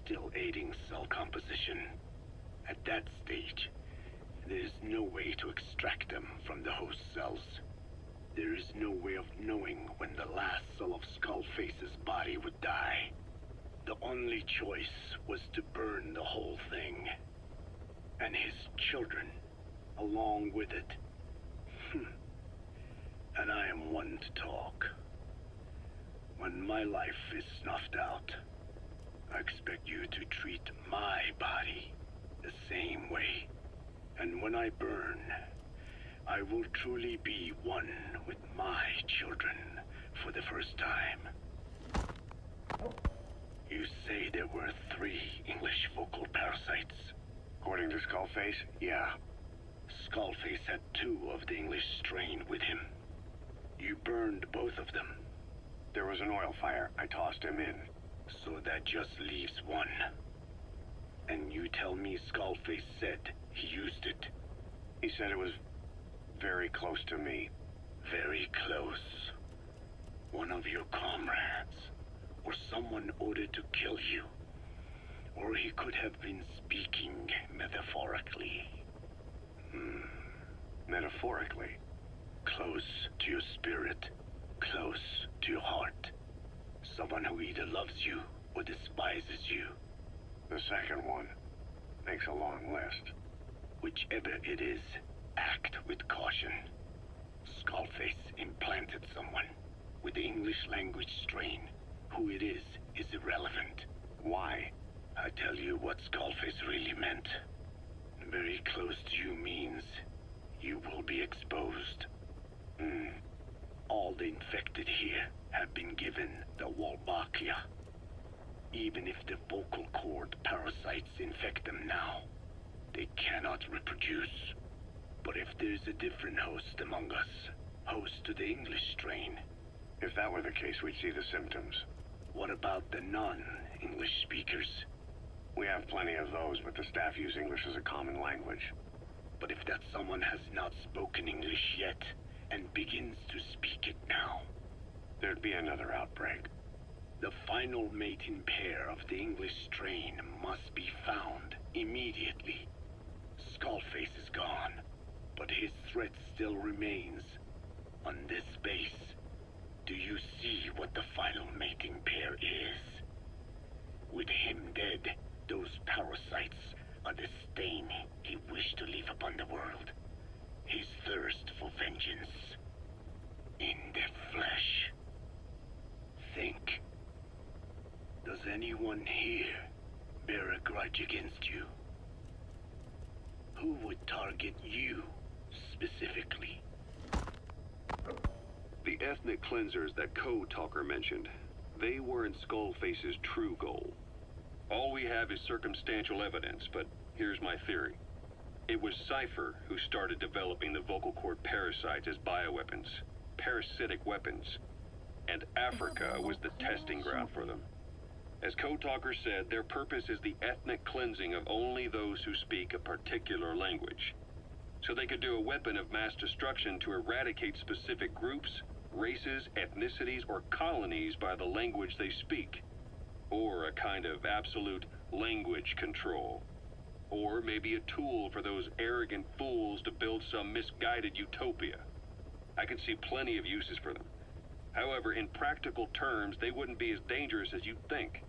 still aiding cell composition. At that stage, there is no way to extract them from the host cells. There is no way of knowing when the last cell of Skullface's body would die. The only choice was to burn the whole thing. And his children, along with it. And I am one to talk. When my life is snuffed out, I expect you to treat my body the same way. And when I burn, I will truly be one with my children for the first time. You say there were 3 English vocal parasites. According to Skullface, yeah. Skullface had 2 of the English strain with him. You burned both of them. There was an oil fire. I tossed him in. So that just leaves 1. And you tell me Skullface said he used it. He said it was very close to me. Very close. One of your comrades. Or someone ordered to kill you. Or he could have been speaking metaphorically. Metaphorically? Close to your spirit. Close to your heart. Someone who either loves you or despises you. The second one makes a long list. Whichever it is, act with caution. Skullface implanted someone with the English language strain. Who it is irrelevant. Why? I tell you what Skullface really meant. Very close to you means you will be exposed. All the infected here have been given the Wolbachia. Even if the vocal cord parasites infect them now, they cannot reproduce. But if there's a different host among us, host to the English strain. If that were the case, we'd see the symptoms. What about the non-English speakers? We have plenty of those, but the staff use English as a common language. But if that someone has not spoken English yet, and begins to speak it now, there'd be another outbreak. The final mating pair of the English strain must be found immediately. Skullface is gone, but his threat still remains. On this base, do you see what the final mating pair is? With him dead, those parasites are the stain he wished to leave upon the world. His thirst for vengeance. In their flesh. Think. Does anyone here bear a grudge against you? Who would target you, specifically? The ethnic cleansers that Code Talker mentioned, they weren't Skullface's true goal. All we have is circumstantial evidence, but here's my theory. It was Cypher who started developing the vocal cord parasites as bioweapons, parasitic weapons, and Africa was the testing ground for them. As Code Talker said, their purpose is the ethnic cleansing of only those who speak a particular language. So they could do a weapon of mass destruction to eradicate specific groups, races, ethnicities, or colonies by the language they speak. Or a kind of absolute language control. Or maybe a tool for those arrogant fools to build some misguided utopia. I could see plenty of uses for them. However, in practical terms, they wouldn't be as dangerous as you'd think.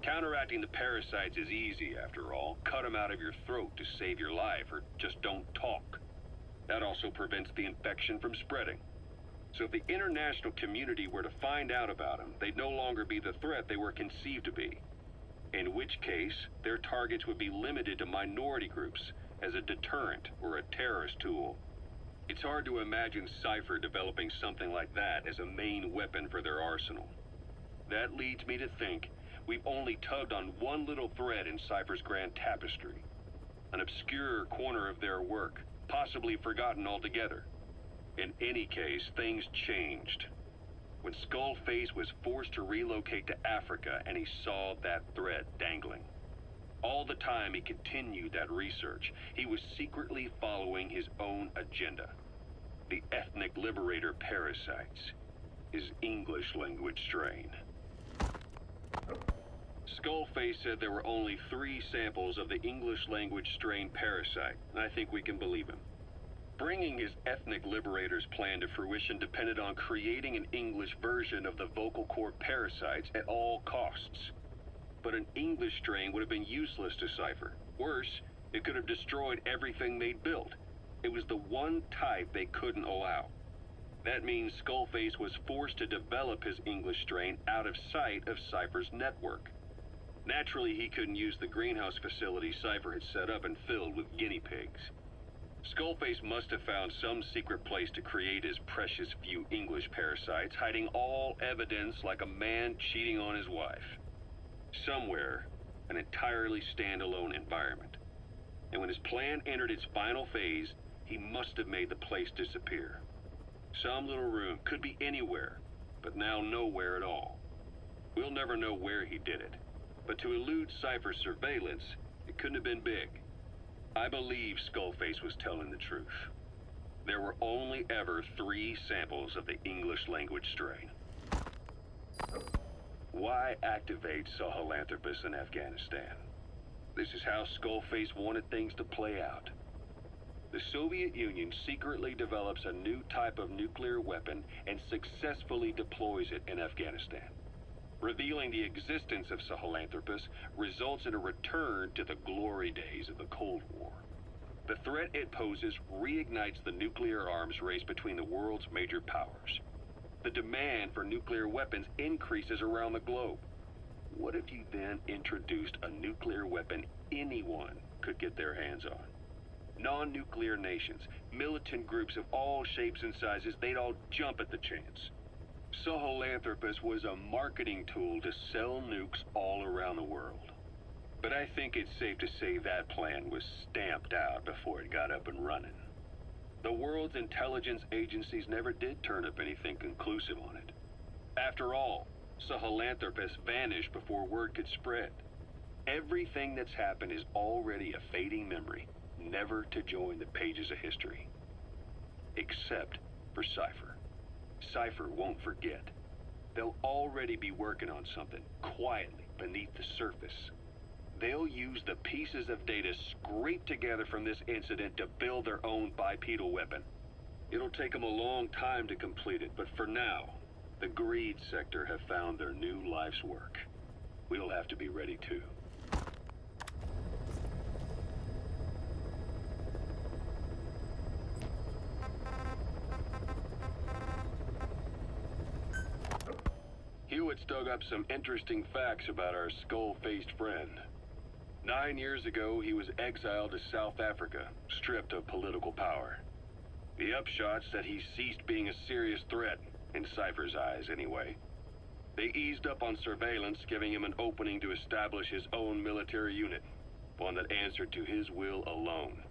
Counteracting the parasites is easy, after all. Cut them out of your throat to save your life, or just don't talk. That also prevents the infection from spreading. So if the international community were to find out about them, they'd no longer be the threat they were conceived to be. In which case, their targets would be limited to minority groups as a deterrent or a terrorist tool. It's hard to imagine Cypher developing something like that as a main weapon for their arsenal. That leads me to think we've only tugged on one little thread in Cypher's grand tapestry. An obscure corner of their work, possibly forgotten altogether. In any case, things changed. When Skullface was forced to relocate to Africa and he saw that thread dangling. All the time he continued that research, he was secretly following his own agenda. The ethnic liberator parasites. His English language strain. Skullface said there were only 3 samples of the English language strain parasite, and I think we can believe him. Bringing his ethnic liberator's plan to fruition depended on creating an English version of the vocal cord parasites at all costs. But an English strain would have been useless to Cypher. Worse, it could have destroyed everything they'd built. It was the one type they couldn't allow. That means Skullface was forced to develop his English strain out of sight of Cypher's network. Naturally, he couldn't use the greenhouse facility Cypher had set up and filled with guinea pigs. Skullface must have found some secret place to create his precious few English parasites, hiding all evidence like a man cheating on his wife. Somewhere, an entirely standalone environment. And when his plan entered its final phase, he must have made the place disappear. Some little room, could be anywhere, but now nowhere at all. We'll never know where he did it, but to elude Cypher's surveillance, it couldn't have been big. I believe Skullface was telling the truth. There were only ever 3 samples of the English language strain. Why activate Sahelanthropus in Afghanistan? This is how Skullface wanted things to play out. The Soviet Union secretly develops a new type of nuclear weapon and successfully deploys it in Afghanistan. Revealing the existence of Sahelanthropus results in a return to the glory days of the Cold War. The threat it poses reignites the nuclear arms race between the world's major powers. The demand for nuclear weapons increases around the globe. What if you then introduced a nuclear weapon anyone could get their hands on? Non-nuclear nations, militant groups of all shapes and sizes, they'd all jump at the chance. Sahelanthropus was a marketing tool to sell nukes all around the world. But I think it's safe to say that plan was stamped out before it got up and running. The world's intelligence agencies never did turn up anything conclusive on it. After all, Sahelanthropus vanished before word could spread. Everything that's happened is already a fading memory, never to join the pages of history. Except for Cypher. Cypher won't forget. They'll already be working on something, quietly, beneath the surface. They'll use the pieces of data scraped together from this incident to build their own bipedal weapon. It'll take them a long time to complete it, but for now, the greed sector have found their new life's work. We'll have to be ready too. Hewitt's dug up some interesting facts about our skull-faced friend. 9 years ago, he was exiled to South Africa, stripped of political power. The upshot said he ceased being a serious threat, in Cypher's eyes anyway. They eased up on surveillance, giving him an opening to establish his own military unit, one that answered to his will alone.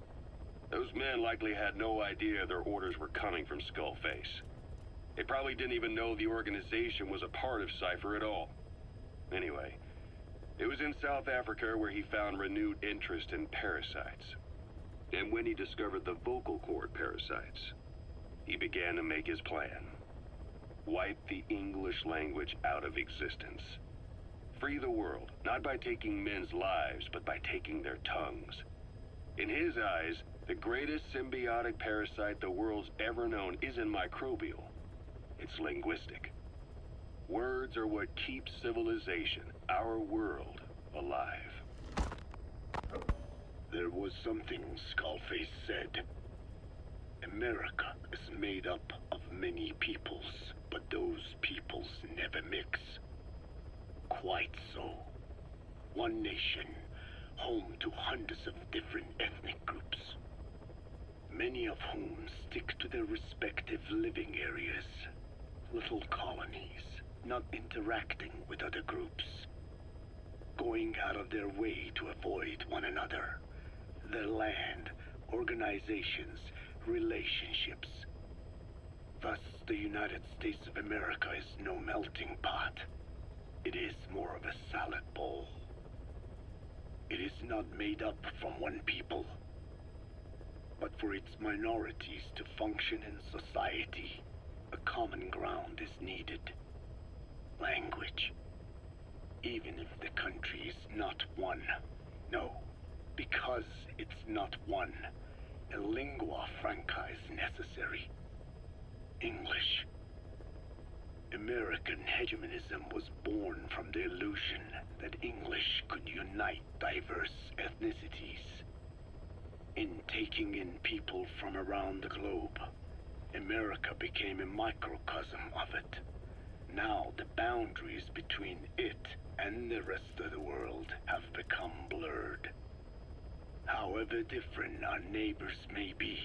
Those men likely had no idea their orders were coming from Skullface. They probably didn't even know the organization was a part of Cypher at all. Anyway, it was in South Africa where he found renewed interest in parasites. And when he discovered the vocal cord parasites, he began to make his plan. Wipe the English language out of existence. Free the world, not by taking men's lives, but by taking their tongues. In his eyes, the greatest symbiotic parasite the world's ever known isn't microbial. It's linguistic. Words are what keeps civilization, our world, alive. There was something Skullface said. America is made up of many peoples, but those peoples never mix. Quite so. One nation, home to hundreds of different ethnic groups, many of whom stick to their respective living areas, little colonies, not interacting with other groups, going out of their way to avoid one another, their land, organizations, relationships. Thus, the United States of America is no melting pot. It is more of a salad bowl. It is not made up from one people, but for its minorities to function in society, a common ground is needed. Language. Even if the country is not one. No, because it's not one, a lingua franca is necessary. English. American hegemonism was born from the illusion that English could unite diverse ethnicities. In taking in people from around the globe, America became a microcosm of it. Now the boundaries between it and the rest of the world have become blurred. However different our neighbors may be,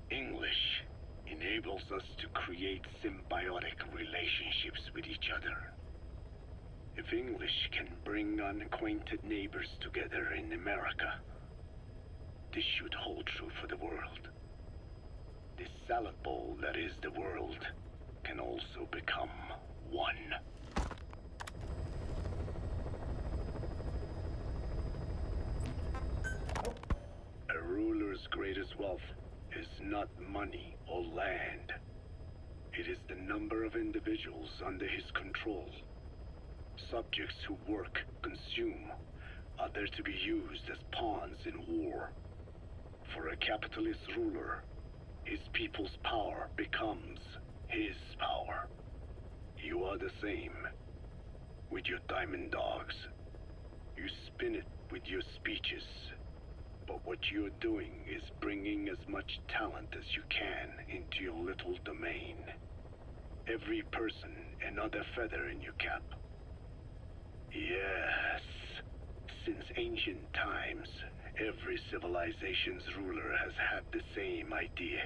English enables us to create symbiotic relationships with each other. If English can bring unacquainted neighbors together in America, this should hold true for the world. This salad bowl that is the world can also become one. A ruler's greatest wealth is not money or land. It is the number of individuals under his control. Subjects who work, consume, are there to be used as pawns in war. For a capitalist ruler, his people's power becomes his power. You are the same. With your diamond dogs, you spin it with your speeches. But what you're doing is bringing as much talent as you can into your little domain. Every person another feather in your cap. Yes, since ancient times, every civilization's ruler has had the same idea.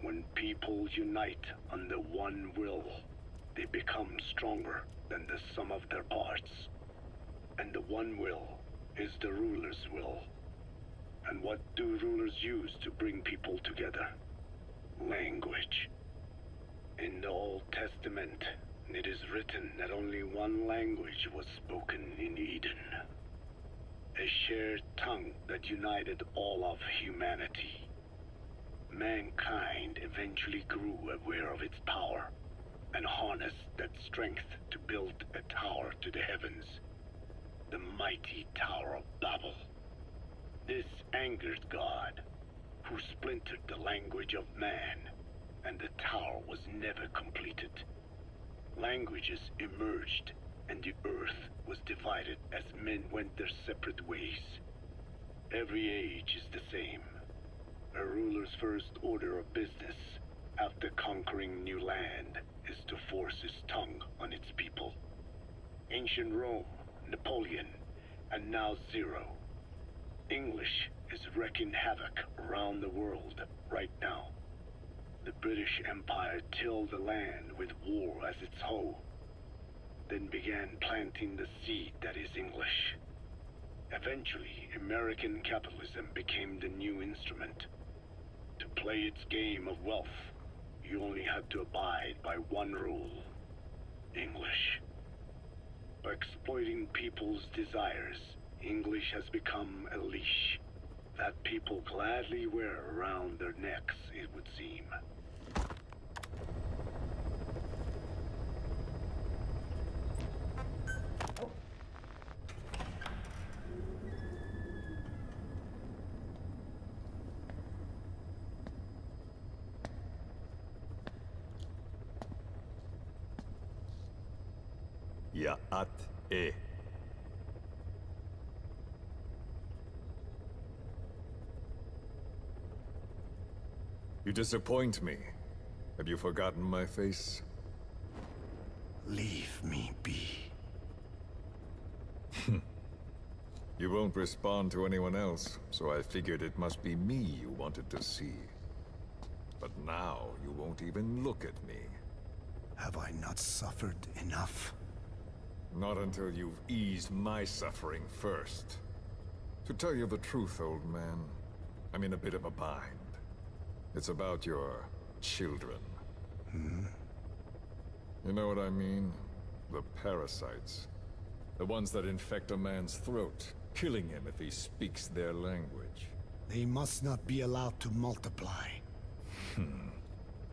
When people unite under one will, they become stronger than the sum of their parts. And the one will is the ruler's will. And what do rulers use to bring people together? Language. In the Old Testament, it is written that only one language was spoken in Eden. A shared tongue that united all of humanity. Mankind eventually grew aware of its power and harnessed that strength to build a tower to the heavens. The mighty Tower of Babel. This angered God, who splintered the language of man, and the tower was never completed. Languages emerged, and the earth was divided as men went their separate ways. Every age is the same. A ruler's first order of business, after conquering new land, is to force his tongue on its people. Ancient Rome, Napoleon, and now Zero. English is wreaking havoc around the world right now. The British Empire tilled the land with war as its hoe, then began planting the seed that is English. Eventually, American capitalism became the new instrument. To play its game of wealth, you only had to abide by one rule: English. By exploiting people's desires, English has become a leash that people gladly wear around their necks, it would seem. Ya'at-e. You disappoint me. Have you forgotten my face? Leave me be. You won't respond to anyone else, so I figured it must be me you wanted to see. But now you won't even look at me. Have I not suffered enough? Not until you've eased my suffering first. To tell you the truth, old man, I'm in a bit of a bind. It's about your children. You know what I mean? The parasites. The ones that infect a man's throat, killing him if he speaks their language. They must not be allowed to multiply.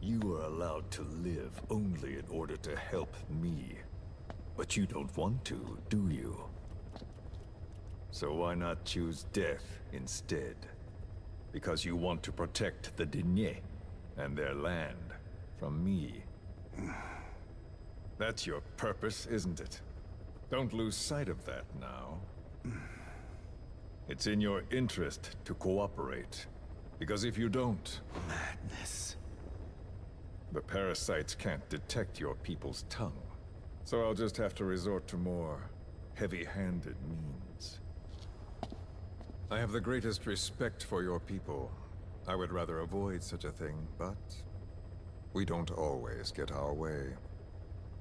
You are allowed to live only in order to help me. But you don't want to, do you? So why not choose death instead? Because you want to protect the Diné and their land from me. That's your purpose, isn't it? Don't lose sight of that now. It's in your interest to cooperate. Because if you don't... Madness. The parasites can't detect your people's tongue. So I'll just have to resort to more heavy-handed means. I have the greatest respect for your people. I would rather avoid such a thing, but we don't always get our way.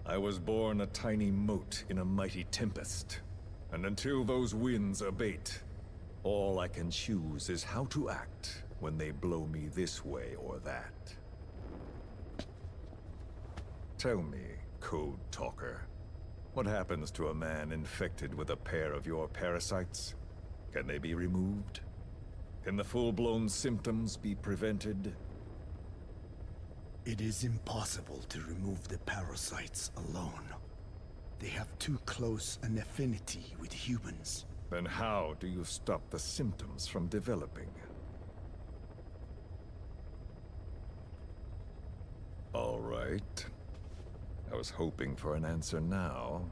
I was born a tiny mote in a mighty tempest, and until those winds abate, all I can choose is how to act when they blow me this way or that. Tell me, Code Talker, what happens to a man infected with a pair of your parasites? Can they be removed? Can the full-blown symptoms be prevented? It is impossible to remove the parasites alone. They have too close an affinity with humans. Then how do you stop the symptoms from developing? All right. I was hoping for an answer now,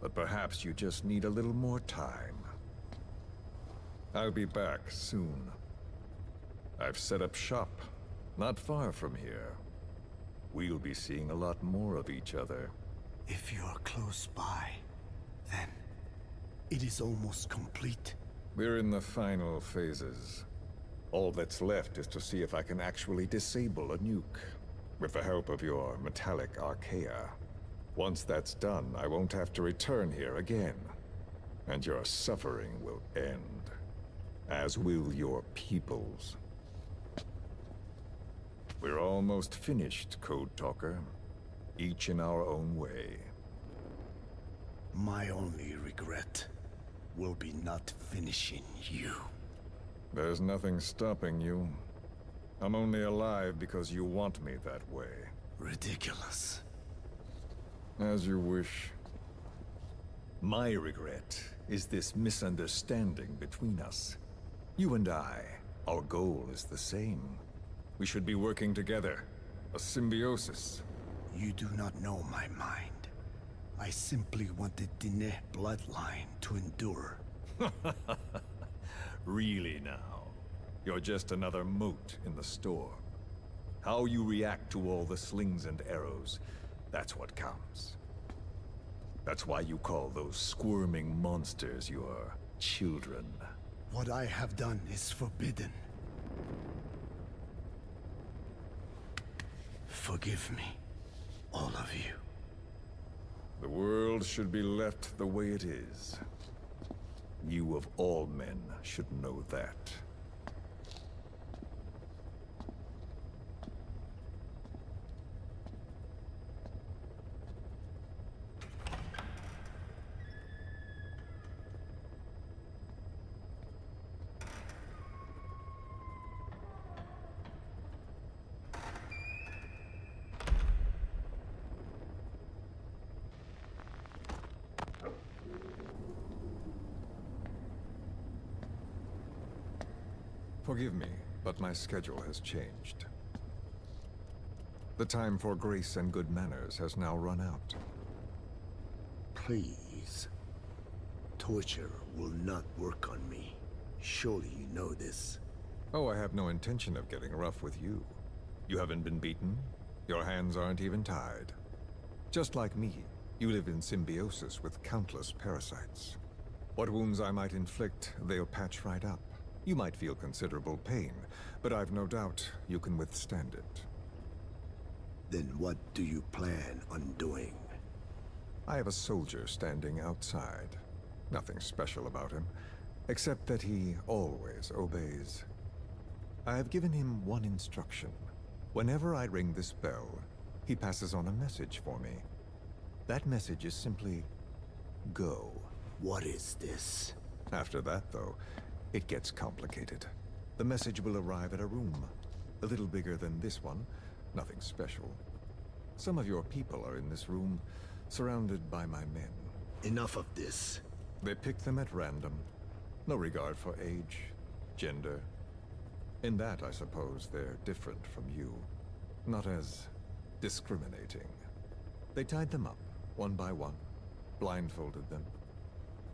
but perhaps you just need a little more time. I'll be back soon. I've set up shop, not far from here. We'll be seeing a lot more of each other. If you're close by, then it is almost complete. We're in the final phases. All that's left is to see if I can actually disable a nuke, with the help of your metallic archaea. Once that's done, I won't have to return here again, and your suffering will end, as will your people's. We're almost finished, Code Talker, each in our own way. My only regret will be not finishing you. There's nothing stopping you. I'm only alive because you want me that way. Ridiculous. As you wish. My regret is this misunderstanding between us. You and I, our goal is the same. We should be working together. A symbiosis. You do not know my mind. I simply want the Diné bloodline to endure. Really now? You're just another mote in the storm. How you react to all the slings and arrows, that's what counts. That's why you call those squirming monsters your children. What I have done is forbidden. Forgive me, all of you. The world should be left the way it is. You of all men should know that. Forgive me, but my schedule has changed. The time for grace and good manners has now run out. Please. Torture will not work on me. Surely you know this. Oh, I have no intention of getting rough with you. You haven't been beaten. Your hands aren't even tied. Just like me, you live in symbiosis with countless parasites. What wounds I might inflict, they'll patch right up. You might feel considerable pain, but I've no doubt you can withstand it. Then what do you plan on doing? I have a soldier standing outside. Nothing special about him, except that he always obeys. I have given him one instruction. Whenever I ring this bell, he passes on a message for me. That message is simply, go. What is this? After that, though, it gets complicated. The message will arrive at a room, a little bigger than this one, nothing special. Some of your people are in this room, surrounded by my men. Enough of this. They pick them at random. No regard for age, gender. In that, I suppose, they're different from you. Not as discriminating. They tied them up, one by one, blindfolded them.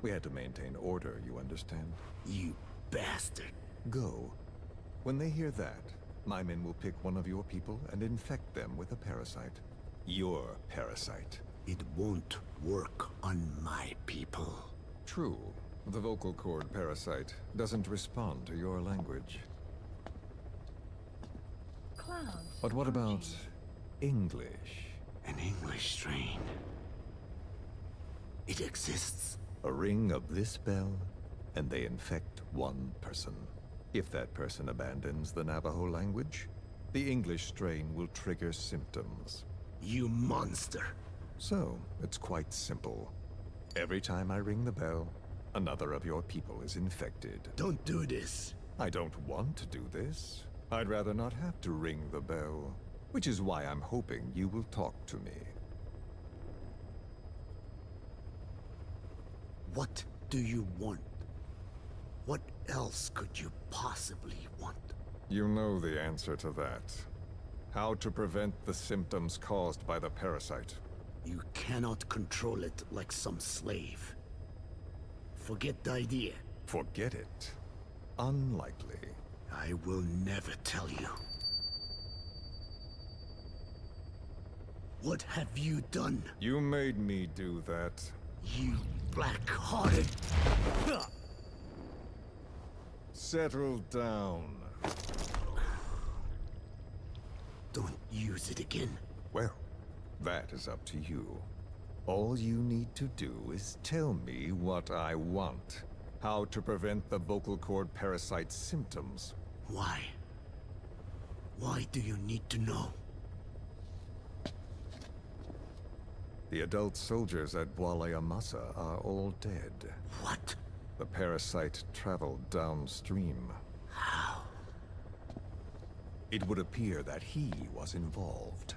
We had to maintain order, you understand? You bastard. Go. When they hear that, my men will pick one of your people and infect them with a parasite. Your parasite. It won't work on my people. True. The vocal cord parasite doesn't respond to your language. Clouds. But what about English? An English strain. It exists. A ring of this bell, and they infect one person. If that person abandons the Navajo language, the English strain will trigger symptoms. You monster. So, it's quite simple. Every time I ring the bell, another of your people is infected. Don't do this. I don't want to do this. I'd rather not have to ring the bell, which is why I'm hoping you will talk to me. What do you want? What else could you possibly want? You know the answer to that. How to prevent the symptoms caused by the parasite. You cannot control it like some slave. Forget the idea. Forget it? Unlikely. I will never tell you. What have you done? You made me do that. You black-hearted... Settle down. Don't use it again. Well, that is up to you. All you need to do is tell me what I want. How to prevent the vocal cord parasite symptoms. Why? Why do you need to know? The adult soldiers at Amasa are all dead. What? The parasite traveled downstream. How? It would appear that he was involved.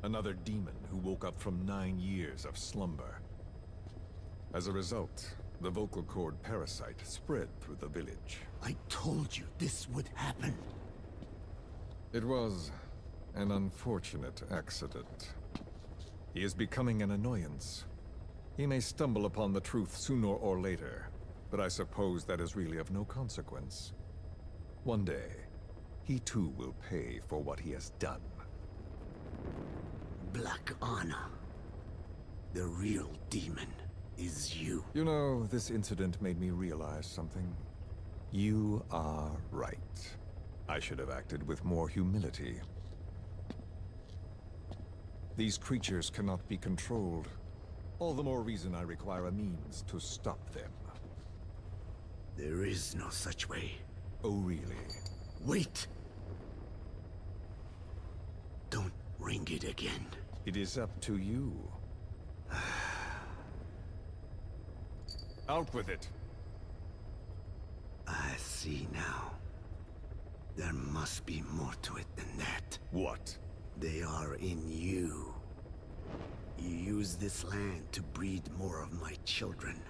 Another demon who woke up from 9 years of slumber. As a result, the vocal cord parasite spread through the village. I told you this would happen. It was an unfortunate accident. He is becoming an annoyance. He may stumble upon the truth sooner or later, but I suppose that is really of no consequence. One day, he too will pay for what he has done. Black Anna. The real demon is you. You know, this incident made me realize something. You are right. I should have acted with more humility. These creatures cannot be controlled. All the more reason I require a means to stop them. There is no such way. Oh, really? Wait! Don't ring it again. It is up to you. Out with it! I see now. There must be more to it than that. What? They are in you. You use this land to breed more of my children.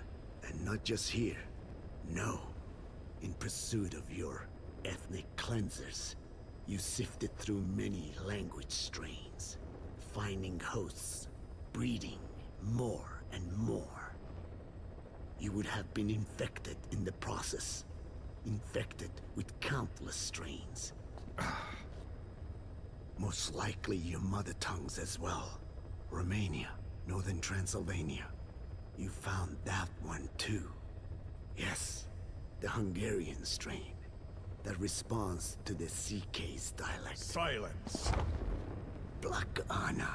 And not just here. No. In pursuit of your ethnic cleansers. You sifted through many language strains. Finding hosts. Breeding more and more. You would have been infected in the process. Infected with countless strains. Most likely your mother tongues as well. Romania, Northern Transylvania. You found that one too. Yes, the Hungarian strain that responds to the CK's dialect. Silence! Black Anna.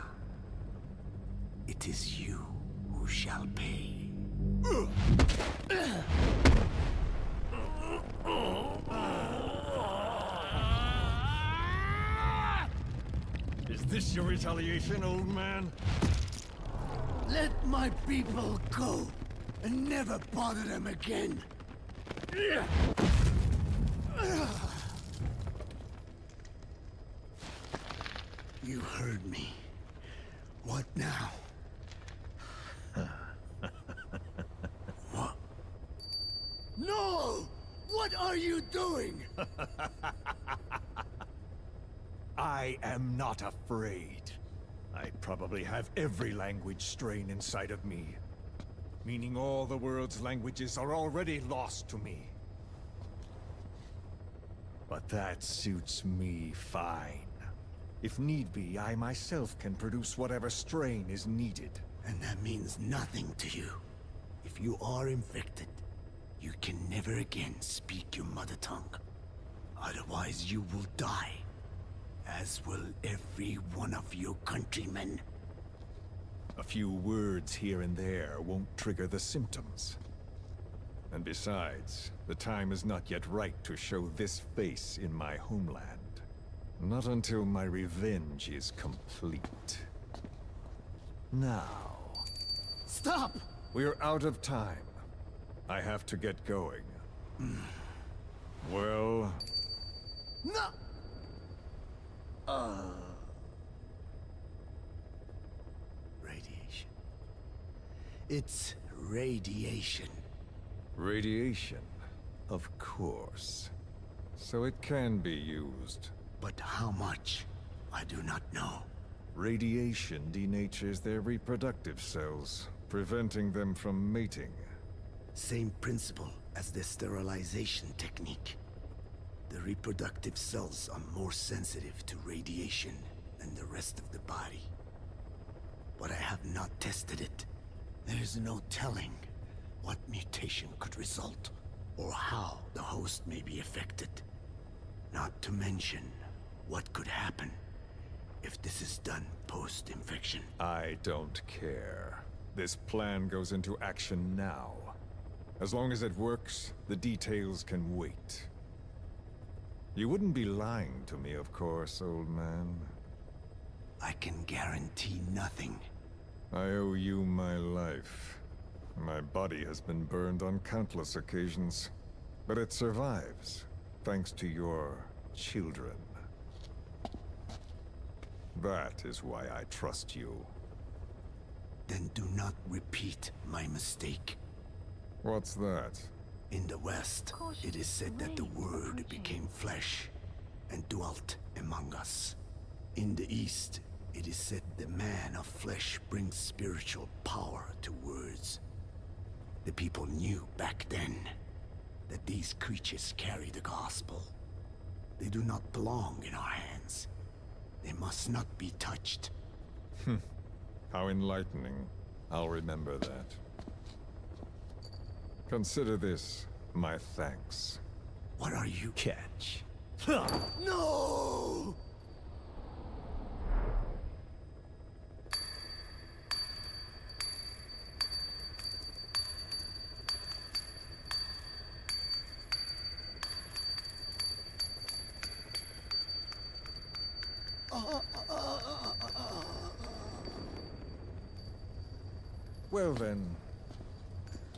It is you who shall pay. Is this your retaliation, old man? Let my people go, and never bother them again. You heard me. What now? What? No! What are you doing? I am not afraid. I probably have every language strain inside of me. Meaning all the world's languages are already lost to me. But that suits me fine. If need be, I myself can produce whatever strain is needed. And that means nothing to you. If you are infected, you can never again speak your mother tongue. Otherwise you will die. As will every one of your countrymen. A few words here and there won't trigger the symptoms. And besides, the time is not yet right to show this face in my homeland. Not until my revenge is complete. Now... Stop! We're out of time. I have to get going. Well... No! Radiation. It's radiation. Radiation, of course. So it can be used. But how much? I do not know. Radiation denatures their reproductive cells, preventing them from mating. Same principle as the sterilization technique. The reproductive cells are more sensitive to radiation than the rest of the body. But I have not tested it. There is no telling what mutation could result, or how the host may be affected. Not to mention what could happen if this is done post-infection. I don't care. This plan goes into action now. As long as it works, the details can wait. You wouldn't be lying to me, of course, old man. I can guarantee nothing. I owe you my life. My body has been burned on countless occasions, but it survives, thanks to your children. That is why I trust you. Then do not repeat my mistake. What's that? In the West, it is said that the Word became flesh and dwelt among us. In the East, it is said the man of flesh brings spiritual power to words. The people knew back then that these creatures carry the gospel. They do not belong in our hands. They must not be touched. How enlightening. I'll remember that. Consider this my thanks. What are you? Catch. No! Well then,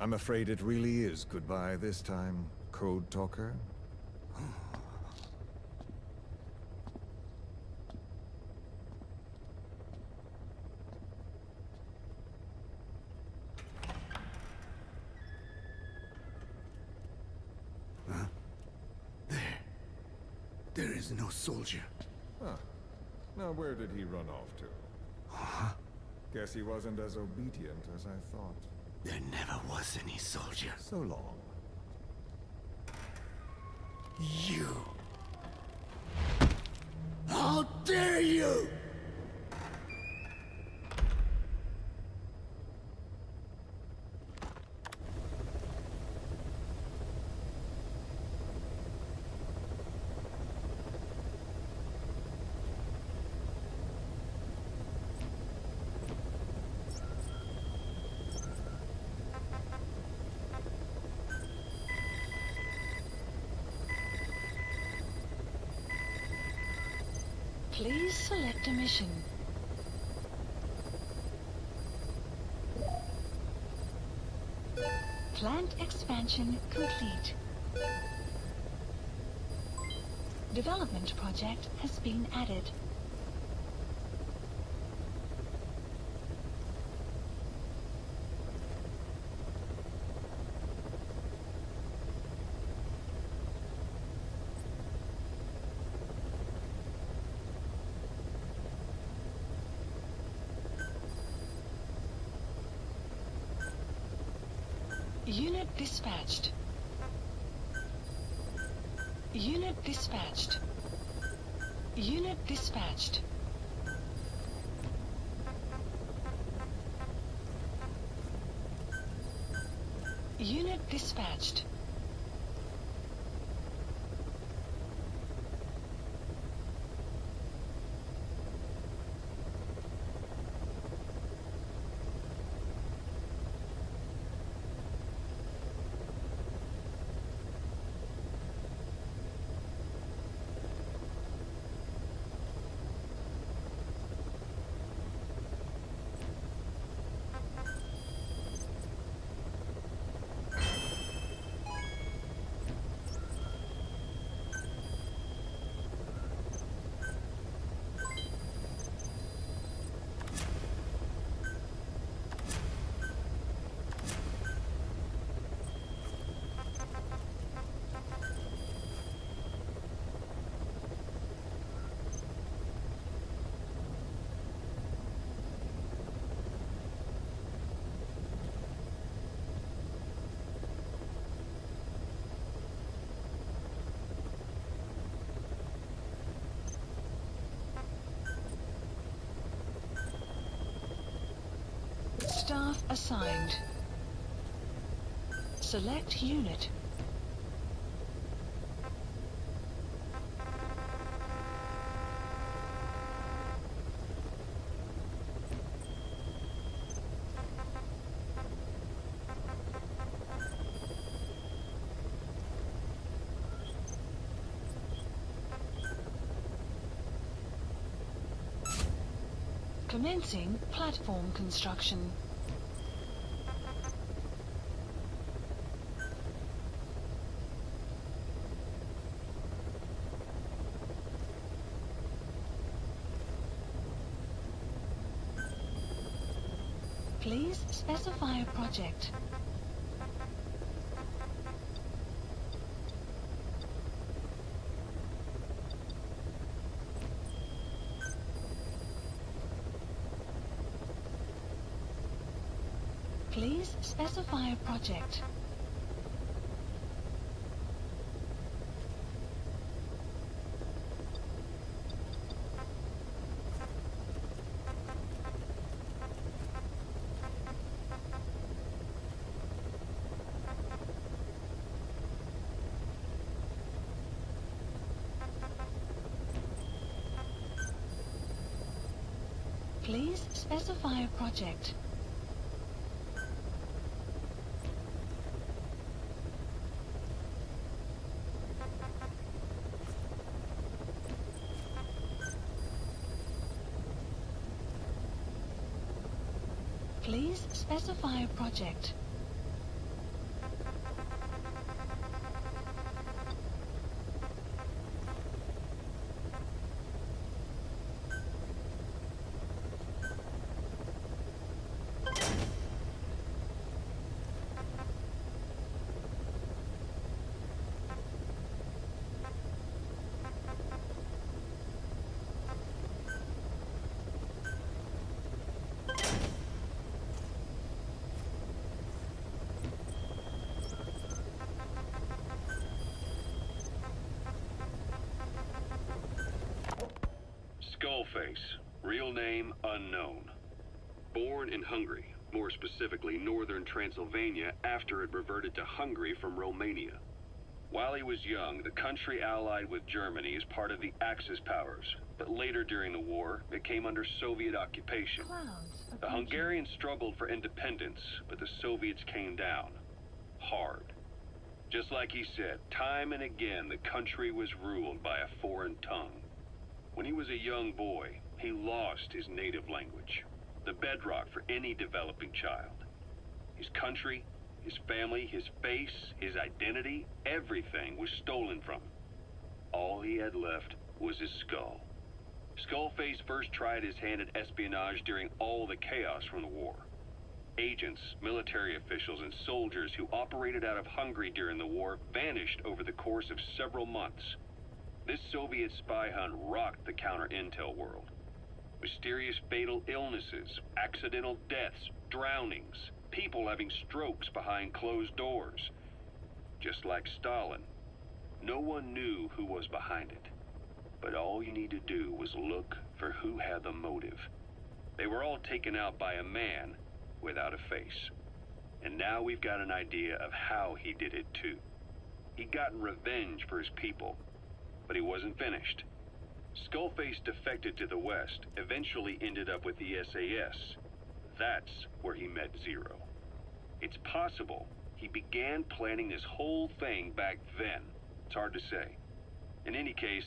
I'm afraid it really is goodbye this time, Code Talker. Huh? There is no soldier. Huh. Now where did he run off to? Huh? Guess he wasn't as obedient as I thought. There never was any soldier. So long. You! How dare you! Please select a mission. Plant expansion complete. Development project has been added. Unit dispatched. Unit dispatched. Unit dispatched. Unit dispatched. Staff assigned. Select unit. Commencing platform construction. Please specify a project. Please specify a project. Please specify a project. Please specify a project. Skullface, real name unknown. Born in Hungary, more specifically northern Transylvania after it reverted to Hungary from Romania. While he was young, the country allied with Germany as part of the Axis powers, but later during the war, it came under Soviet occupation. The Hungarians struggled for independence, but the Soviets came down. Hard. Just like he said, time and again the country was ruled by a foreign tongue. When he was a young boy, he lost his native language, the bedrock for any developing child. His country, his family, his face, his identity, everything was stolen from him. All he had left was his skull. Skullface first tried his hand at espionage during all the chaos from the war. Agents, military officials, and soldiers who operated out of Hungary during the war vanished over the course of several months. This Soviet spy hunt rocked the counter-intel world. Mysterious fatal illnesses, accidental deaths, drownings, people having strokes behind closed doors. Just like Stalin, no one knew who was behind it. But all you need to do was look for who had the motive. They were all taken out by a man without a face. And now we've got an idea of how he did it too. He'd gotten revenge for his people, but he wasn't finished. Skullface defected to the West, eventually ended up with the SAS. That's where he met Zero. It's possible he began planning this whole thing back then. It's hard to say. In any case,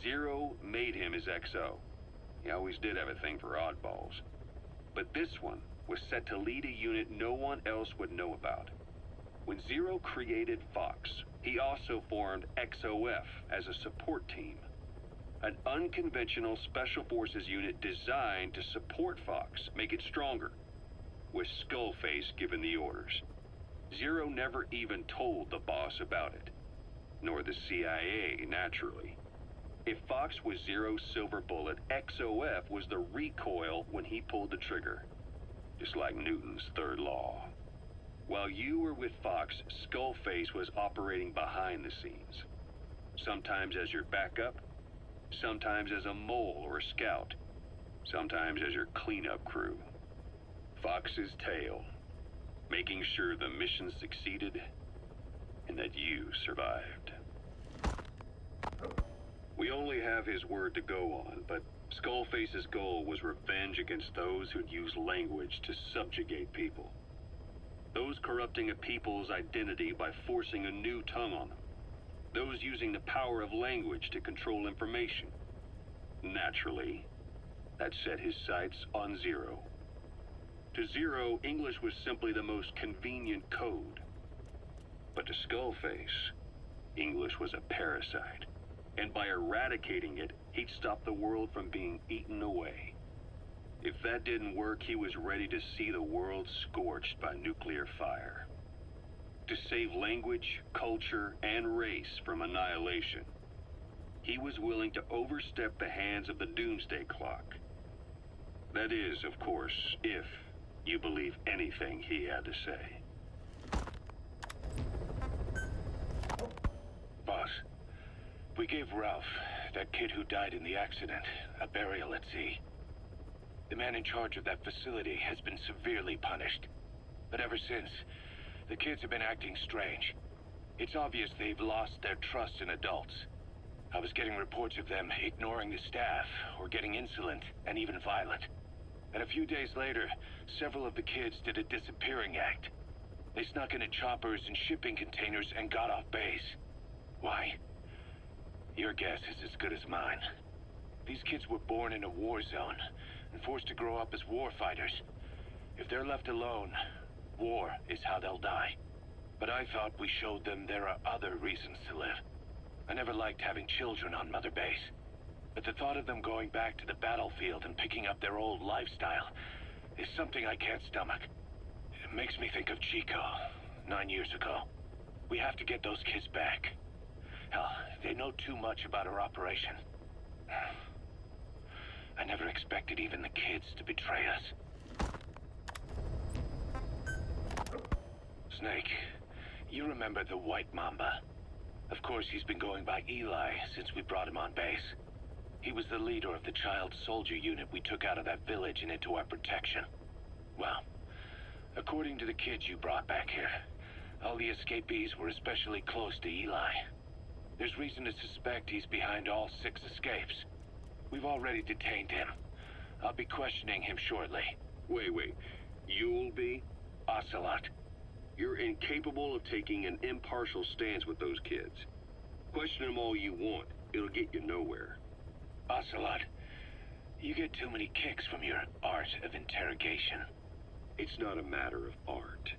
Zero made him his XO. He always did have a thing for oddballs. But this one was set to lead a unit no one else would know about. When Zero created Fox, he also formed XOF as a support team. An unconventional special forces unit designed to support Fox, make it stronger, with Skullface giving the orders. Zero never even told the boss about it, nor the CIA, naturally. If Fox was Zero's silver bullet, XOF was the recoil when he pulled the trigger, just like Newton's third law. While you were with Fox, Skullface was operating behind the scenes, sometimes as your backup, sometimes as a mole or a scout, sometimes as your cleanup crew. Fox's tail, making sure the mission succeeded and that you survived. We only have his word to go on, but Skullface's goal was revenge against those who'd use language to subjugate people. Those corrupting a people's identity by forcing a new tongue on them. Those using the power of language to control information. Naturally, that set his sights on Zero. To Zero, English was simply the most convenient code. But to Skullface, English was a parasite. And by eradicating it, he'd stop the world from being eaten away. If that didn't work, he was ready to see the world scorched by nuclear fire. To save language, culture, and race from annihilation, he was willing to overstep the hands of the doomsday clock. That is, of course, if you believe anything he had to say. Boss, we gave Ralph, that kid who died in the accident, a burial at sea. The man in charge of that facility has been severely punished. But ever since, the kids have been acting strange. It's obvious they've lost their trust in adults. I was getting reports of them ignoring the staff, or getting insolent, and even violent. And a few days later, several of the kids did a disappearing act. They snuck into choppers and shipping containers and got off base. Why? Your guess is as good as mine. These kids were born in a war zone, and forced to grow up as war fighters. If they're left alone, war is how they'll die. But I thought we showed them there are other reasons to live. I never liked having children on Mother Base. But the thought of them going back to the battlefield and picking up their old lifestyle is something I can't stomach. It makes me think of Chico, 9 years ago. We have to get those kids back. Hell, they know too much about our operation. I never expected even the kids to betray us. Snake, you remember the White Mamba? Of course, he's been going by Eli since we brought him on base. He was the leader of the child soldier unit we took out of that village and into our protection. Well, according to the kids you brought back here, all the escapees were especially close to Eli. There's reason to suspect he's behind all 6 escapes. We've already detained him. I'll be questioning him shortly. Wait. You'll be? Ocelot. You're incapable of taking an impartial stance with those kids. Question them all you want. It'll get you nowhere. Ocelot, you get too many kicks from your art of interrogation. It's not a matter of art.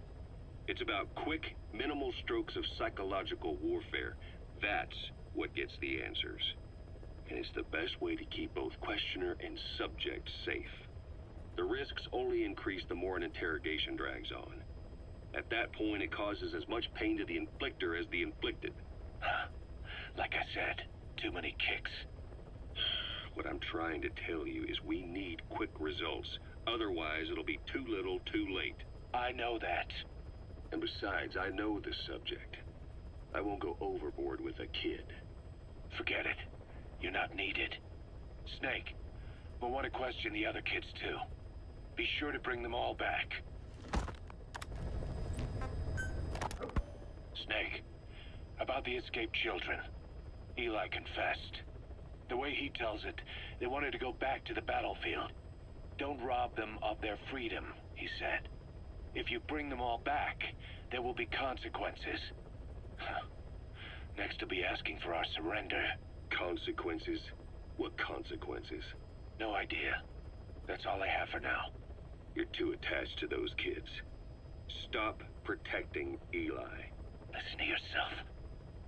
It's about quick, minimal strokes of psychological warfare. That's what gets the answers. And it's the best way to keep both questioner and subject safe. The risks only increase the more an interrogation drags on. At that point, it causes as much pain to the inflictor as the inflicted. Like I said, too many kicks. What I'm trying to tell you is we need quick results. Otherwise, it'll be too little, too late. I know that. And besides, I know the subject. I won't go overboard with a kid. Forget it. You're not needed. Snake, we'll want to question the other kids too. Be sure to bring them all back. Snake, about the escaped children. Eli confessed. The way he tells it, they wanted to go back to the battlefield. Don't rob them of their freedom, he said. If you bring them all back, there will be consequences. Next, he'll be asking for our surrender. Consequences? What consequences? No idea. That's all I have for now. You're too attached to those kids. Stop protecting Eli. Listen to yourself.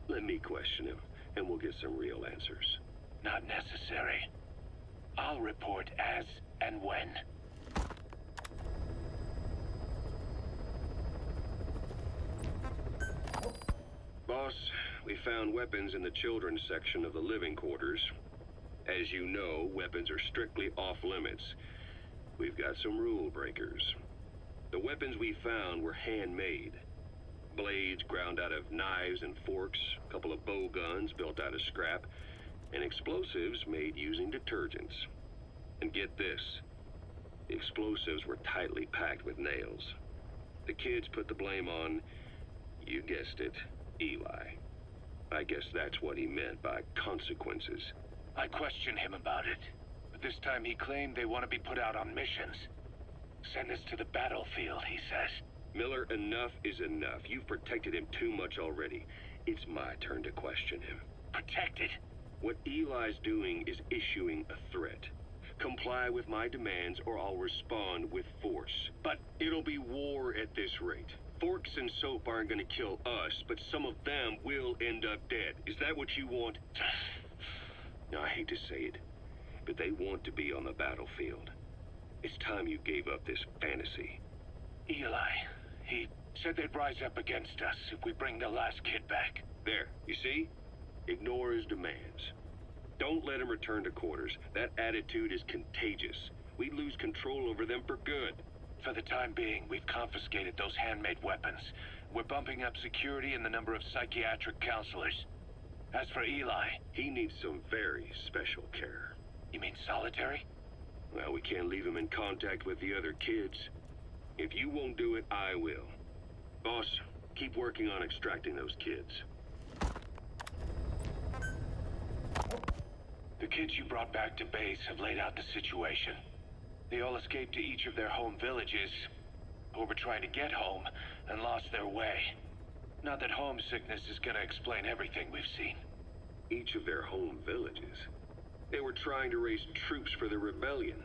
Let me question him, and we'll get some real answers. Not necessary. I'll report as and when. Boss, we found weapons in the children's section of the living quarters. As you know, weapons are strictly off limits. We've got some rule breakers. The weapons we found were handmade. Blades ground out of knives and forks, a couple of bow guns built out of scrap, and explosives made using detergents. And get this, the explosives were tightly packed with nails. The kids put the blame on, you guessed it, Eli. I guess that's what he meant by consequences. I questioned him about it, but this time he claimed they want to be put out on missions. Send us to the battlefield, he says. Miller, enough is enough. You've protected him too much already. It's my turn to question him. Protected? What Eli's doing is issuing a threat. Comply with my demands or I'll respond with force. But it'll be war at this rate. Forks and soap aren't gonna kill us, but some of them will end up dead. Is that what you want? Now, I hate to say it, but they want to be on the battlefield. It's time you gave up this fantasy. Eli, he said they'd rise up against us if we bring the last kid back. There, you see? Ignore his demands. Don't let him return to quarters. That attitude is contagious. We'd lose control over them for good. For the time being, we've confiscated those handmade weapons. We're bumping up security and the number of psychiatric counselors. As for Eli, he needs some very special care. You mean solitary? Well, we can't leave him in contact with the other kids. If you won't do it, I will. Boss, keep working on extracting those kids. The kids you brought back to base have laid out the situation. They all escaped to each of their home villages, or were trying to get home and lost their way. Not that homesickness is gonna explain everything we've seen. Each of their home villages? They were trying to raise troops for the rebellion.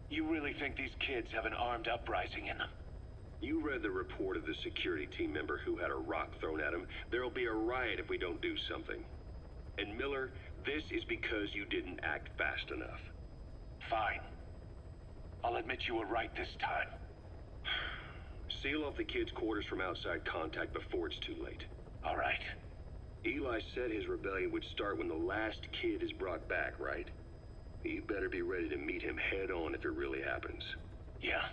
You really think these kids have an armed uprising in them? You read the report of the security team member who had a rock thrown at him. There'll be a riot if we don't do something. And Miller, this is because you didn't act fast enough. Fine. I'll admit you were right this time. Seal off the kids' quarters from outside contact before it's too late. All right. Eli said his rebellion would start when the last kid is brought back, right? You better be ready to meet him head on if it really happens. Yeah.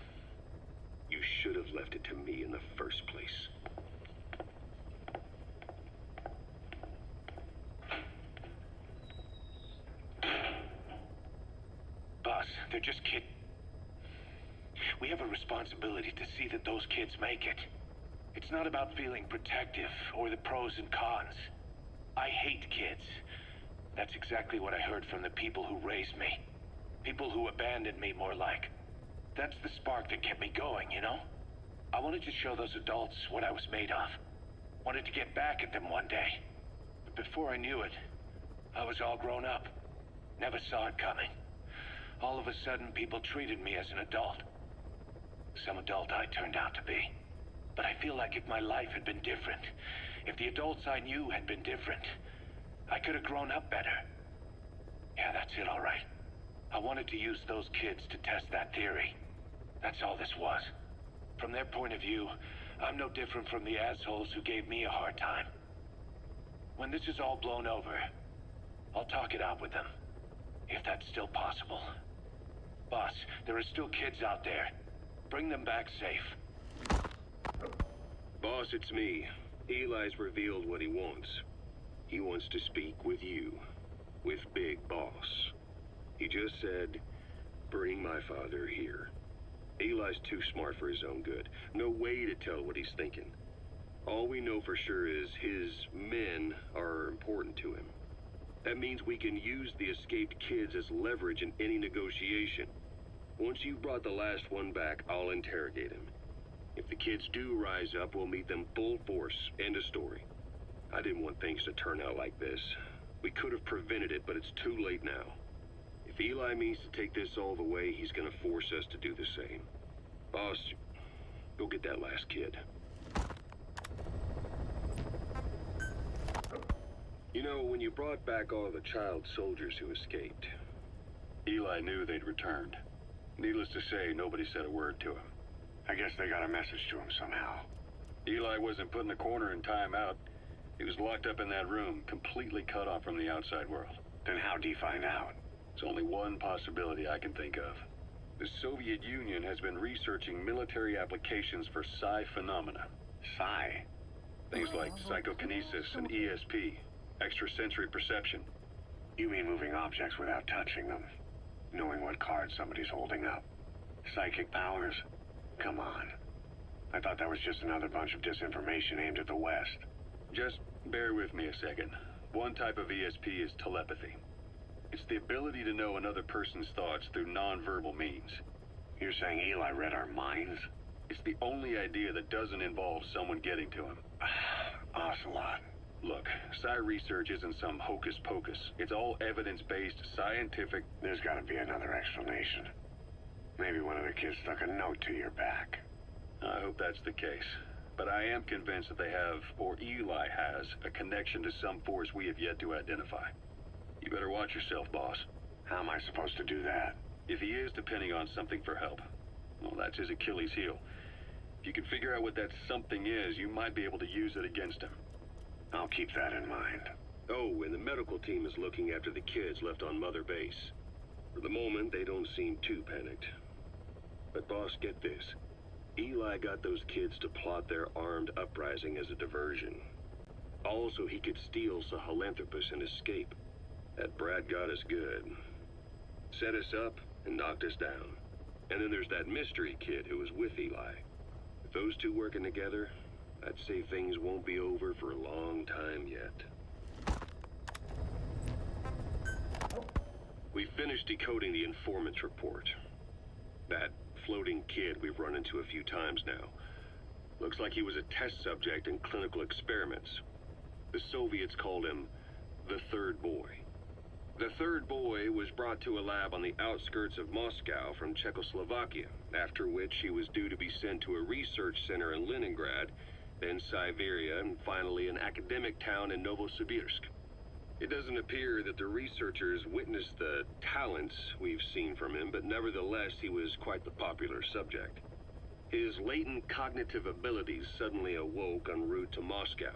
You should have left it to me in the first place. They're just kids. We have a responsibility to see that those kids make it. It's not about feeling protective or the pros and cons. I hate kids. That's exactly what I heard from the people who raised me. People who abandoned me, more like. That's the spark that kept me going, you know? I wanted to show those adults what I was made of. Wanted to get back at them one day. But before I knew it, I was all grown up. Never saw it coming. All of a sudden, people treated me as an adult. Some adult I turned out to be. But I feel like if my life had been different, if the adults I knew had been different, I could have grown up better. Yeah, that's it, all right. I wanted to use those kids to test that theory. That's all this was. From their point of view, I'm no different from the assholes who gave me a hard time. When this is all blown over, I'll talk it out with them. If that's still possible. Boss, there are still kids out there. Bring them back safe. Boss, it's me. Eli's revealed what he wants. He wants to speak with you. With Big Boss. He just said, bring my father here. Eli's too smart for his own good. No way to tell what he's thinking. All we know for sure is his men are important to him. That means we can use the escaped kids as leverage in any negotiation. Once you've brought the last one back, I'll interrogate him. If the kids do rise up, we'll meet them full force. End of story. I didn't want things to turn out like this. We could have prevented it, but it's too late now. If Eli means to take this all the way, he's gonna force us to do the same. Boss, go get that last kid. You know, when you brought back all the child soldiers who escaped, Eli knew they'd returned. Needless to say, nobody said a word to him. I guess they got a message to him somehow. Eli wasn't put in a corner in timeout. He was locked up in that room, completely cut off from the outside world. Then how'd he find out? There's only one possibility I can think of. The Soviet Union has been researching military applications for psi phenomena. Psi? Things like psychokinesis and ESP, extrasensory perception. You mean moving objects without touching them? Knowing what card somebody's holding up? Psychic powers? Come on. I thought that was just another bunch of disinformation aimed at the West. Just bear with me a second. One type of ESP is telepathy. It's the ability to know another person's thoughts through nonverbal means. You're saying Eli read our minds? It's the only idea that doesn't involve someone getting to him. Ocelot. Look, psi research isn't some hocus pocus. It's all evidence-based, scientific... There's gotta be another explanation. Maybe one of the kids stuck a note to your back. I hope that's the case. But I am convinced that they have, or Eli has, a connection to some force we have yet to identify. You better watch yourself, boss. How am I supposed to do that? If he is depending on something for help, well, that's his Achilles heel. If you can figure out what that something is, you might be able to use it against him. I'll keep that in mind. Oh, and the medical team is looking after the kids left on Mother Base. For the moment, they don't seem too panicked. But boss, get this. Eli got those kids to plot their armed uprising as a diversion. Also, he could steal Sahelanthropus and escape. That brat got us good. Set us up and knocked us down. And then there's that mystery kid who was with Eli. With those two working together, I'd say things won't be over for a long time yet. We finished decoding the informant's report. That floating kid we've run into a few times now. Looks like he was a test subject in clinical experiments. The Soviets called him the Third Boy. The Third Boy was brought to a lab on the outskirts of Moscow from Czechoslovakia, after which he was due to be sent to a research center in Leningrad, then Siberia, and finally an academic town in Novosibirsk. It doesn't appear that the researchers witnessed the talents we've seen from him, but nevertheless he was quite the popular subject. His latent cognitive abilities suddenly awoke en route to Moscow.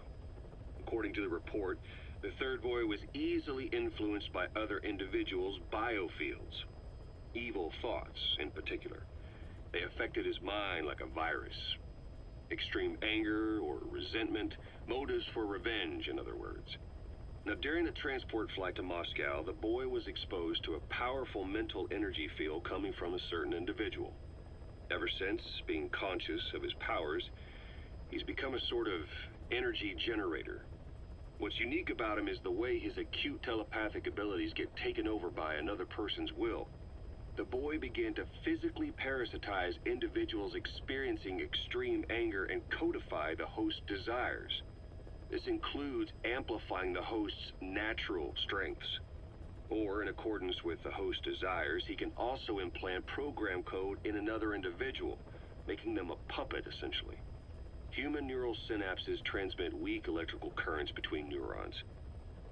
According to the report, the Third Boy was easily influenced by other individuals' biofields. Evil thoughts, in particular. They affected his mind like a virus. Extreme anger or resentment, motives for revenge, in other words. Now, during a transport flight to Moscow, the boy was exposed to a powerful mental energy field coming from a certain individual. Ever since, being conscious of his powers, he's become a sort of energy generator. What's unique about him is the way his acute telepathic abilities get taken over by another person's will. The boy began to physically parasitize individuals experiencing extreme anger and codify the host's desires. This includes amplifying the host's natural strengths. Or, in accordance with the host's desires, he can also implant program code in another individual, making them a puppet, essentially. Human neural synapses transmit weak electrical currents between neurons.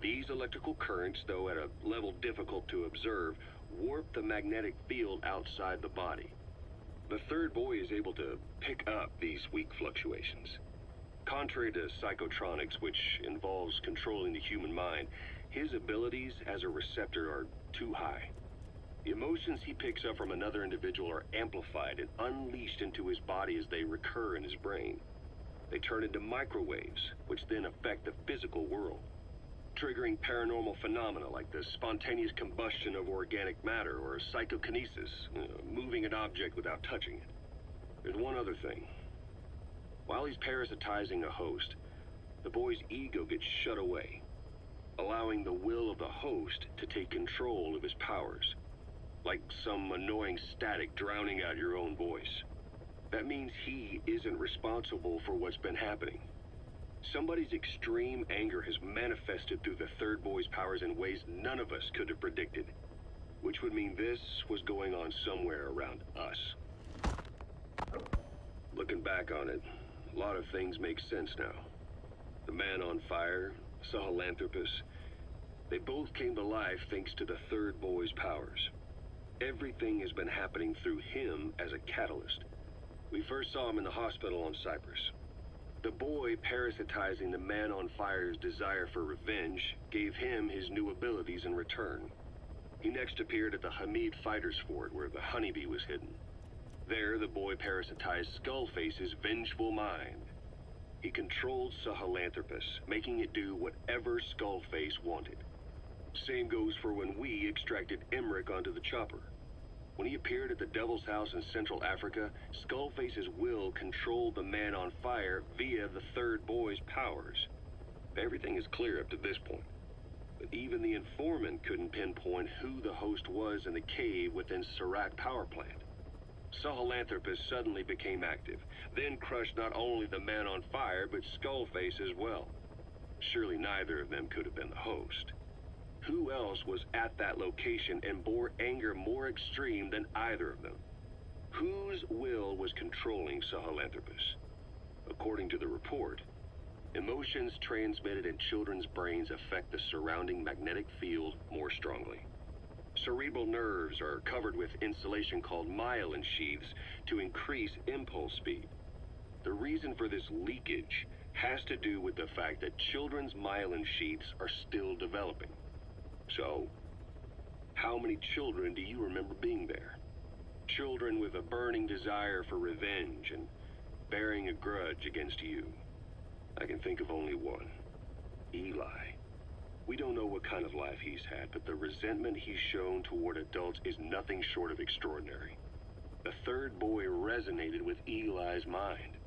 These electrical currents, though at a level difficult to observe, warp the magnetic field outside the body. The third boy is able to pick up these weak fluctuations. Contrary to psychotronics, which involves controlling the human mind, his abilities as a receptor are too high. The emotions he picks up from another individual are amplified and unleashed into his body as they recur in his brain. They turn into microwaves, which then affect the physical world, triggering paranormal phenomena like the spontaneous combustion of organic matter or psychokinesis, moving an object without touching it. There's one other thing. While he's parasitizing a host, the boy's ego gets shut away, allowing the will of the host to take control of his powers, like some annoying static drowning out your own voice. That means he isn't responsible for what's been happening. Somebody's extreme anger has manifested through the third boy's powers in ways none of us could have predicted, which would mean this was going on somewhere around us. Looking back on it, a lot of things make sense now. The man on fire, Sahelanthropus, they both came to life thanks to the third boy's powers. Everything has been happening through him as a catalyst. We first saw him in the hospital on Cyprus. The boy parasitizing the man on fire's desire for revenge gave him his new abilities in return. He next appeared at the Hamid Fighters Fort where the honeybee was hidden. There, the boy parasitized Skullface's vengeful mind. He controlled Sahelanthropus, making it do whatever Skullface wanted. Same goes for when we extracted Emmerich onto the chopper. When he appeared at the Devil's House in Central Africa, Skullface's will controlled the man on fire via the third boy's powers. Everything is clear up to this point. But even the informant couldn't pinpoint who the host was in the cave within Serac power plant. Sahelanthropus suddenly became active, then crushed not only the man on fire, but Skullface as well. Surely neither of them could have been the host. Who else was at that location and bore anger more extreme than either of them? Whose will was controlling Sahelanthropus? According to the report, emotions transmitted in children's brains affect the surrounding magnetic field more strongly. Cerebral nerves are covered with insulation called myelin sheaths to increase impulse speed. The reason for this leakage has to do with the fact that children's myelin sheaths are still developing. So, how many children do you remember being there? Children with a burning desire for revenge and bearing a grudge against you. I can think of only one. Eli. We don't know what kind of life he's had, but the resentment he's shown toward adults is nothing short of extraordinary. The third boy resonated with Eli's mind.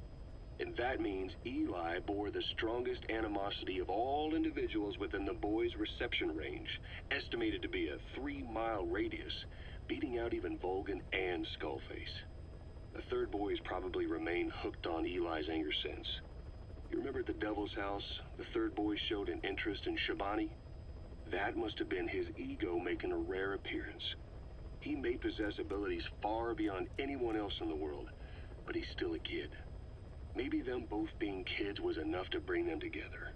And that means Eli bore the strongest animosity of all individuals within the boy's reception range, estimated to be a 3-mile radius, beating out even Volgan and Skullface. The third boy has probably remained hooked on Eli's anger since. You remember at the Devil's House, the third boy showed an interest in Shabani? That must have been his ego making a rare appearance. He may possess abilities far beyond anyone else in the world, but he's still a kid. Maybe them both being kids was enough to bring them together.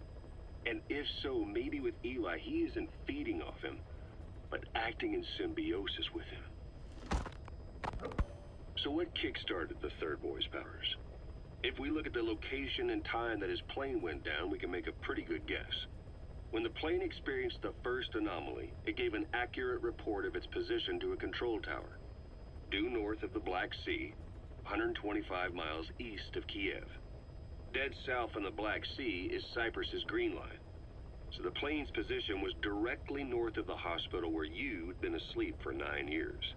And if so, maybe with Eli, he isn't feeding off him, but acting in symbiosis with him. So what kick-started the third boy's powers? If we look at the location and time that his plane went down, we can make a pretty good guess. When the plane experienced the first anomaly, it gave an accurate report of its position to a control tower, due north of the Black Sea, 125 miles east of Kiev. Dead south on the Black Sea is Cyprus's Green Line. So the plane's position was directly north of the hospital where you'd been asleep for 9 years.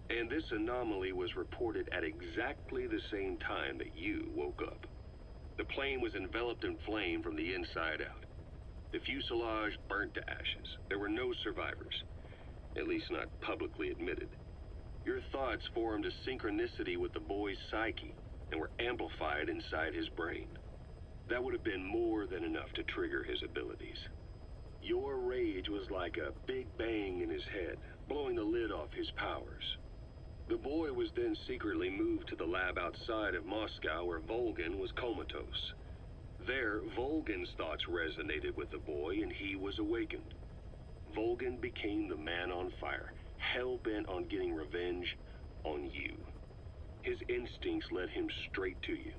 And this anomaly was reported at exactly the same time that you woke up. The plane was enveloped in flame from the inside out. The fuselage burnt to ashes. There were no survivors, at least not publicly admitted. Your thoughts formed a synchronicity with the boy's psyche and were amplified inside his brain. That would have been more than enough to trigger his abilities. Your rage was like a big bang in his head, blowing the lid off his powers. The boy was then secretly moved to the lab outside of Moscow where Volgin was comatose. There, Volgin's thoughts resonated with the boy and he was awakened. Volgin became the man on fire, hell-bent on getting revenge on you. His instincts led him straight to you.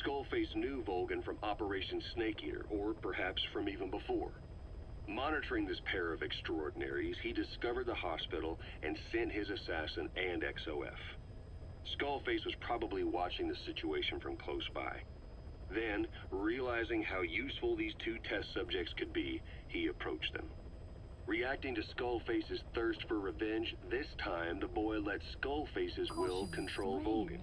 Skullface knew Volgin from Operation Snake Eater, or perhaps from even before. Monitoring this pair of extraordinaries, he discovered the hospital and sent his assassin and XOF. Skullface was probably watching the situation from close by. Then, realizing how useful these two test subjects could be, he approached them. Reacting to Skullface's thirst for revenge, this time the boy let Skullface's will control Volgin.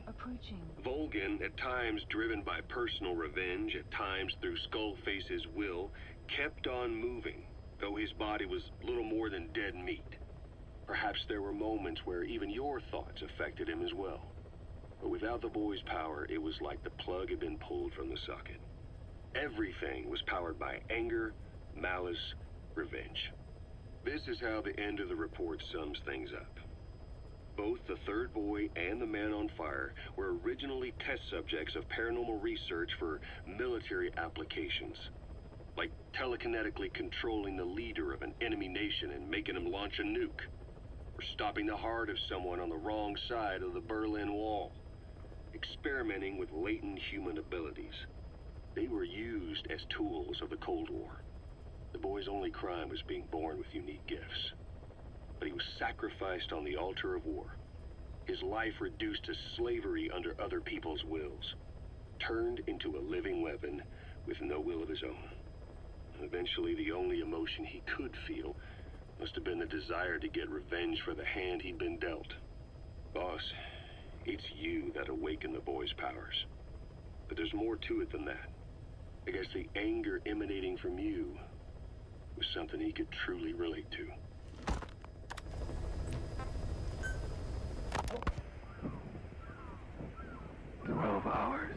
Volgin, at times driven by personal revenge, at times through Skullface's will, kept on moving, though his body was little more than dead meat. Perhaps there were moments where even your thoughts affected him as well. But without the boy's power, it was like the plug had been pulled from the socket. Everything was powered by anger, malice, revenge. This is how the end of the report sums things up. Both the third boy and the man on fire were originally test subjects of paranormal research for military applications, like telekinetically controlling the leader of an enemy nation and making him launch a nuke, or stopping the heart of someone on the wrong side of the Berlin Wall, experimenting with latent human abilities. They were used as tools of the Cold War. The boy's only crime was being born with unique gifts. But he was sacrificed on the altar of war. His life reduced to slavery under other people's wills. Turned into a living weapon with no will of his own. Eventually, the only emotion he could feel must have been the desire to get revenge for the hand he'd been dealt. Boss, it's you that awakened the boy's powers. But there's more to it than that. I guess the anger emanating from you was something he could truly relate to. Hours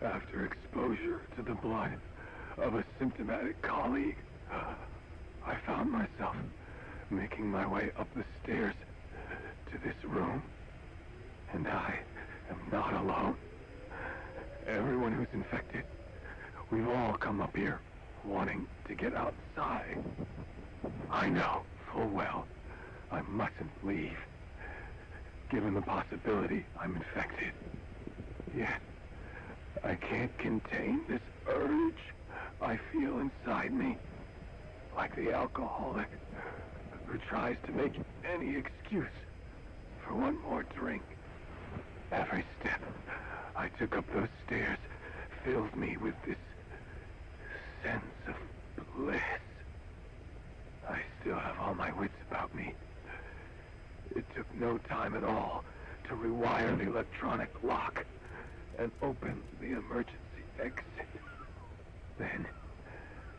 after exposure to the blood of a symptomatic colleague, I found myself making my way up the stairs to this room. And I am not alone. Everyone who's infected, we've all come up here wanting to get outside. I know full well I mustn't leave, given the possibility I'm infected. Yet, I can't contain this urge I feel inside me, like the alcoholic who tries to make any excuse for one more drink. Every step I took up those stairs filled me with this sense of bliss. I still have all my wits about me. It took no time at all to rewire the electronic lock and open the emergency exit. Then,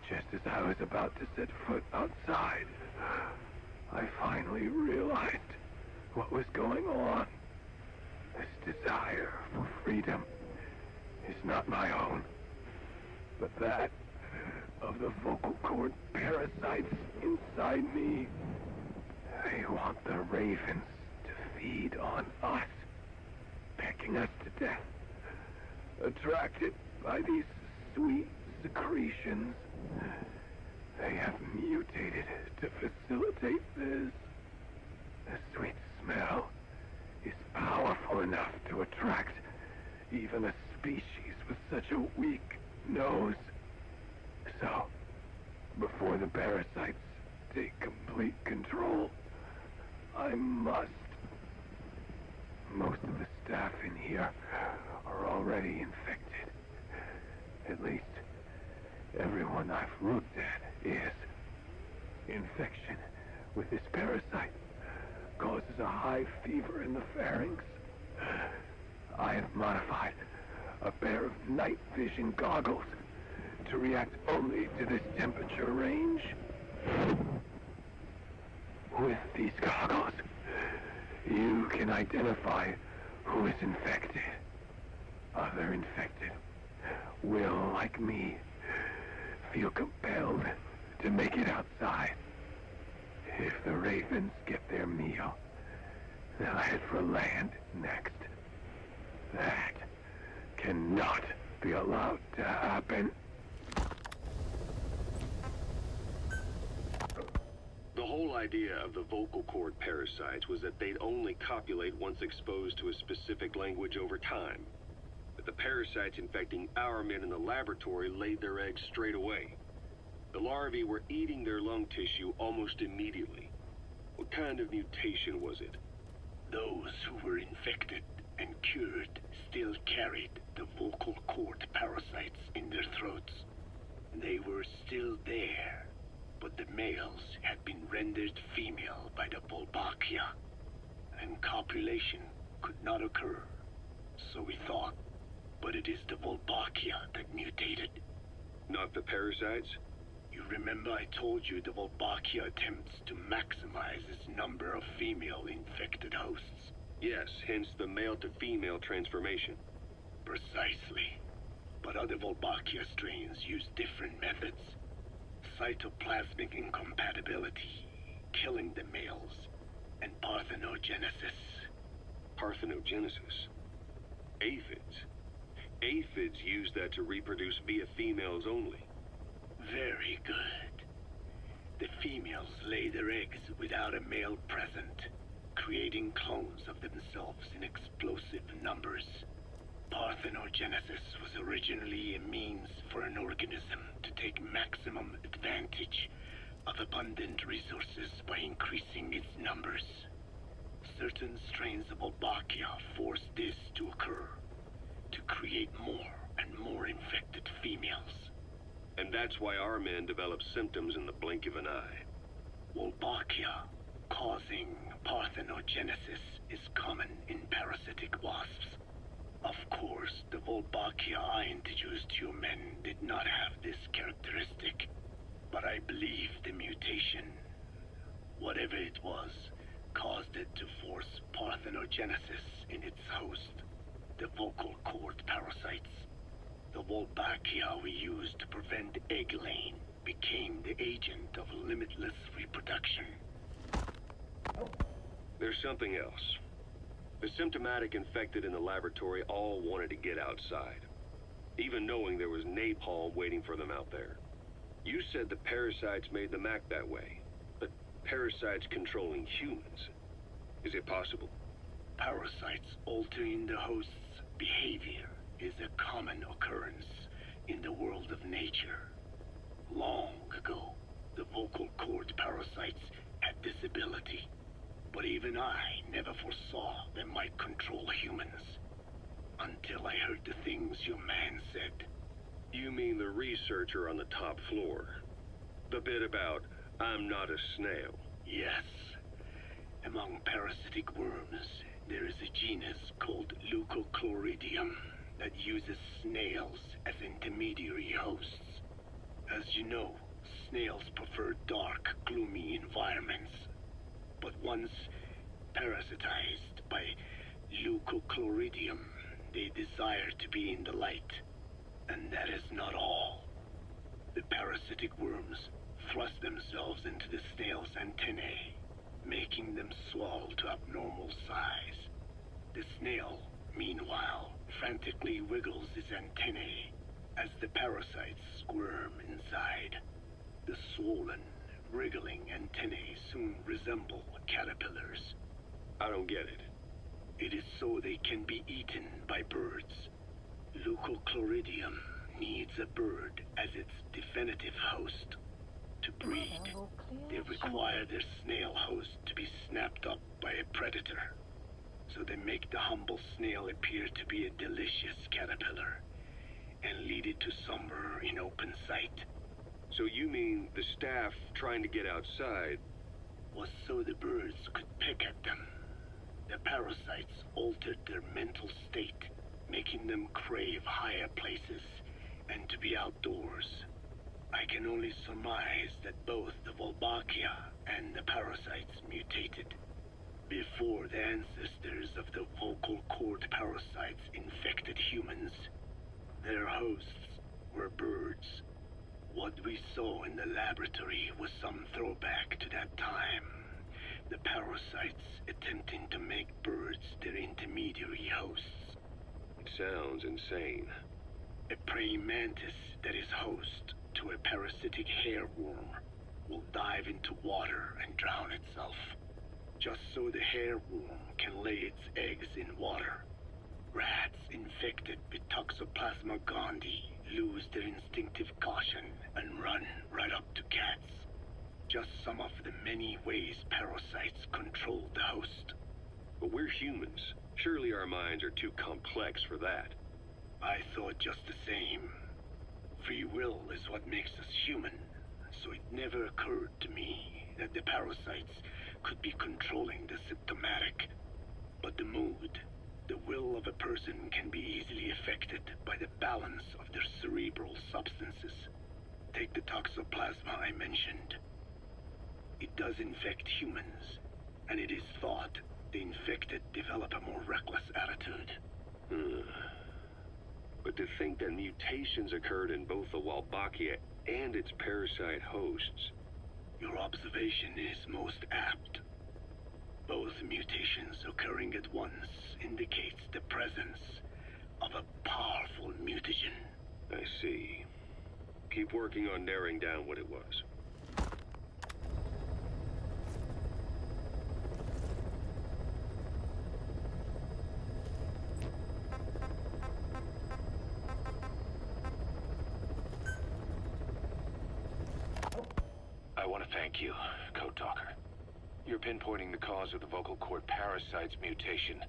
just as I was about to set foot outside, I finally realized what was going on. This desire for freedom is not my own, but that of the vocal cord parasites inside me. They want the ravens to feed on us, pecking us to death. Attracted by these sweet secretions, they have mutated to facilitate this. The sweet smell is powerful enough to attract even a species with such a weak nose. So, before the parasites take complete control, I must. Most of the staff in here are already infected. At least, everyone I've looked at is infection with this parasite causes a high fever in the pharynx. I have modified a pair of night vision goggles to react only to this temperature range. With these goggles, you can identify who is infected. Other infected will, like me, feel compelled to make it outside. If the ravens get their meal, they'll head for land next. That cannot be allowed to happen. The whole idea of the vocal cord parasites was that they'd only copulate once exposed to a specific language over time. But the parasites infecting our men in the laboratory laid their eggs straight away. The larvae were eating their lung tissue almost immediately. What kind of mutation was it? Those who were infected and cured still carried the vocal cord parasites in their throats. They were still there, but the males had been rendered female by the Wolbachia, and copulation could not occur. So we thought, but it is the Wolbachia that mutated. Not the parasites? You remember I told you the Wolbachia attempts to maximize its number of female infected hosts? Yes, hence the male-to-female transformation. Precisely. But other Wolbachia strains use different methods. Cytoplasmic incompatibility, killing the males, and parthenogenesis. Parthenogenesis? Aphids? Aphids use that to reproduce via females only. Very good. The females lay their eggs without a male present, creating clones of themselves in explosive numbers. Parthenogenesis was originally a means for an organism to take maximum advantage of abundant resources by increasing its numbers. Certain strains of Wolbachia force this to occur, to create more and more infected females. And that's why our men develop symptoms in the blink of an eye. Wolbachia causing parthenogenesis is common in parasitic wasps. Of course, the Wolbachia I introduced to your men did not have this characteristic, but I believe the mutation, whatever it was, caused it to force parthenogenesis in its host, the vocal cord parasites. The Wolbachia we used to prevent egg laying became the agent of limitless reproduction. There's something else. The symptomatic infected in the laboratory all wanted to get outside, even knowing there was napalm waiting for them out there. You said the parasites made them act that way, but parasites controlling humans. Is it possible? Parasites altering the host's behavior is a common occurrence in the world of nature. Long ago, the vocal cord parasites had this ability, but even I never foresaw they might control humans. Until I heard the things your man said. You mean the researcher on the top floor? The bit about, I'm not a snail? Yes. Among parasitic worms, there is a genus called Leucochloridium that uses snails as intermediary hosts. As you know, snails prefer dark, gloomy environments. But once parasitized by Leucochloridium, they desire to be in the light. And that is not all. The parasitic worms thrust themselves into the snail's antennae, making them swell to abnormal size. The snail, meanwhile, frantically wiggles his antennae as the parasites squirm inside. The swollen, wriggling antennae soon resemble caterpillars. I don't get it. It is so they can be eaten by birds. Leucochloridium needs a bird as its definitive host. To breed, they require their snail host to be snapped up by a predator. So they make the humble snail appear to be a delicious caterpillar and lead it to somewhere in open sight. So you mean the staff trying to get outside was so the birds could pick at them. The parasites altered their mental state, making them crave higher places and to be outdoors. I can only surmise that both the Volbachia and the parasites mutated before the ancestors of the vocal cord parasites infected humans. Their hosts were birds. What we saw in the laboratory was some throwback to that time. The parasites attempting to make birds their intermediary hosts. It sounds insane. A praying mantis that is host to a parasitic hairworm will dive into water and drown itself, just so the hairworm can lay its eggs in water. Rats infected with Toxoplasma gondii lose their instinctive caution and run right up to cats. Just some of the many ways parasites control the host. But we're humans. Surely our minds are too complex for that. I thought just the same. Free will is what makes us human, so it never occurred to me that the parasites could be controlling the symptomatic. But the mood, the will of a person can be easily affected by the balance of their cerebral substances. Take the toxoplasma I mentioned. It does infect humans, and it is thought the infected develop a more reckless attitude. But to think that mutations occurred in both the Wolbachia and its parasite hosts. Your observation is most apt. Both mutations occurring at once indicates the presence of a powerful mutagen. I see. Keep working on narrowing down what it was. I want to thank you, Code Talker. Your pinpointing the cause of the vocal cord parasite's mutation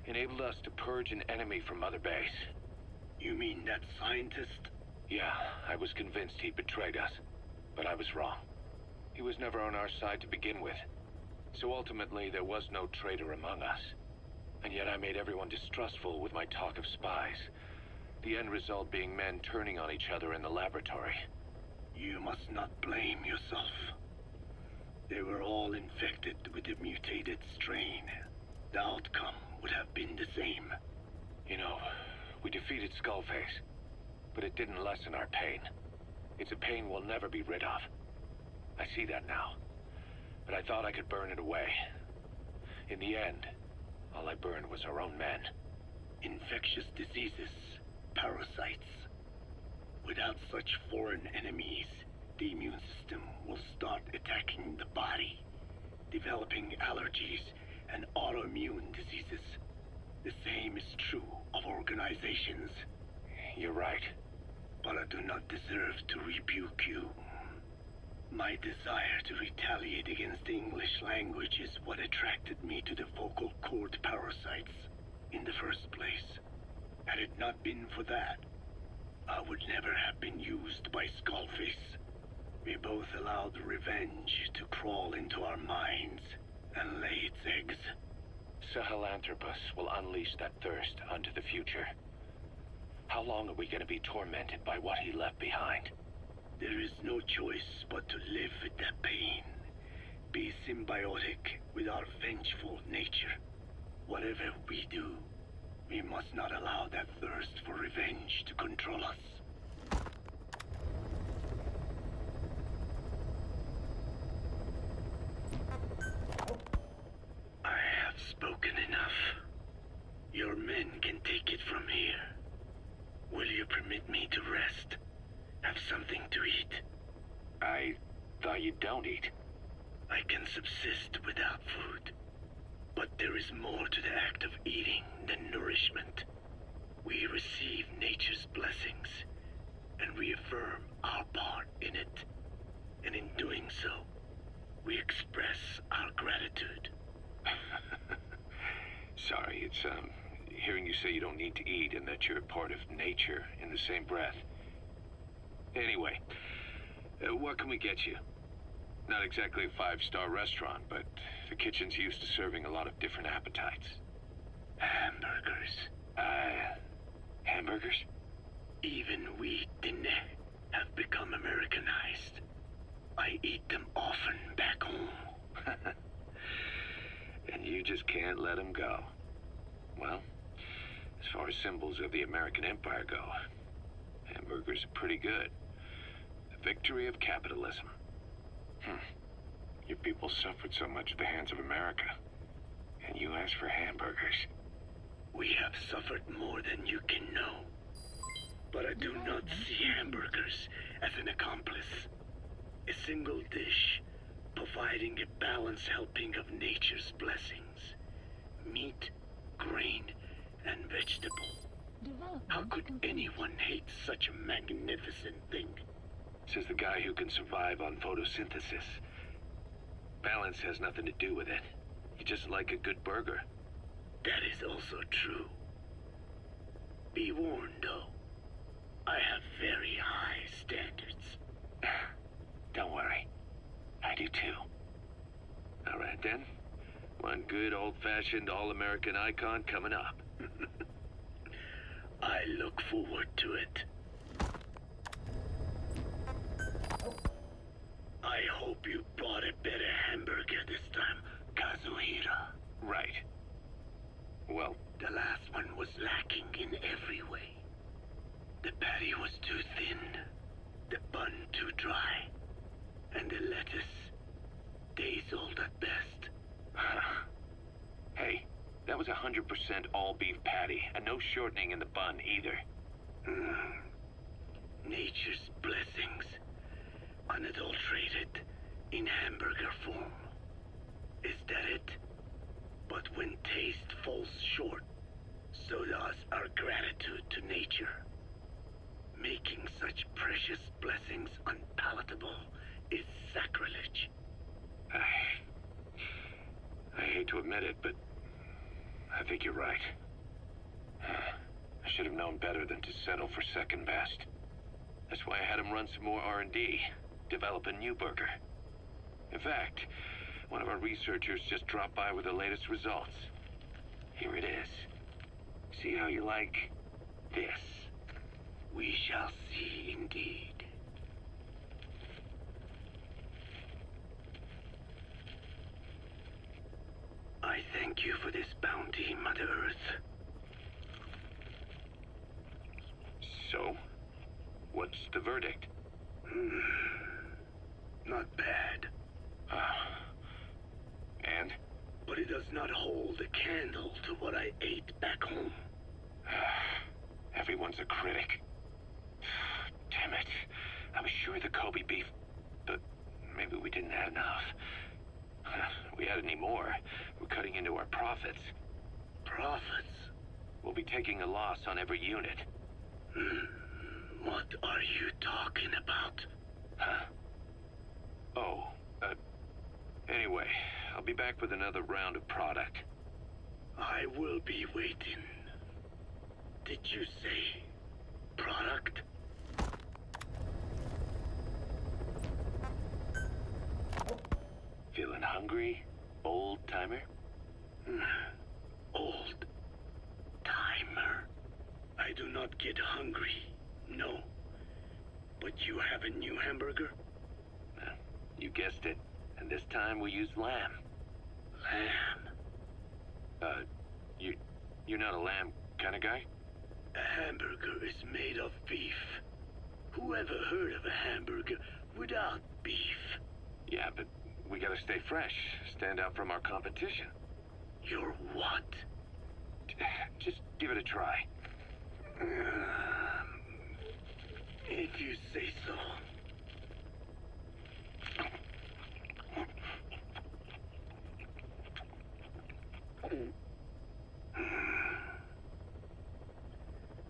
enabled us to purge an enemy from Mother Base. You mean that scientist? Yeah, I was convinced he betrayed us, but I was wrong. He was never on our side to begin with, so ultimately there was no traitor among us. And yet I made everyone distrustful with my talk of spies, the end result being men turning on each other in the laboratory. You must not blame yourself. They were all infected with the mutated strain. The outcome would have been the same. You know, we defeated Skullface, but it didn't lessen our pain. It's a pain we'll never be rid of. I see that now, but I thought I could burn it away. In the end, all I burned was our own men. Infectious diseases, parasites. Without such foreign enemies, the immune system will start attacking the body, developing allergies and autoimmune diseases. The same is true of organizations. You're right. But I do not deserve to rebuke you. My desire to retaliate against the English language is what attracted me to the vocal cord parasites in the first place. Had it not been for that, I would never have been used by Skullface. We both allowed revenge to crawl into our minds and lay its eggs. Sahelanthropus will unleash that thirst onto the future. How long are we going to be tormented by what he left behind? There is no choice but to live with that pain. Be symbiotic with our vengeful nature. Whatever we do, we must not allow that thirst for revenge to control us. I have spoken enough. Your men can take it from here. Will you permit me to rest? Have something to eat? I thought you don't eat. I can subsist without food. But there is more to the act of eating than nourishment. We receive nature's blessings, and we affirm our part in it. And in doing so, we express our gratitude. Sorry, it's, hearing you say you don't need to eat and that you're part of nature in the same breath. Anyway, What can we get you? Not exactly a five-star restaurant, but the kitchen's used to serving a lot of different appetites. Hamburgers. Hamburgers? Even we didn't have become Americanized. I eat them often back home. And you just can't let them go. Well, as far as symbols of the American Empire go, hamburgers are pretty good. The victory of capitalism. Your people suffered so much at the hands of America. And you asked for hamburgers. We have suffered more than you can know. But I do not see hamburgers as an accomplice. A single dish, providing a balanced helping of nature's blessings. Meat, grain, and vegetable. How could anyone hate such a magnificent thing? Says the guy who can survive on photosynthesis. Balance has nothing to do with it. You just like a good burger. That is also true. Be warned, though. I have very high standards. Don't worry. I do too. All right then. One good old-fashioned all-American icon coming up. I look forward to it. I hope you brought a better hamburger this time, Kazuhira. Right. Well, the last one was lacking in every way. The patty was too thin, the bun too dry, and the lettuce days old at best. Hey, that was 100% all-beef patty, and no shortening in the bun either. Nature's blessings, unadulterated, in hamburger form. Is that it? But when taste falls short, so does our gratitude to nature. Making such precious blessings unpalatable is sacrilege. I hate to admit it, but I think you're right. I should have known better than to settle for second best. That's why I had him run some more R&D, develop a new burger. In fact, one of our researchers just dropped by with the latest results. Here it is. See how you like this? We shall see indeed. I thank you for this bounty, Mother Earth. So, what's the verdict? Not bad. And? But it does not hold a candle to what I ate back home. Everyone's a critic. Damn it. I was sure the Kobe beef, but maybe we didn't add enough. If we add any more, we're cutting into our profits. Profits? We'll be taking a loss on every unit. What are you talking about? Anyway, I'll be back with another round of product. I will be waiting. Did you say product? Feeling hungry, old timer? Old timer. I do not get hungry, no. But you have a new hamburger? You guessed it. And this time we used lamb. Lamb? You're not a lamb kind of guy? A hamburger is made of beef. Who ever heard of a hamburger without beef? Yeah, but we gotta stay fresh, stand out from our competition. You're what? Just give it a try. If you say so.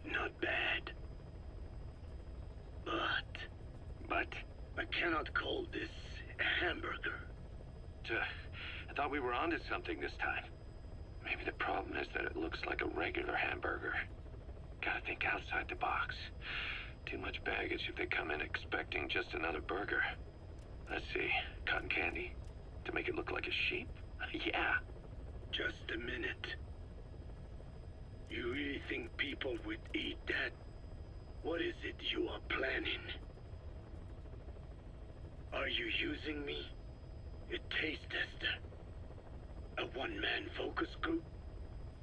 Not bad. But I cannot call this a hamburger. I thought we were onto something this time. Maybe the problem is that it looks like a regular hamburger. Gotta think outside the box. Too much baggage if they come in expecting just another burger. Let's see, cotton candy? To make it look like a sheep? Yeah. Just a minute. You really think people would eat that? What is it you are planning? Are you using me? A taste tester? A one-man focus group?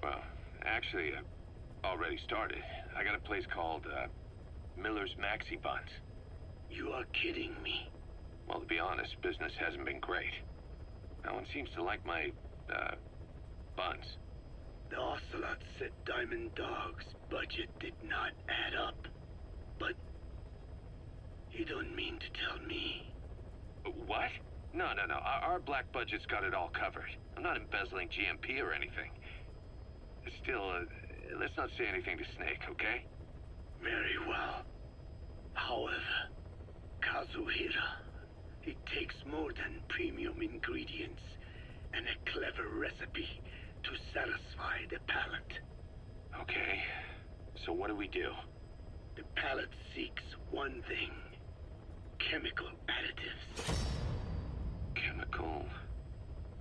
Well, actually, already started. I got a place called, Miller's Maxi Buns. You are kidding me. Well, to be honest, business hasn't been great. No one seems to like my, buns. The Ocelot said Diamond Dog's budget did not add up. But you don't mean to tell me. What? No. Our black budget's got it all covered. I'm not embezzling GMP or anything. Still, let's not say anything to Snake, okay? Very well. However, Kazuhira, it takes more than premium ingredients and a clever recipe to satisfy the palate. Okay, so what do we do? The palate seeks one thing: chemical additives. Chemical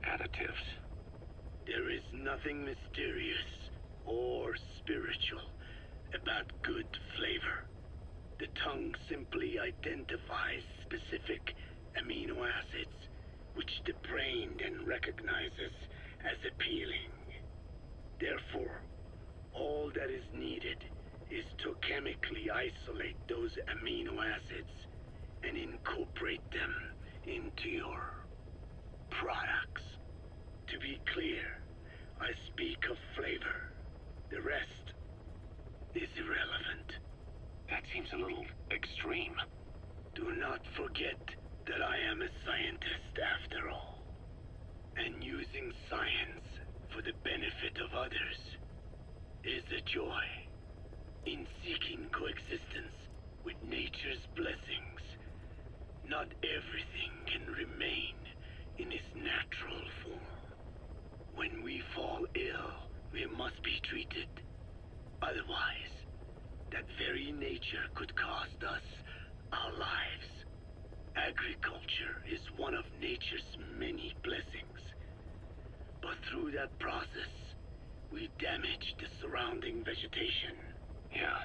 additives. There is nothing mysterious or spiritual about good flavor. The tongue simply identifies specific amino acids, which the brain then recognizes as appealing. Therefore, all that is needed is to chemically isolate those amino acids and incorporate them into your products. To be clear, I speak of flavor. The rest is irrelevant. That seems a little extreme. Do not forget that I am a scientist after all. And using science for the benefit of others is a joy. In seeking coexistence with nature's blessings, not everything can remain in its natural form. When we fall ill, we must be treated. Otherwise, that very nature could cost us our lives. Agriculture is one of nature's many blessings. But through that process, we damage the surrounding vegetation. Yeah.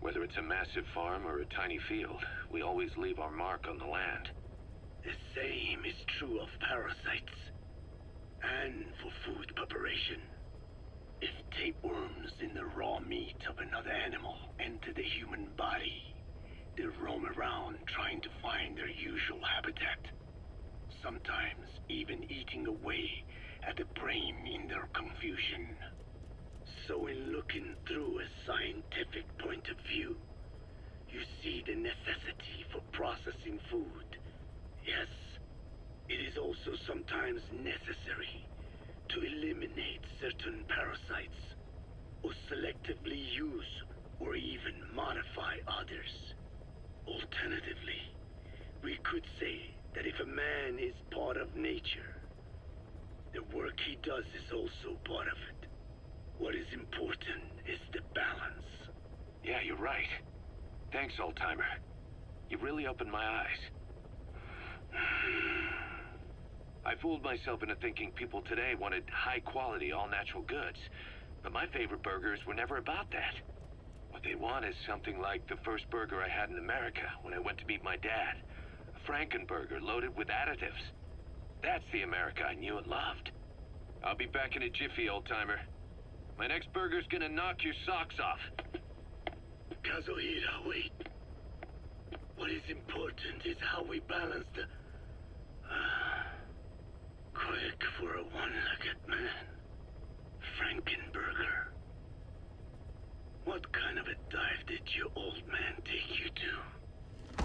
Whether it's a massive farm or a tiny field, we always leave our mark on the land. The same is true of parasites. And for food preparation. If tapeworms in the raw meat of another animal enter the human body, they roam around trying to find their usual habitat. Sometimes even eating away at the brain in their confusion. So in looking through a scientific point of view, you see the necessity for processing food. Yes, it is also sometimes necessary to eliminate certain parasites, or selectively use or even modify others. Alternatively, we could say that if a man is part of nature, the work he does is also part of it. What is important is the balance. Yeah, you're right. Thanks, old-timer. You really opened my eyes. I fooled myself into thinking people today wanted high-quality, all-natural goods. But my favorite burgers were never about that. What they want is something like the first burger I had in America when I went to meet my dad. A Frankenburger loaded with additives. That's the America I knew and loved. I'll be back in a jiffy, old-timer. My next burger's gonna knock your socks off. Kazuhira, wait. What is important is how we balance the... quick for a one-legged man. Frankenburger. What kind of a dive did your old man take you to?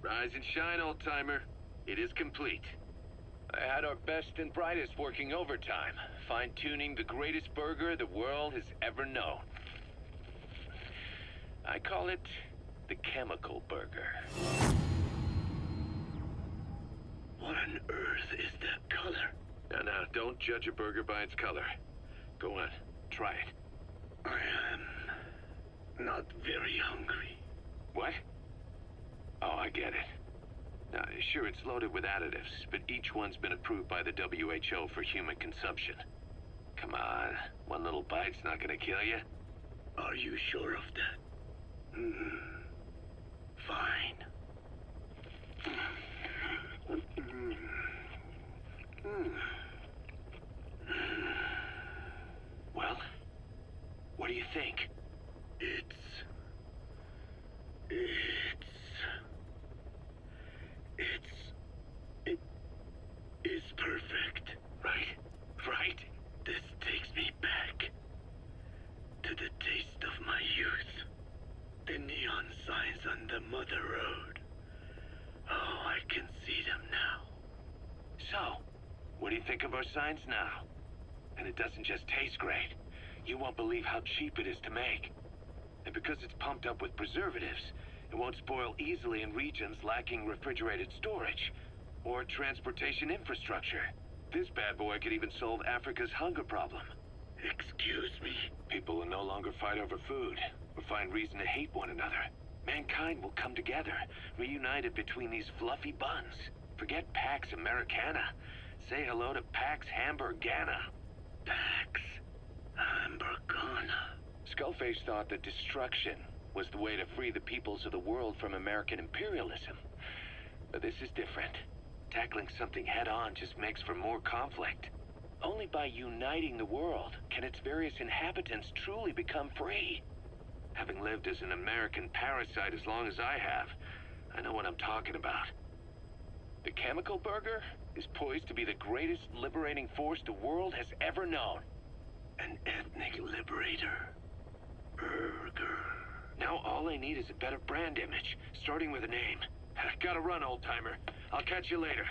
Rise and shine, old-timer. It is complete. I had our best and brightest working overtime, fine-tuning the greatest burger the world has ever known. I call it the chemical burger. What on earth is that color? Now, don't judge a burger by its color. Go on, try it. I am not very hungry. What? Oh, I get it. Now, sure, it's loaded with additives, but each one's been approved by the WHO for human consumption. Come on, one little bite's not gonna kill you. Are you sure of that? Fine. Well, what do you think? It is perfect. Right? This takes me back to the taste of my youth. The neon signs on the Mother Road. Oh, I can see them now. So, what do you think of our signs now? And it doesn't just taste great. You won't believe how cheap it is to make. And because it's pumped up with preservatives, it won't spoil easily in regions lacking refrigerated storage or transportation infrastructure. This bad boy could even solve Africa's hunger problem. Excuse me? People will no longer fight over food or find reason to hate one another. Mankind will come together, reunited between these fluffy buns. Forget Pax Americana. Say hello to Pax Hamburgana. Pax Hamburgana. Skullface thought that destruction was the way to free the peoples of the world from American imperialism. But this is different. Tackling something head-on just makes for more conflict. Only by uniting the world can its various inhabitants truly become free. Having lived as an American parasite as long as I have, I know what I'm talking about. The Chemical Burger is poised to be the greatest liberating force the world has ever known. An ethnic liberator. Burger. Now all I need is a better brand image, starting with a name. Gotta run, old-timer. I'll catch you later.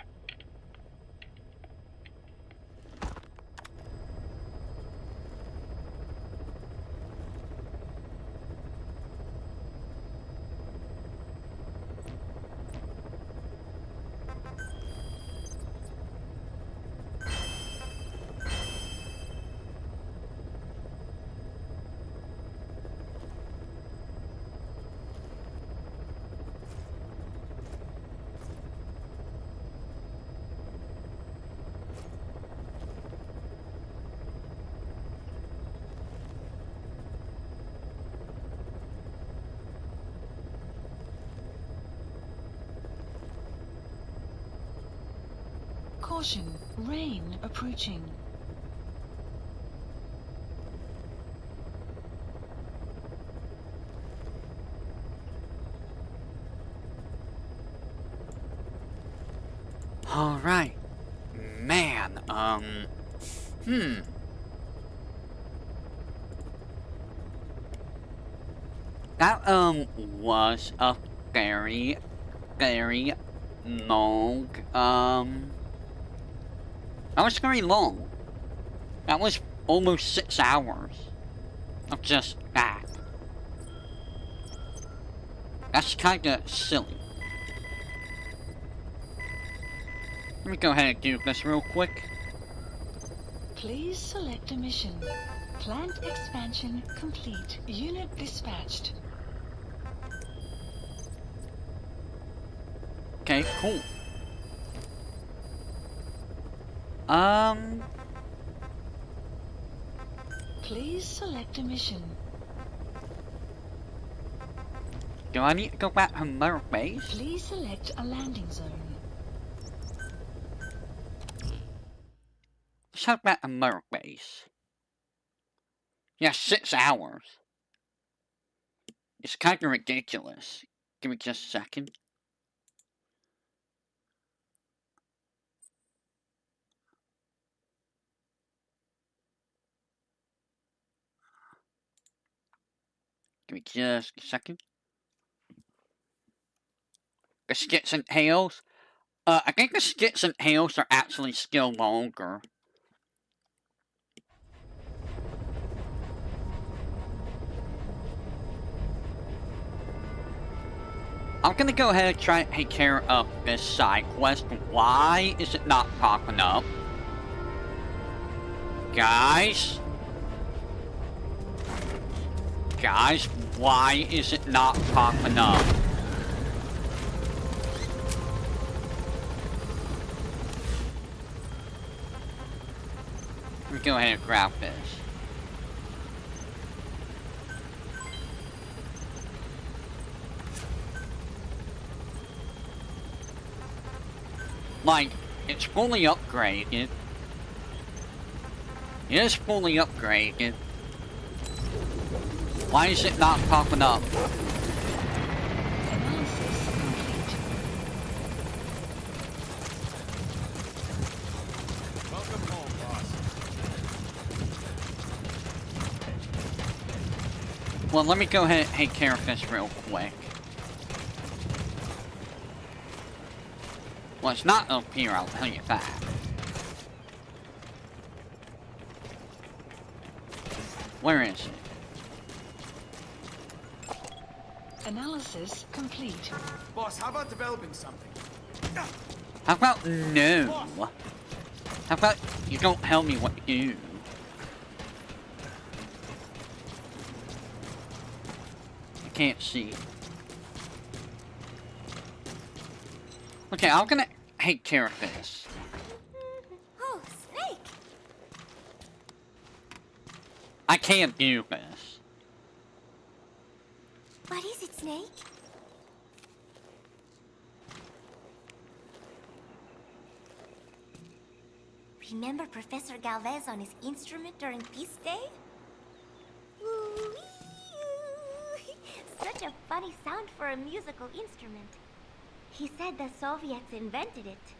Caution, rain approaching. All right, man. That was a very long that was very long. That was almost 6 hours of just that. That's kinda silly. Let me go ahead and do this real quick. Please select a mission. Plant expansion complete. Unit dispatched. Okay, cool. Please select a mission. Do I need to go back to Mother Base? Please select a landing zone. Let's head back to Mother Base. Yeah, 6 hours. It's kind of ridiculous. Give me just a second. Give me just a second. The skits and tails. I think the skits and tails are actually still longer. I'm gonna go ahead and try and take care of this side quest. Why is it not popping up? Guys? Guys, why is it not popping up? Let me go ahead and grab this. Like, it's fully upgraded. It is fully upgraded. Why is it not popping up? Welcome home, boss. Well, let me go ahead and take care of this real quick. Well, it's not up here, I'll tell you that. Where is it? Analysis complete. Boss, how about developing something? How about no? How about you don't tell me what to do? I can't see. Okay, I'm gonna take care of this. Oh, Snake! I can't do this. What is it, Snake? Remember Professor Galvez on his instrument during Peace Day? Woo-wee-oo. Such a funny sound for a musical instrument. He said the Soviets invented it.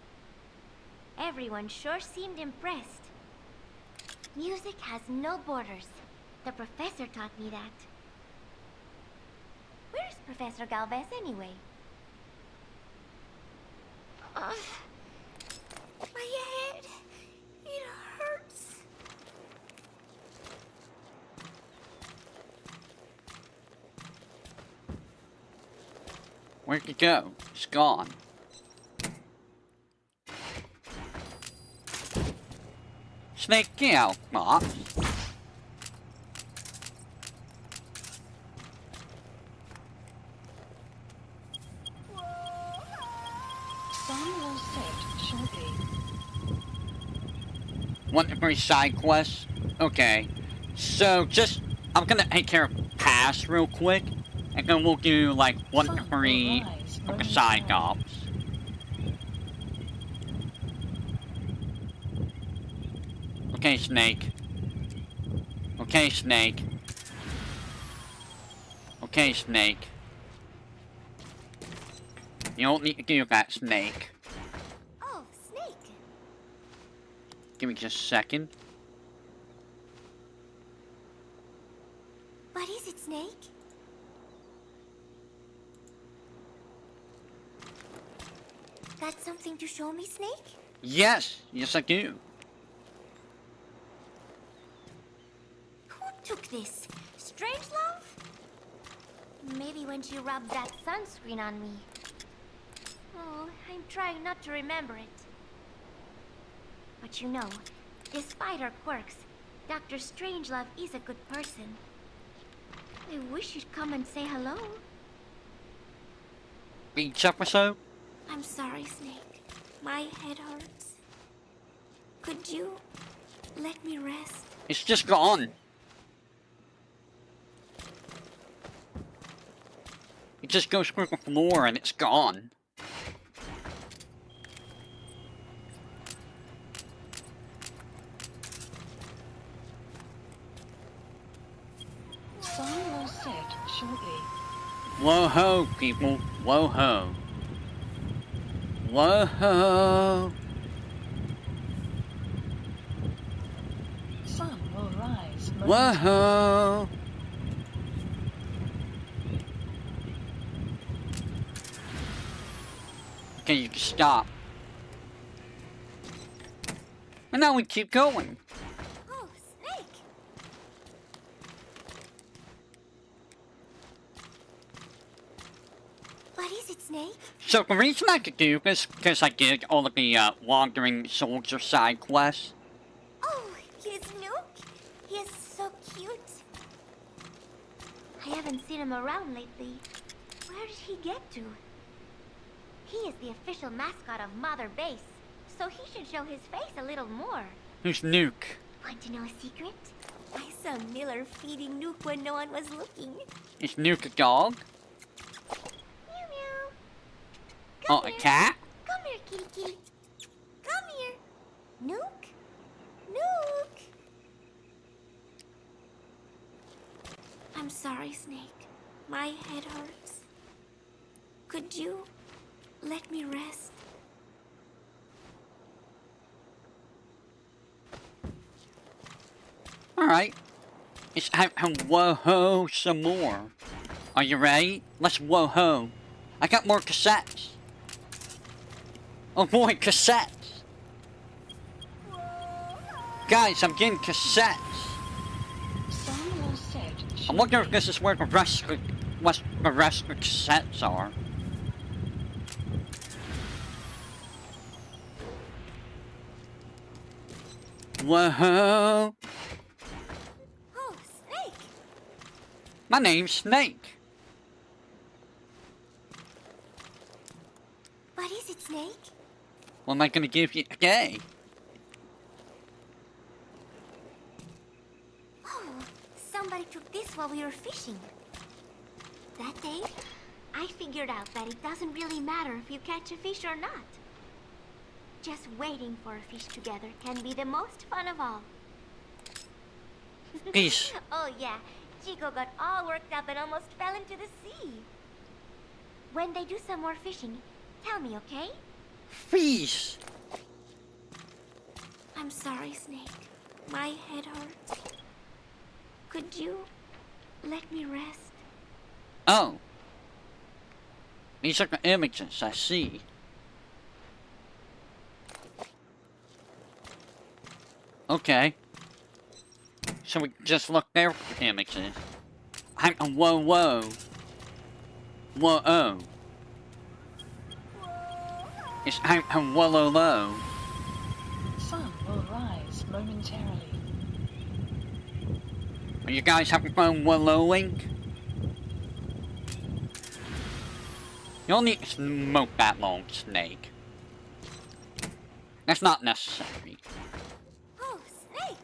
Everyone sure seemed impressed. Music has no borders. The professor taught me that. Where's Professor Galvez anyway? My head. It hurts. Where'd it go? It's gone. Snake, get out, Box. Sun will set shortly. 1 to 3 side quests? Okay. So, I'm gonna take care of pass real quick. And then we'll do, like, 1 to 3 side ops. Okay, Snake. Okay, Snake. Okay, Snake. You don't need to do that, Snake. Oh, Snake. Give me just a second. What is it, Snake? Got something to show me, Snake? Yes! Yes, I do. Who took this? Strangelove? Maybe when she rubbed that sunscreen on me. Oh, I'm trying not to remember it. But you know, despite her quirks, Dr. Strangelove is a good person. I wish you'd come and say hello. Each episode? I'm sorry, Snake. My head hurts. Could you let me rest? It's just gone. It just goes through the floor and it's gone. Sun will set shortly. Whoa-ho, people. Whoa-ho. Whoa-ho. Sun will rise. Whoa-ho. Okay, you can stop. And now we keep going. Oh, Snake! What is it, Snake? So the reason I could do this, because I did all of the wandering soldier side quests. Oh, he's Nuke? He is so cute. I haven't seen him around lately. Where did he get to? He is the official mascot of Mother Base, so he should show his face a little more. Who's Nuke? Want to know a secret? I saw Miller feeding Nuke when no one was looking. Is Nuke a dog? Meow meow. Oh, a cat? Come here, kitty kitty. Come here. Nuke? Nuke! I'm sorry, Snake. My head hurts. Could you let me rest? Alright. It's time to whoa-ho some more. Are you ready? Let's whoa-ho. I got more cassettes. Oh boy, cassettes. Guys, I'm getting cassettes. I wonder if this is where the rest of the cassettes are. Whoa! Oh, Snake! My name's Snake. What is it, Snake? What am I gonna give you today? Oh, somebody took this while we were fishing. That day, I figured out that it doesn't really matter if you catch a fish or not. Just waiting for a fish together can be the most fun of all. Fish. Oh yeah, Chico got all worked up and almost fell into the sea. When they do some more fishing, tell me, okay? Fish. I'm sorry, Snake. My head hurts. Could you let me rest? Oh. These are the images I see. Okay. So we just look there for the images. I'm whoa whoa. Whoa oh. It's I'm whoa low. Sun will rise momentarily. Are you guys having fun wallowing? You don't need to smoke that long, Snake. That's not necessary. Oh, Snake!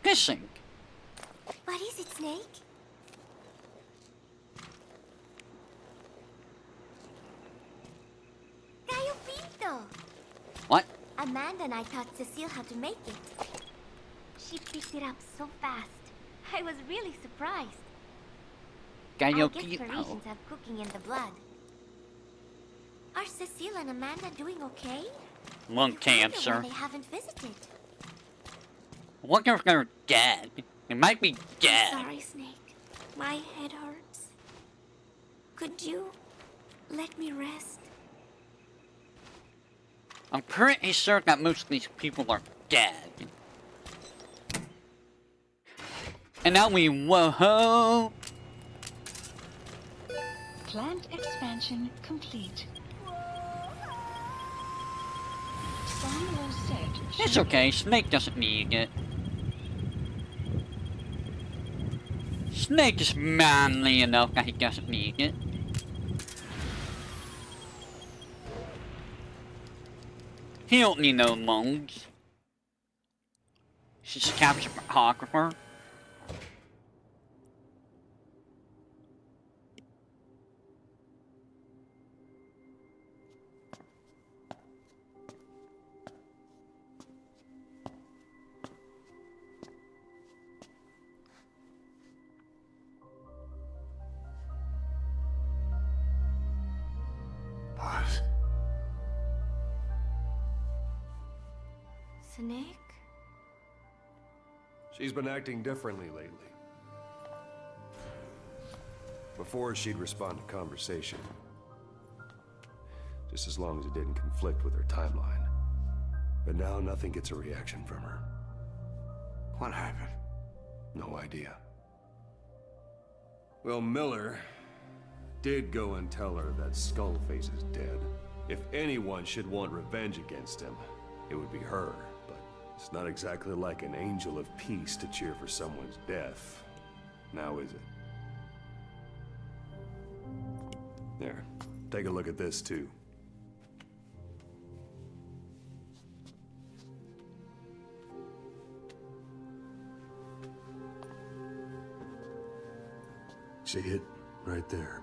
Fishing. What is it, Snake? Gallo Pinto! What? Amanda and I taught Cecile how to make it. She picked it up so fast. I was really surprised. Gallo I guess Pinto. Parisians have cooking in the blood. Are Cecile and Amanda doing okay? Lung I cancer. wonder why they haven't visited. I wonder if they're dead. They might be dead. Sorry, Snake. My head hurts. Could you let me rest? I'm pretty sure that most of these people are dead. And now we whoa-ho! Plant expansion complete. Sun will set. It's okay, Snake doesn't need it. Snake is manly enough that he doesn't need it. He don't need no lungs. She's a capture photographer. Boss. Snake? She's been acting differently lately. Before, she'd respond to conversation. Just as long as it didn't conflict with her timeline. But now, nothing gets a reaction from her. What happened? No idea. Well, Miller did go and tell her that Skullface is dead. If anyone should want revenge against him, it would be her. But It's not exactly like an angel of peace to cheer for someone's death, now is it? There, take a look at this too. See it? Right there.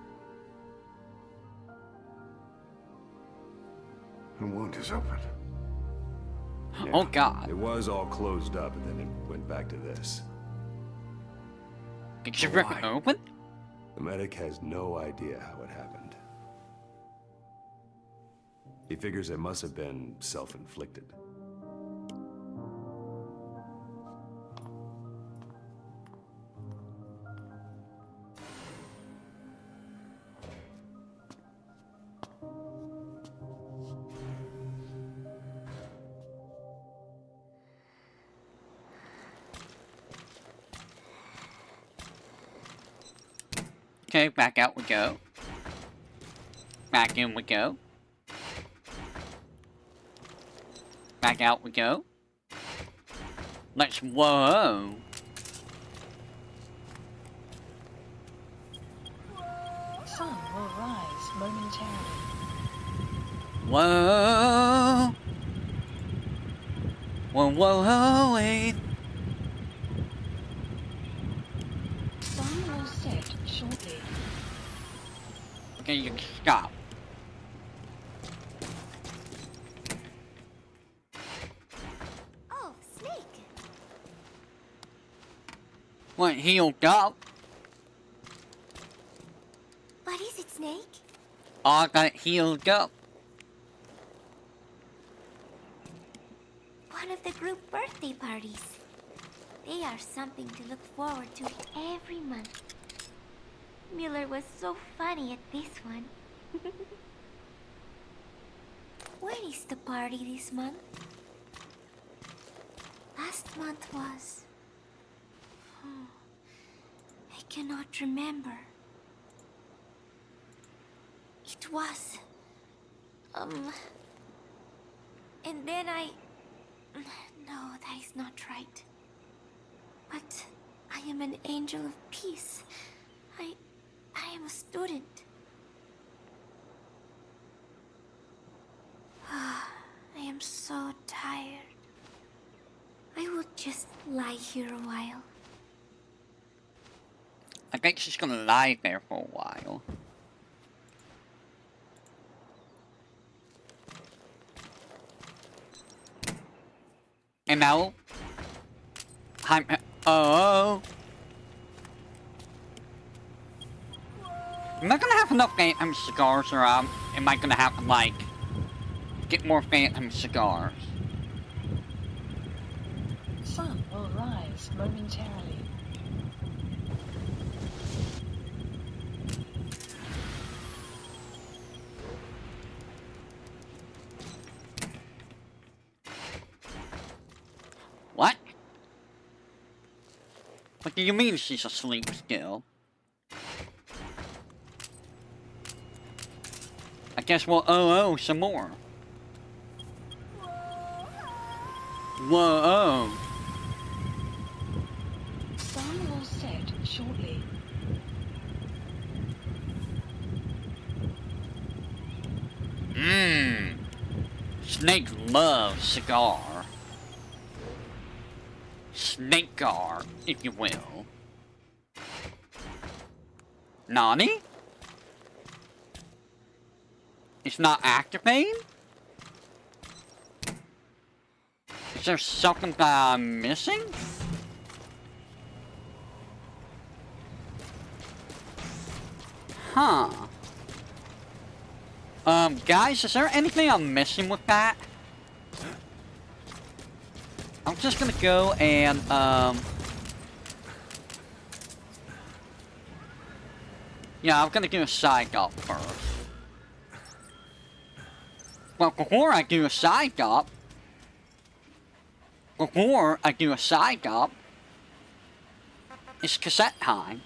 The wound is open. Yeah, oh God. It was all closed up and then it went back to this. Did you rip it open? The medic has no idea how it happened. He figures it must have been self-inflicted. Okay, back out we go. Back in we go. Back out we go. Let's whoa. Sun will rise momentarily. Whoa. Whoa, whoa, whoa, wait. Sun will set shortly. Okay, you can stop. Oh, Snake! What, healed up? What is it, Snake? I got healed up. One of the group birthday parties. They are something to look forward to every month. Miller was so funny at this one. When is the party this month? Last month was... I cannot remember. It was... And then I... No, that is not right. But I am an angel of peace. I am a student. I am so tired. I will just lie here a while. I think she's gonna lie there for a while. And now, oh. Am I gonna have enough Phantom cigars, or am I gonna have to, like, get more Phantom cigars? Sun will rise momentarily. What? What do you mean she's asleep still? I guess we'll oh some more. Whoa. Sun will set shortly. Snake loves cigar. Snakegar, if you will. Nani? It's not activating? Is there something that I'm missing? Huh. Guys, is there anything I'm missing with that? I'm just gonna go and, yeah, I'm gonna do a side up first. Well, before I do a side up, it's cassette time.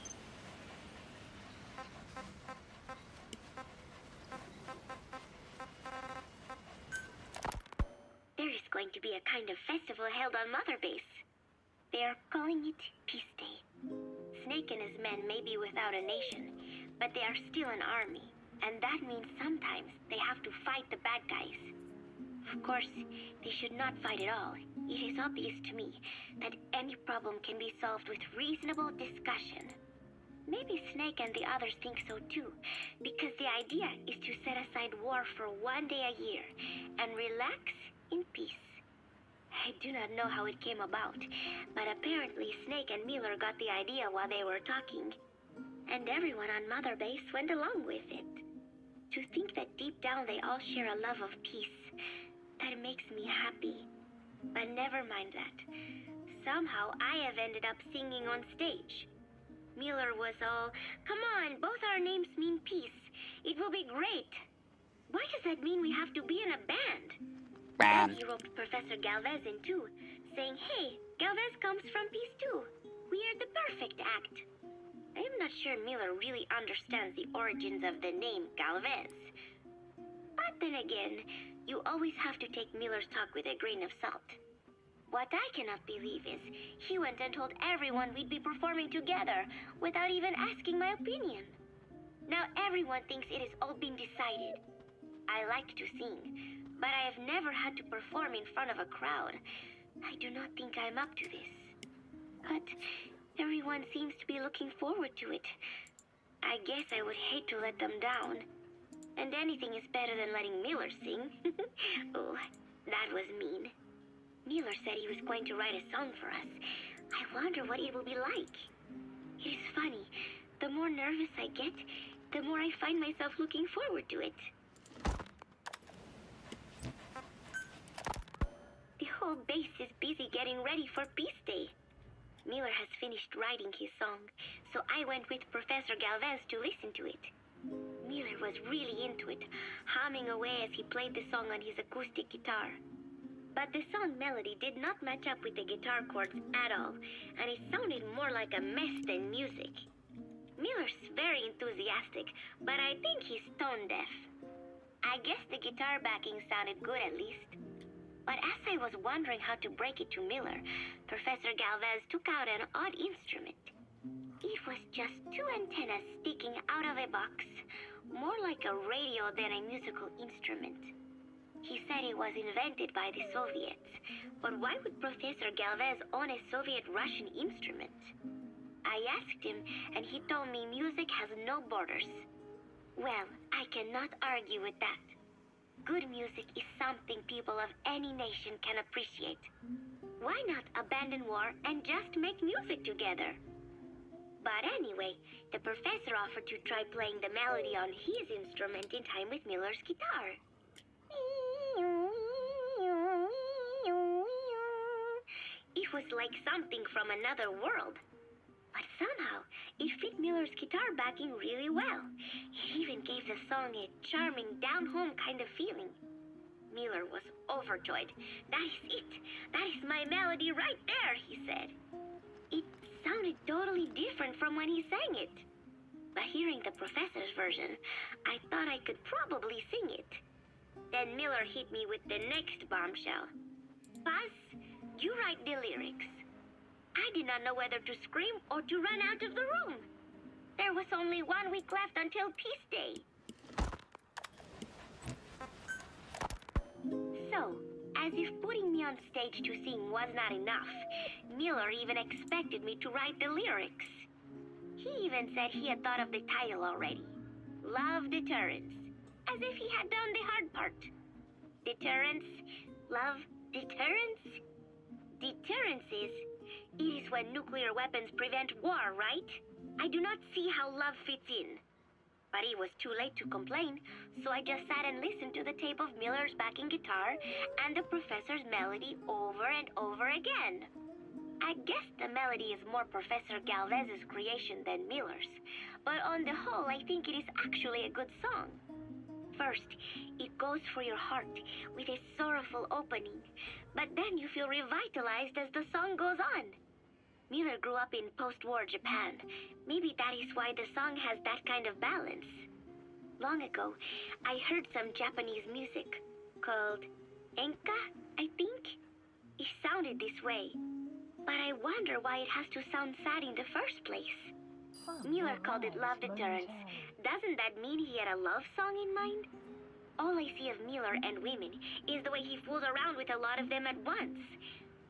There is going to be actually a kind of festival held on Mother Base. They are calling it Peace Day. Snake and his men may be without a nation, but they are still an army, and that means sometimes they have to fight the bad guys. Of course, they should not fight at all. It is obvious to me that any problem can be solved with reasonable discussion. Maybe Snake and the others think so too, because the idea is to set aside war for 1 day a year and relax in peace. I do not know how it came about, but apparently Snake and Miller got the idea while they were talking, and everyone on Mother Base went along with it. To think that deep down they all share a love of peace, that makes me happy. But never mind that. Somehow I have ended up singing on stage. Miller was all, "Come on, both our names mean peace. It will be great." Why does that mean we have to be in a band? Then he roped Professor Galvez in too, saying, "Hey, Galvez comes from peace too. We are the perfect act." I am not sure Miller really understands the origins of the name Galvez. But then again, you always have to take Miller's talk with a grain of salt. What I cannot believe is he went and told everyone we'd be performing together without even asking my opinion. Now everyone thinks it has all been decided. I like to sing, but I have never had to perform in front of a crowd. I do not think I'm up to this. But everyone seems to be looking forward to it. I guess I would hate to let them down. And anything is better than letting Miller sing. Oh, that was mean. Miller said he was going to write a song for us. I wonder what it will be like. It is funny. The more nervous I get, the more I find myself looking forward to it. The whole base is busy getting ready for Peace Day. Miller has finished writing his song, so I went with Professor Galvez to listen to it. Miller was really into it, humming away as he played the song on his acoustic guitar. But the song melody did not match up with the guitar chords at all, and it sounded more like a mess than music. Miller's very enthusiastic, but I think he's tone deaf. I guess the guitar backing sounded good at least. But as I was wondering how to break it to Miller, Professor Galvez took out an odd instrument. It was just 2 antennas sticking out of a box, more like a radio than a musical instrument. He said it was invented by the Soviets, but why would Professor Galvez own a Soviet-Russian instrument? I asked him, and he told me music has no borders. Well, I cannot argue with that. Good music is something people of any nation can appreciate. Why not abandon war and just make music together? But anyway, the professor offered to try playing the melody on his instrument in time with Miller's guitar. It was like something from another world. But somehow, it fit Miller's guitar backing really well. It even gave the song a charming, down-home kind of feeling. Miller was overjoyed. "That is it! That is my melody right there," he said. It sounded totally different from when he sang it. But hearing the professor's version, I thought I could probably sing it. Then Miller hit me with the next bombshell. "Buzz, you write the lyrics." I did not know whether to scream or to run out of the room. There was only 1 week left until Peace Day. So, as if putting me on stage to sing was not enough, Miller even expected me to write the lyrics. He even said he had thought of the title already. Love Deterrence. As if he had done the hard part. Deterrence, love, deterrence. Deterrence is when nuclear weapons prevent war, right? I do not see how love fits in. But it was too late to complain, so I just sat and listened to the tape of Miller's backing guitar and the professor's melody over and over again. I guess the melody is more Professor Galvez's creation than Miller's, but on the whole, I think it is actually a good song. First, it goes for your heart with a sorrowful opening, but then you feel revitalized as the song goes on. Miller grew up in post-war Japan. Maybe that is why the song has that kind of balance. Long ago, I heard some Japanese music called enka, I think. It sounded this way. But I wonder why it has to sound sad in the first place. Mueller called it love deterrence. Doesn't that mean he had a love song in mind? All I see of Mueller and women is the way he fools around with a lot of them at once.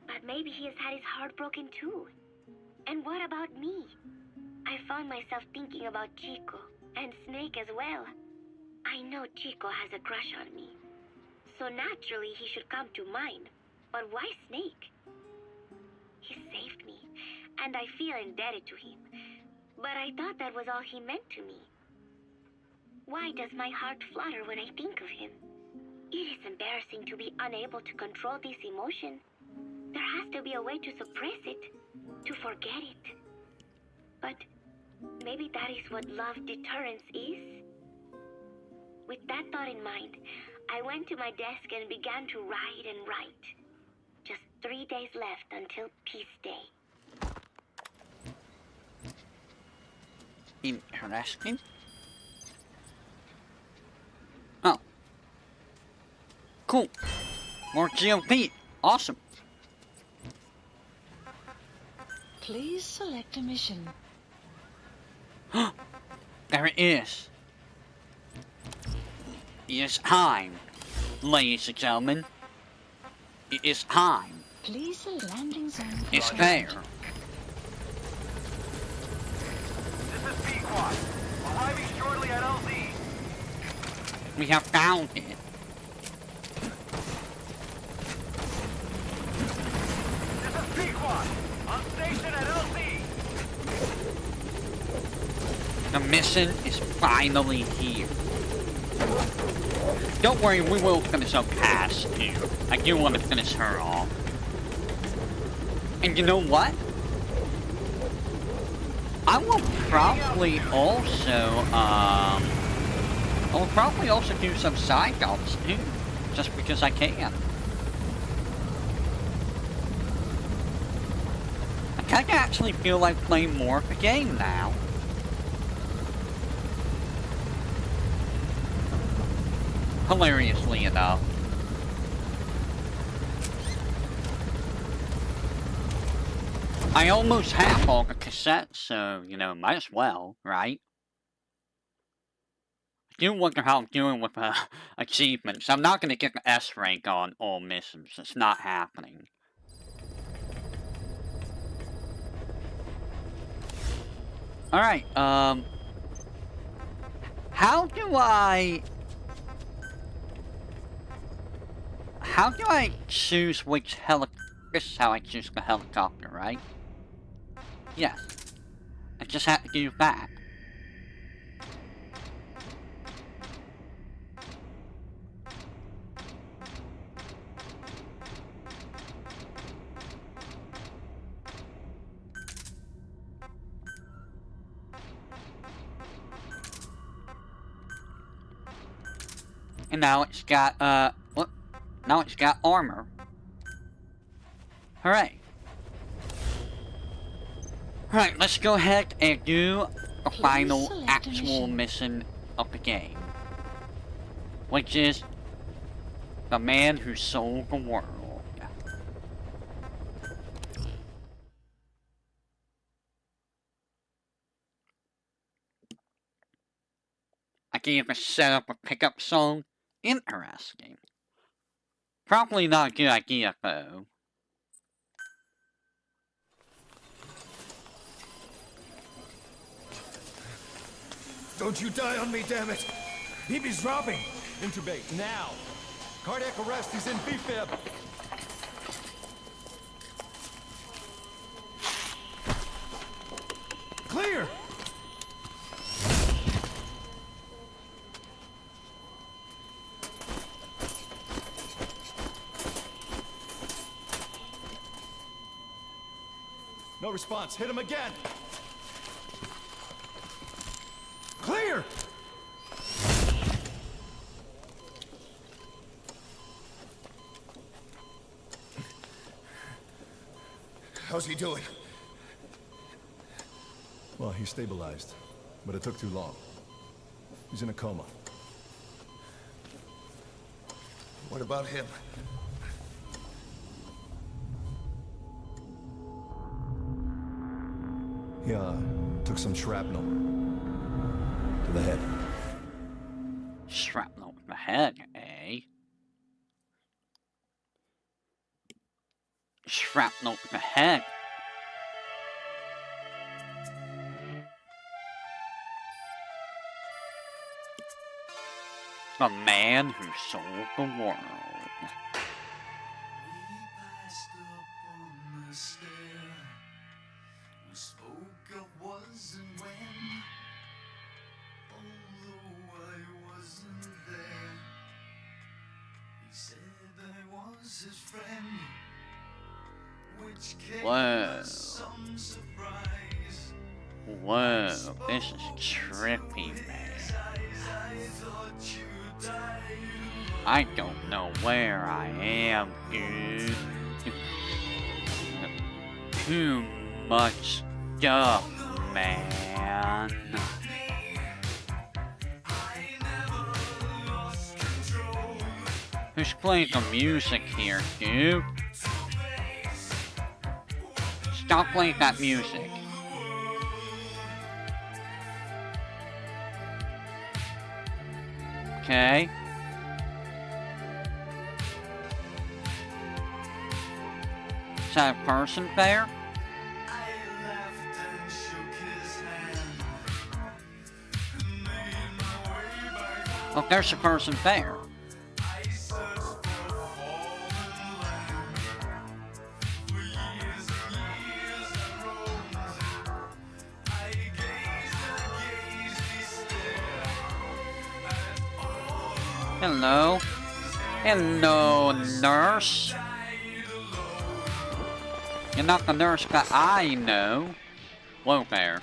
But maybe he has had his heart broken too. And what about me? I found myself thinking about Chico and Snake as well. I know Chico has a crush on me, so naturally he should come to mind. But why Snake? He saved me, and I feel indebted to him. But I thought that was all he meant to me. Why does my heart flutter when I think of him? It is embarrassing to be unable to control this emotion. There has to be a way to suppress it, to forget it. But maybe that is what love deterrence is? With that thought in mind, I went to my desk and began to write and write. Just 3 days left until Peace Day. Interesting. Oh. Cool. More GOP. Awesome. Please select a mission. There it is. It is time, ladies and gentlemen. It is time. Please select landing zone. It's there. This is Pequod. Arriving shortly at LZ. We have found it. This is Pequod. On station at LZ. The mission is finally here. Don't worry, we will finish up Cass too. I do want to finish her off. And you know what? I will probably also do some side jobs too, just because I can. I kinda actually feel like playing more of the game now. Hilariously enough. I almost have all the cassettes, so, you know, might as well, right? I do wonder how I'm doing with achievements. I'm not going to get the S rank on all missions. It's not happening. Alright, how do I choose which helicopter? This is how I choose the helicopter, right? Yes. I just have to do that. And now it's got, what? Now it's got armor. Hooray. Alright, let's go ahead and do the final actual mission of the game. Which is the man who sold the world. I can even set up a pickup song. Interesting. Probably not a good idea though. Don't you die on me, damn it! BB's dropping! Intubate, now! Cardiac arrest, he's in BFib! Clear! No response, hit him again! Clear! How's he doing? Well, he stabilized, but it took too long. He's in a coma. What about him? Yeah, took some shrapnel. To the head. Shrapnel to the head, eh? Shrapnel to the head. The man who sold the world. We spoke of was and when, although I wasn't there. He said I was his friend, which came as some surprise. Whoa, this is trippy, man. I don't know where I am, dude. Too much stuff, man. Who's playing the music here, dude? Stop playing that music. Okay. Is that a person there? Oh, there's a person there. Hello. Hello, nurse. You're not the nurse that I know. Whoa there.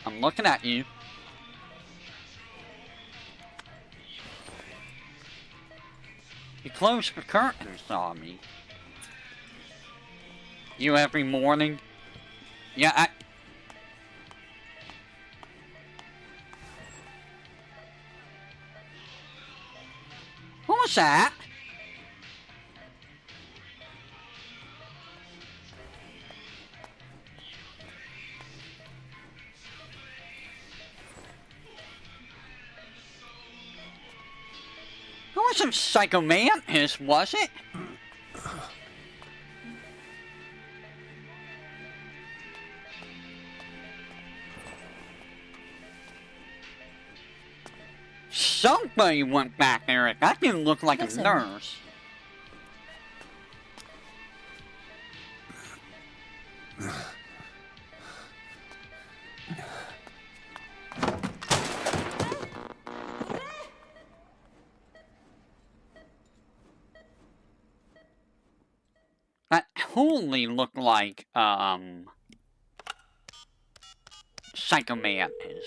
I'm looking at you. You closed the curtains on me. You every morning? Yeah, What was that? It wasn't Psycho Mantis, was it? Somebody went back there. That didn't look like a nurse. That totally looked like, Psycho Mantis.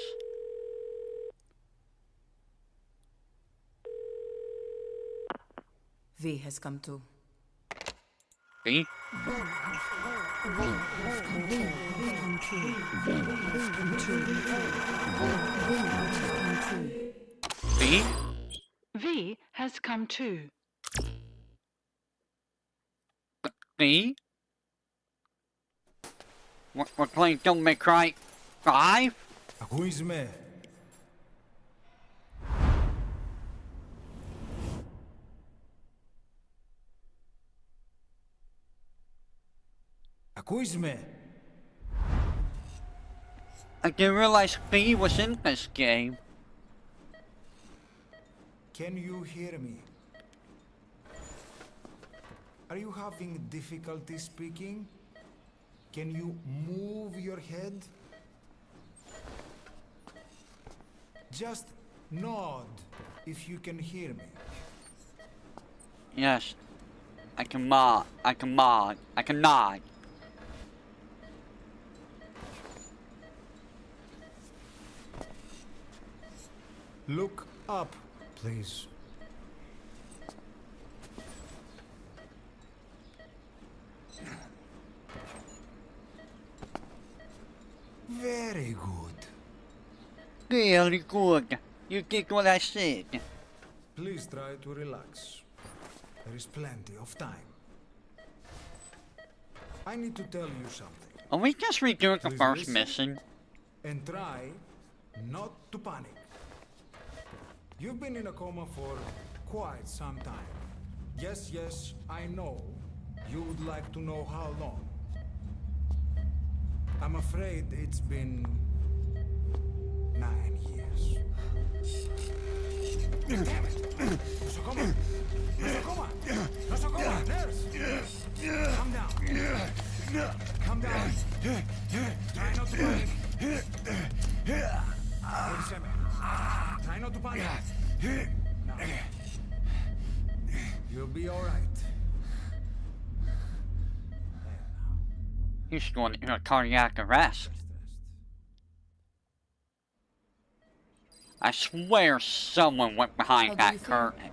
V has come to. V? V? V has come too. V? We're playing Don't Make Cry 5? Ακούσμε. Ακούσμε. I didn't realize V was in this game. Can you hear me? Are you having difficulty speaking? Can you move your head? Just nod if you can hear me. Yes. I can nod. I can nod. Look up, please. Very good. Very good. You did what I said. Please try to relax. There is plenty of time. I need to tell you something. Are we just redoing the Please first listen mission? And try not to panic. You've been in a coma for quite some time. Yes, yes, I know. You would like to know how long. I'm afraid it's been 9 years. Damn it! Nosocoma! Nosocoma! Nosocoma! Nurse! Calm down. Calm down. Try not to panic. Wait a second. Try not to panic. Now. You'll be all right. He's going in a cardiac arrest. I swear someone went behind that curtain.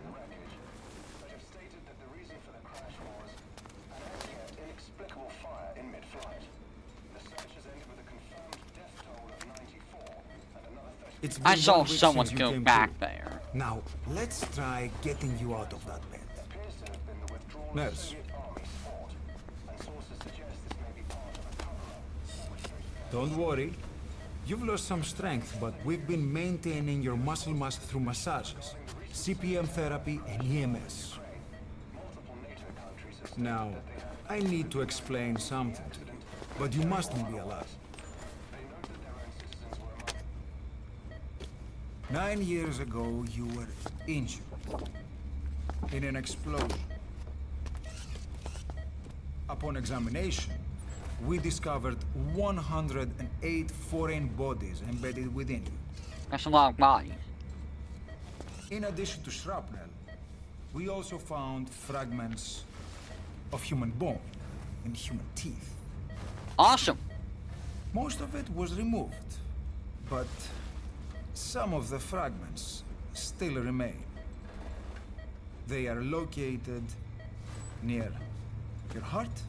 I saw someone go back there. Now, let's try getting you out of that bed. Nurse. Don't worry. You've lost some strength, but we've been maintaining your muscle mass through massages, CPM therapy, and EMS. Now, I need to explain something to you, but you mustn't be alarmed. 9 years ago, you were injured in an explosion. Upon examination, we discovered 108 foreign bodies embedded within you. That's a lot of bodies. In addition to shrapnel, we also found fragments of human bone and human teeth. Awesome. Most of it was removed, but some of the fragments still remain. They are located near your heart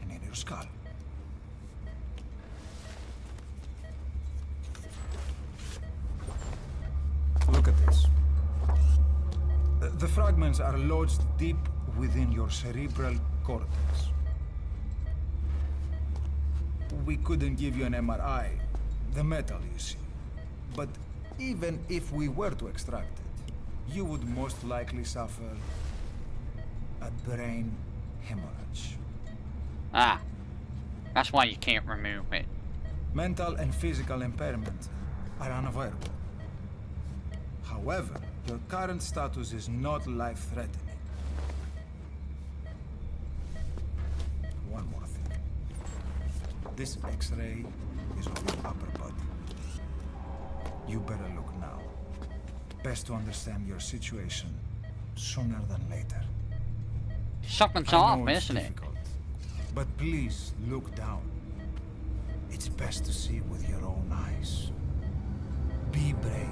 and in your skull. Look at this. The fragments are lodged deep within your cerebral cortex. We couldn't give you an MRI, the metal, you see. But even if we were to extract it, you would most likely suffer a brain hemorrhage. Ah, that's why you can't remove it. Mental and physical impairment are unavoidable. However, your current status is not life-threatening. One more thing. This X-ray is of your upper body. You better look now. Best to understand your situation sooner than later. Something's off, isn't it? But please look down. It's best to see with your own eyes. Be brave.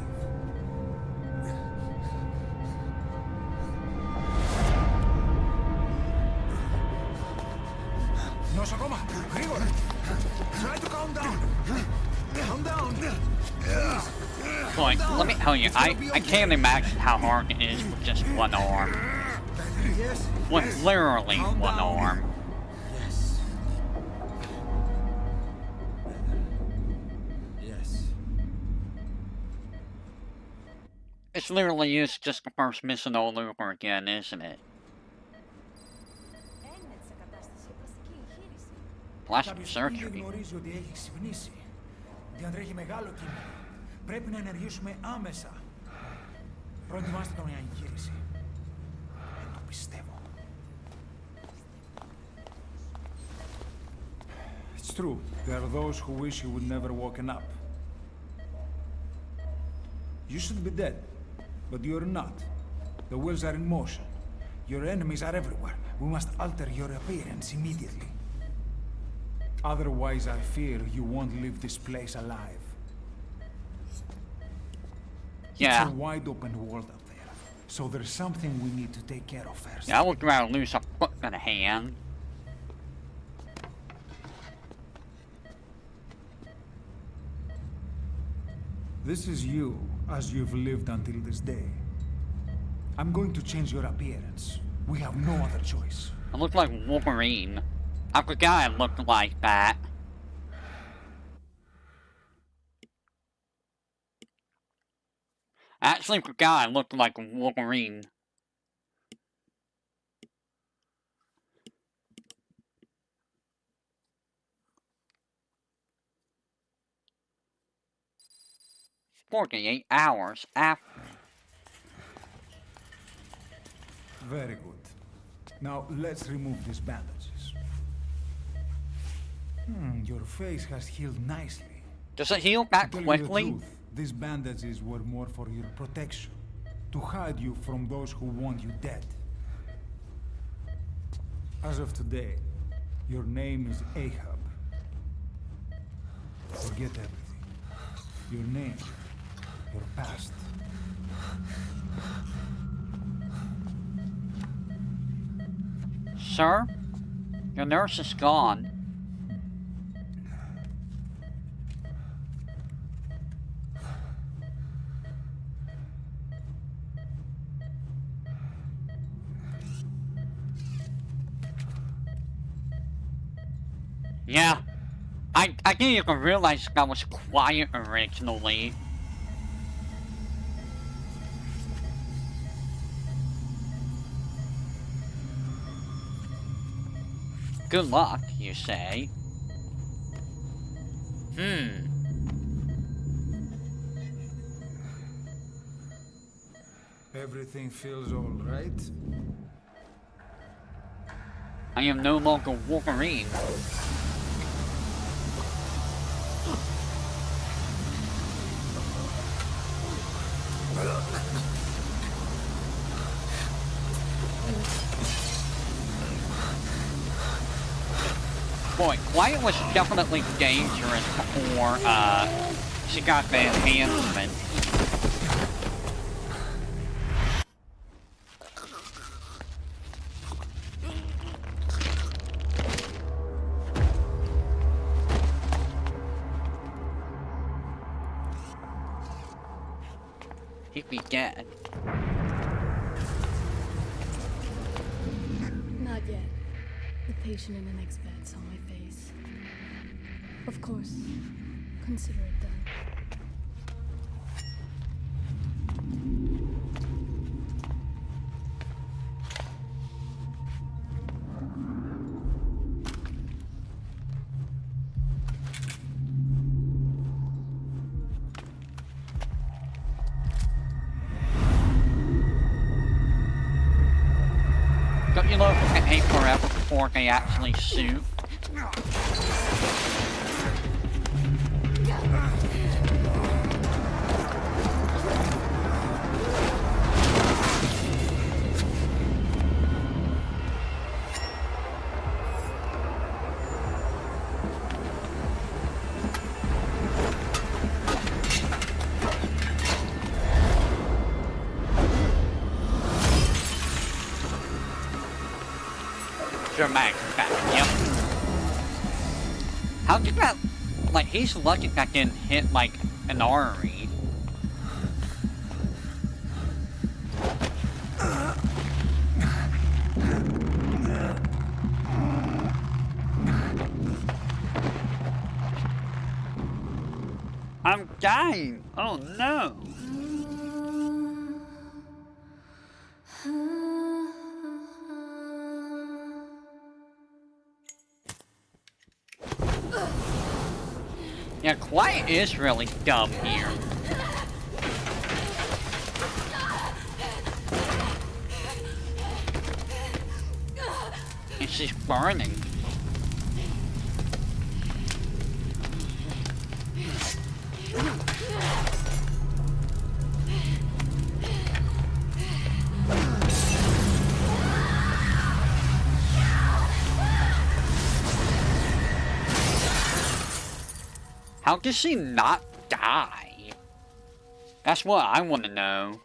Nosocoma, Grigor, try to calm down. Calm down. Boy, let me tell you, I can't imagine how hard it is with just one arm. With literally one arm. Yes. Yes. It's literally just the first mission all over again, isn't it? Plastic surgery. Διατρέχει μεγάλο κίνδυνο. Πρέπει να ενεργήσουμε άμεσα. Προετοιμάστε τον για εγχείρηση. Δεν το πιστεύω. It's true. There are those who wish you would never woken up. You should be dead, but you're not. The wheels are in motion. Your enemies are everywhere. We must alter your appearance immediately. Otherwise, I fear you won't leave this place alive. Yeah. It's a wide open world up there, so there's something we need to take care of first. Yeah, I would rather lose a foot than a hand. This is you, as you've lived until this day. I'm going to change your appearance. We have no other choice. I look like Wolverine. I forgot I looked like that. I actually forgot I looked like Wolverine. "48 hours after." Very good. Now let's remove these bandages. Your face has healed nicely. Does it heal that To tell you the quickly? truth, these bandages were more for your protection, to hide you from those who want you dead. As of today, your name is Ahab. Forget everything. Your name, your past. Sir, your nurse is gone. Yeah, I didn't even realize that was quiet originally. Good luck, you say? Everything feels all right? I am no longer Wolverine. Boy, Quiet was definitely dangerous before, she got the enhancement. He'd be dead. Not yet. The patient in the next bed saw my face. Of course. Consider it done. Don't you love it take forever before they actually shoot? Dramatic fashion, yep. How did that, like, he's lucky that didn't hit, like, an artery. I'm dying! Oh no! Yeah, Quiet is really dumb here. And she's burning. How does she not die? That's what I want to know.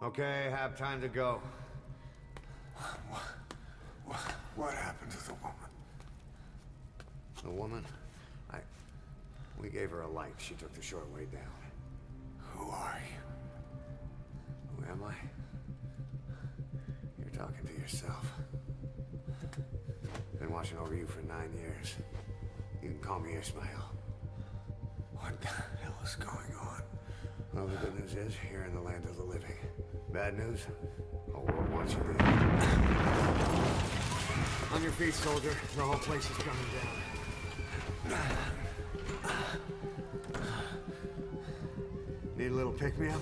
Okay, have time to go. What happened to the woman? The woman? We gave her a light. She took the short way down. Who are you? Who am I? You're talking to yourself. Been watching over you for 9 years. You can call me Ishmael. What the hell is going on? Well, the good news is, you're in the land of the living. Bad news? The world wants you dead. On your feet, soldier. The whole place is coming down. Need a little pick-me-up?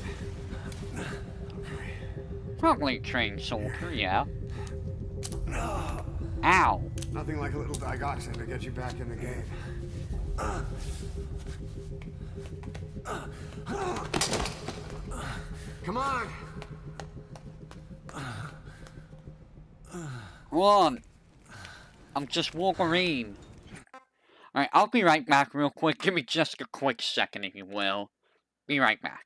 Probably trained soldier, yeah. Ow. Nothing like a little digoxin to get you back in the game. Come on! Hold on. I'm just Wolverine. Alright, I'll be right back real quick. Give me just a quick second, if you will. Be right back.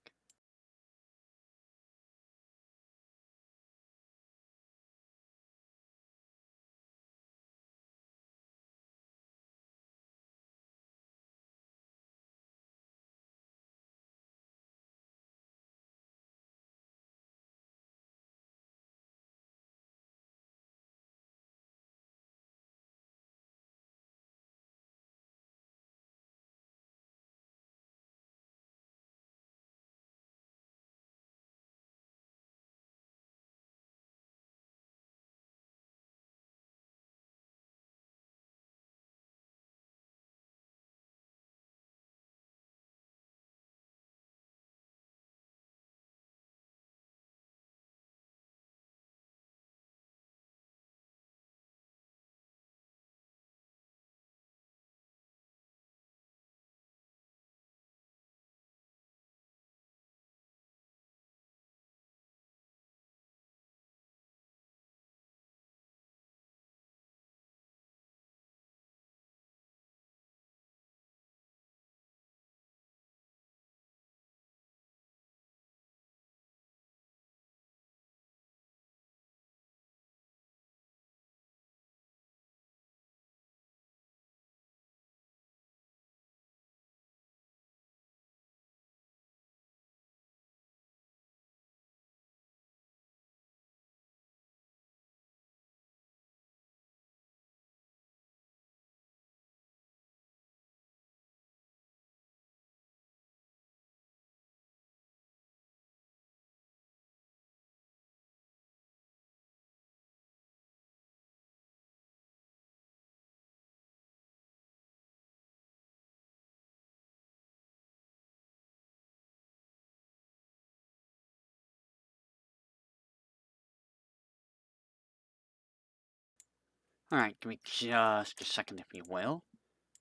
Alright, give me just a second, if you will.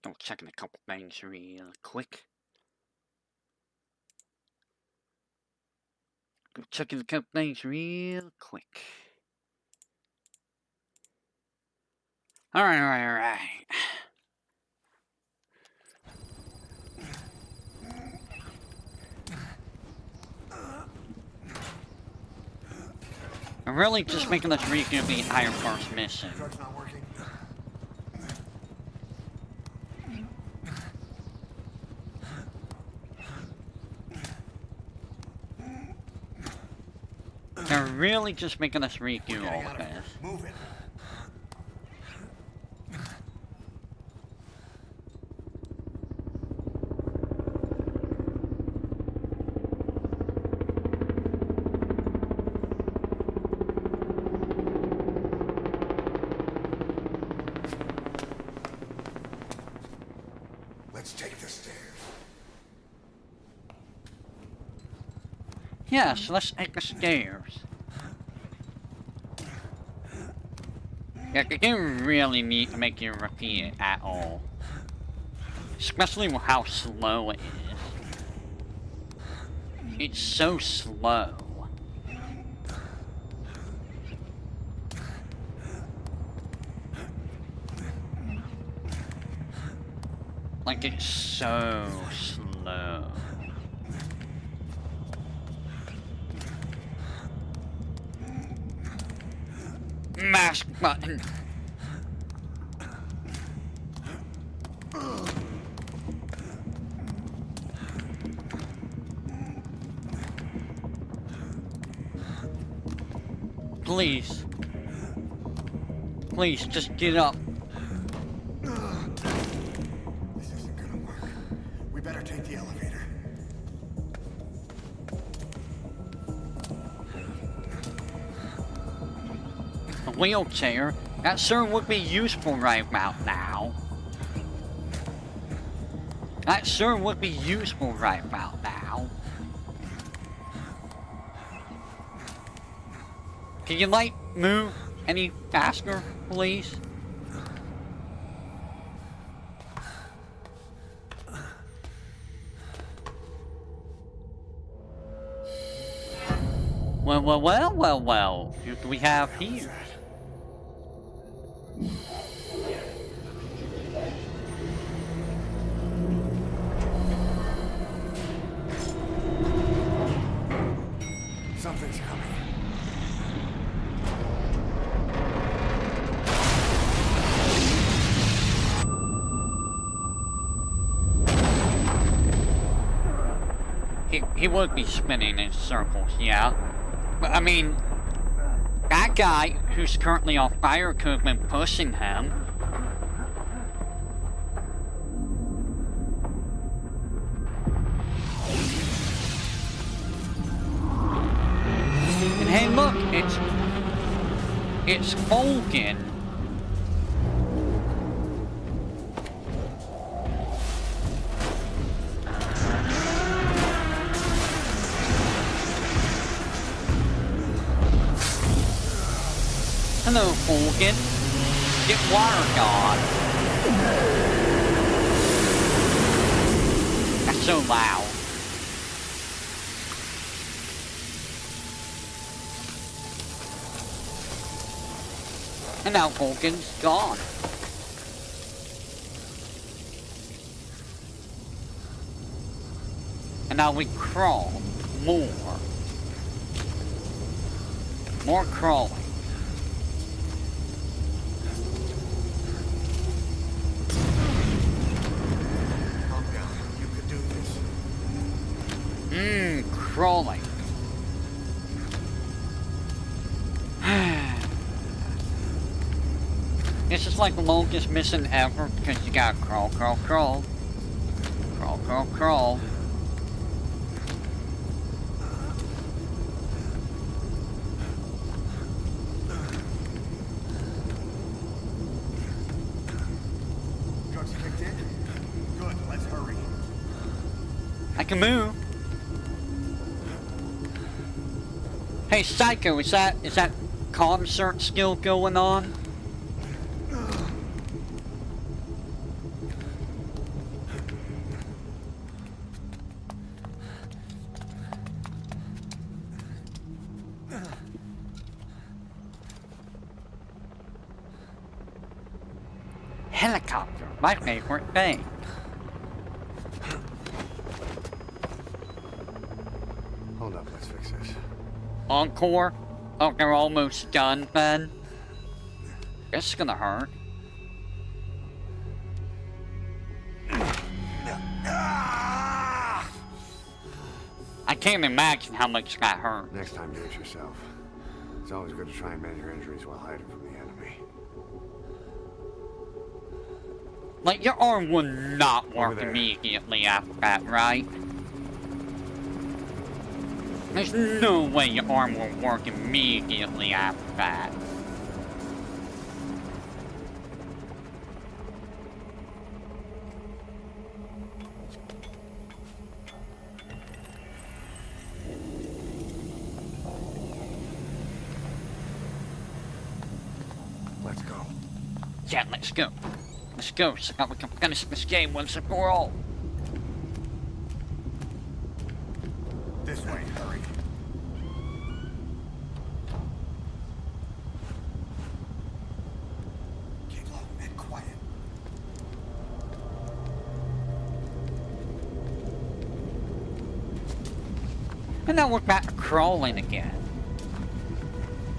Double checking a couple things real quick. Checking a couple things real quick. Alright. I'm really just making this redo the entire first mission. Truck's not working. They're really just making us redo all of this. Move it. Let's take the stairs. Yes, let's take the stairs. Yeah, they didn't really need to make you repeat it at all. Especially with how slow it is. It's so slow. Like, it's so slow. Mask button. Please. Please, just get up. This isn't gonna work. We better take the elevator. A wheelchair? That sure would be useful right about now. That sure would be useful right about now. Can you, like, move any faster, please? Well, well, well, well, well. What do we have here? Something's coming. He would be spinning in circles, yeah. But I mean, that guy who's currently on fire could have been pushing him. And hey, look, it's Vulcan. Hello, Vulcan. Get water god. That's so loud. And now Vulcan's gone. And now we crawl more. More crawling. Crawling. This is like the longest mission ever because you gotta crawl, crawl, crawl. Crawl, crawl, crawl. Drugs kicked in? Good, let's hurry. I can move. Hey, Psycho, is that concert still going on? Helicopter, my favorite thing. Hold up, let's fix this. Encore? Oh, they're almost done, then? This is gonna hurt. I can't imagine how much that hurt. Next time, do it yourself. It's always good to try and mend your injuries while hiding from the enemy. Like, your arm will not work immediately after that, right? There's no way your arm will work immediately after that. Let's go. Yeah, let's go. Let's go so that we can finish this game once and for all. This way, hurry. Keep low and quiet. And now we're back to crawling again.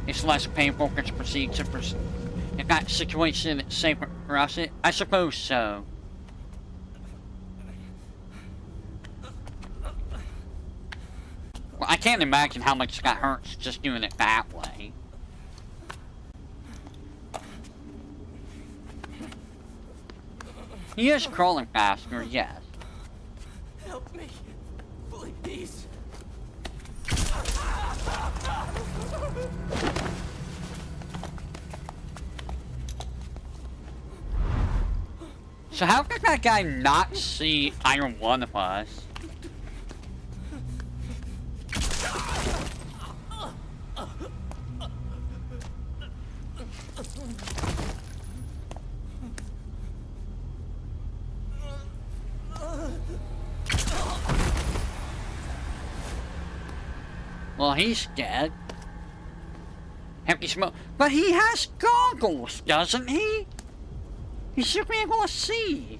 It's less painful because proceed to in that situation, it's safer for us. I suppose so. Well, I can't imagine how much that hurts just doing it that way. He is crawling faster, yes. Help me, please. So how could that guy not see either one of us? Well, he's dead. Empty smoke. But he has goggles, doesn't he? He should be able to see.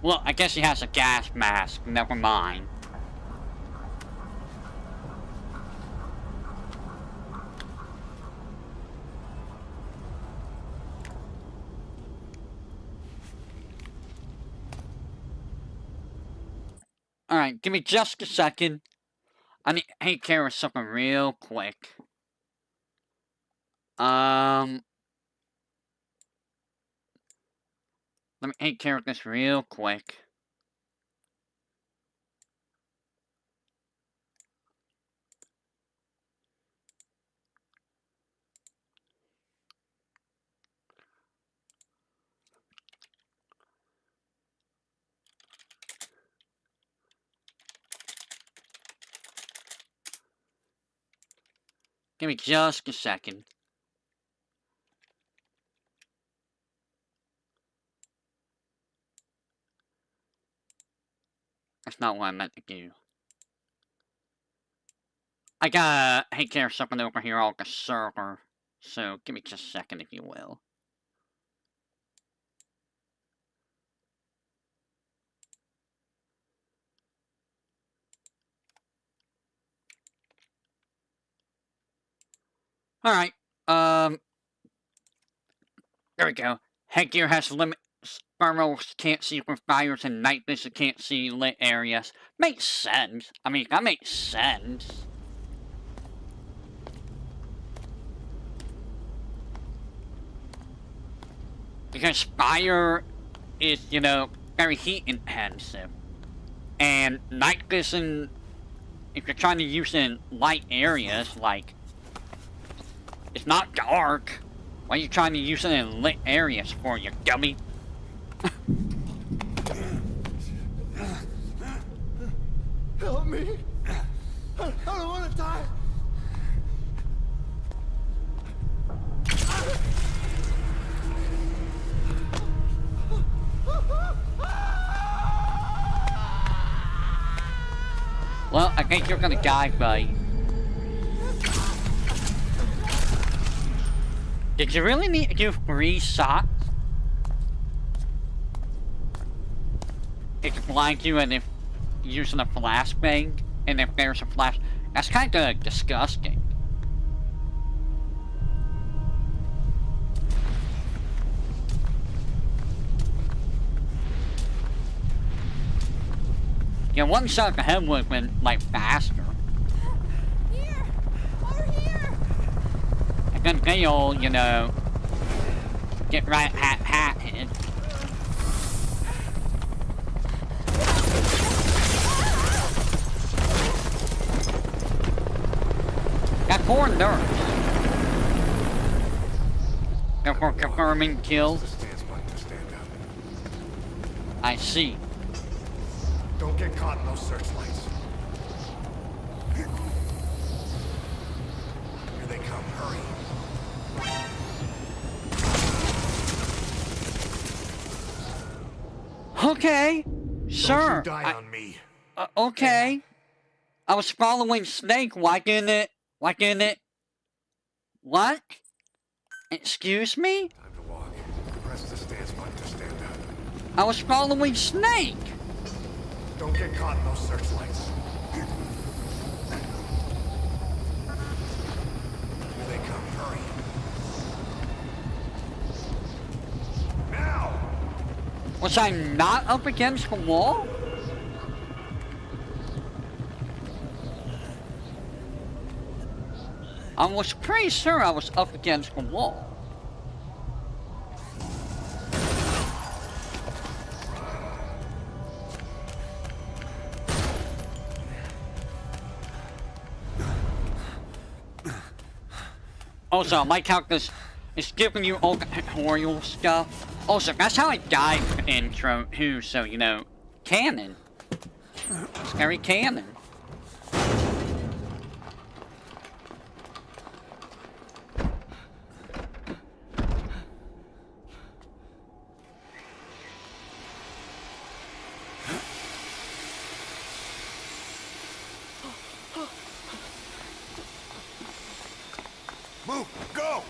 Well, I guess he has a gas mask. Never mind. Alright, give me just a second. I need to take care of something real quick. Let me take care of this real quick. Give me just a second. That's not what I meant to do. I gotta take care of something over here on the server. So give me just a second if you will. Alright, there we go. Headgear has limits. Thermals can't see with fires and night vision can't see lit areas. Makes sense. I mean, that makes sense. Because fire is, you know, very heat intensive. And night vision, if you're trying to use it in light areas, like, it's not dark. Why are you trying to use it in lit areas for, you dummy? Help me! I don't want to die! Well, I think you're gonna die, buddy. Did you really need to do 3 shots? It can blind you, and if using a flashbang, and if there's a flash, that's kind of disgusting. Yeah, one shot of the head would have been, like, faster. Here! Over here! And then they'll, you know, get right at it. Got 4 nerfs. Therefore confirming kills. I see. Don't get caught in those searchlights. Here they come, hurry. Okay, sure. Don't you die on me. Okay. I was following Snake. Why didn't it? What? Excuse me? Time to walk. Press the stance button to stand up. I was following Snake. Don't get caught in those searchlights. Here they come, hurry. Now! Was I not up against the wall? I was pretty sure I was up against the wall. Also, I like how this is giving you all the tutorial stuff. Also, that's how I died in the intro too, so you know, canon. Scary canon. Move! Go!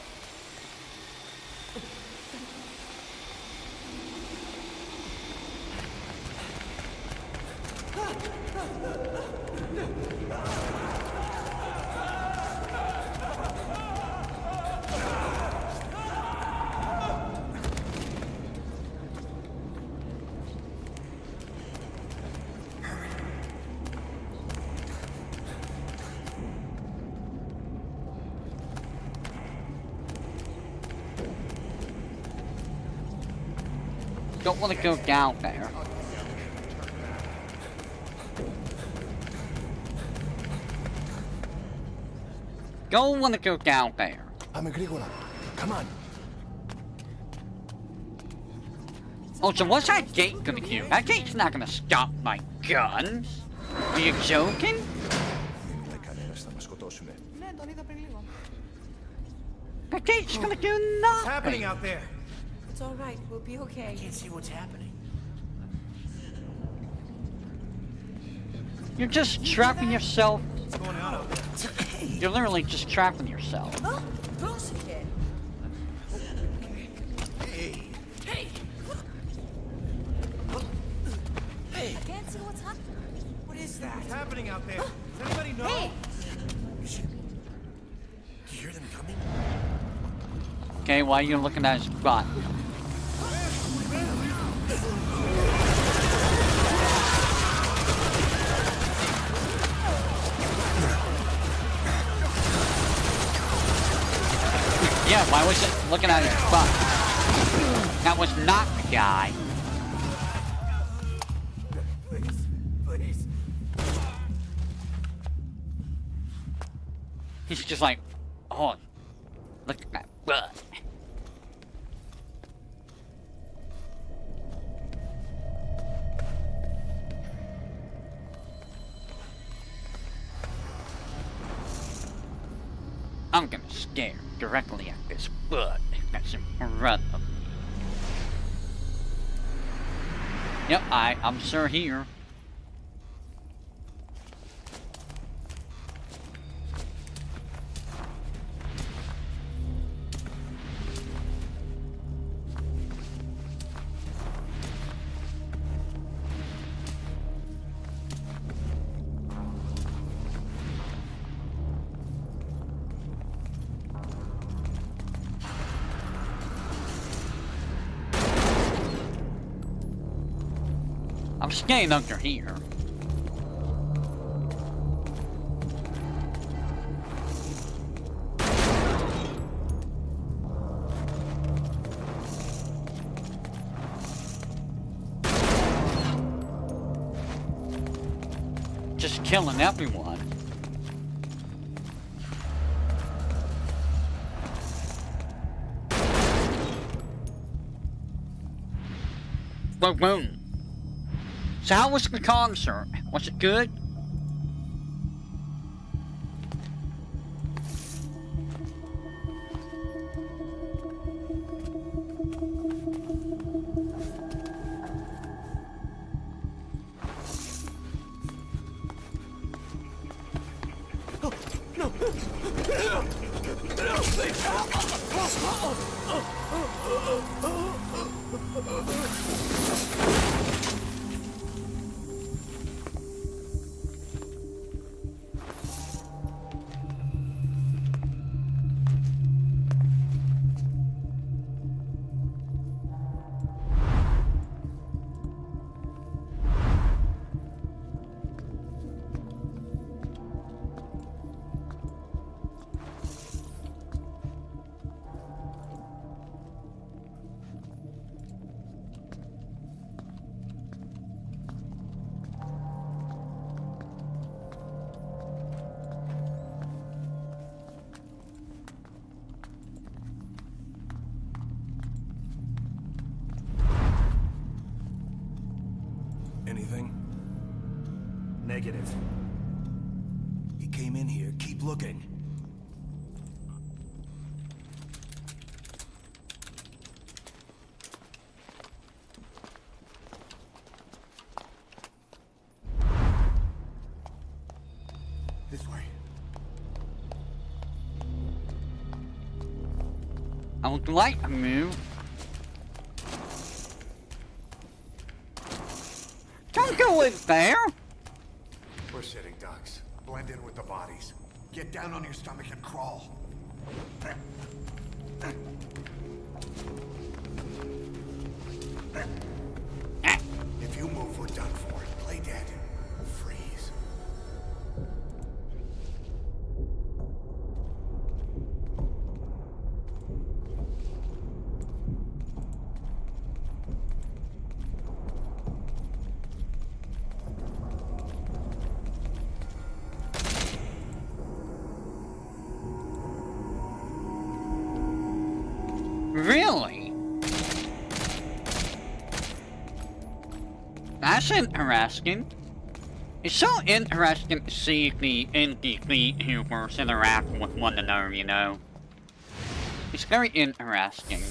Don't want to go down there. Don't want to go down there. Come on. Oh, so what's that gate gonna do? That gate's not gonna stop my guns. Are you joking? That gate's gonna do nothing. What's happening out there? It's all right. We'll be okay. I can't see what's happening. You're just trapping yourself. What's going on out there? You're literally just trapping yourself. Oh, close again. Hey. Hey. Hey. I can't see what's happening. What is that? What's happening out there? Does anybody know? Hey. You hear them coming? Okay, why are you looking at his butt? Yeah, why was it looking at his butt? That was not the guy. Please. He's just like, oh, look at that butt. I'm gonna stare directly at this butt that's in front of me. Yep, I'm sure here. I'm staying under here. Just killing everyone. Boom, boom. So how was the concert? Was it good? Negative. He came in here. Keep looking. This way. I would like to move. Don't go in there! We're sitting ducks. Blend in with the bodies. Get down on your stomach and crawl. If you move, we're done for. Play dead. Freeze. Really? That's interesting. It's so interesting to see the indie VTubers interact with one another, you know? It's very interesting.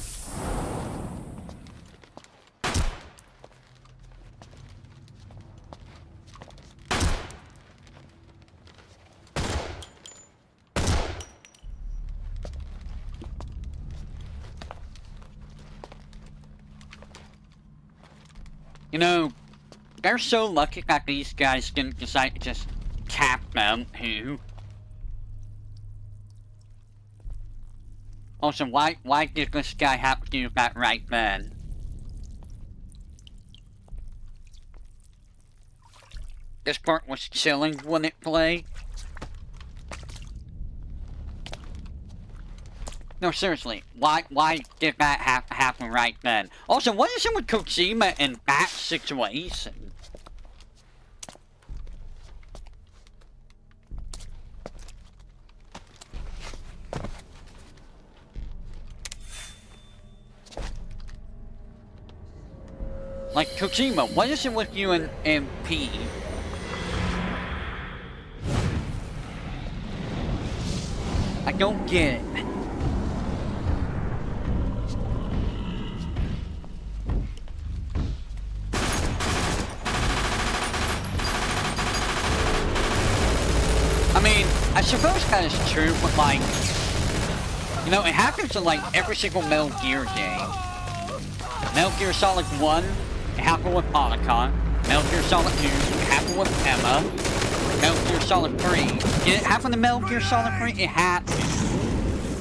You know, they're so lucky that these guys didn't decide to just cap them, too. Also, why did this guy have to do that right then? This part was chilling when it played. No, seriously, why did that have to happen right then? Also, what is it with Kojima in that situation? Like, Kojima, what is it with you and MP? I don't get it. I mean, I suppose that is true, but like, you know, it happens in like every single Metal Gear game. Metal Gear Solid 1, it happened with Otacon. Metal Gear Solid 2, it happened with Emma. Metal Gear Solid 3, did it happen to Metal Gear Solid 3? It had.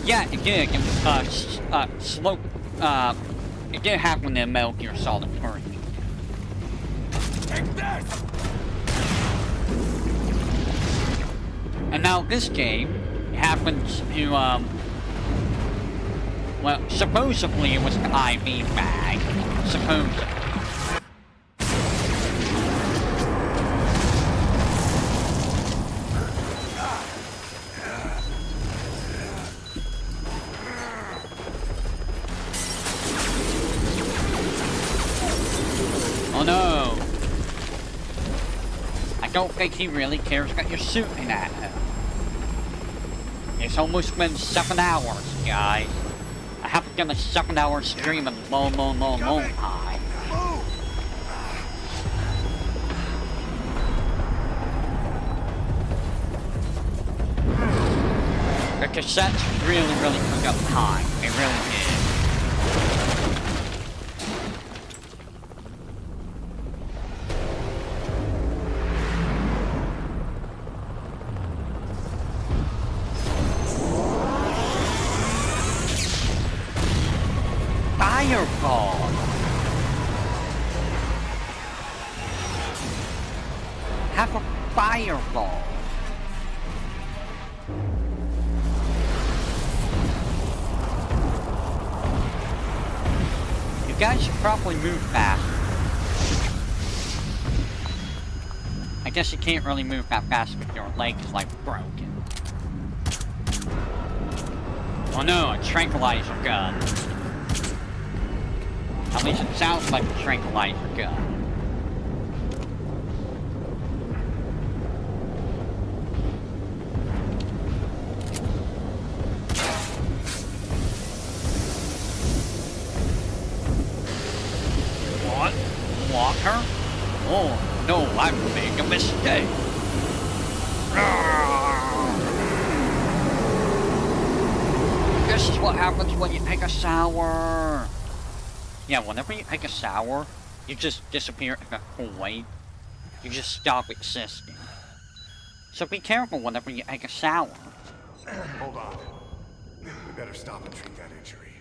Yeah, it did. It did happen in Metal Gear Solid 3. Take this! And now this game happens to, well, supposedly it was the IV bag. Supposedly. Oh no! I don't think he really cares that you're shooting at him. It's almost been 7 hours, guys. I haven't done a 7-hour stream in a long time. The cassettes really took up time. They really did. Fireball! Have a fireball! You guys should probably move faster. I guess you can't really move that fast if your leg is like broken. Oh no, a tranquilizer gun. At least it sounds like a tranquilizer gun. Okay. This is what happens when you take a shower. Yeah, whenever you take a shower, you just disappear in a void. You just stop existing. So be careful whenever you take a shower. Hold on. We better stop and treat that injury.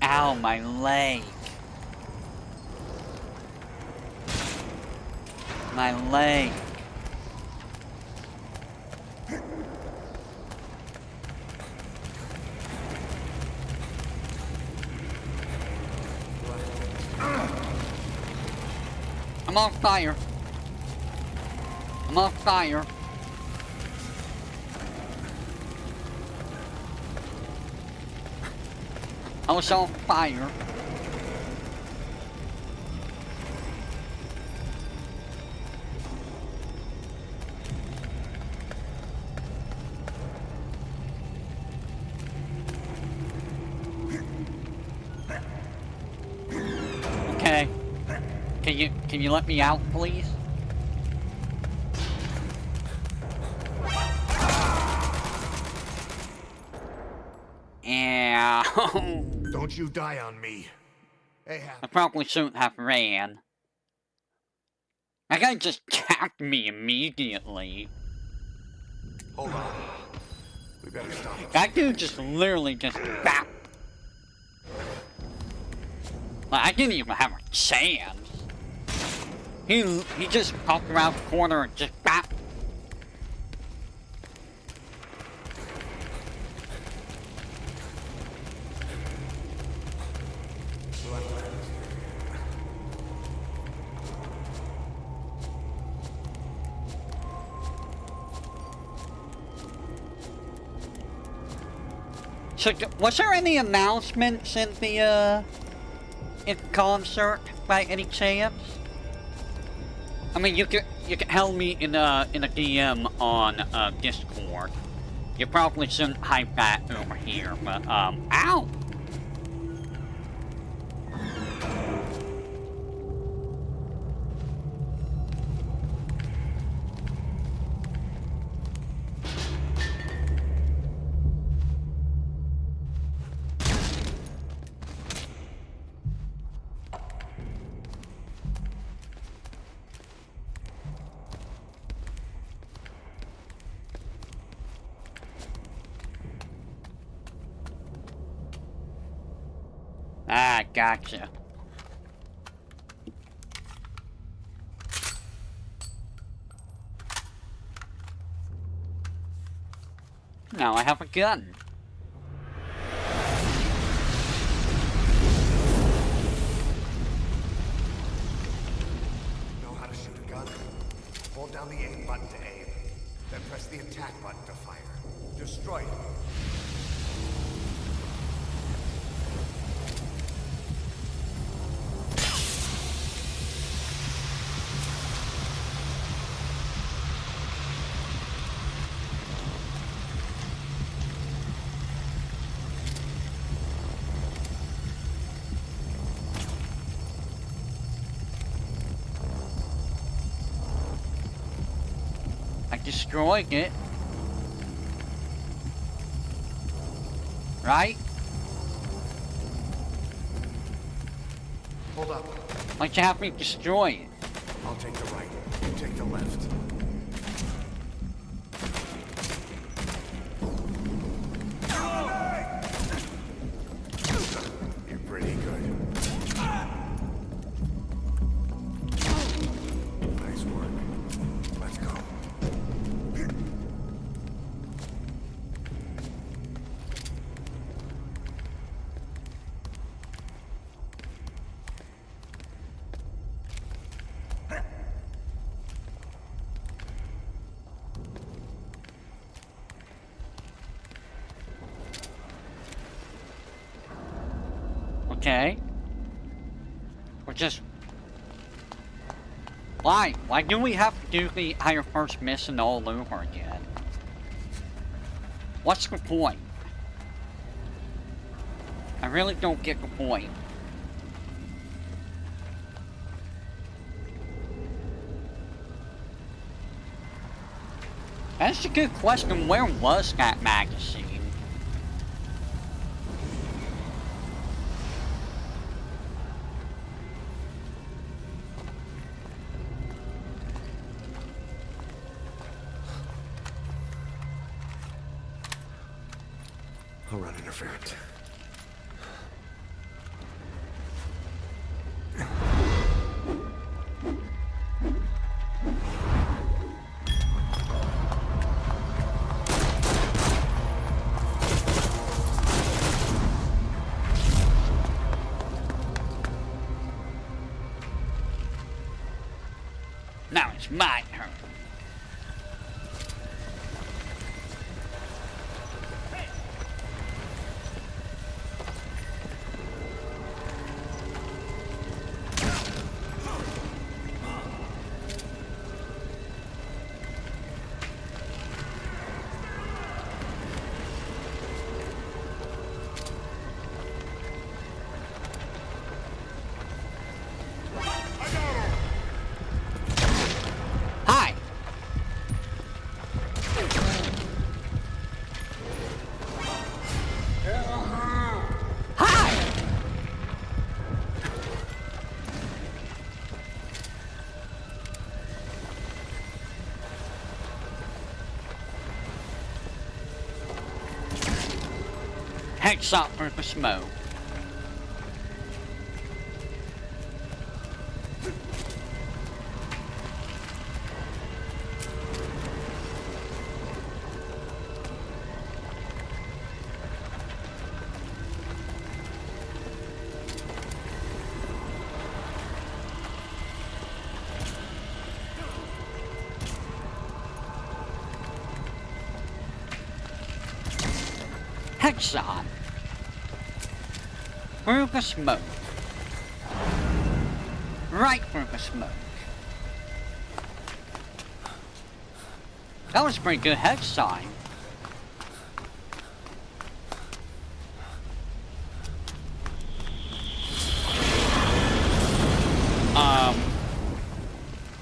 Ow, my leg. My leg. I'm on fire. I'm on fire. I was on fire. Okay. Can you let me out, please? Ow. Don't you die on me. Hey, I probably shouldn't have ran. That guy just tapped me immediately. Hold on. We better stop. That dude just literally just bap. Like, I didn't even have a chance. He just popped around the corner and just bap. So, was there any announcements in the concert by any chance? I mean, you can tell me in a DM on Discord. You probably shouldn't hype that over here, but ow! Ah, gotcha. Now I have a gun. Know how to shoot a gun? Hold down the aim button to aim. Then press the attack button to fire. Destroy it. I destroyed it. Right? Hold up. Why'd you have me destroy it? I'll take the right. You take the left. You're pretty good. Nice work. Let's go. Okay. We're just... Why? Why do we have to do the entire first mission all over again? What's the point? I really don't get the point. That's a good question. Where was that magazine? I'll run interference. Now it's my turn. Hi. Hi. Headshot for the smoke. Headshot. Through the smoke. Right through the smoke. That was a pretty good headshot.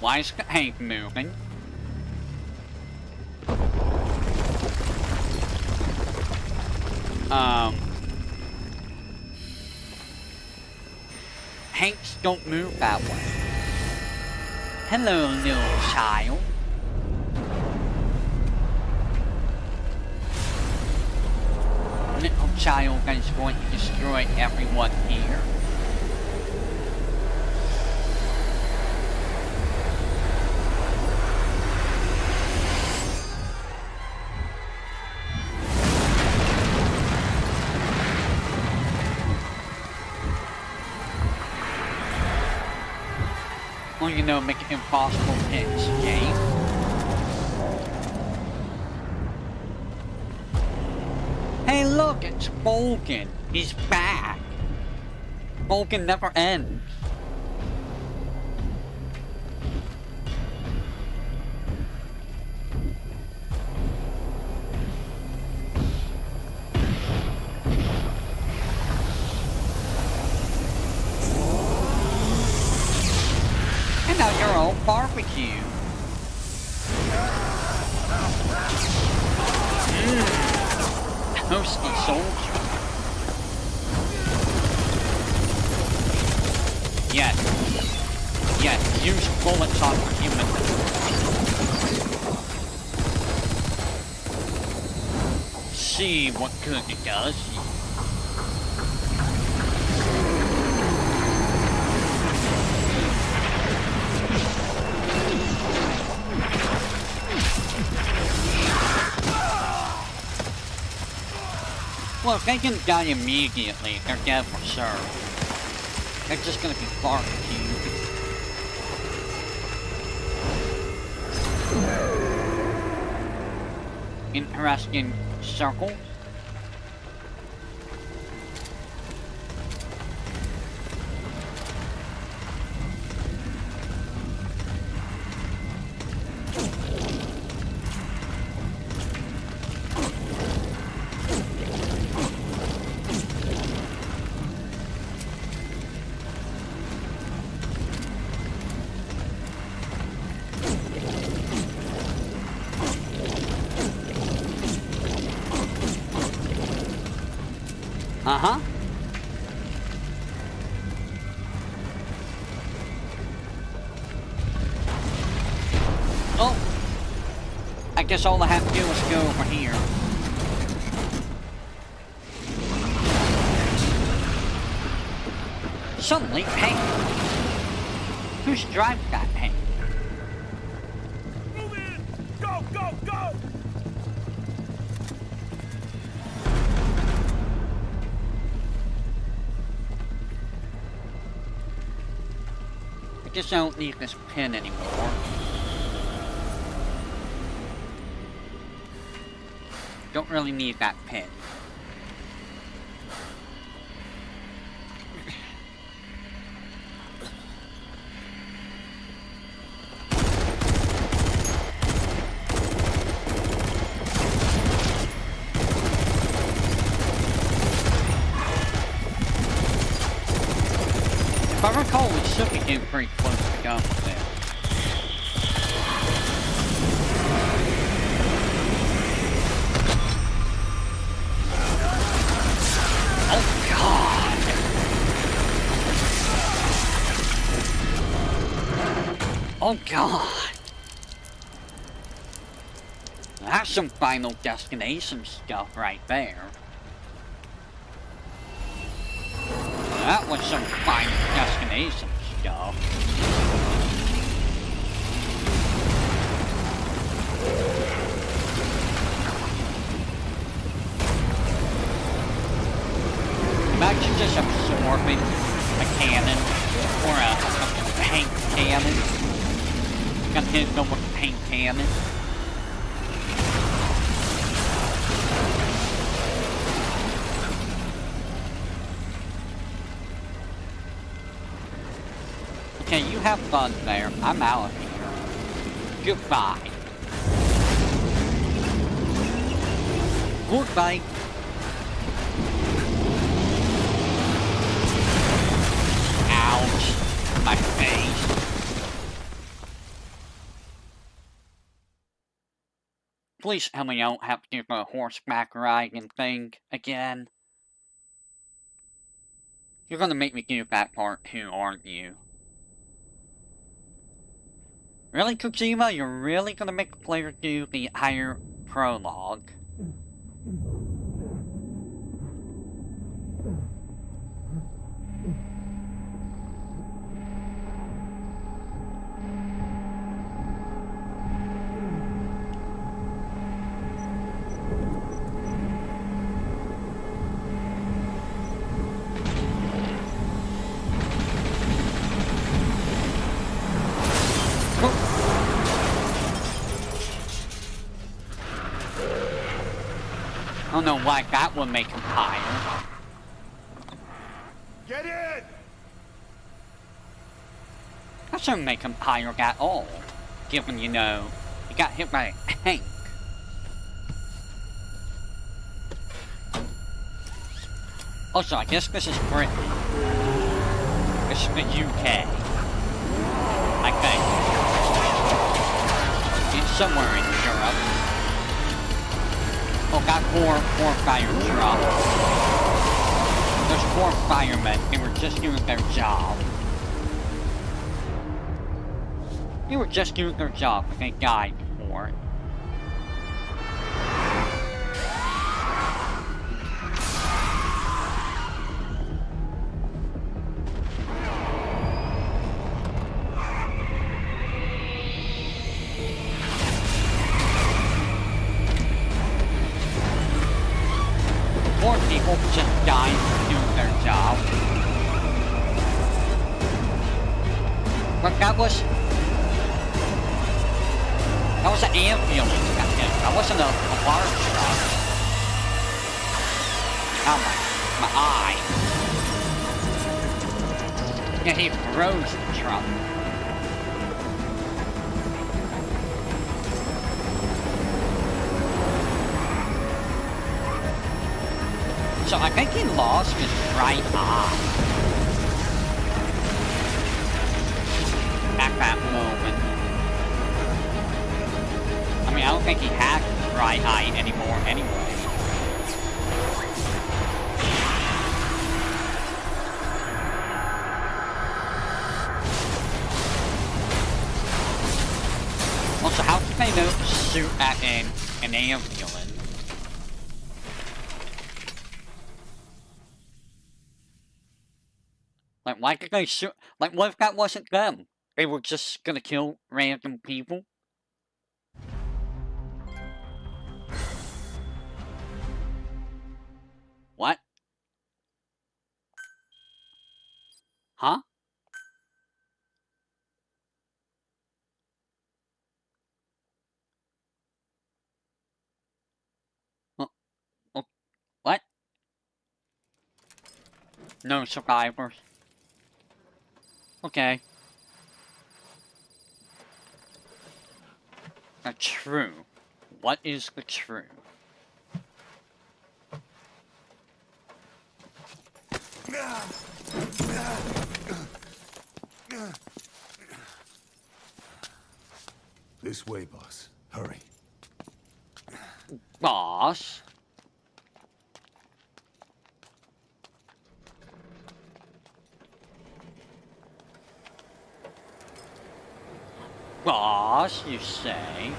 Why is the tank moving? Tanks don't move that way. Hello, little child. Little child that is going to destroy everyone here. Well, you know, make it impossible to escape. Hey, look, it's Vulcan. He's back. Vulcan never ends. And now you're all barbecue. Toasty soldier. Yes. Yes, use bullets on human. See what good it does. Well, if they can die immediately, they're dead for sure. They're just gonna be barbecued. Interesting circle. Uh-huh. Oh! I guess all I have to do is go over here. Suddenly, hey! Who's driving that thing? Move in! Go, go, go! I guess I don't need this pin anymore. Don't really need that pin. If I recall, we should be getting pretty close to done with it. Oh God! Oh God! That's some Final Destination stuff right there. That was some Final Destination stuff. Imagine just absorbing a cannon or a paint cannon. Gonna hit them with a paint cannon. Okay, you have fun there. I'm out of here. Goodbye. Goodbye. Ouch. My face. Please tell me I don't have to do the horseback riding thing again. You're gonna make me do that part too, aren't you? Really, Kojima? You're really gonna make the player do the entire prologue? I don't know why that would make him higher. Get in! That shouldn't make him higher at all. Given, you know, he got hit by a tank. Also, I guess this is Britain. This is the UK. I think. It's somewhere in Europe. Oh, got four fire trucks. There's 4 firemen. They were just doing their job. They were just doing their job, but they died for it. More people just dying for doing their job. But that was an ambulance that hit. That wasn't a fire truck. Oh my eye. Yeah, he froze the truck. So I think he lost his right eye at that moment. I mean, I don't think he had his right eye anymore anyway. they don't shoot at an ambulance? Like, why did they shoot? Like, what if that wasn't them? They were just gonna kill random people? What? Huh? What? No survivors. Okay. The true. What is the true? This way, boss. Hurry. Boss? Boss, you say?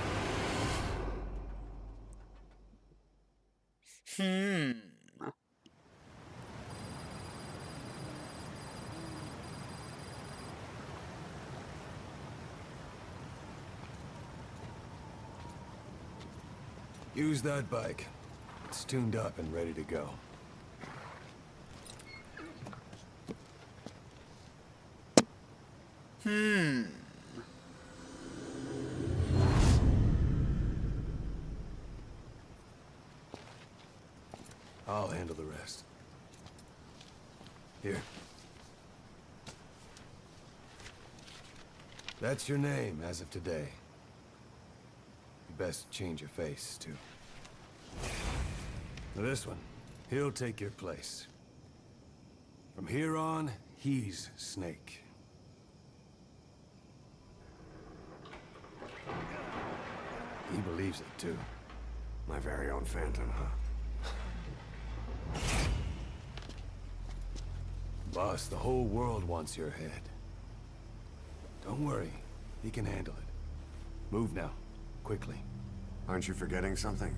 Use that bike. It's tuned up and ready to go. I'll handle the rest. Here. That's your name as of today. You best change your face, too. Now this one, he'll take your place. From here on, he's Snake. He believes it, too. My very own Phantom, huh? Boss, the whole world wants your head. Don't worry, he can handle it. Move now, quickly. Aren't you forgetting something?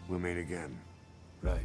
We'll meet again. Right.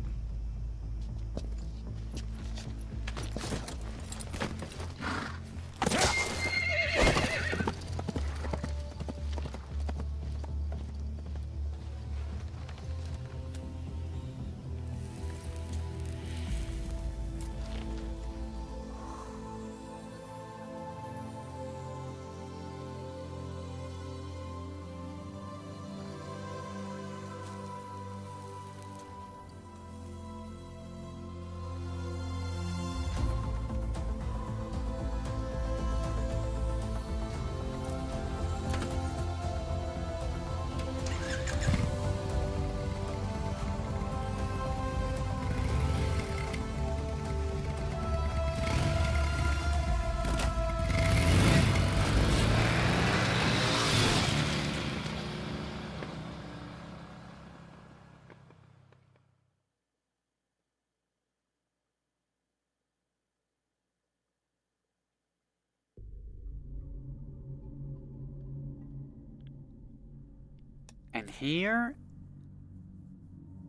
And here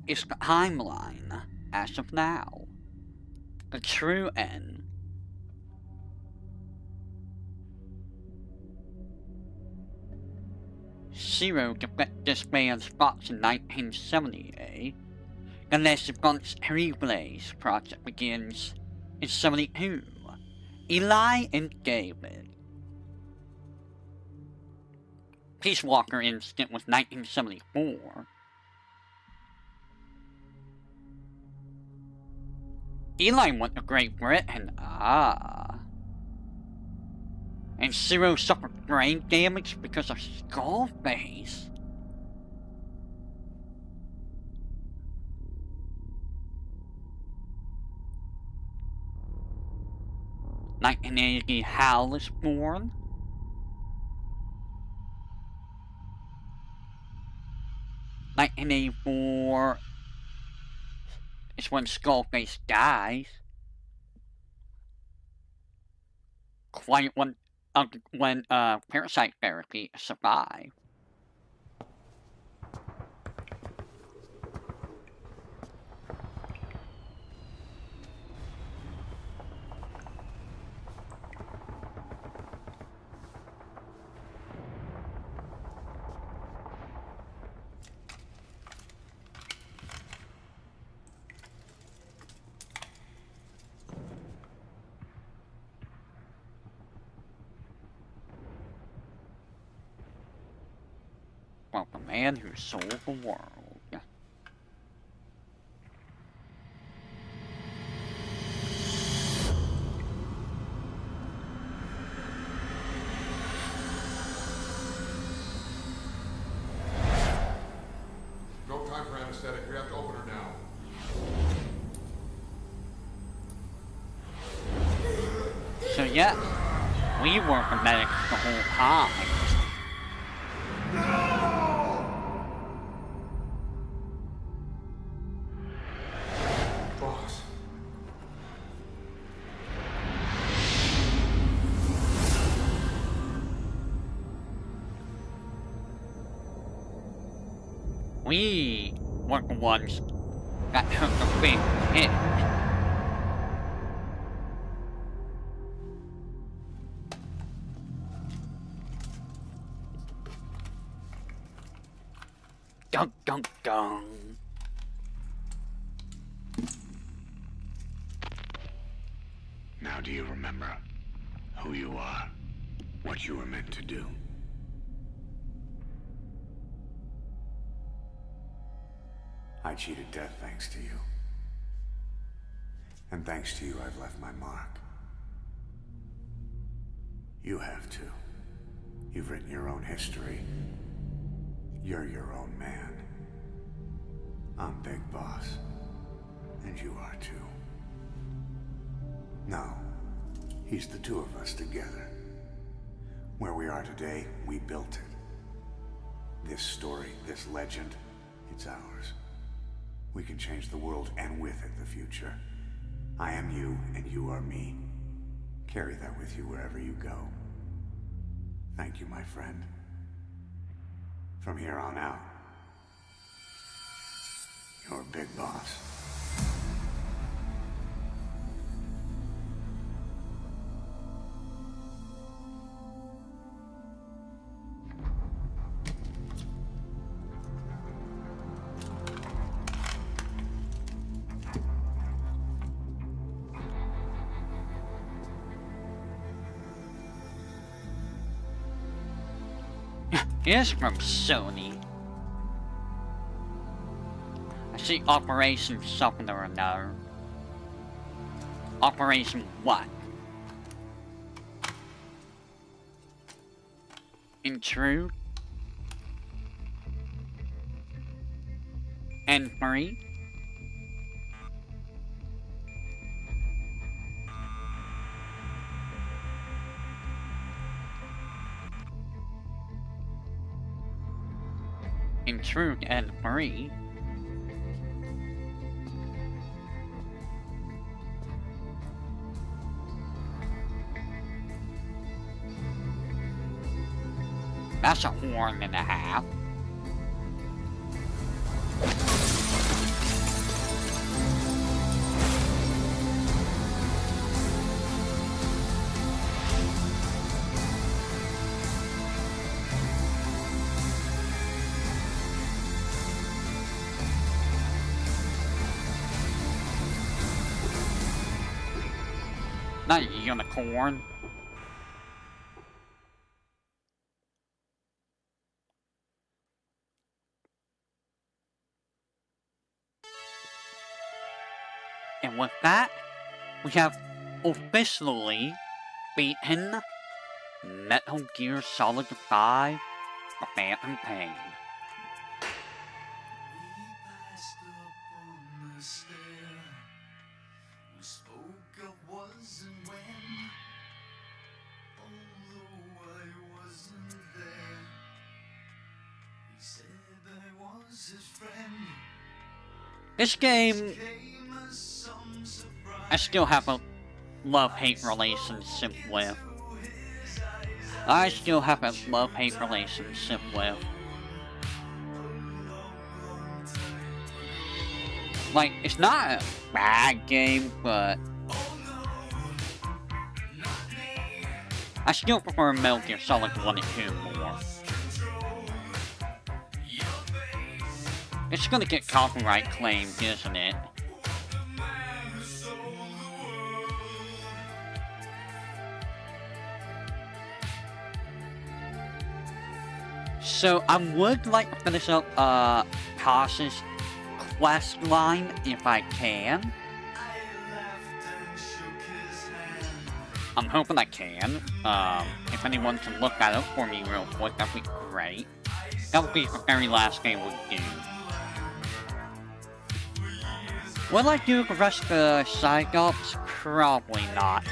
is the timeline as of now. The true end. Zero disbands Fox in 1978. The Les Bunks Terribles project begins in 72. Eli and David. Peace Walker incident was 1974. Eli went to Great Britain, and Zero suffered brain damage because of Skullface. "1980, Hal is born. 1984 is when Skullface dies. Quite when parasite therapy survived. Well, the man who sold the world. No time for anesthetic. We have to open her now. So yeah, we were the medics the whole time. Boss. We were the ones that took the big hit. Dun dun dun. Now do you remember who you are? What you were meant to do? I cheated death thanks to you. And thanks to you, I've left my mark. You have too. You've written your own history. You're your own man. I'm Big Boss. And you are too. No. He's the two of us together. Where we are today, we built it. This story, this legend, it's ours. We can change the world and with it the future. I am you and you are me. Carry that with you wherever you go. Thank you, my friend. From here on out, you're Big Boss. It's from Sony. I see Operation something or another. Operation what? Intrude? And Marie? Intrude and Marie. That's a horn and a half. Not a unicorn. And with that, we have officially beaten Metal Gear Solid 5: The Phantom Pain. This game, I still have a love-hate relationship with. I still have a love-hate relationship with. Like, it's not a bad game, but I still prefer Metal Gear Solid 1 and 2 more. It's gonna get copyright claimed, isn't it? So, I would like to finish up, Cass's quest line, if I can. I'm hoping I can. If anyone can look that up for me real quick, that'd be great. That would be the very last game we do. Will I do the rest of the side ops? Probably not.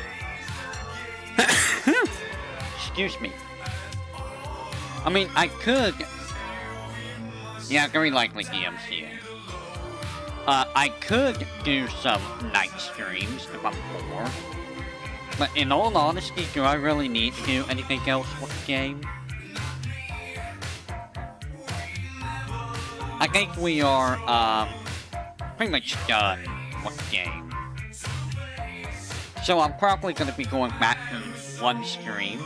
Excuse me. I mean, I could... Yeah, very likely DMCA. I could do some night streams if I'm bored. But in all honesty, do I really need to do anything else with the game? I think we are, pretty much done with the game. So I'm probably going to be going back to one stream.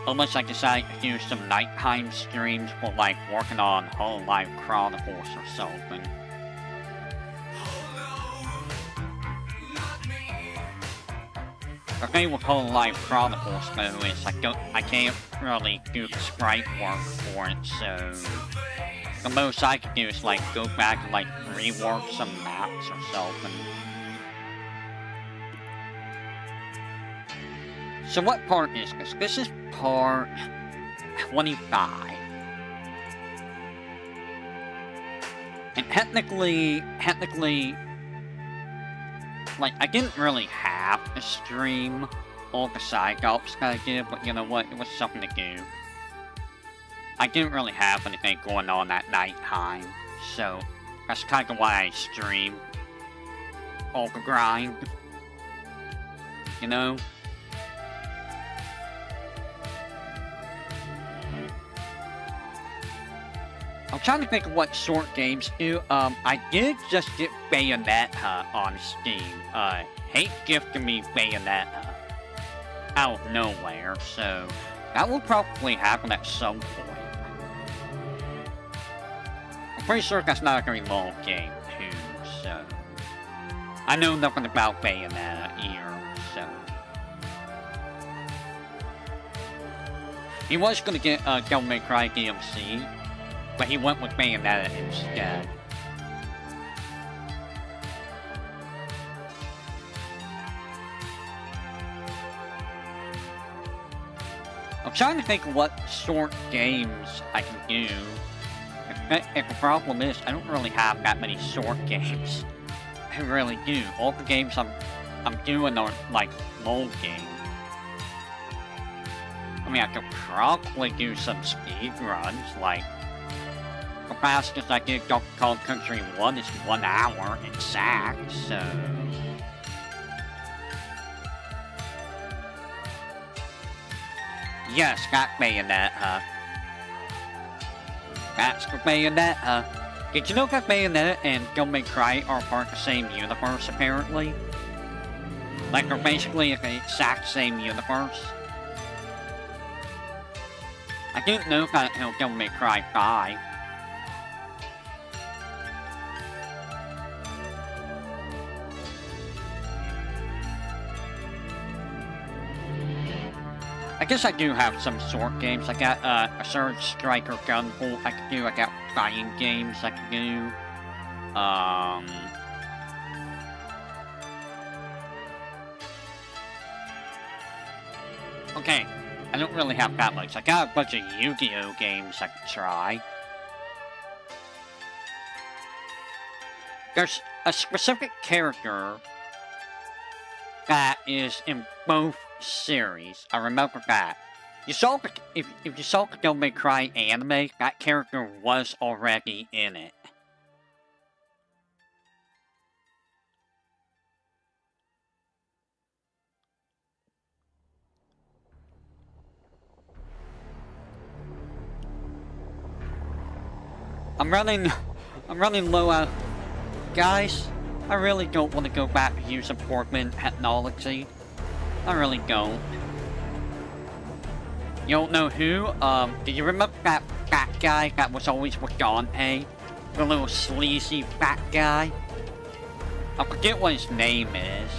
Unless I decide to do some nighttime streams for, like, working on Hololive Chronicles or something. The thing with Hololive Chronicles, though, is I can't really do the sprite work for it, so... The most I can do is, like, go back and, like, rework some maps or something. So what part is this? This is part 25. And technically, like, I didn't really have to stream all the side ops that I did, but you know what? It was something to do. I didn't really have anything going on at night time, so that's kind of why I stream all the grind. You know? I'm trying to think of what short games do. I did just get Bayonetta on Steam. Hate gifted me Bayonetta out of nowhere, so that will probably happen at some point. I'm pretty sure that's not a very long game, too, so... I know nothing about Bayonetta either, so... He was gonna get Devil May Cry DMC, but he went with Bayonetta instead. I'm trying to think of what short games I can do. If the problem is, I don't really have that many short games. I really do. All the games I'm doing are, like, long games. I mean, I could probably do some speed runs, like... The fastest I did Donkey Kong Country 1 is 1 hour exact, so... Yes, got Bayonetta. That's the Bayonetta. Did you know that Bayonetta and Devil May Cry are part of the same universe, apparently? Like, they're basically the exact same universe. I didn't know that until Devil May Cry 5. I guess I do have some short games. I got a Surge Striker Gunvolt I can do. I got fighting games I can do. Okay, I don't really have that much. I got a bunch of Yu-Gi-Oh games I can try. There's a specific character that is in both series. I remember that. You saw the, if you saw the Devil May Cry anime, that character was already in it. I'm running low out. Guys, I really don't want to go back to using Portman technology. I really don't. You don't know who? Do you remember that fat guy that was always with Dante? The little sleazy fat guy? I forget what his name is.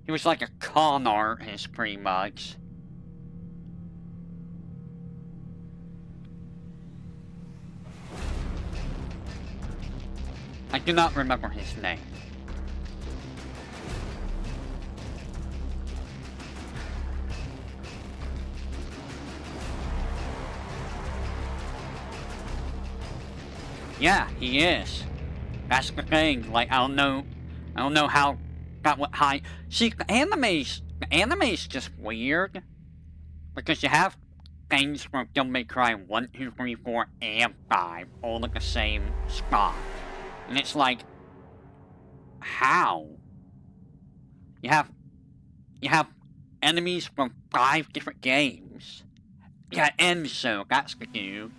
He was like a con artist, pretty much. I do not remember his name. Yeah, he is. That's the thing. Like, I don't know how that went high. See, the anime's just weird. Because you have things from Devil May Cry 1, 2, 3, 4, and 5 all in the same spot. And it's like, how? You have enemies from 5 different games. Yeah, Enzo, that's the dude.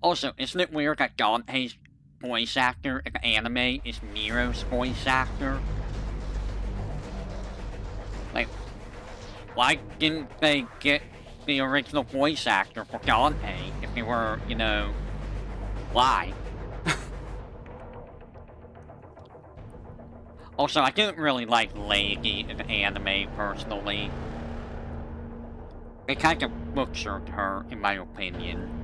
Also, isn't it weird that Dante's voice actor in the anime is Nero's voice actor? Like, why didn't they get the original voice actor for Dante if they were, you know, why? Also, I didn't really like Lady in the anime, personally. They kind of butchered her, in my opinion.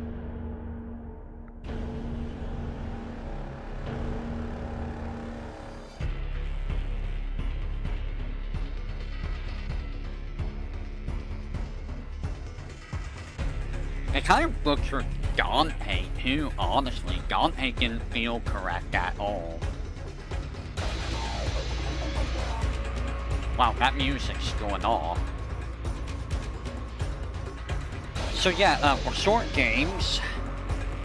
They kind of butchered Dante too, honestly. Dante didn't feel correct at all. Wow, that music's going off. So yeah, for short games,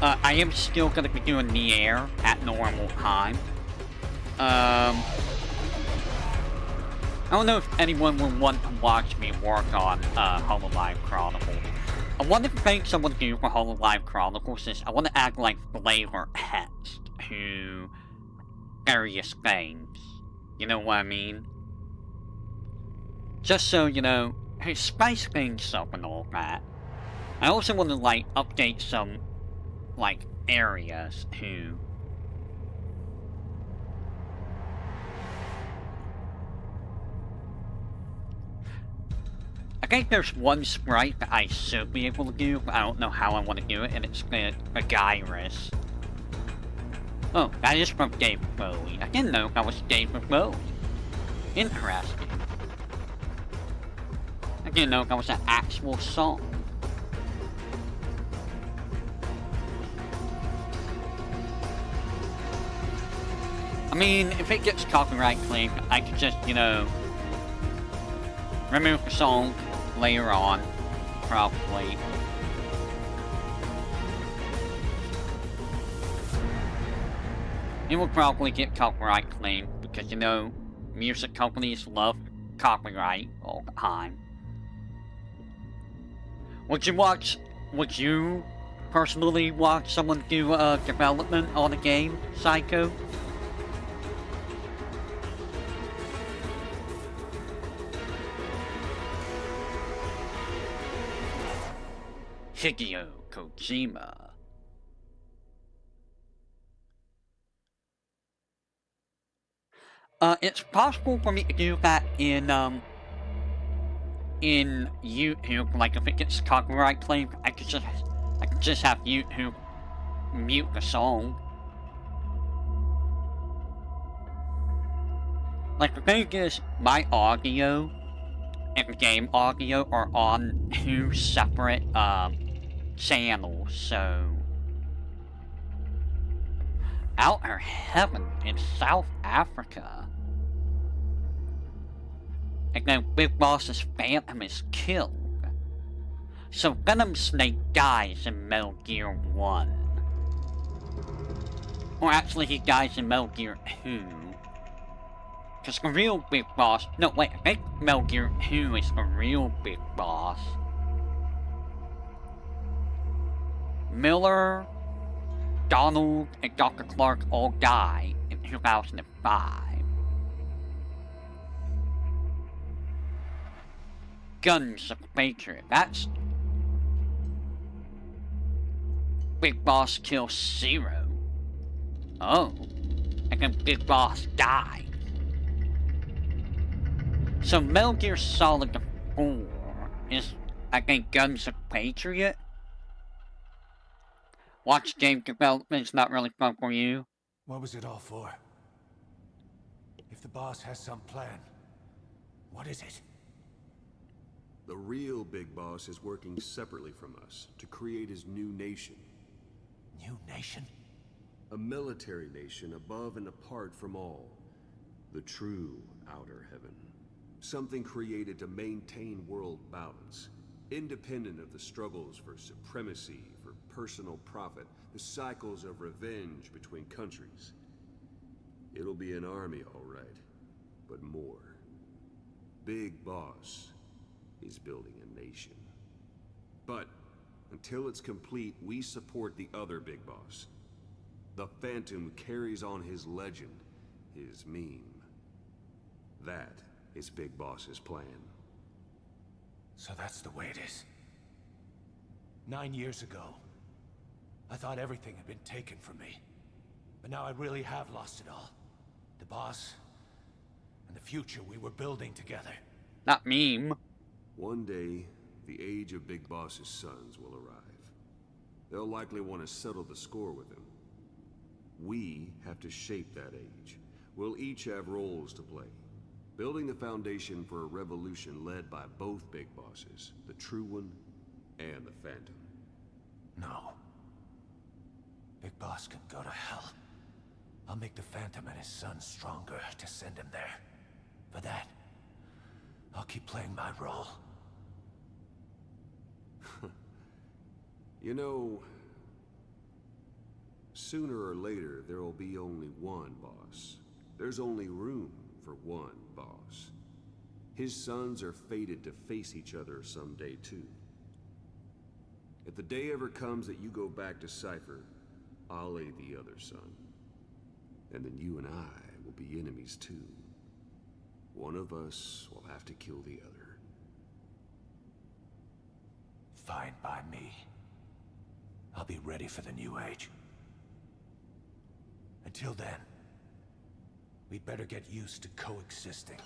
I am still gonna be doing Nier at normal time. I don't know if anyone would want to watch me work on Hololive Chronicles. One of the things I want to do for Hololive Chronicles is I want to add like flavor text to various things. You know what I mean? Just so, you know, spice things up and all that. I also want to like update some like areas too. I think there's one sprite that I should be able to do, but I don't know how I want to do it, and it's the Gyrus. Oh, that is from David Bowie. I didn't know that was David Bowie. Interesting. I didn't know that was an actual song. I mean, if it gets copyright claimed, I could just, you know, remove the song later on, probably. It will probably get copyright claimed because, you know, music companies love copyright all the time. Would you personally watch someone do development on a game, Psycho? Hideo Kojima. It's possible for me to do that in YouTube. Like if it gets copyright claimed, I could just have YouTube mute the song. Like the thing is, my audio and the game audio are on 2 separate channels, so Outer Heaven in South Africa. And then Big Boss's Phantom is killed. So Venom Snake dies in Metal Gear 1. Or actually he dies in Metal Gear 2. Because the real big boss... No, wait, I think Metal Gear 2 is the real big boss. Miller, Donald, and Dr. Clark all died in 2005. Guns of Patriot. That's... Big Boss kills Zero. Oh. And then Big Boss died. So Metal Gear Solid 4 is, I think, Guns of Patriot. Watch game development's not really fun for you. What was it all for? If the boss has some plan, what is it? The real Big Boss is working separately from us to create his new nation. New nation? A military nation above and apart from all. The true outer heaven. Something created to maintain world balance. Independent of the struggles for supremacy, for personal profit, the cycles of revenge between countries. It'll be an army, all right, but more. Big Boss is building a nation. But until it's complete, we support the other Big Boss. The Phantom carries on his legend, his meme. That is Big Boss's plan. So that's the way it is. 9 years ago, I thought everything had been taken from me. But now I really have lost it all. The boss, and the future we were building together. Not meme. One day, the age of Big Boss's sons will arrive. They'll likely want to settle the score with him. We have to shape that age. We'll each have roles to play. Building the foundation for a revolution led by both Big Bosses, the True One and the Phantom. No. Big Boss can go to hell. I'll make the Phantom and his son stronger to send him there. For that, I'll keep playing my role. You know, sooner or later, there'll be only one boss. There's only room for one boss. His sons are fated to face each other someday, too. If the day ever comes that you go back to Cypher, I'll aid the other son. And then you and I will be enemies, too. One of us will have to kill the other. Fine by me. I'll be ready for the new age. Until then, we'd better get used to coexisting.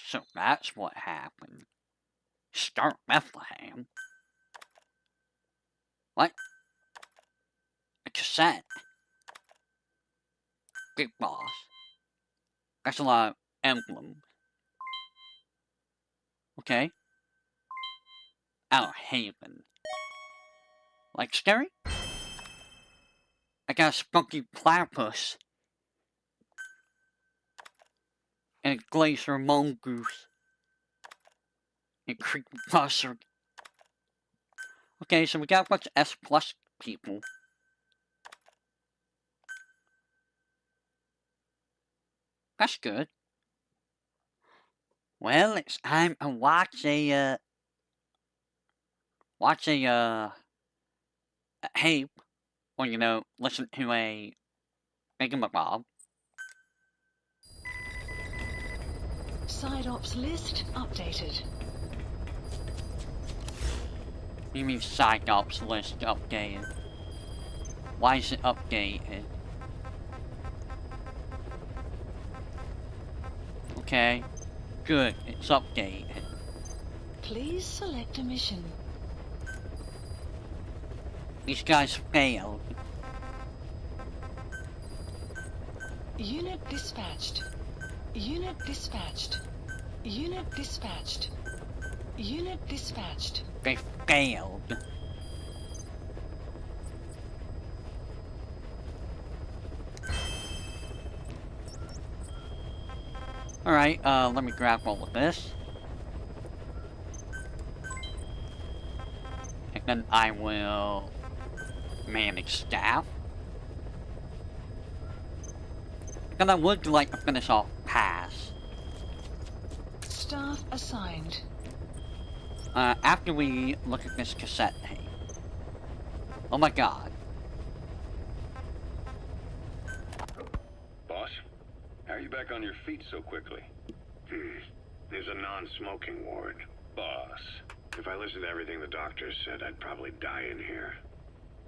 So that's what happened. Start Bethlehem. What? A cassette. Big Boss. That's a lot of emblems. Okay. Outer Haven. Like scary? I got a spunky platypus. And a glacier mongoose. And creepy buzzard. Okay, so we got a bunch of S+ people. That's good. Well, it's time to watch a tape, or you know, listen to a thingamabob. Side ops list updated. You mean side ops list updated? Why is it updated? Okay, good, it's updated. Please select a mission. These guys failed. Unit dispatched. Unit dispatched. Unit dispatched. Unit dispatched. They failed. Alright, let me grab all of this. And then I will manage staff. And then I would like to finish off pass. Staff assigned. After we look at this cassette tape. Oh my god. Boss, how are you back on your feet so quickly? There's a non-smoking ward. Boss. If I listened to everything the doctors said, I'd probably die in here.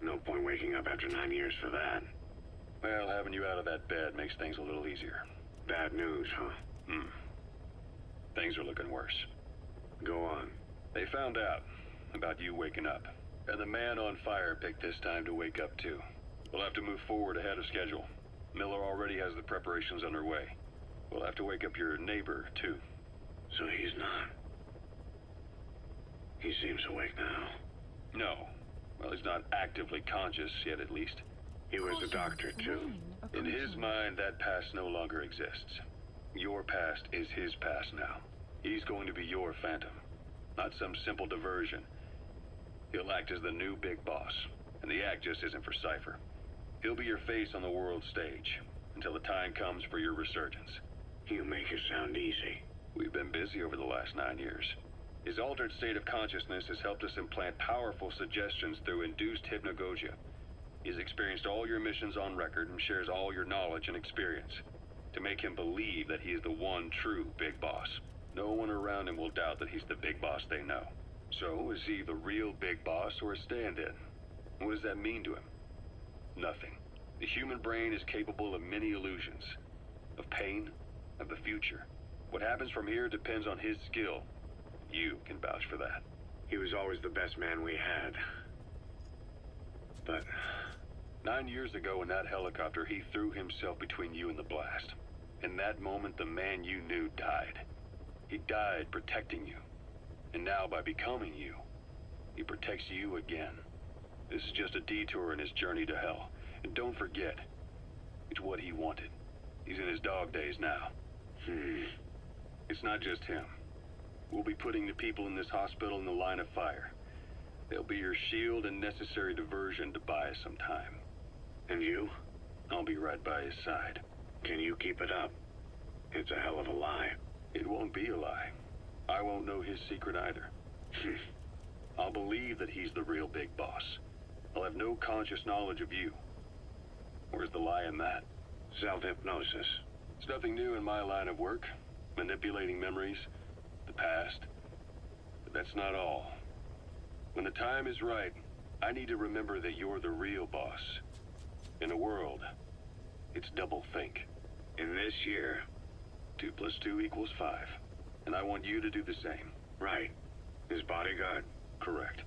No point waking up after 9 years for that. Well, having you out of that bed makes things a little easier. Bad news, huh? Things are looking worse. Go on. They found out about you waking up. And the man on fire picked this time to wake up too. We'll have to move forward ahead of schedule. Miller already has the preparations underway. We'll have to wake up your neighbor too. So he's not. He seems awake now. No. Well, he's not actively conscious yet, at least. He was a doctor too. In his mind, that past no longer exists. Your past is his past now. He's going to be your phantom, not some simple diversion. He'll act as the new big boss, and the act just isn't for Cypher. He'll be your face on the world stage, until the time comes for your resurgence. You make it sound easy. We've been busy over the last 9 years. His altered state of consciousness has helped us implant powerful suggestions through induced hypnagogia. He's experienced all your missions on record and shares all your knowledge and experience, to make him believe that he is the one true big boss. No one around him will doubt that he's the big boss they know. So, is he the real big boss or a stand-in? What does that mean to him? Nothing. The human brain is capable of many illusions. Of pain, of the future. What happens from here depends on his skill. You can vouch for that. He was always the best man we had. But 9 years ago in that helicopter, he threw himself between you and the blast. In that moment, the man you knew died. He died protecting you. And now, by becoming you, he protects you again. This is just a detour in his journey to hell. And don't forget, it's what he wanted. He's in his dog days now. It's not just him. We'll be putting the people in this hospital in the line of fire. They'll be your shield and necessary diversion to buy us some time. And you? I'll be right by his side. Can you keep it up? It's a hell of a lie. It won't be a lie. I won't know his secret either. I'll believe that he's the real big boss. I'll have no conscious knowledge of you. Where's the lie in that? Self-hypnosis. It's nothing new in my line of work. Manipulating memories, the past. But that's not all. When the time is right, I need to remember that you're the real boss. In a world, it's double think. In this year, 2 + 2 = 5. And I want you to do the same. Right. His bodyguard? Correct.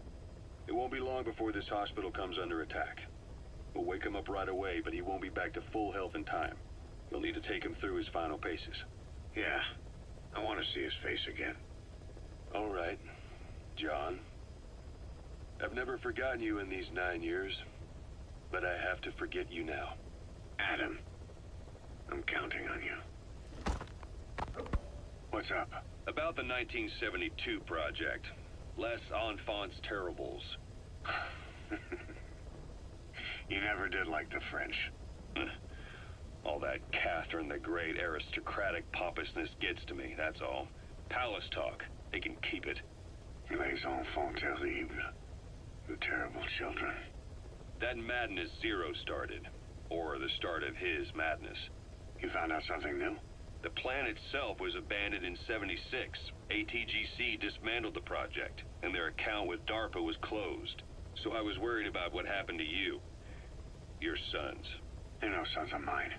It won't be long before this hospital comes under attack. We'll wake him up right away, but he won't be back to full health in time. You'll need to take him through his final paces. Yeah. I want to see his face again. All right, John. I've never forgotten you in these 9 years, but I have to forget you now. Adam, I'm counting on you. What's up? About the 1972 project. Les Enfants Terribles. You never did like the French. All that Catherine the Great aristocratic pompousness gets to me, that's all. Palace talk. They can keep it. Les enfants terribles. The terrible children. That madness Zero started. Or the start of his madness. You found out something new? The plan itself was abandoned in '76. ATGC dismantled the project, and their account with DARPA was closed. So I was worried about what happened to you. Your sons. They're no sons of mine.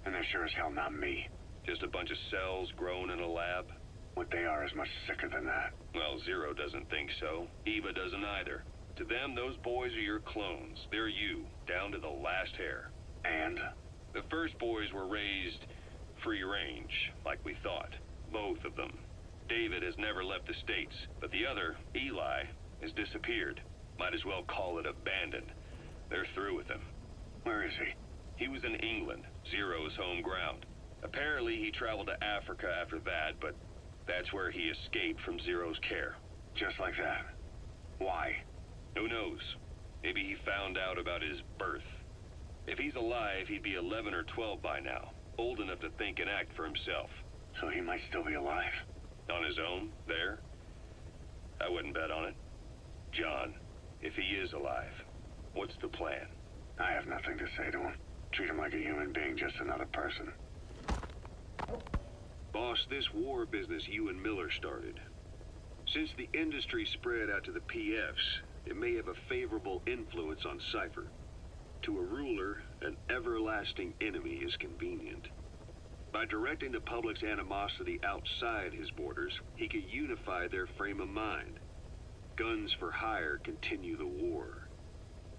And they're sure as hell not me. Just a bunch of cells grown in a lab? What they are is much sicker than that. Well, Zero doesn't think so. Eva doesn't either. To them, those boys are your clones. They're you, down to the last hair. And? The first boys were raised free range, like we thought. Both of them. David has never left the States, but the other, Eli, has disappeared. Might as well call it abandoned. They're through with him. Where is he? He was in England, Zero's home ground. Apparently, he traveled to Africa after that, but that's where he escaped from Zero's care. Just like that. Why? Who knows? Maybe he found out about his birth. If he's alive, he'd be 11 or 12 by now, old enough to think and act for himself. So he might still be alive. On his own, there? I wouldn't bet on it. John, if he is alive, what's the plan? I have nothing to say to him. Treat him like a human being, just another person. Boss, this war business you and Miller started. Since the industry spread out to the PFs, it may have a favorable influence on Cypher. To a ruler, an everlasting enemy is convenient. By directing the public's animosity outside his borders, he could unify their frame of mind. Guns for hire continue the war,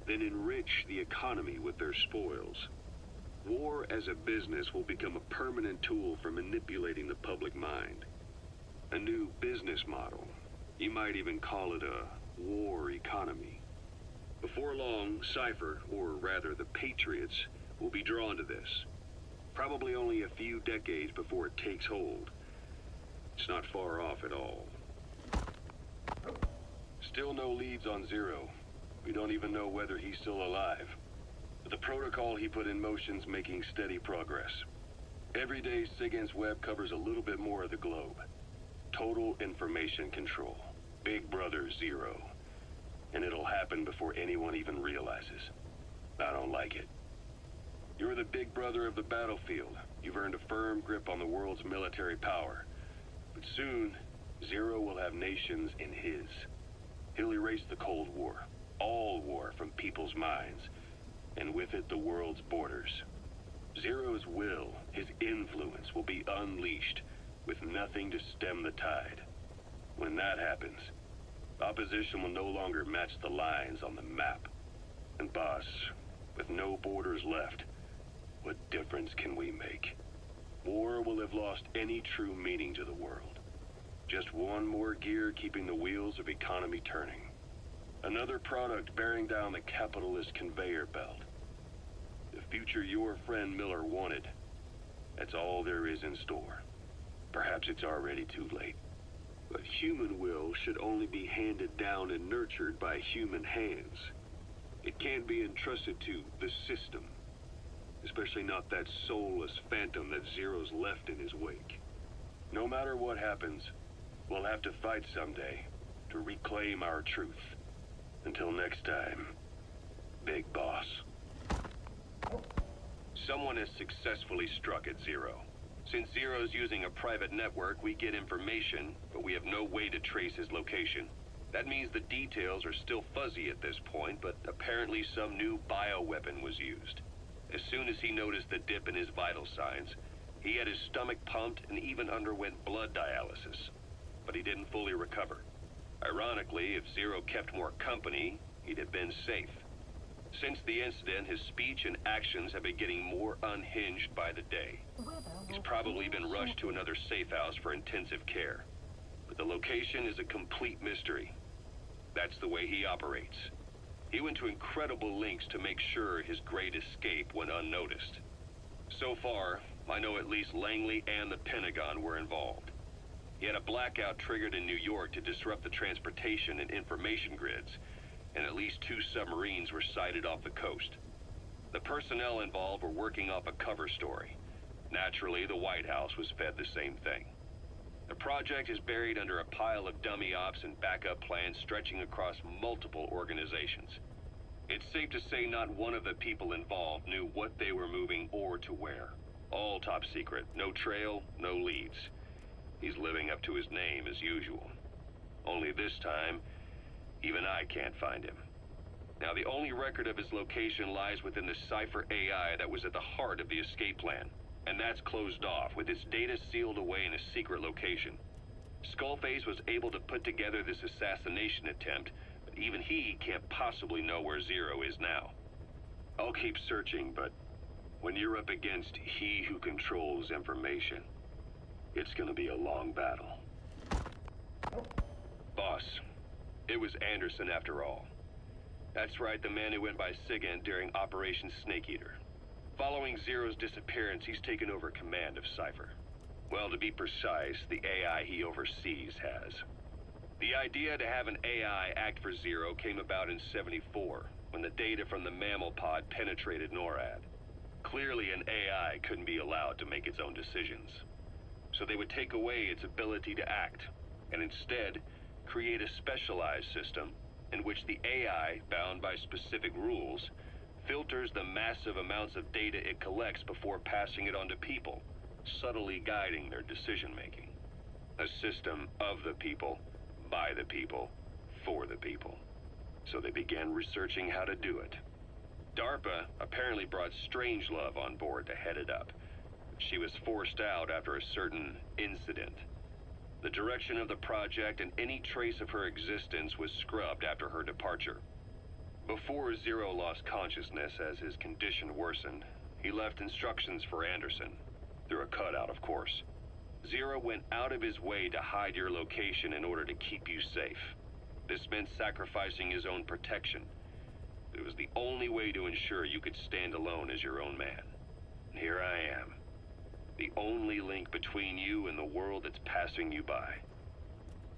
then enrich the economy with their spoils. War as a business will become a permanent tool for manipulating the public mind. A new business model. You might even call it a war economy. Before long, Cypher, or rather the Patriots, will be drawn to this. Probably only a few decades before it takes hold. It's not far off at all. Still no leads on Zero. We don't even know whether he's still alive. But the protocol he put in motion's making steady progress. Every day, SIGINT's web covers a little bit more of the globe. Total information control. Big Brother Zero. And it'll happen before anyone even realizes. I don't like it. You're the big brother of the battlefield. You've earned a firm grip on the world's military power. But soon, Zero will have nations in his. He'll erase the Cold War, all war from people's minds, and with it the world's borders. Zero's will, his influence, will be unleashed, with nothing to stem the tide. When that happens, opposition will no longer match the lines on the map. And boss, with no borders left, what difference can we make? War will have lost any true meaning to the world. Just one more gear keeping the wheels of economy turning. Another product bearing down the capitalist conveyor belt. The future your friend Miller wanted. That's all there is in store. Perhaps it's already too late. But human will should only be handed down and nurtured by human hands. It can't be entrusted to the system. Especially not that soulless phantom that Zero's left in his wake. No matter what happens, we'll have to fight someday to reclaim our truth. Until next time, Big Boss. Someone has successfully struck at Zero. Since Zero's using a private network, we get information, but we have no way to trace his location. That means the details are still fuzzy at this point, but apparently some new bioweapon was used. As soon as he noticed the dip in his vital signs, he had his stomach pumped and even underwent blood dialysis. But he didn't fully recover. Ironically, if Zero kept more company, he'd have been safe. Since the incident, his speech and actions have been getting more unhinged by the day. He's probably been rushed to another safe house for intensive care. But the location is a complete mystery. That's the way he operates. He went to incredible lengths to make sure his great escape went unnoticed. So far, I know at least Langley and the Pentagon were involved. He had a blackout triggered in New York to disrupt the transportation and information grids, and at least 2 submarines were sighted off the coast. The personnel involved were working off a cover story. Naturally, the White House was fed the same thing. The project is buried under a pile of dummy ops and backup plans stretching across multiple organizations. It's safe to say not one of the people involved knew what they were moving or to where. All top secret, no trail, no leads. He's living up to his name as usual. Only this time, even I can't find him. Now, the only record of his location lies within the Cypher AI that was at the heart of the escape plan. And that's closed off, with its data sealed away in a secret location. Skullface was able to put together this assassination attempt, but even he can't possibly know where Zero is now. I'll keep searching, but when you're up against he who controls information, it's gonna be a long battle. Boss, it was Anderson after all. That's right, the man who went by SIGINT during Operation Snake Eater. Following Zero's disappearance, he's taken over command of Cypher. Well, to be precise, the AI he oversees has. The idea to have an AI act for Zero came about in '74, when the data from the mammal pod penetrated NORAD. Clearly, an AI couldn't be allowed to make its own decisions. So they would take away its ability to act, and instead create a specialized system in which the AI, bound by specific rules, filters the massive amounts of data it collects before passing it on to people, subtly guiding their decision-making. A system of the people, by the people, for the people. So they began researching how to do it. DARPA apparently brought Strangelove on board to head it up. She was forced out after a certain incident. The direction of the project and any trace of her existence was scrubbed after her departure. Before Zero lost consciousness as his condition worsened, he left instructions for Anderson, through a cutout, of course. Zero went out of his way to hide your location in order to keep you safe. This meant sacrificing his own protection. It was the only way to ensure you could stand alone as your own man. And here I am, the only link between you and the world that's passing you by.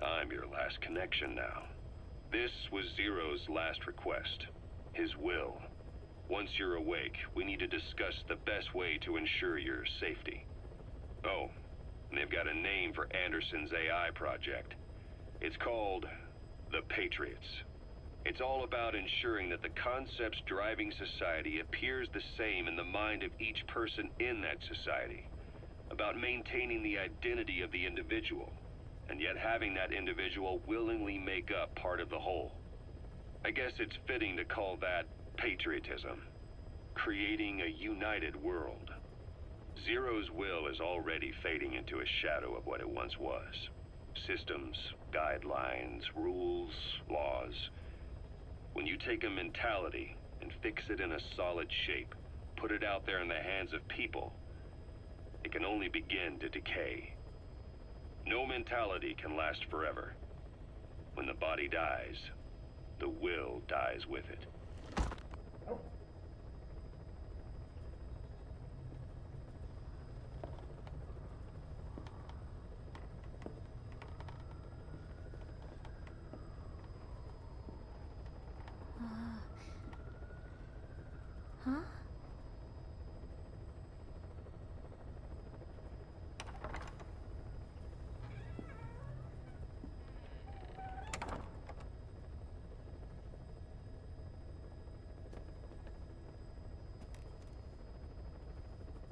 I'm your last connection now. This was Zero's last request, his will. Once you're awake, we need to discuss the best way to ensure your safety. Oh, and they've got a name for Anderson's AI project. It's called the Patriots. It's all about ensuring that the concepts driving society appears the same in the mind of each person in that society. About maintaining the identity of the individual, and yet having that individual willingly make up part of the whole. I guess it's fitting to call that patriotism. Creating a united world. Zero's will is already fading into a shadow of what it once was. Systems, guidelines, rules, laws. When you take a mentality and fix it in a solid shape, put it out there in the hands of people, it can only begin to decay. No mentality can last forever. When the body dies, the will dies with it. Huh?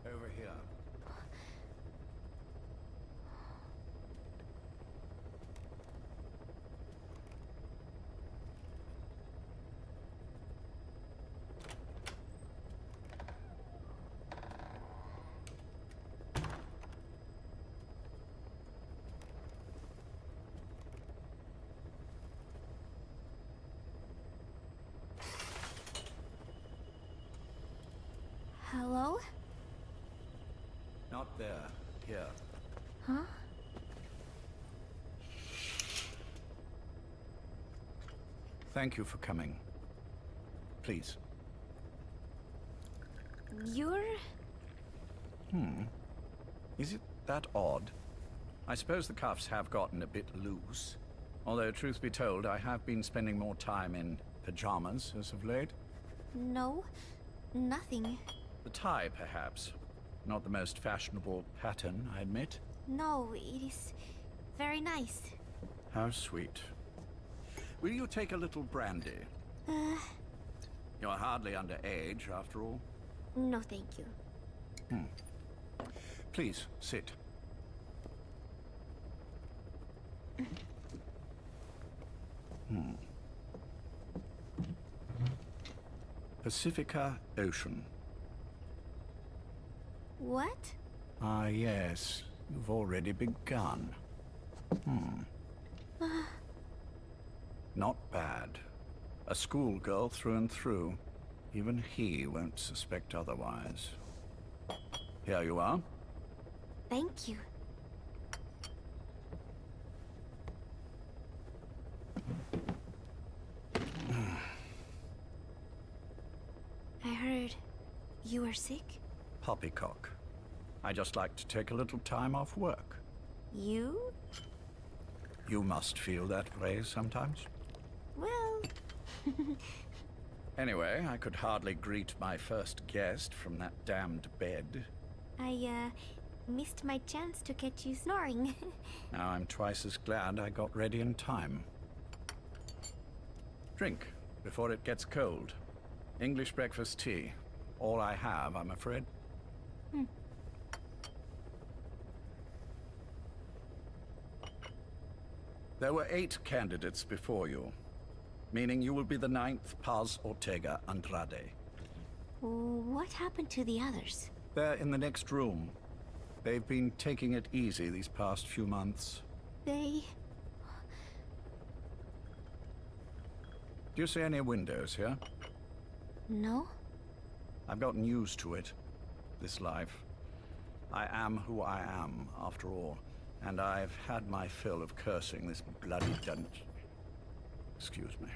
Over here. Hello? Not there. Here. Huh? Thank you for coming. Please. You're... Is it that odd? I suppose the cuffs have gotten a bit loose. Although, truth be told, I have been spending more time in pajamas as of late. No, nothing. The tie, perhaps. Not the most fashionable pattern, I admit. No, it is very nice. How sweet. Will you take a little brandy? You're hardly underage, after all. No, thank you. Please, sit. Pacifica Ocean. What? Ah, yes. You've already begun. Not bad. A schoolgirl through and through. Even he won't suspect otherwise. Here you are. Thank you. I heard you were were sick? Poppycock. I just like to take a little time off work. You? You must feel that way sometimes. Well... Anyway, I could hardly greet my first guest from that damned bed. I, missed my chance to catch you snoring. Now I'm twice as glad I got ready in time. Drink, before it gets cold. English breakfast tea. All I have, I'm afraid. There were 8 candidates before you, meaning you will be the 9th Paz Ortega Andrade. What happened to the others? They're in the next room. They've been taking it easy these past few months. They... Do you see any windows here? No? I've gotten used to it. This life. I am who I am, after all. And I've had my fill of cursing this bloody dungeon. Excuse me.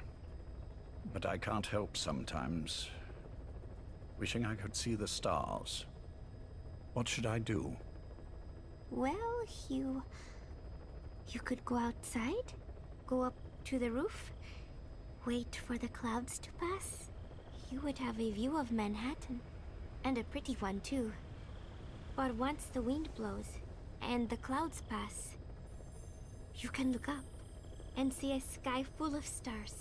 But I can't help sometimes wishing I could see the stars. What should I do? Well, you could go outside, go up to the roof, wait for the clouds to pass. You would have a view of Manhattan, and a pretty one too. But once the wind blows, and the clouds pass, you can look up and see a sky full of stars.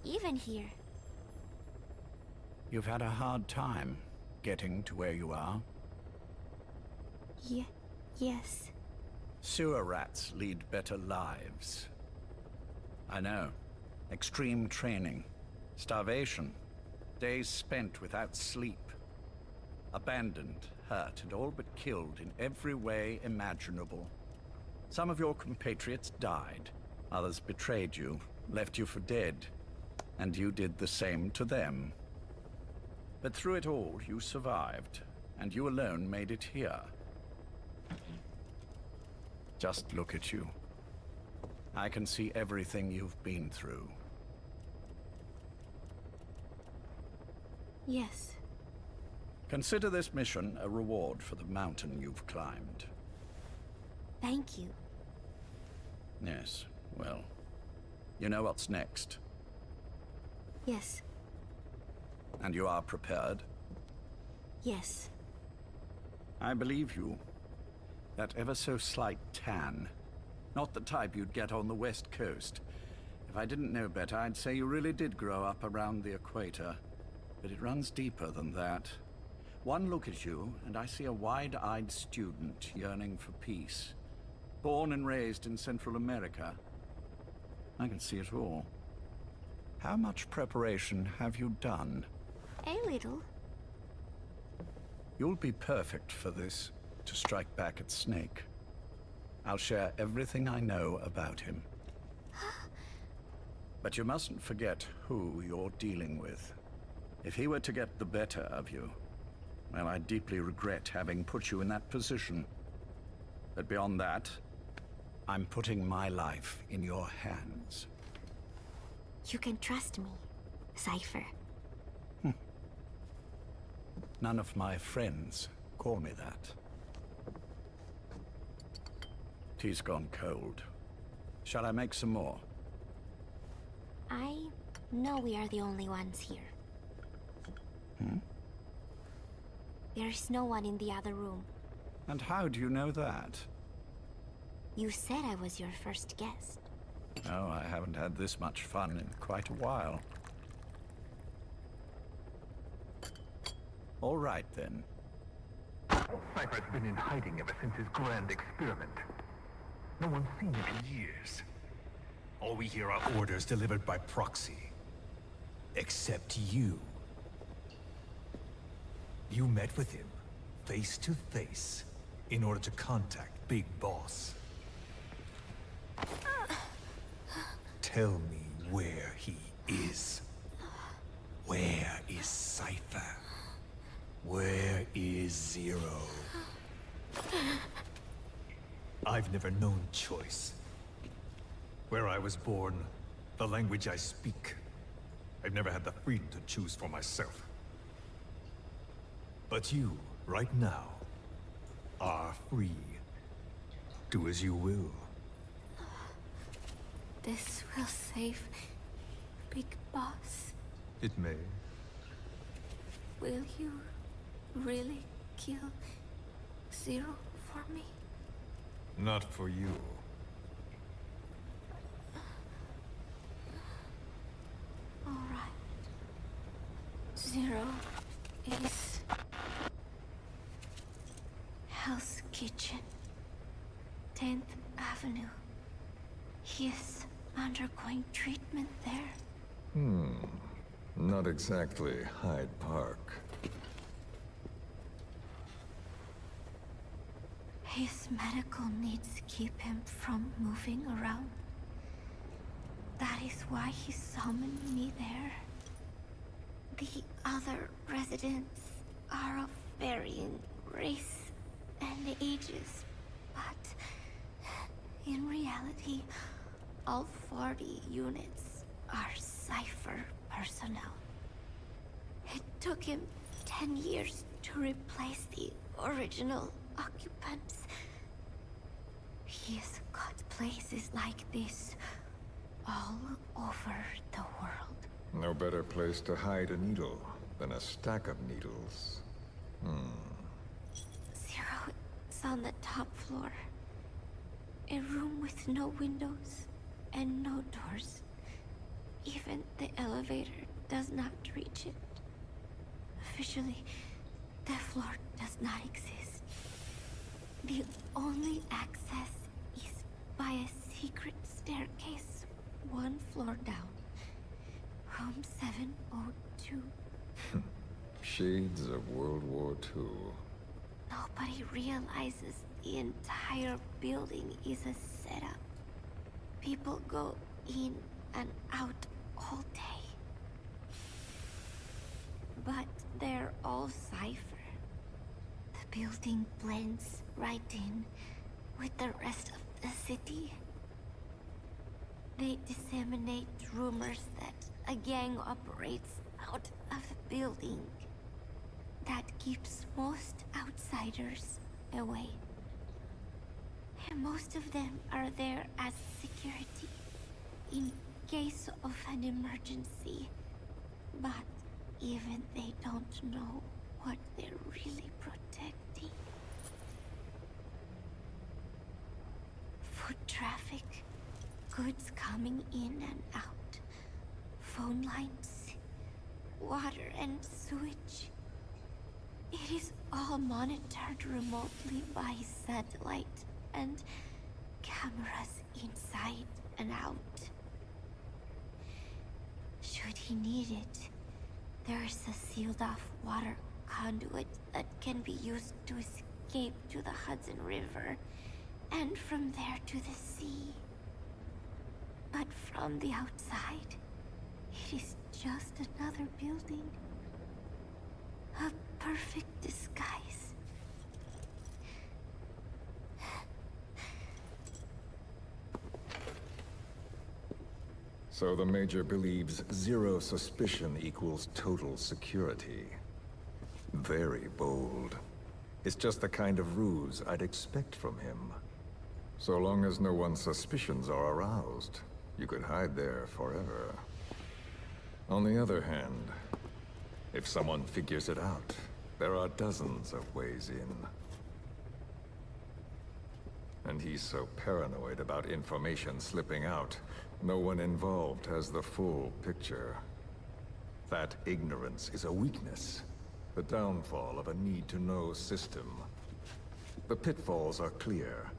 Even here. You've had a hard time getting to where you are. Yes. Sewer rats lead better lives. I know. Extreme training, starvation, days spent without sleep. Abandoned, hurt, and all but killed in every way imaginable. Some of your compatriots died. Others betrayed you, left you for dead. And you did the same to them. But through it all, you survived. And you alone made it here. Just look at you. I can see everything you've been through. Yes. Consider this mission a reward for the mountain you've climbed. Thank you. Yes, well, you know what's next. Yes. And you are prepared? Yes. I believe you. That ever so slight tan. Not the type you'd get on the West Coast. If I didn't know better, I'd say you really did grow up around the equator. But it runs deeper than that. One look at you, and I see a wide-eyed student yearning for peace. Born and raised in Central America. I can see it all. How much preparation have you done? A little. You'll be perfect for this, to strike back at Snake. I'll share everything I know about him. But you mustn't forget who you're dealing with. If he were to get the better of you, well, I deeply regret having put you in that position. But beyond that, I'm putting my life in your hands. You can trust me, Cypher. None of my friends call me that. Tea's gone cold. Shall I make some more? I know we are the only ones here. There is no one in the other room. And how do you know that? You said I was your first guest. Oh, I haven't had this much fun in quite a while. All right, then. Cypher's been in hiding ever since his grand experiment. No one's seen him in years. All we hear are orders delivered by proxy. Except you. You met with him, face to face, in order to contact Big Boss. Tell me where he is. Where is Cypher? Where is Zero? I've never known choice. Where I was born, the language I speak. I've never had the freedom to choose for myself. But you, right now, are free. Do as you will. This will save Big Boss. It may. Will you really kill Zero for me? Not for you. All right. Zero is Hell's Kitchen, 10th Avenue. He is undergoing treatment there. Not exactly Hyde Park. His medical needs keep him from moving around. That is why he summoned me there. The other residents are of varying race and ages, but in reality, all 40 units are Cypher personnel. It took him 10 years to replace the original occupants. He has got places like this all over the world. No better place to hide a needle than a stack of needles. Zero is on the top floor. A room with no windows and no doors. Even the elevator does not reach it. Officially, the floor does not exist. The only access is by a secret staircase 1 floor down. Room 702. Shades of World War II. Nobody realizes the entire building is a setup. People go in and out all day. But they're all Cypher. The building blends right in with the rest of the city. They disseminate rumors that a gang operates out of the building that keeps most outsiders away. And most of them are there as security in case of an emergency. But even they don't know what they're really protecting. Foot traffic, goods coming in and out, phone lines, water and sewage. It is all monitored remotely by satellite and cameras inside and out. Should he need it, there's a sealed-off water conduit that can be used to escape to the Hudson River, and from there to the sea. But from the outside, it is just another building. A perfect disguise. So the Major believes zero suspicion equals total security. Very bold. It's just the kind of ruse I'd expect from him. So long as no one's suspicions are aroused, you could hide there forever. On the other hand, if someone figures it out, there are dozens of ways in. And he's so paranoid about information slipping out, no one involved has the full picture. That ignorance is a weakness, the downfall of a need-to-know system. The pitfalls are clear.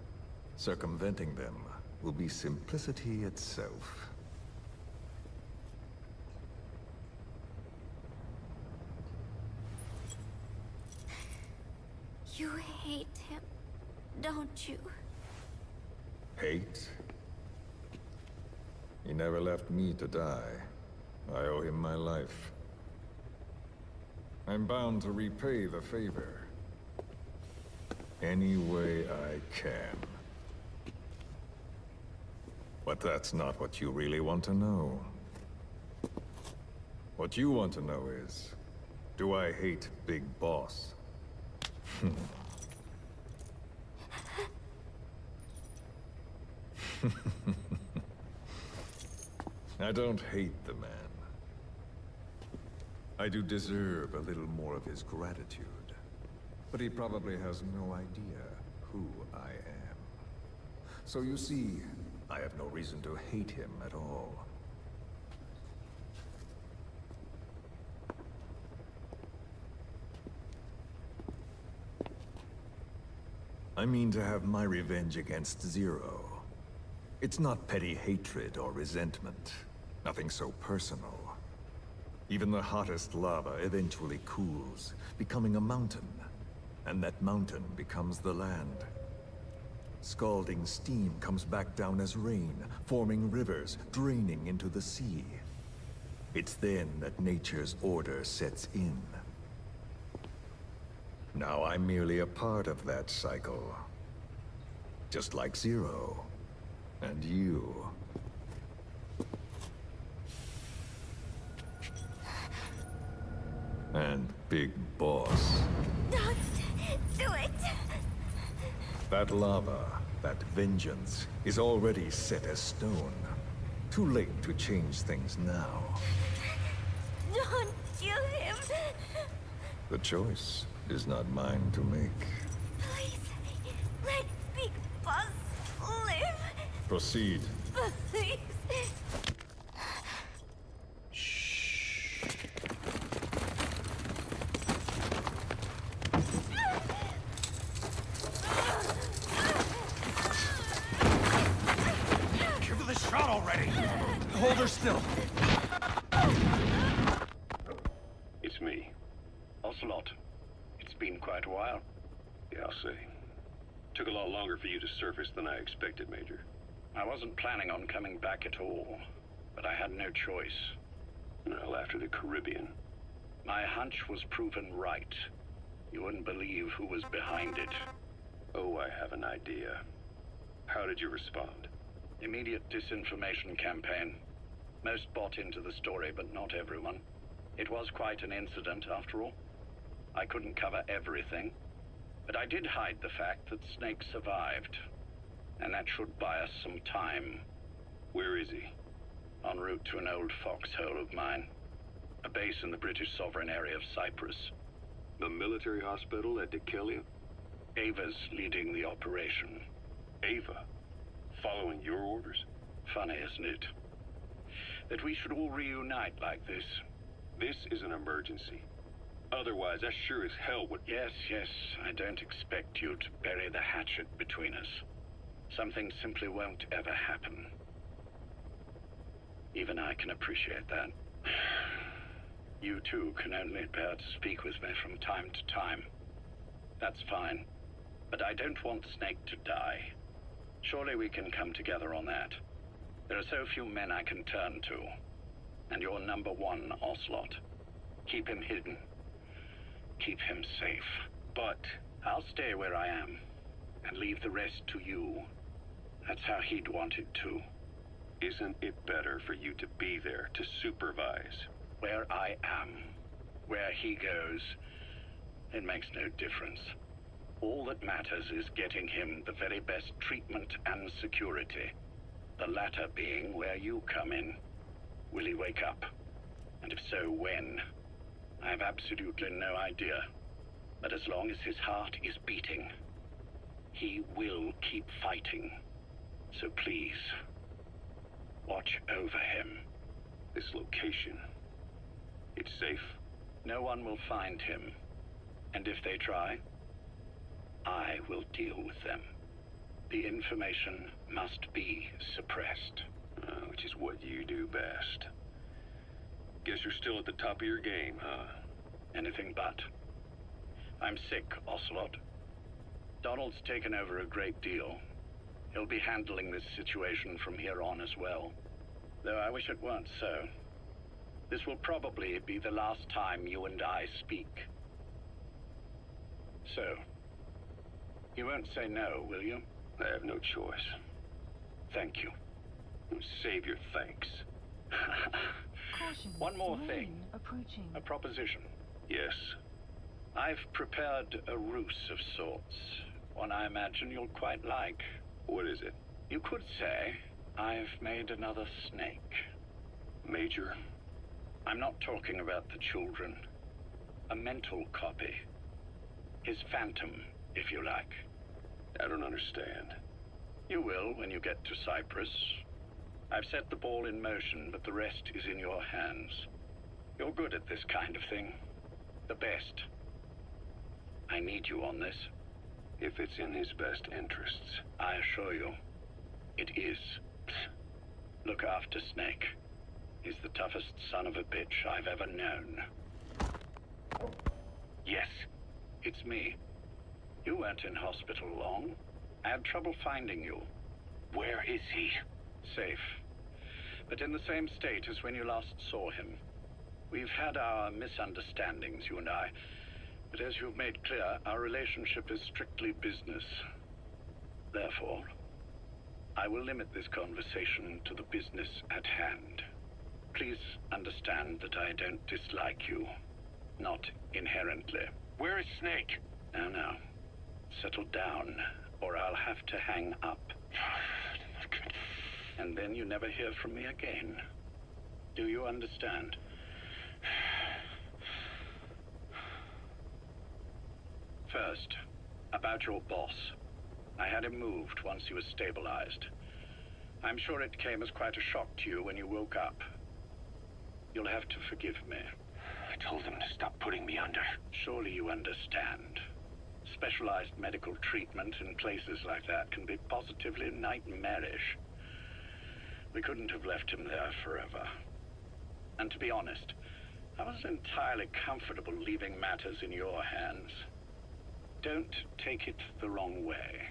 Circumventing them will be simplicity itself. You hate him, don't you? Hate? He never left me to die. I owe him my life. I'm bound to repay the favor. Any way I can. But that's not what you really want to know. What you want to know is, do I hate Big Boss I don't hate the man. I do deserve a little more of his gratitude. But he probably has no idea who I am. So you see, I have no reason to hate him at all. I mean to have my revenge against Zero. It's not petty hatred or resentment. Nothing so personal. Even the hottest lava eventually cools, becoming a mountain. And that mountain becomes the land. Scalding steam comes back down as rain, forming rivers, draining into the sea. It's then that nature's order sets in. Now I'm merely a part of that cycle. Just like Zero. And you. And Big Boss. Don't do it! That lava, that vengeance, is already set as stone. Too late to change things now. Don't kill him! The choice is not mine to make. Please, let Big Boss live! Proceed. Please! Give her the shot already! Hold her still. It's me. Ocelot. It's been quite a while. Yeah, I'll say. Took a lot longer for you to surface than I expected, Major. I wasn't planning on coming back at all, but I had no choice. Well, after the Caribbean. My hunch was proven right. You wouldn't believe who was behind it. Oh, I have an idea. How did you respond? Immediate disinformation campaign. Most bought into the story, but not everyone. It was quite an incident, after all. I couldn't cover everything, but I did hide the fact that Snake survived. And that should buy us some time. Where is he? En route to an old foxhole of mine. A base in the British sovereign area of Cyprus. The military hospital at Dekelia? Ava's leading the operation. Ava? Following your orders? Funny, isn't it? That we should all reunite like this. This is an emergency. Otherwise, I sure as hell would... Yes, I don't expect you to bury the hatchet between us. Something simply won't ever happen. Even I can appreciate that. You too can only bear to speak with me from time to time. That's fine. But I don't want Snake to die. Surely we can come together on that. There are so few men I can turn to. And you're number one, Ocelot. Keep him hidden. Keep him safe. But I'll stay where I am. And leave the rest to you. That's how he'd want it too. Isn't it better for you to be there to supervise? Where I am, where he goes, it makes no difference. All that matters is getting him the very best treatment and security. The latter being where you come in. Will he wake up? And if so, when? I have absolutely no idea. But as long as his heart is beating, he will keep fighting. So please, watch over him. This location, it's safe? No one will find him. And if they try, I will deal with them. The information must be suppressed. Which is what you do best. Guess you're still at the top of your game, huh? Anything but. I'm sick, Ocelot. Donald's taken over a great deal. He'll be handling this situation from here on as well. Though I wish it weren't so. This will probably be the last time you and I speak. So, you won't say no, will you? I have no choice. Thank you. Save your thanks. Caution. One more Rain thing. approaching. A proposition. Yes. I've prepared a ruse of sorts. One I imagine you'll quite like. What is it? You could say I've made another Snake. Major? I'm not talking about the children. A mental copy. His phantom, if you like. I don't understand. You will when you get to Cyprus. I've set the ball in motion, but the rest is in your hands. You're good at this kind of thing. The best. I need you on this. If it's in his best interests. I assure you, it is. Look after Snake. He's the toughest son of a bitch I've ever known. Yes, it's me. You weren't in hospital long. I had trouble finding you. Where is he? Safe. But in the same state as when you last saw him. We've had our misunderstandings, you and I. But as you've made clear, our relationship is strictly business. Therefore, I will limit this conversation to the business at hand. Please understand that I don't dislike you. Not inherently. Where is Snake? Now. Settle down, or I'll have to hang up. And then you never hear from me again. Do you understand? First, about your boss. I had him moved once he was stabilized. I'm sure it came as quite a shock to you when you woke up. You'll have to forgive me. I told him to stop putting me under. Surely you understand. Specialized medical treatment in places like that can be positively nightmarish. We couldn't have left him there forever. And to be honest, I wasn't entirely comfortable leaving matters in your hands. Don't take it the wrong way.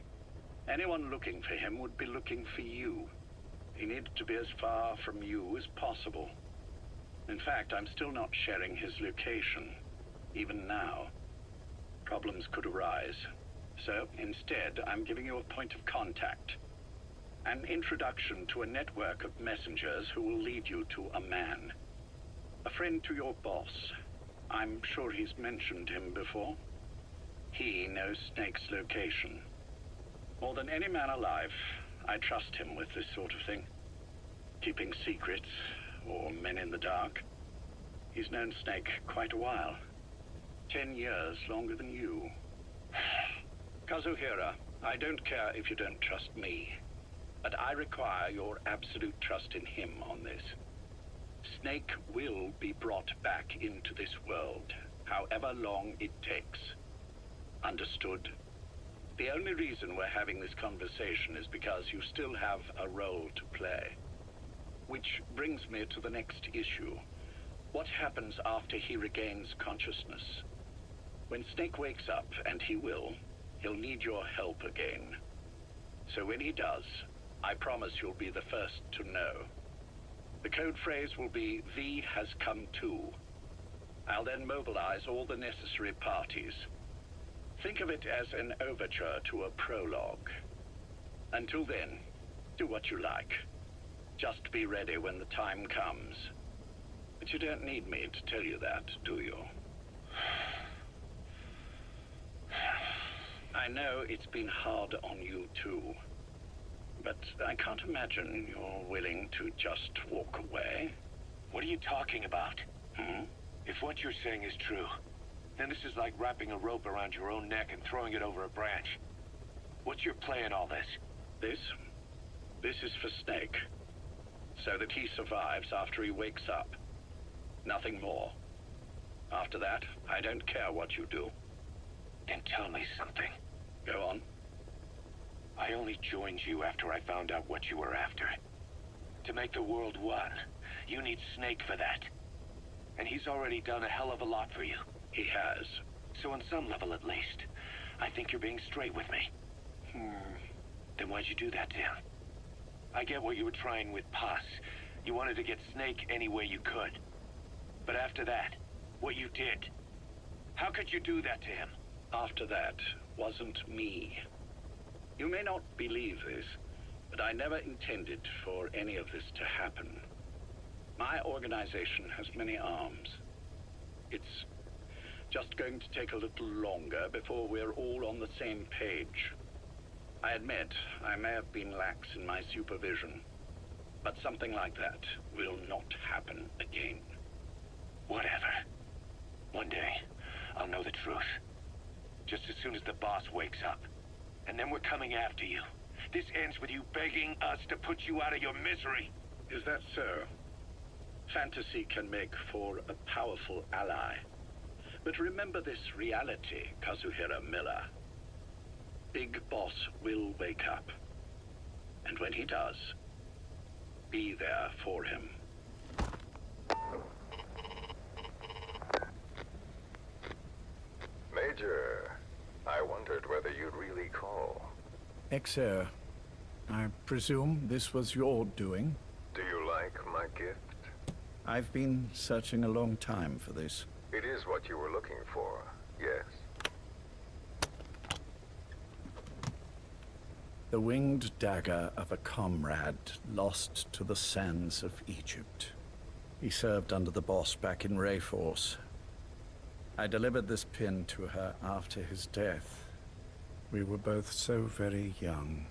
Anyone looking for him would be looking for you. He needed to be as far from you as possible. In fact, I'm still not sharing his location, even now. Problems could arise. So, instead, I'm giving you a point of contact. An introduction to a network of messengers who will lead you to a man. A friend to your boss. I'm sure he's mentioned him before. He knows Snake's location. More than any man alive, I trust him with this sort of thing. Keeping secrets, or men in the dark. He's known Snake quite a while. 10 years longer than you. Kazuhira, I don't care if you don't trust me, but I require your absolute trust in him on this. Snake will be brought back into this world, however long it takes. Understood? The only reason we're having this conversation is because you still have a role to play. Which brings me to the next issue. What happens after he regains consciousness? When Snake wakes up, and he will, he'll need your help again. So when he does, I promise you'll be the first to know. The code phrase will be, V has come to. I'll then mobilize all the necessary parties. Think of it as an overture to a prologue. Until then, do what you like. Just be ready when the time comes. But you don't need me to tell you that, do you? I know it's been hard on you too. But I can't imagine you're willing to just walk away. What are you talking about? If what you're saying is true, then this is like wrapping a rope around your own neck and throwing it over a branch. What's your play in all this? This is for Snake. So that he survives after he wakes up. Nothing more. After that, I don't care what you do. Then tell me something. Go on. I only joined you after I found out what you were after. To make the world one, you need Snake for that. And he's already done a hell of a lot for you. He has. So on some level at least, I think you're being straight with me. Then why'd you do that to him? I get what you were trying with Paz. You wanted to get Snake any way you could. But after that, what you did, how could you do that to him? After that wasn't me. You may not believe this, but I never intended for any of this to happen. My organization has many arms. It's Just going to take a little longer before we're all on the same page. I admit, I may have been lax in my supervision, but something like that will not happen again. Whatever. One day, I'll know the truth. Just as soon as the boss wakes up. And then we're coming after you. This ends with you begging us to put you out of your misery. Is that so? Fantasy can make for a powerful ally. But remember this reality, Kazuhira Miller. Big Boss will wake up. And when he does, be there for him. Major, I wondered whether you'd really call. XO, I presume this was your doing? Do you like my gift? I've been searching a long time for this. It is what you were looking for, yes. The winged dagger of a comrade lost to the sands of Egypt. He served under the boss back in Rayforce. I delivered this pin to her after his death. We were both so very young.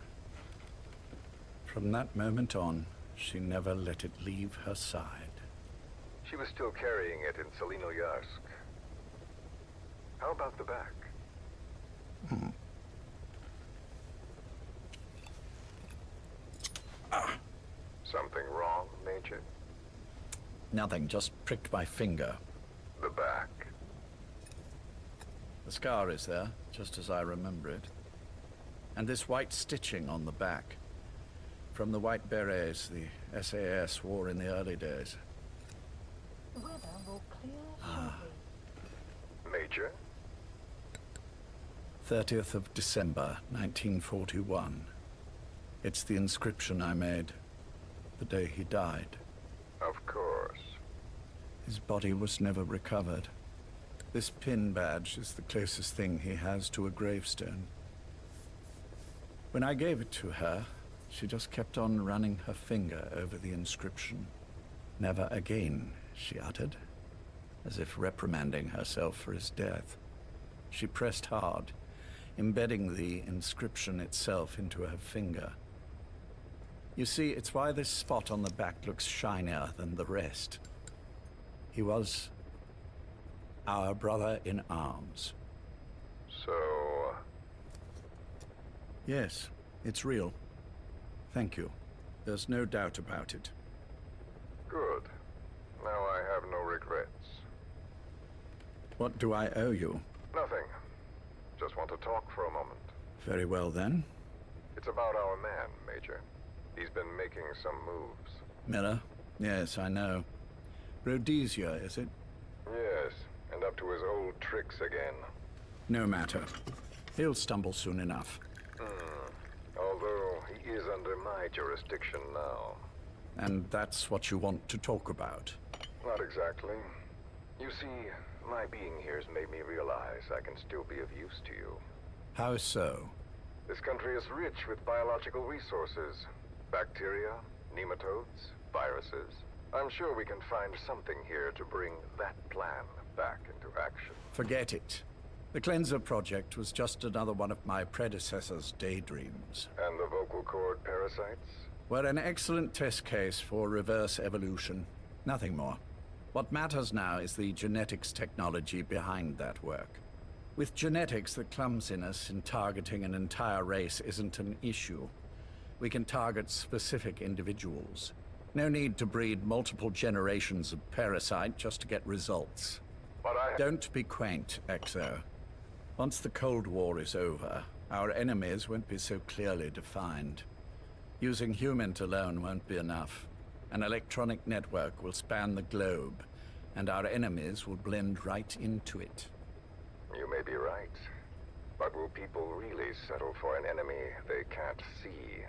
From that moment on, she never let it leave her side. She was still carrying it in Selinoyarsk. How about the back? Something wrong, Major? Nothing, just pricked my finger. The back. The scar is there, just as I remember it. And this white stitching on the back. From the white berets the SAS wore in the early days. Weather will clear shortly. Major? 30th of December, 1941. It's the inscription I made the day he died. Of course. His body was never recovered. This pin badge is the closest thing he has to a gravestone. When I gave it to her, she just kept on running her finger over the inscription. Never again, she uttered, as if reprimanding herself for his death. She pressed hard, embedding the inscription itself into her finger. You see, it's why this spot on the back looks shinier than the rest. He was our brother in arms. So... Yes, it's real. Thank you. There's no doubt about it. Good. Now I have no regrets. What do I owe you? Nothing. Just want to talk for a moment. Very well, then. It's about our man, Major. He's been making some moves. Miller? Yes, I know. Rhodesia, is it? Yes, and up to his old tricks again. No matter. He'll stumble soon enough. Although he is under my jurisdiction now. And that's what you want to talk about? Not exactly. You see, my being here's made me realize I can still be of use to you. How so? This country is rich with biological resources. Bacteria, nematodes, viruses. I'm sure we can find something here to bring that plan back into action. Forget it. The Cleanser Project was just another one of my predecessor's daydreams. And the vocal cord parasites? Were an excellent test case for reverse evolution. Nothing more. What matters now is the genetics technology behind that work. With genetics, the clumsiness in targeting an entire race isn't an issue. We can target specific individuals. No need to breed multiple generations of parasite just to get results. But Don't be quaint, XO. Once the Cold War is over, our enemies won't be so clearly defined. Using humans alone won't be enough. An electronic network will span the globe, and our enemies will blend right into it. You may be right. But will people really settle for an enemy they can't see?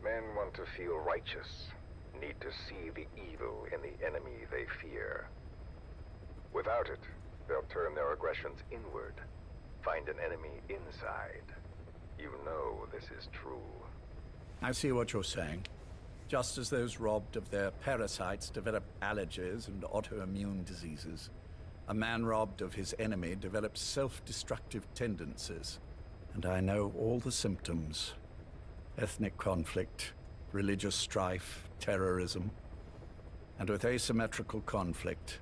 Men want to feel righteous, need to see the evil in the enemy they fear. Without it, they'll turn their aggressions inward, find an enemy inside. You know this is true. I see what you're saying. Just as those robbed of their parasites develop allergies and autoimmune diseases. A man robbed of his enemy develops self-destructive tendencies, and I know all the symptoms. Ethnic conflict, religious strife, terrorism. And with asymmetrical conflict,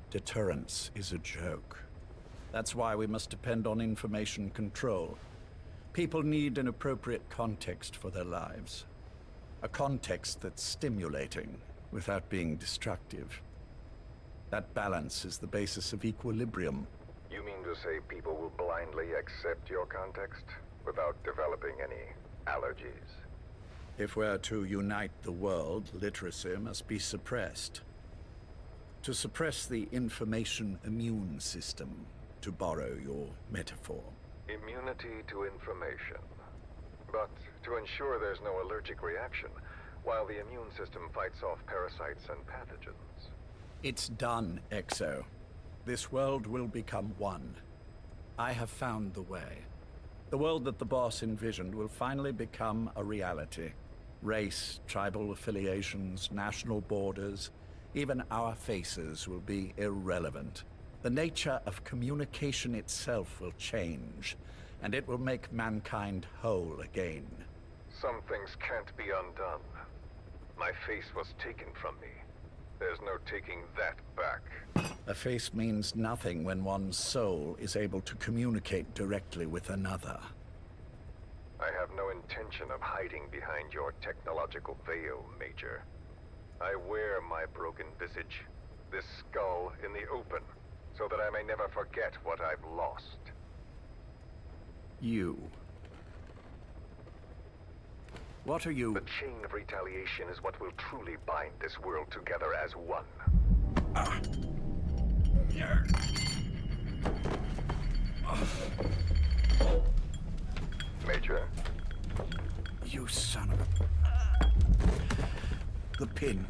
deterrence is a joke. That's why we must depend on information control. People need an appropriate context for their lives. A context that's stimulating without being destructive. That balance is the basis of equilibrium. You mean to say people will blindly accept your context without developing any allergies? If we're to unite the world, literacy must be suppressed. To suppress the information immune system, to borrow your metaphor. Immunity to information. But to ensure there's no allergic reaction, while the immune system fights off parasites and pathogens. It's done, Exo. This world will become one. I have found the way. The world that the boss envisioned will finally become a reality. Race, tribal affiliations, national borders, even our faces will be irrelevant. The nature of communication itself will change, and it will make mankind whole again. Some things can't be undone. My face was taken from me. There's no taking that back. A face means nothing when one's soul is able to communicate directly with another. I have no intention of hiding behind your technological veil, Major. I wear my broken visage, this skull, in the open, so that I may never forget what I've lost. You. What are you? The chain of retaliation is what will truly bind this world together as one. Major? You son of a... The pin.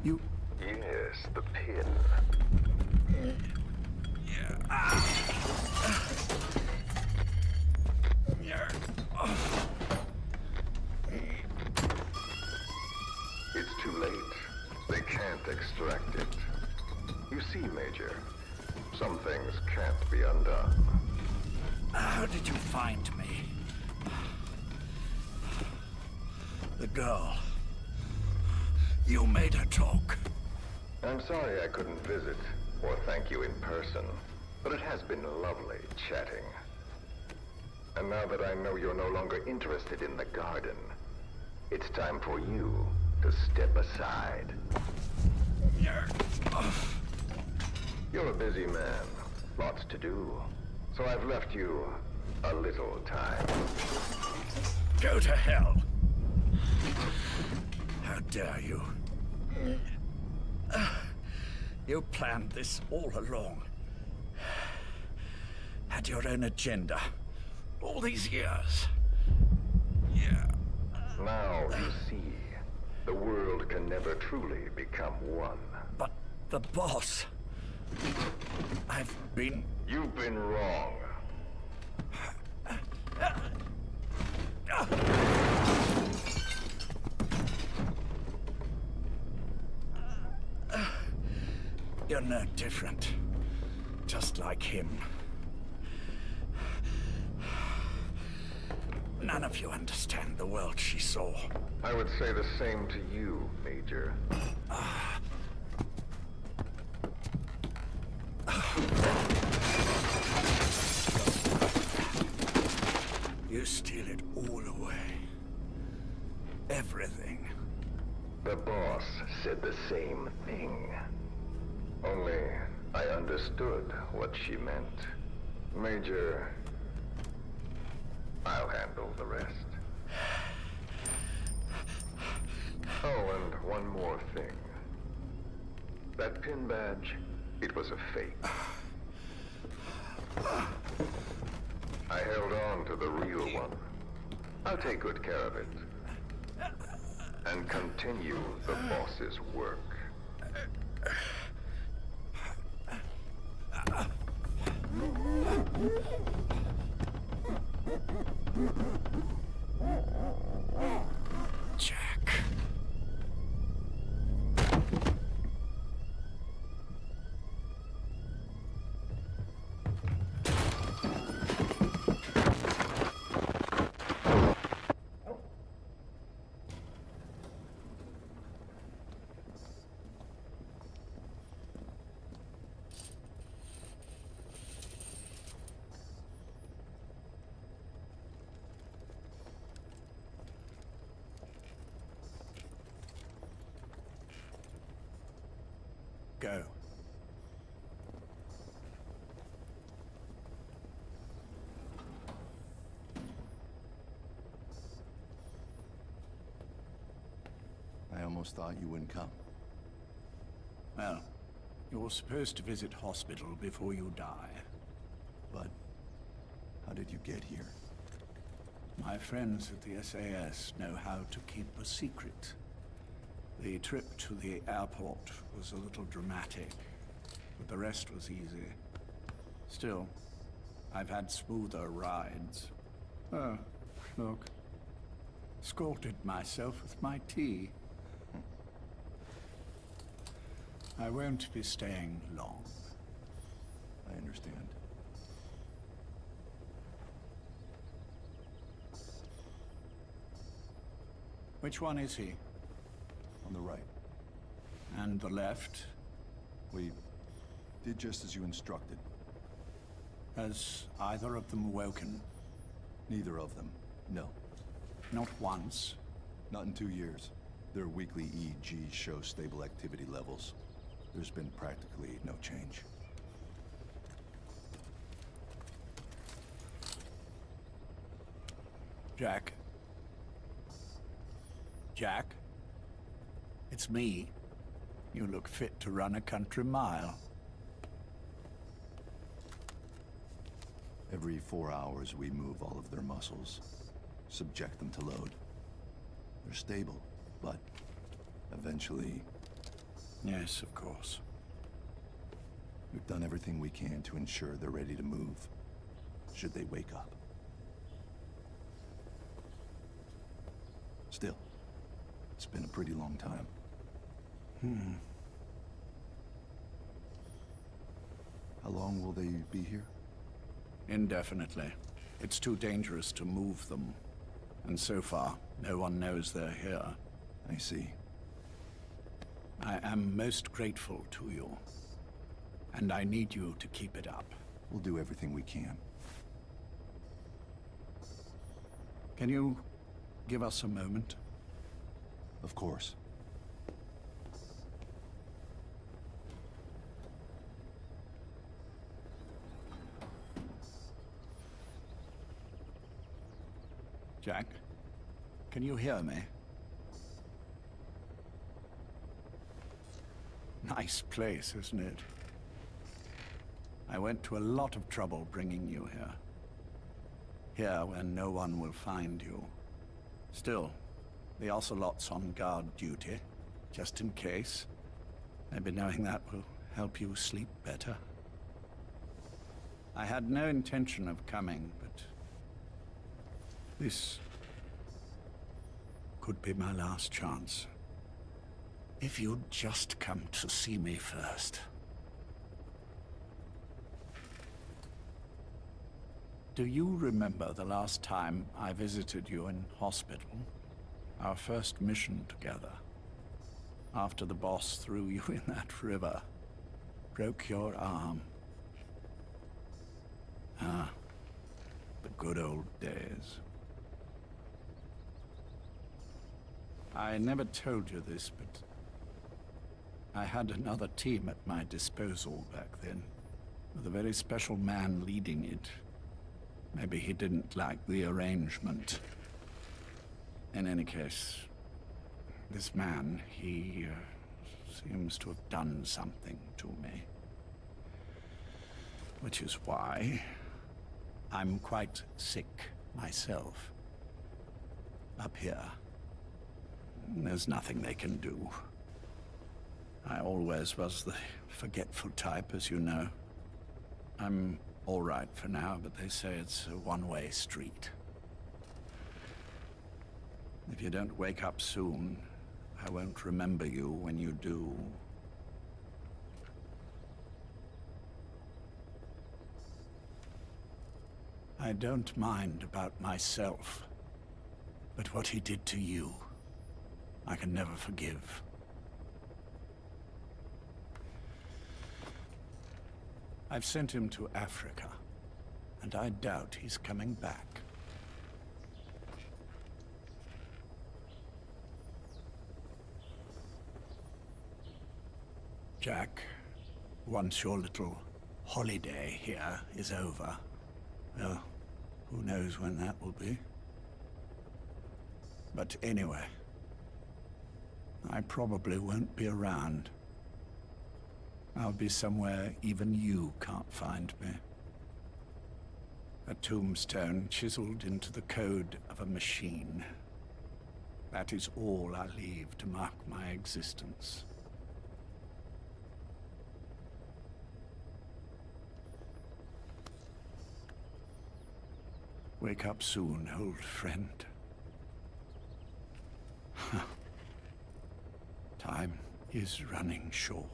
You... Yes, the pin. It's too late. They can't extract it. You see, Major, some things can't be undone. How did you find me? The girl. You made her talk. I'm sorry I couldn't visit or thank you in person, but it has been lovely chatting. And now that I know you're no longer interested in the garden, it's time for you to step aside. You're a busy man, lots to do, so I've left you a little time. Go to hell! How dare you? You planned this all along. Had your own agenda. All these years. Now you see, the world can never truly become one. But the boss... You've been wrong. You're no different. Just like him. None of you understand the world she saw. I would say the same to you, Major. You steal it all away. Everything. The boss said the same thing. Only I understood what she meant. Major, I'll handle the rest. Oh, and one more thing. That pin badge, it was a fake. I held on to the real one. I'll take good care of it. And continue the boss's work. Jack. go. I almost thought you wouldn't come. Well, you're supposed to visit hospital before you die. But how did you get here? My friends at the SAS know how to keep a secret. The trip to the airport was a little dramatic, but the rest was easy. Still, I've had smoother rides. Oh, look. Scalded myself with my tea. I won't be staying long. I understand. Which one is he? On the right. And the left? We did just as you instructed. Has either of them woken? Neither of them, no. Not once? Not in 2 years. Their weekly EEGs show stable activity levels. There's been practically no change. Jack? Jack? It's me. You look fit to run a country mile. Every 4 hours, we move all of their muscles, subject them to load. They're stable, but eventually... Yes, of course. We've done everything we can to ensure they're ready to move, should they wake up. Still, it's been a pretty long time. How long will they be here? Indefinitely. It's too dangerous to move them. And so far, no one knows they're here. I see. I am most grateful to you. And I need you to keep it up. We'll do everything we can. Can you give us a moment? Of course. Jack, can you hear me? Nice place, isn't it? I went to a lot of trouble bringing you here. Here where no one will find you. Still, the Ocelot's on guard duty, just in case. Maybe knowing that will help you sleep better. I had no intention of coming, but this could be my last chance. If you'd just come to see me first. Do you remember the last time I visited you in hospital? Our first mission together. After the boss threw you in that river. Broke your arm. Ah, the good old days. I never told you this, but I had another team at my disposal back then, with a very special man leading it. Maybe he didn't like the arrangement. In any case, this man, he seems to have done something to me. Which is why I'm quite sick myself. Up here. There's nothing they can do. I always was the forgetful type, as you know. I'm all right for now, but they say it's a one-way street. If you don't wake up soon, I won't remember you when you do. I don't mind about myself, but what he did to you, I can never forgive. I've sent him to Africa, and I doubt he's coming back. Jack, once your little holiday here is over, well, who knows when that will be. But anyway, I probably won't be around. I'll be somewhere even you can't find me. A tombstone chiseled into the code of a machine. That is all I leave to mark my existence. Wake up soon, old friend. Time is running short.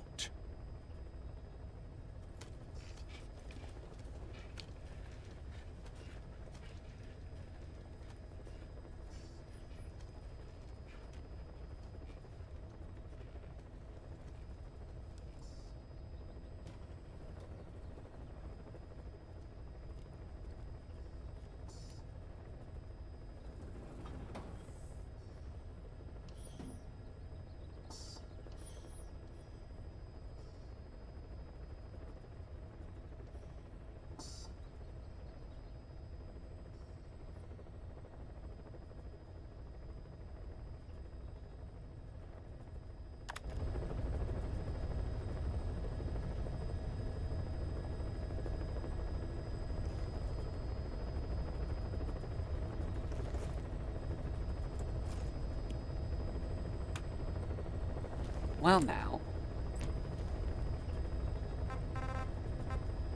Well now.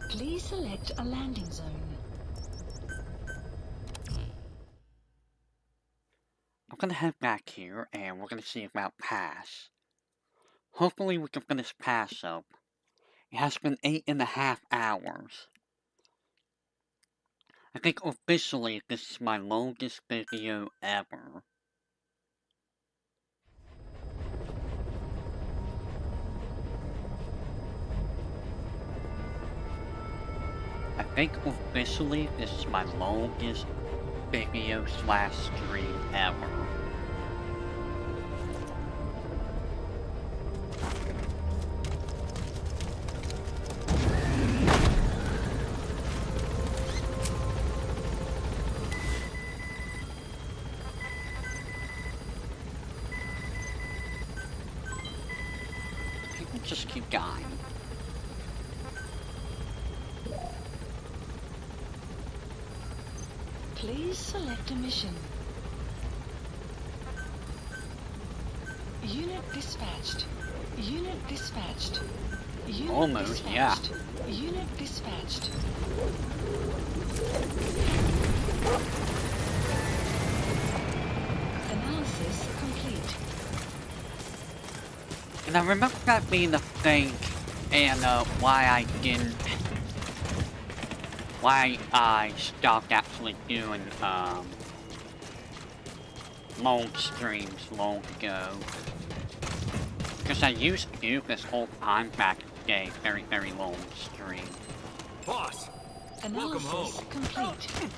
Please select a landing zone. I'm gonna head back here and we're gonna see about Pass. Hopefully we can finish Pass up. It has been 8.5 hours. I think officially this is my longest video ever. I think officially this is my longest video / stream ever. People just keep dying. Please select a mission. Unit dispatched. Unit dispatched. Unit Almost, dispatched. yeah. Unit dispatched. Analysis complete. And I remember that being a thing, and why I stopped actually doing long streams long ago. Because I used to do this whole time back in the day, very, very long stream. Boss, Analysis welcome home. complete.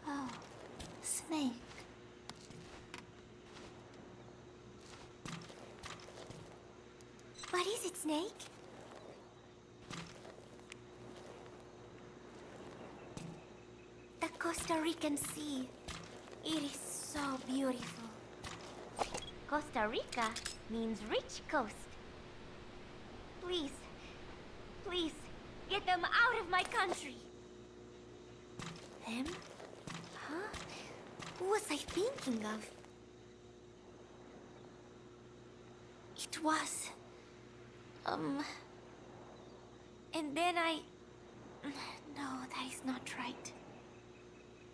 Oh, Snake. What is it, Snake? The Costa Rican Sea. It is so beautiful. Costa Rica means rich coast. Please, please, get them out of my country. Them? Huh? Who was I thinking of? It was... And then I... No, that is not right.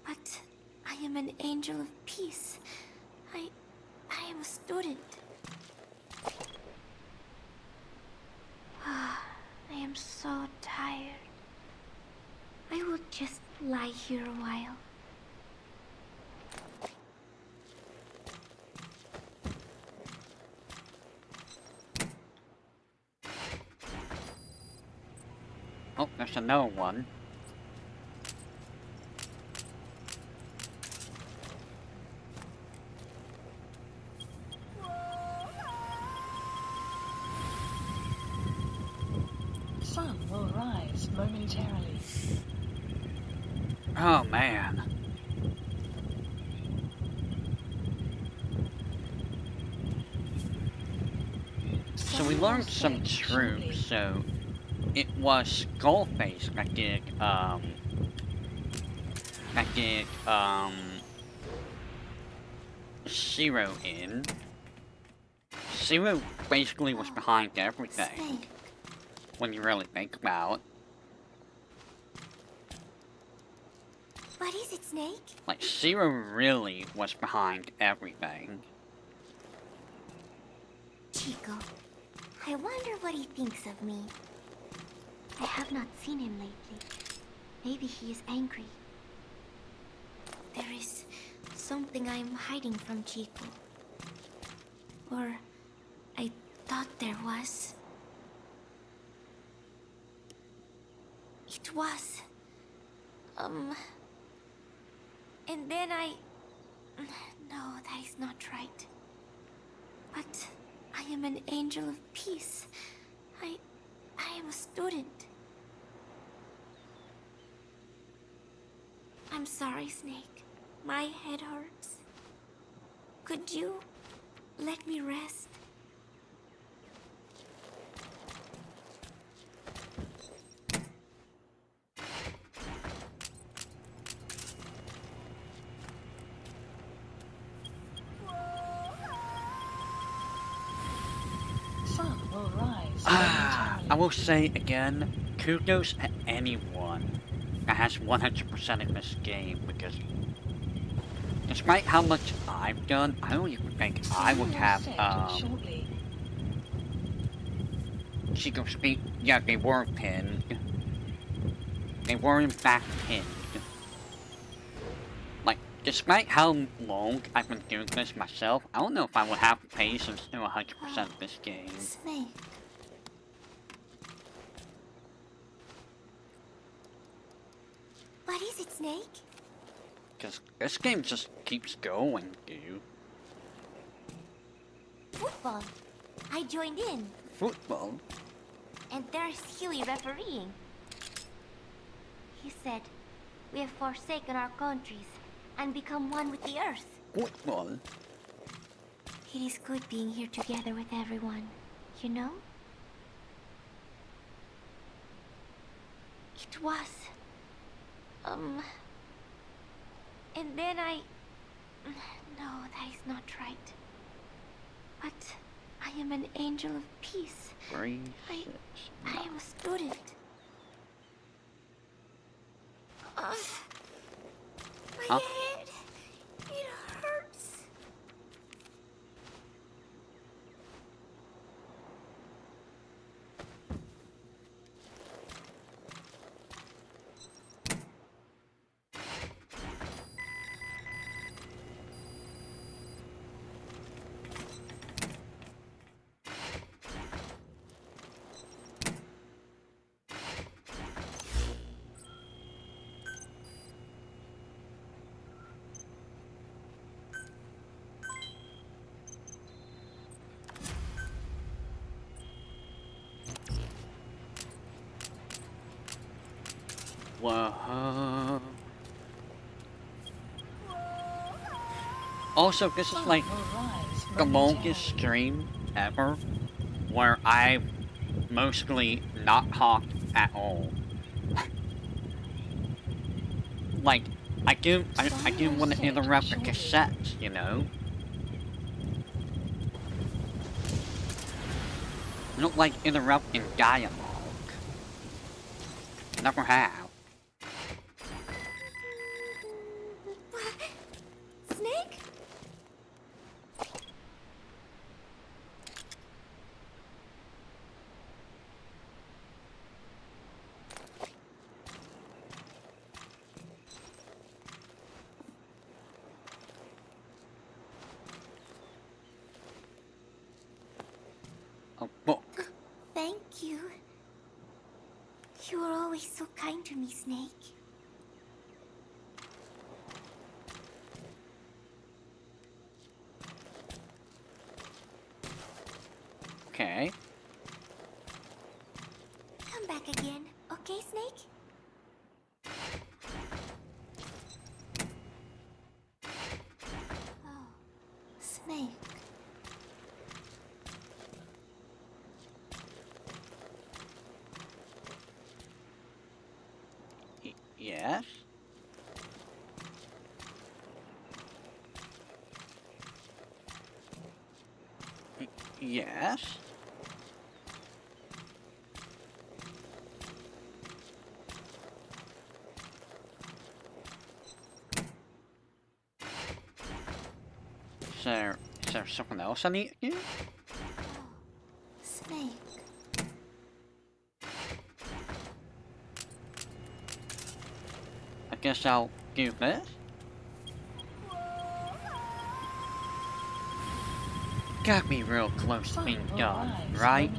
But I am an angel of peace. I am a student. I am so tired. I will just lie here a while. Oh, there's another one. Sun will rise momentarily. Oh man. So we learned some troops, so it was Skullface that did Zero in. Zero basically was behind everything. When you really think about it. What is it, Snake? Like, Zero really was behind everything. Chico, I wonder what he thinks of me. I have not seen him lately. Maybe he is angry. There is something I am hiding from Chico. Or I thought there was. It was. And then no, that is not right. But I am an angel of peace. I am a student. I'm sorry, Snake. My head hurts. Could you let me rest? Sun will rise. I will say again, kudos to anyone that has 100% in this game, because despite how much I've done, I don't even think I would have, Chico speak. Yeah, they were pinned. They were in fact pinned. Like, despite how long I've been doing this myself, I don't know if I would have the patience to do 100% of this game. Snake. What is it, Snake? Because this game just keeps going, dude. Football. I joined in. Football? And there's Huey refereeing. He said, we have forsaken our countries and become one with the earth. Football? It is good being here together with everyone, you know? It was. And then no, that is not right. But I am an angel of peace. I am a student. My head, it hurts. Whoa. Also, this is like the longest stream ever where I've mostly not talked at all. Like, I didn't want to interrupt the cassettes, you know? I don't like interrupting dialogue. Never have. Snake? A book. Thank you. You are always so kind to me, Snake. Okay. Come back again, okay, Snake? Oh, Snake. Yes? Yes? Is there something else I need to do? Snake. I guess I'll do this. Got me real close to being done, right?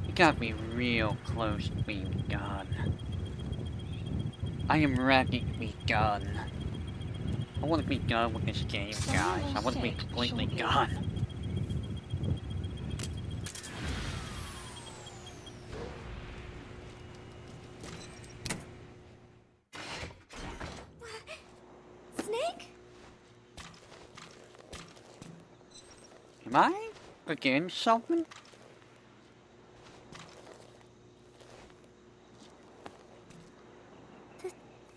You got me real close to being done. I am ready to be done. I want to be done with this game, guys. I want to be completely done. Snake? Am I forgetting something?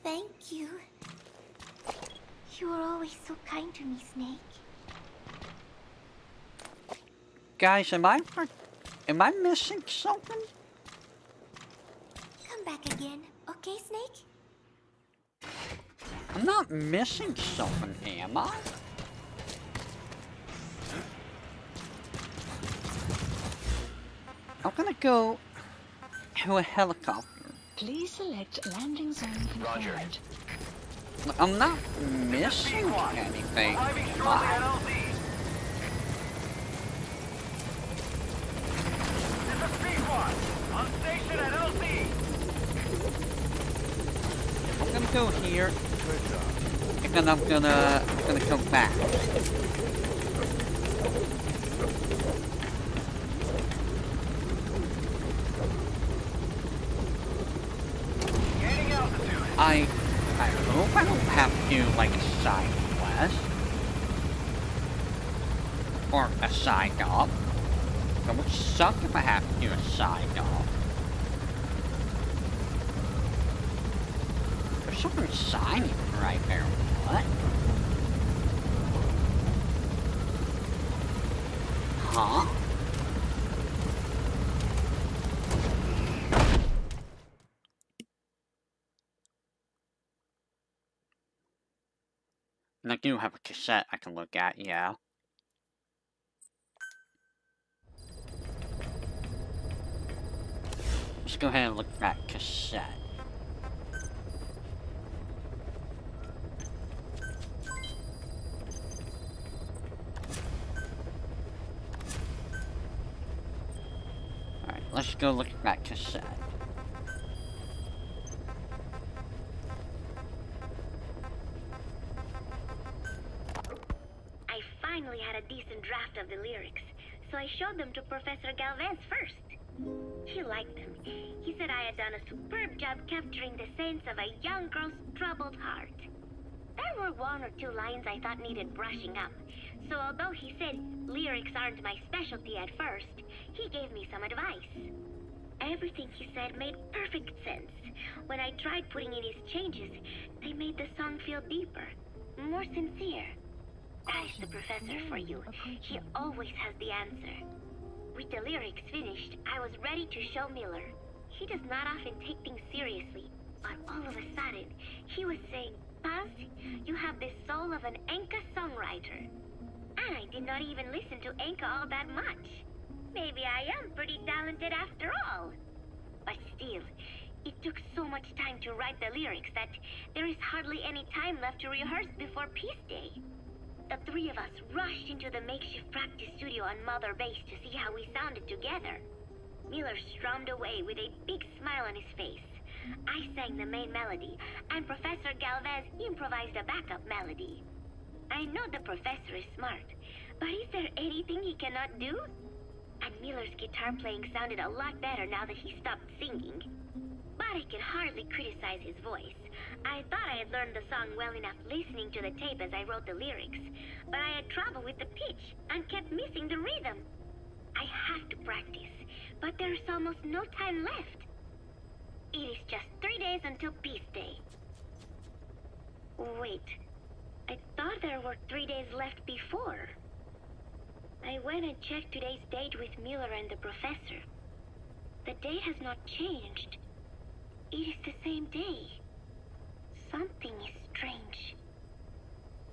Thank you. You were always so kind to me, Snake. Guys, am I missing something? Come back again, okay, Snake? I'm not missing something, am I? I'm gonna go to a helicopter. Please select landing zone confirmed. I'm not missing anything, am I? On station at LZ. I'm gonna go here, and then I'm gonna come back. I hope I don't have to do like a side quest or a side op. It would suck if I have to do a side op. There's something shiny right there. What? Huh? And I do have a cassette I can look at, yeah. Let's go ahead and look at that cassette. Alright, let's go look at that cassette. I finally had a decent draft of the lyrics, so I showed them to Professor Galvez first. He liked them. He said I had done a superb job capturing the sense of a young girl's troubled heart. There were one or two lines I thought needed brushing up, so although he said lyrics aren't my specialty at first, he gave me some advice. Everything he said made perfect sense. When I tried putting in his changes, they made the song feel deeper, more sincere. That is the professor for you. He always has the answer. With the lyrics finished, I was ready to show Miller. He does not often take things seriously, but all of a sudden, he was saying, "Paz, you have the soul of an Enka songwriter." And I did not even listen to Enka all that much. Maybe I am pretty talented after all. But still, it took so much time to write the lyrics that there is hardly any time left to rehearse before Peace Day. The three of us rushed into the makeshift practice studio on Mother Base to see how we sounded together. Miller strummed away with a big smile on his face. I sang the main melody, and Professor Galvez improvised a backup melody. I know the professor is smart, but is there anything he cannot do? And Miller's guitar playing sounded a lot better now that he stopped singing. But I can hardly criticize his voice. I thought I had learned the song well enough listening to the tape as I wrote the lyrics, but I had trouble with the pitch and kept missing the rhythm. I have to practice, but there's almost no time left. It is just 3 days until Peace Day. Wait, I thought there were 3 days left before. I went and checked today's date with Miller and the professor. The date has not changed. It is the same day. Something is strange.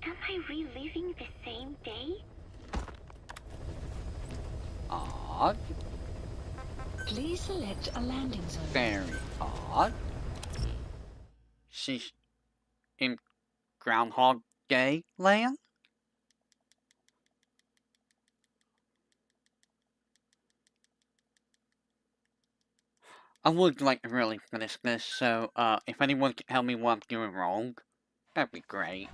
Am I reliving the same day? Odd. Please select a landing zone. Very odd. She's in Groundhog Day land? I would like to really finish this, so if anyone can tell me what I'm doing wrong, that'd be great.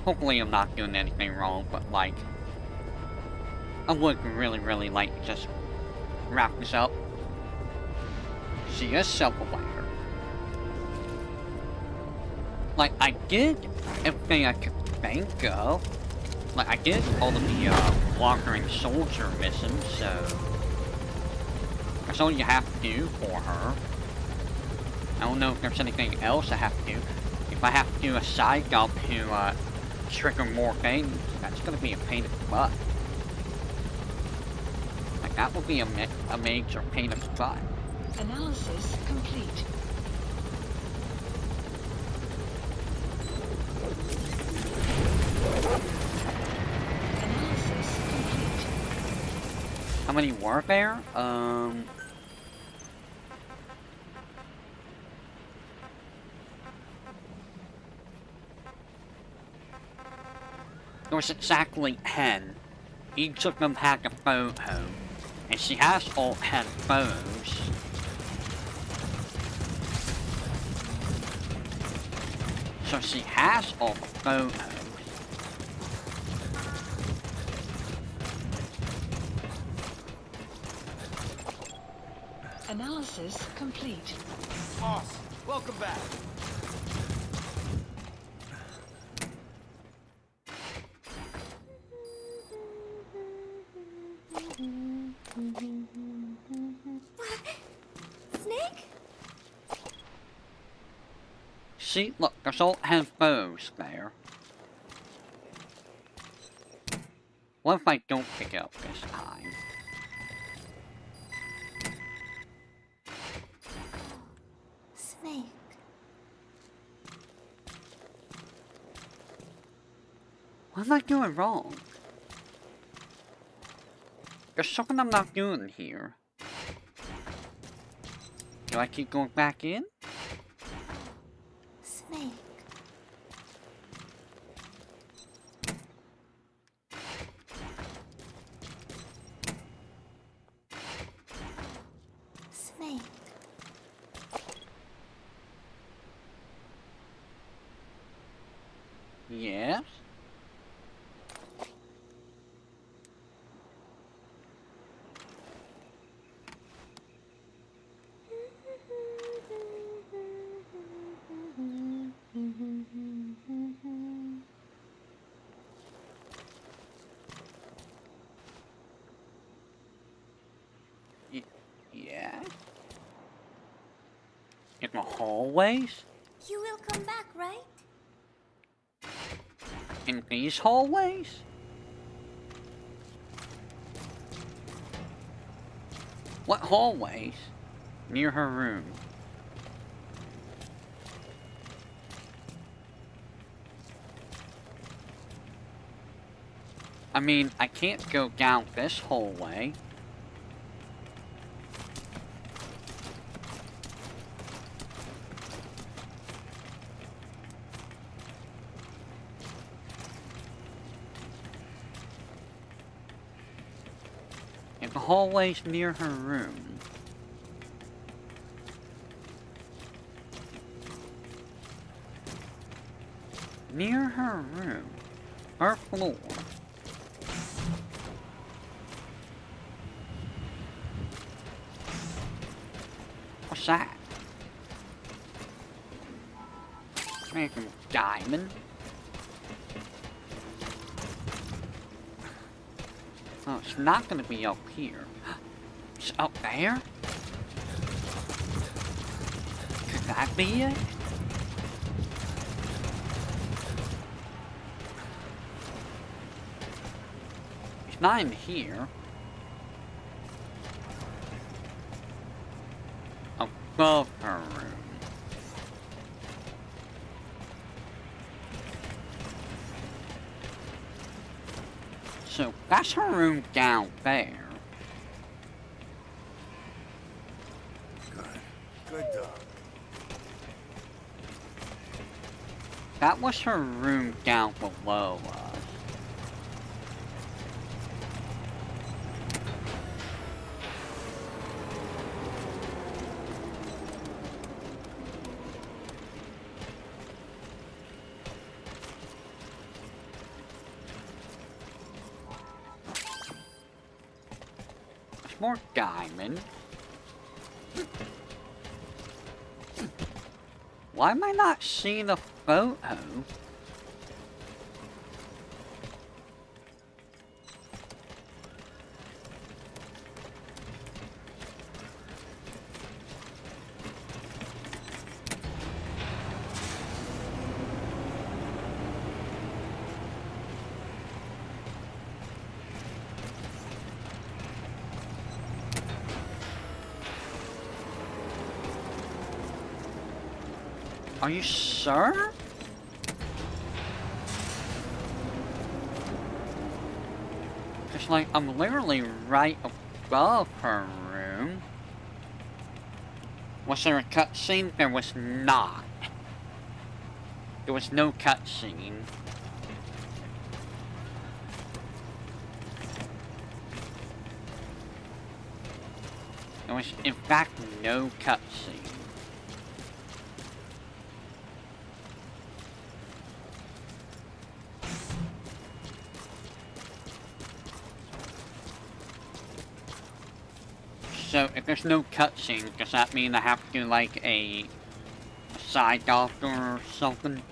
Hopefully I'm not doing anything wrong, but like, I would really like to just wrap this up. She is self-aware. Like, I did everything I could think of. Like, I did all of the Wandering Soldier missions, so that's all you have to do for her. I don't know if there's anything else I have to do. If I have to do a side job to trigger more things, that's gonna be a pain in the butt. Like, that would be a major pain in the butt. Analysis complete. Analysis complete. How many were there? There was exactly 10. Each of them had a photo. And she has all 10 photos. So she has all the photos. Analysis complete. Boss, welcome back. Snake? See, look, there's all 10 photos there. What if I don't pick it up this time? Snake. What am I doing wrong? There's something I'm not doing here. Do I keep going back in? Snake. Snake. Yes? Yeah? In the hallways? You will come back, right? In these hallways? What hallways? Near her room. I mean, I can't go down this hallway. The hallways near her room. Near her room. Her floor. What's that? Making diamond. Oh, it's not gonna be up here. It's up there? Could that be it? It's not in here. Above her room. So, that's her room down there. Good dog. That was her room down below us. More diamond. Why am I not seeing the photo? Are you sure? It's like I'm literally right above her room. Was there a cutscene? There was not. There was no cutscene. There was, in fact, no cutscene. So, if there's no cutscene, does that mean I have to do, like, a side doctor or something?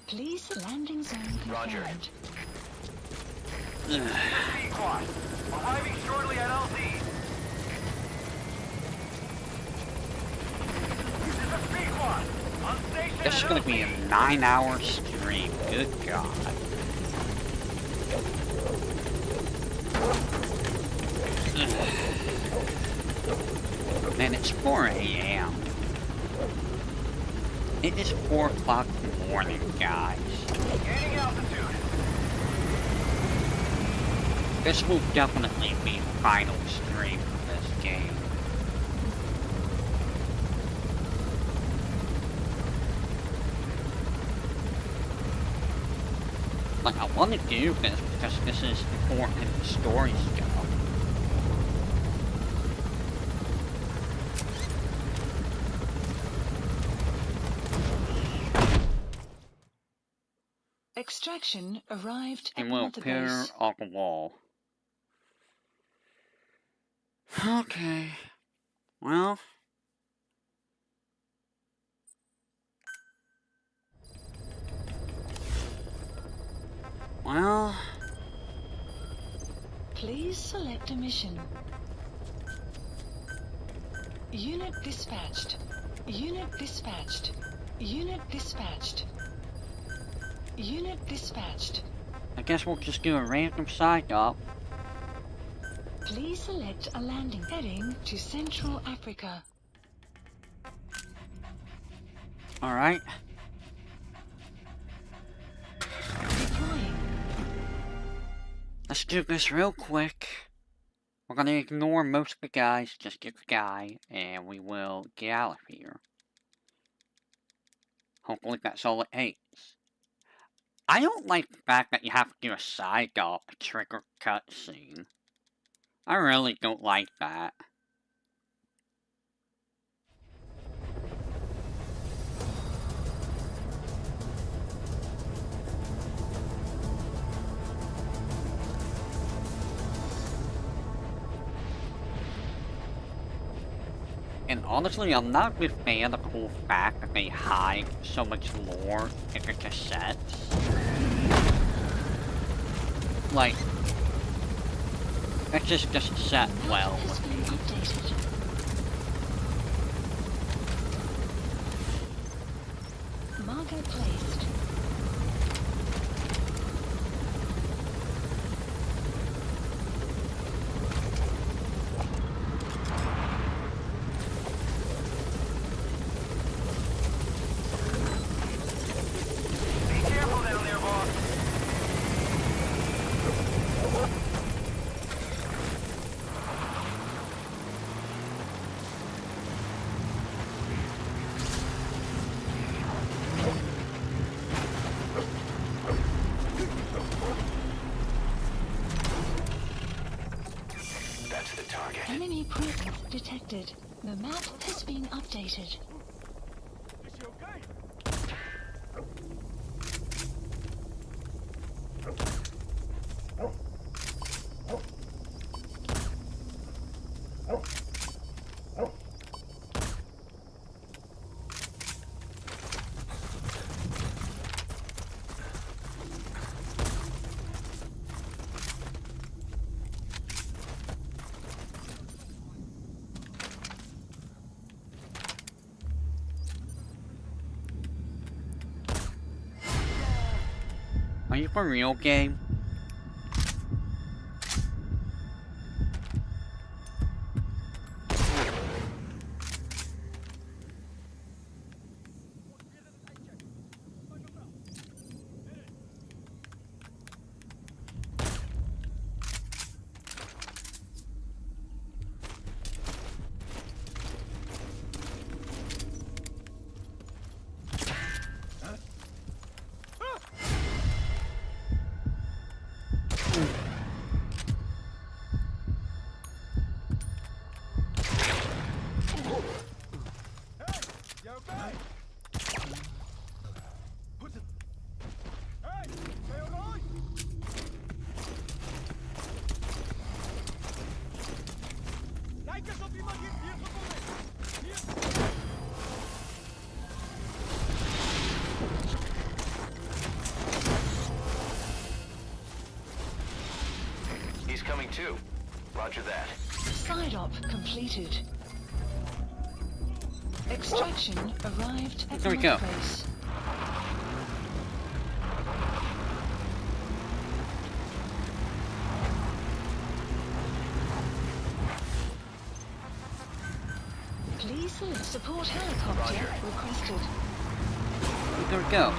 Please, landing zone confirmed. Roger. Squad, arriving shortly at LZ. This is a Squad. On station. This is gonna be a 9-hour stream. Good God. Man, it's 4 a.m. It is 4 o'clock in the morning, guys. Gaining altitude. This will definitely be the final stream for this game. Like, I want to do this because this is important in the story's go. Extraction arrived at And will Mother appear Base. on the wall. Okay. Well. Well. Please select a mission. Unit dispatched. Unit dispatched. Unit dispatched. Unit dispatched. I guess we'll just do a random side up. Please select a landing heading to Central Africa. Alright. Deploying. Let's do this real quick. We're gonna ignore most of the guys, just get the guy, and we will get out of here. Hopefully that's all it takes. I don't like the fact that you have to do a side up to trigger cutscene. I really don't like that. And honestly, I'm not a big fan of the whole fact that they hide so much lore in the cassettes. Like, it just doesn't set well with me. Marker placed. Enemy presence detected. The map has been updated. Are you for real, game? He's coming too. Roger that. Side op completed. Extraction arrived at There we go. base. Please select support helicopter requested. There we go.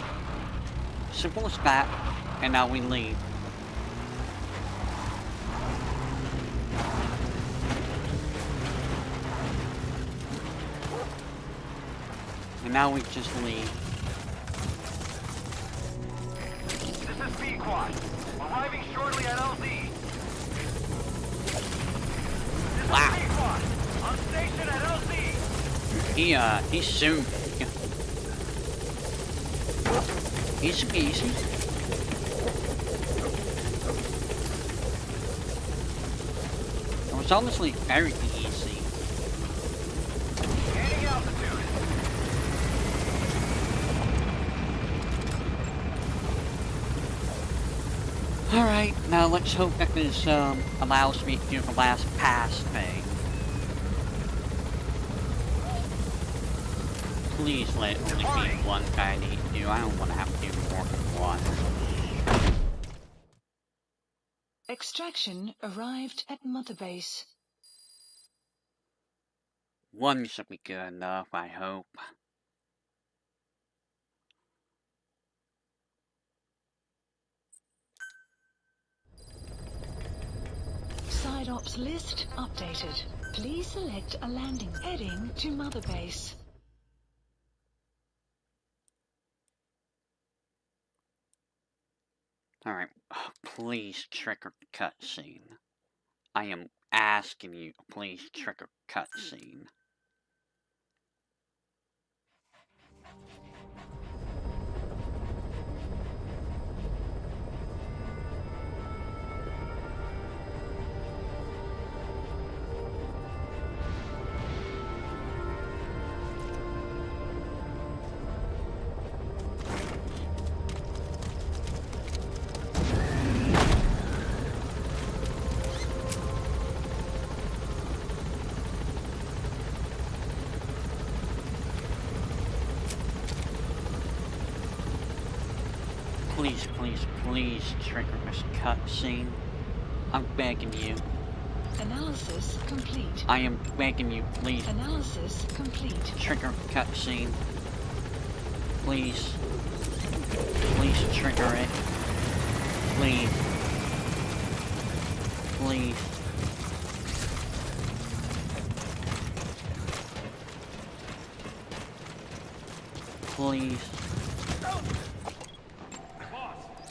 Support's back, and now we leave. And now we just leave. This is B-Quad. Arriving shortly at LZ. Wow. B-Quad. On station at LZ. He's soon. Easy peasy. It was honestly very easy. Gaining altitude. Alright, now let's hope that this allows me to do the last pass thing. Please let it only be one that I need to do. I don't want to have to do more than one. Extraction arrived at Mother Base. One should be good enough, I hope. Side ops list updated. Please select a landing heading to Mother Base. Alright, please trigger the cutscene. I am asking you, please trigger cutscene. Please, please, please trigger this cutscene. I'm begging you. Analysis complete. I am begging you, please. Analysis complete. Trigger cutscene. Please. Please trigger it. Please. Please. Please.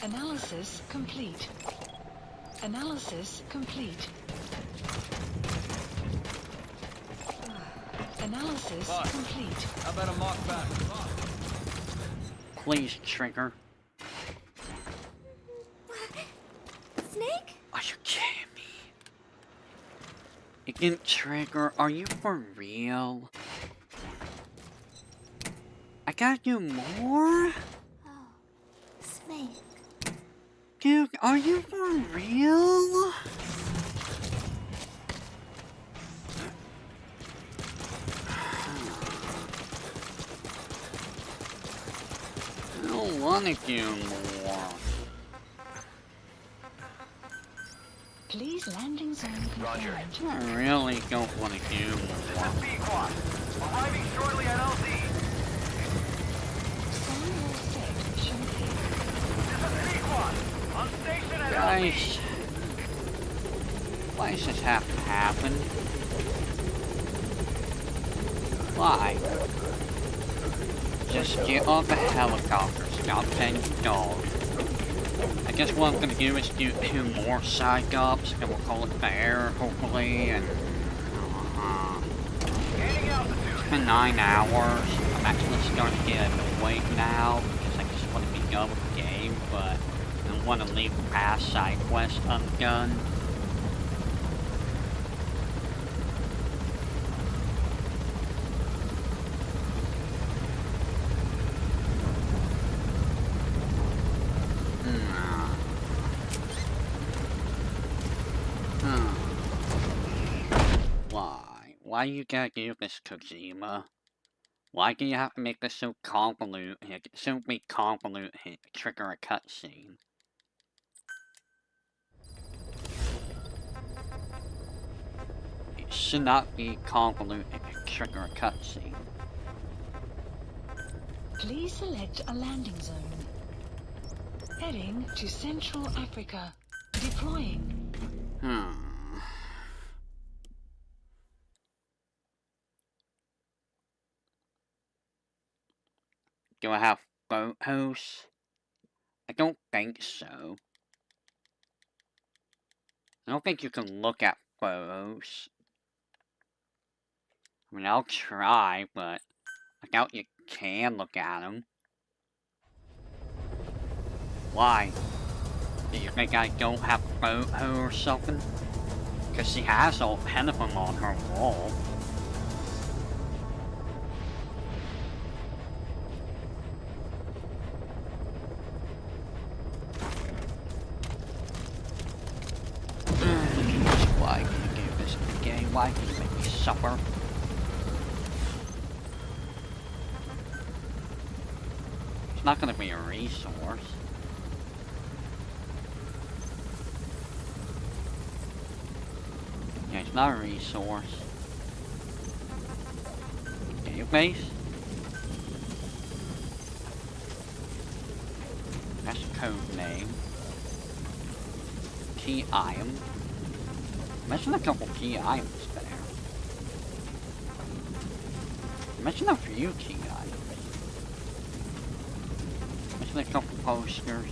Analysis complete. Analysis complete. Analysis complete. How about a mock back? Please trigger. Snake? Are you kidding me? It didn't trigger. Are you for real? I gotta do more? Snake. Dude, are you for real? I don't want to do more. Please landing zone confirmed. I really don't want to do more. Arriving shortly at LZ. On station at Guys, why does this have to happen? Why? Just get on the helicopter, stop paying dogs. I guess what I'm gonna do is do 2 more side jobs, and we'll call it fair, hopefully, and it's been 9 hours. I'm actually starting to get annoyed now, because I just want to be done with the game, but I want to leave past side quests undone. Why you gotta do this, Kojima? Why do you have to make this so convoluted? So convoluted, trigger a cutscene. It should not be convoluted, trigger a cutscene. Please select a landing zone. Heading to Central Africa. Deploying. Do I have photos? I don't think so. I don't think you can look at photos. I mean, I'll try, but I doubt you can look at them. Why? Do you think I don't have a photo or something? Because she has all 10 of them on her wall. Why can you do this in the game? Why can you make me suffer? It's not gonna be a resource. Yeah, it's not a resource. Database? That's a code name. Key item. Mention a couple key items there. Mention a few key items. Mention a couple posters.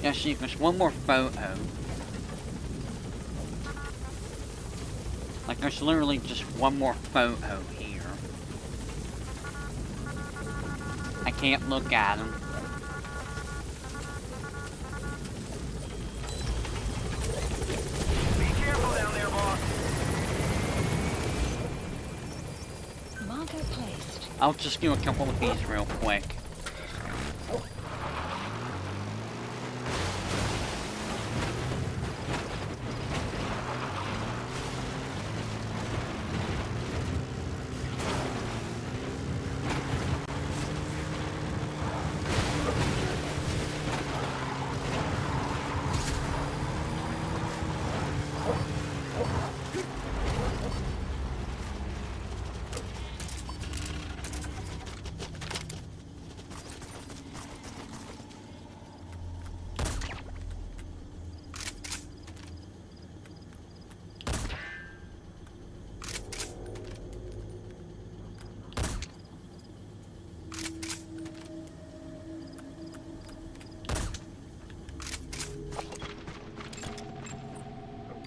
Yeah, see, there's one more photo. Like, there's literally just one more photo here. I can't look at them. Be careful down there, boss. Marker placed. I'll just do a couple of these real quick.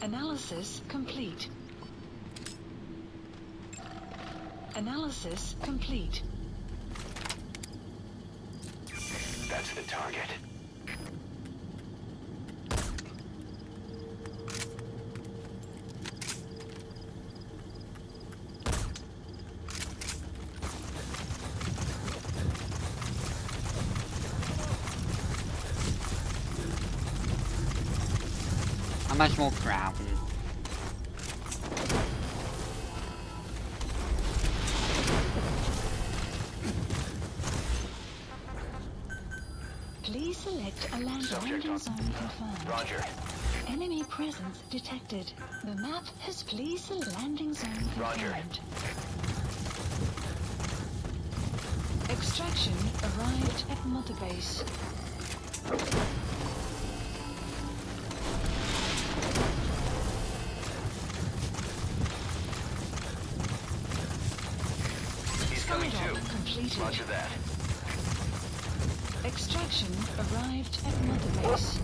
Analysis complete. Analysis complete. That's the target. I might as well grab him. Please select a landing zone confirmed. Roger. Enemy presence detected. The map has please a landing zone confirmed. Roger. Extraction arrived at Mother Base. He's coming too. Completed. Roger that. Extraction arrived at Mother Base.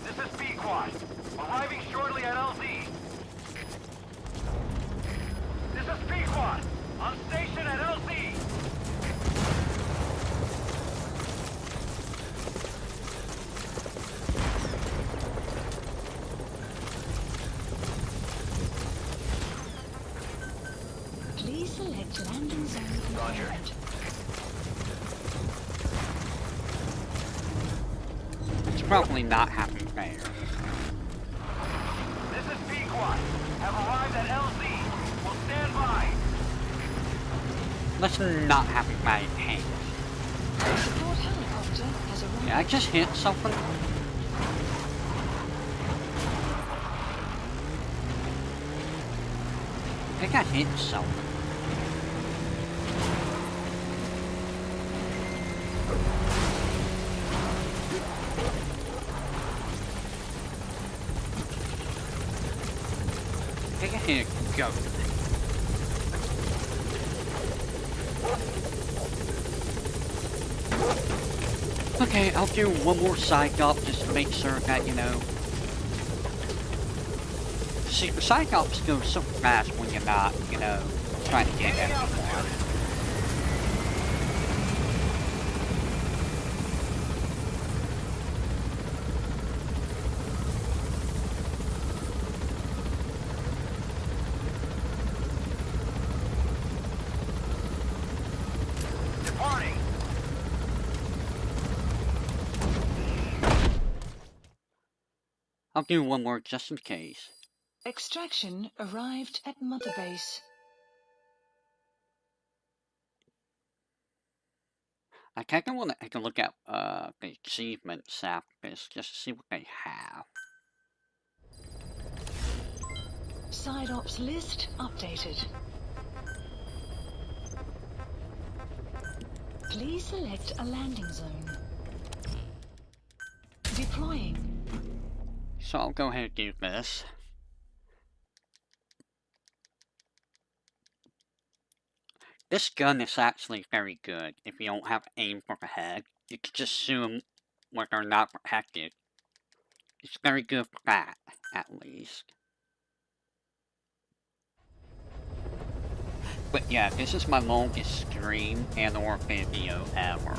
This is B-Quad. Arriving shortly at LZ. This is B-Quad. On station at LZ. Please select landing zone confirmed. Roger. It's probably not happening there. This is B-Quad. Have arrived at LZ. Will stand by. Let's not happen by hand. Support helicopter has arrived. Yeah, I just hit something. I think I hit something. I think I hit a goat. Okay, I'll do one more Cyclops just to make sure that, you know. See, the Cyclops go so fast when you're not, you know, trying to get everyone. Departing. I'll do one more just in case. Extraction arrived at Mother Base. I kind of want to take a look at the achievements after this, just to see what they have. Side ops list updated. Please select a landing zone. deploying. So I'll go ahead and do this. This gun is actually very good if you don't have aim for the head. You can just assume when they're not protected. It's very good for that, at least. But yeah, this is my longest stream and or video ever.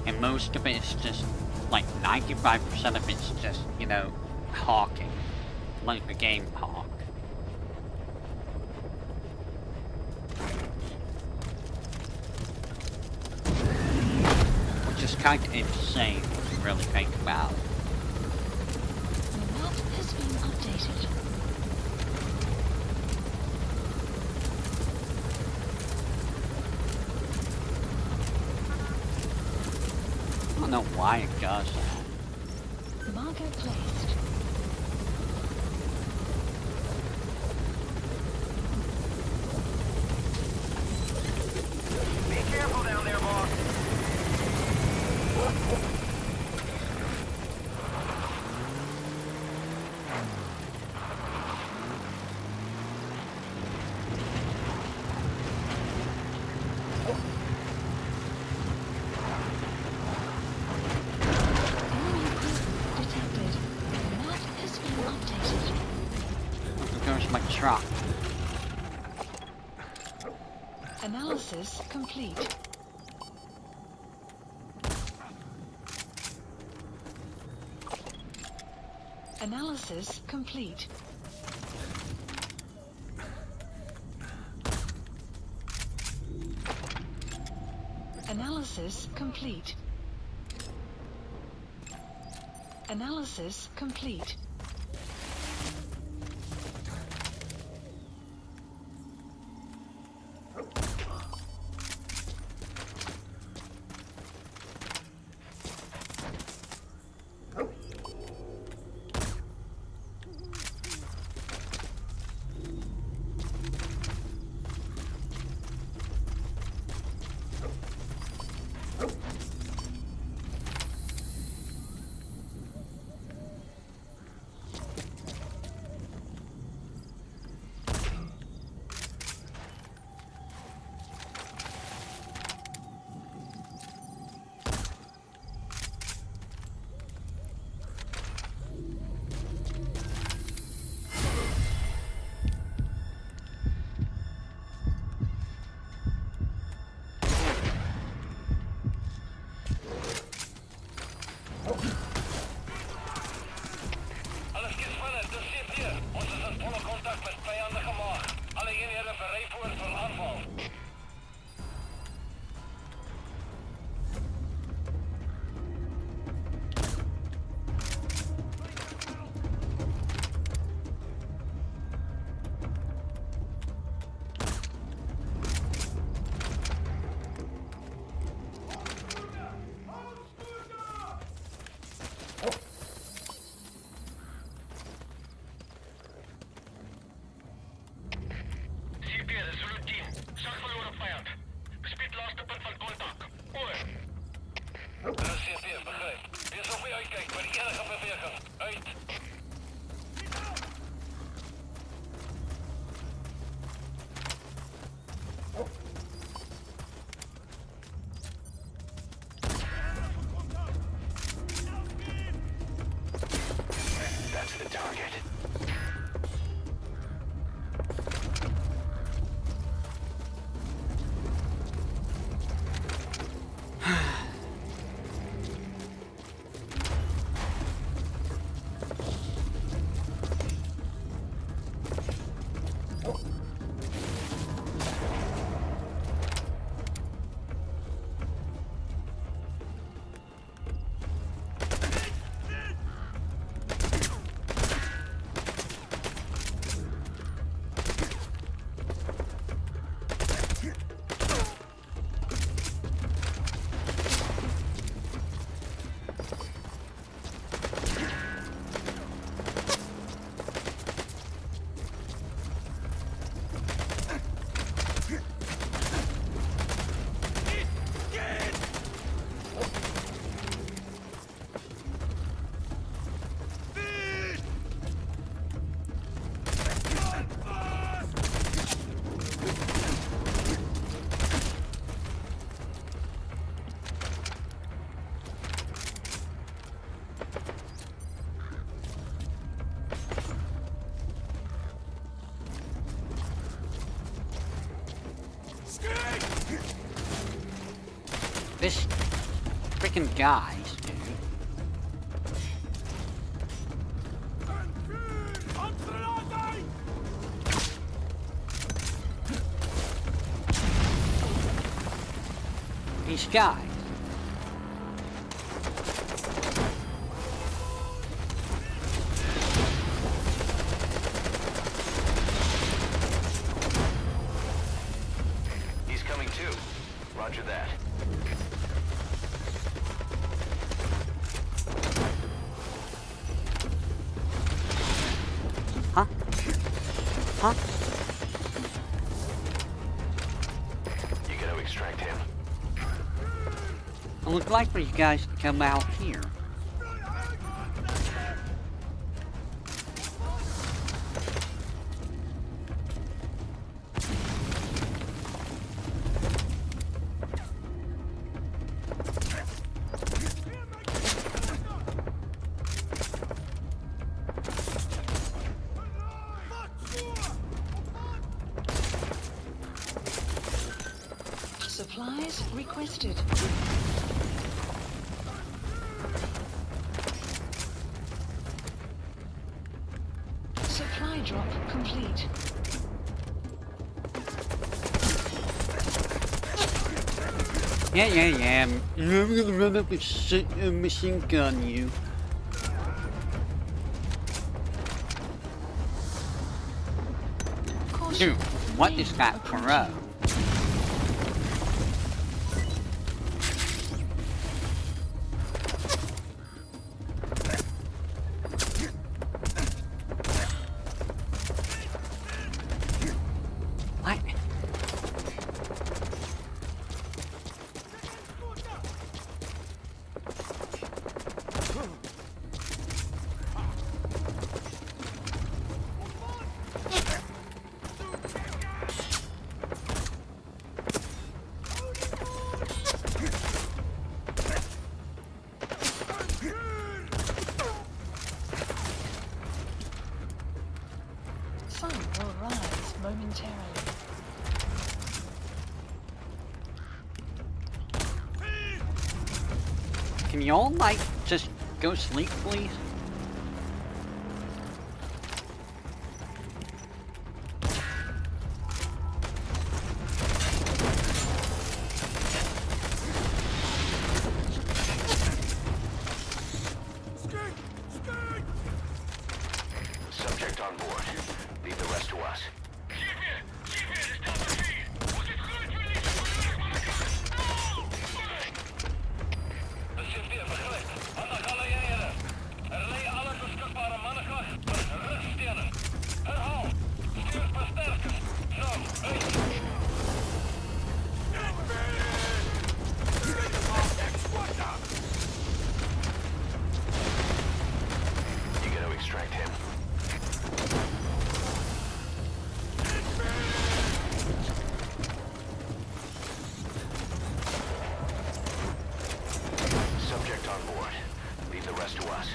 And most of it is just, like 95% of it's just, you know, talking. Like the game talk. Which is kind of insane if you really think about it. The map has been updated. I don't know why it does that. Marker placed. Be careful down there, boss. There's my truck. Analysis complete. Analysis complete. Analysis complete. Analysis complete. This freaking guys, dude. These guys. He's coming too. Roger that. Huh? Huh? You gotta extract him. It looked like for you guys to come out here. Supplies requested. Supply drop complete. Yeah. I'm gonna run up and machine gun you. Dude, what is that pro? What? Sun will rise momentarily. Can you all, like, just go sleep, please? Subject on board. Leave the rest to us. You gotta extract him. Subject on board. Leave the rest to us.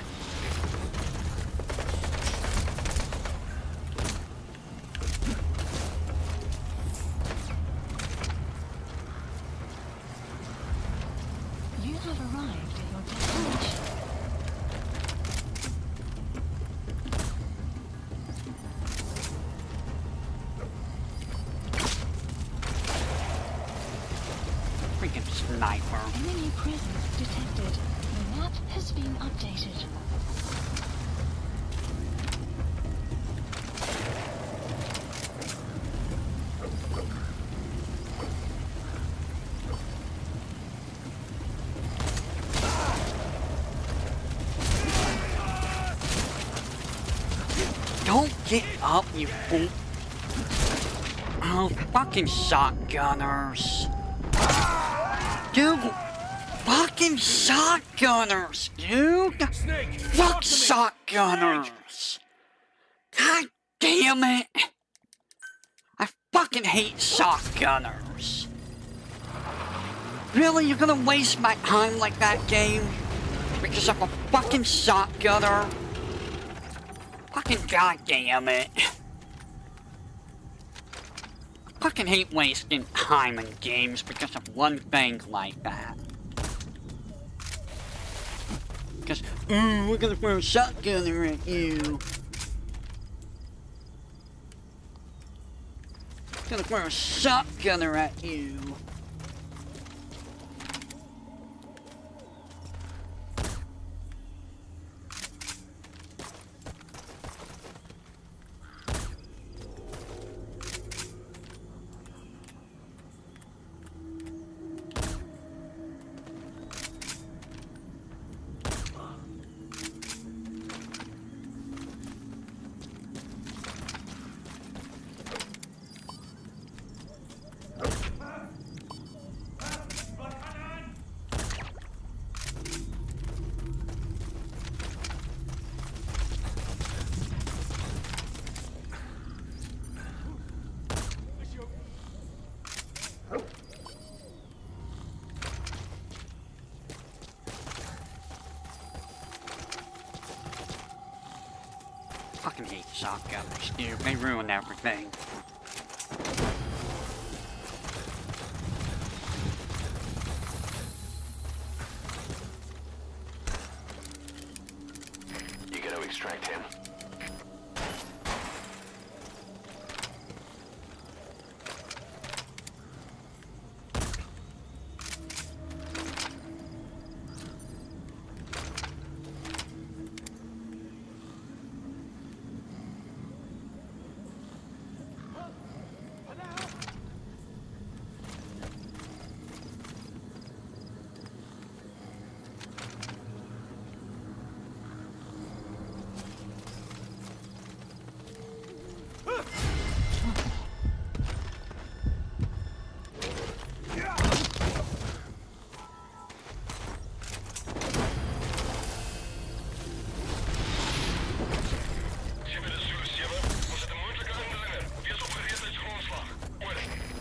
You have arrived at your destination. Freaking sniper. Enemy presence detected. The map has been updated. Don't get up, you fool. Oh, fucking shotgunners. Dude, fucking shotgunners, dude. Fuck shotgunners. God damn it. I fucking hate shotgunners. Really, you're gonna waste my time like that, game? Because I'm a fucking shotgunner? Fucking goddamn it. I fucking hate wasting time in games because of one thing like that. because, ooh, we're gonna throw a shotgun at you. Gonna throw a shotgunner at you. Fucking hate shotgunners, dude. They ruin everything. You gotta extract him.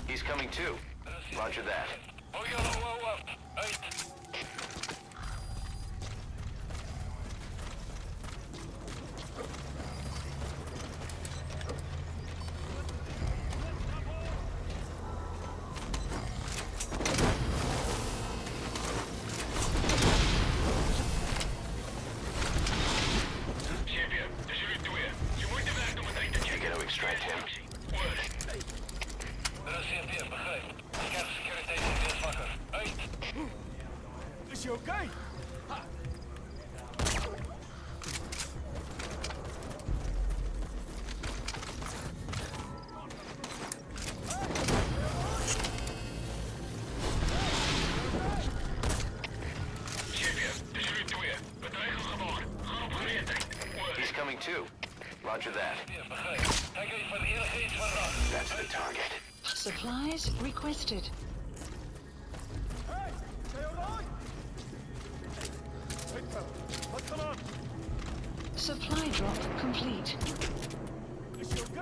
He's coming too. Roger that. You gotta extract him. Is je oké? He's coming too. Roger that. That's the target. Supplies requested. Supply drop complete. Is je oké?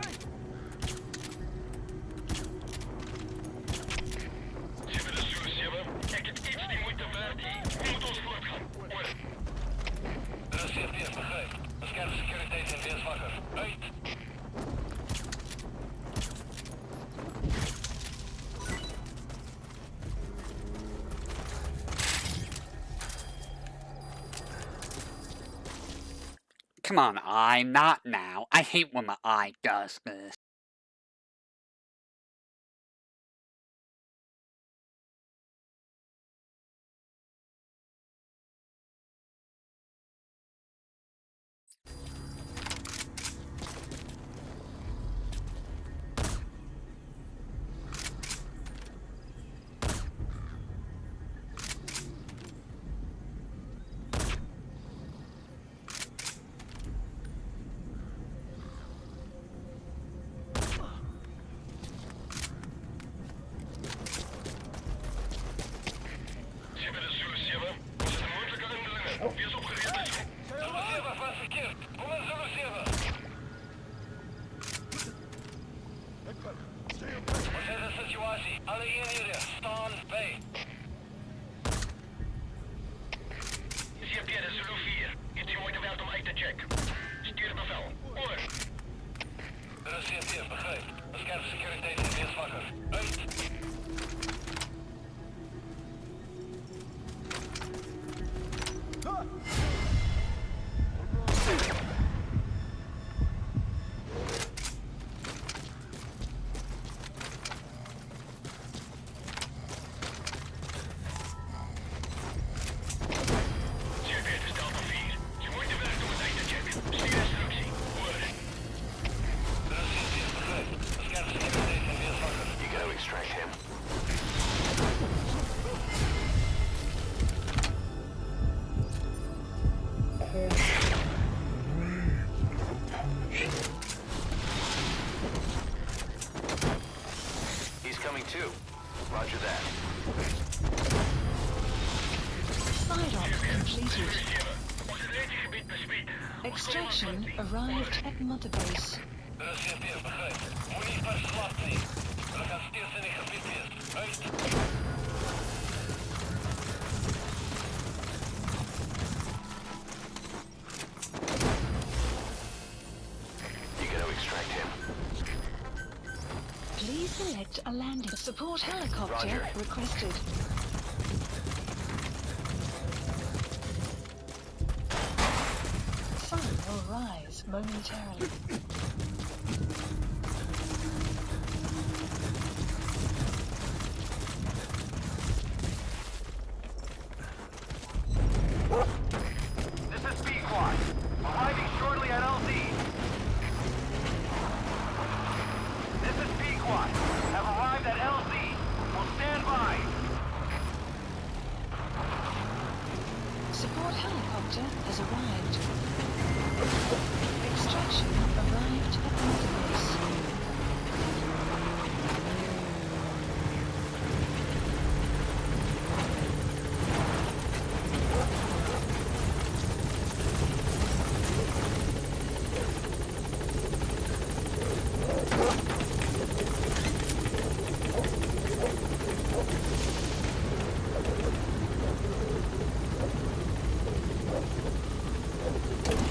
Come on, eye, not now. I hate when my eye does this. completed. Extraction arrived at Mother Base. You gonna extract him? Please select a landing. Support helicopter Roger. requested. Sun will rise momentarily. This is B-Quad. Arriving shortly at LZ. This is B-Quad. Have arrived at LZ. Will stand by. Support helicopter has arrived. Extraction arrived at Mother Base.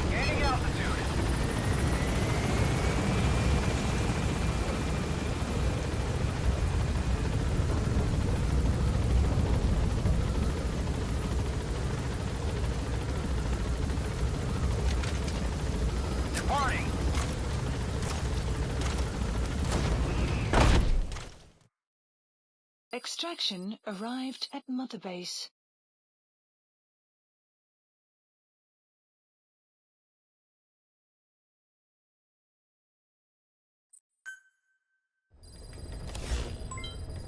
Gaining altitude. Departing. Extraction arrived at Mother Base.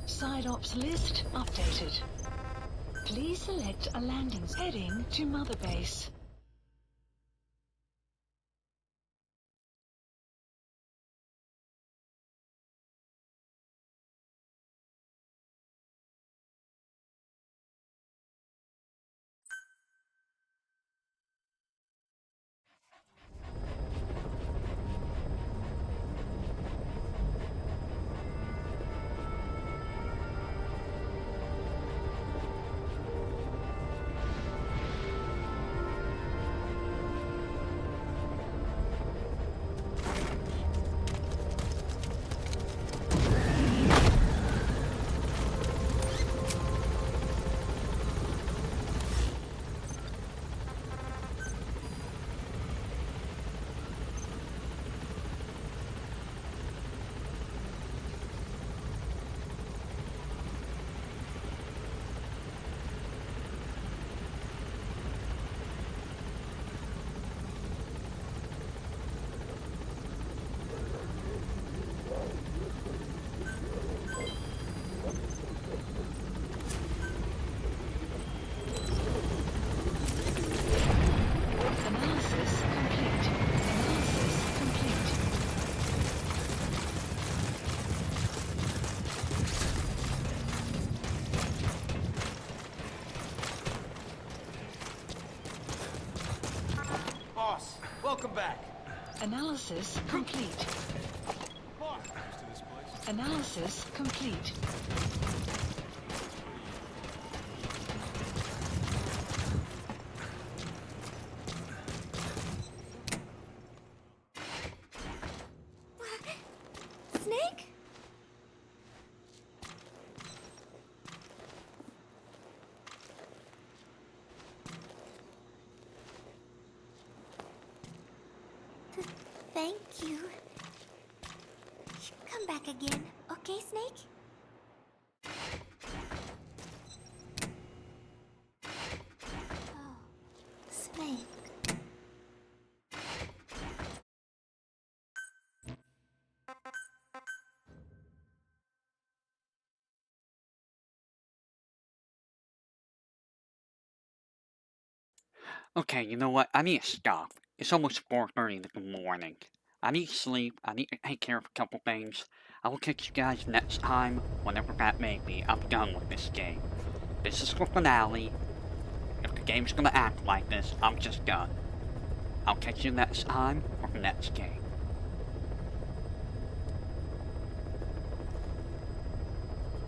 Side ops list updated. Please select a landing heading to Mother Base. Analysis complete. Analysis complete. Boss, welcome back. Analysis complete. Analysis complete. Snake? Thank you. Come back again, okay, Snake? Oh, Snake. Okay, you know what? I need to stop. It's almost 4:30 in the morning. I need sleep. I need to take care of a couple things. I will catch you guys next time, whenever that may be. I'm done with this game. This is the finale. If the game's gonna act like this, I'm just done. I'll catch you next time for the next game.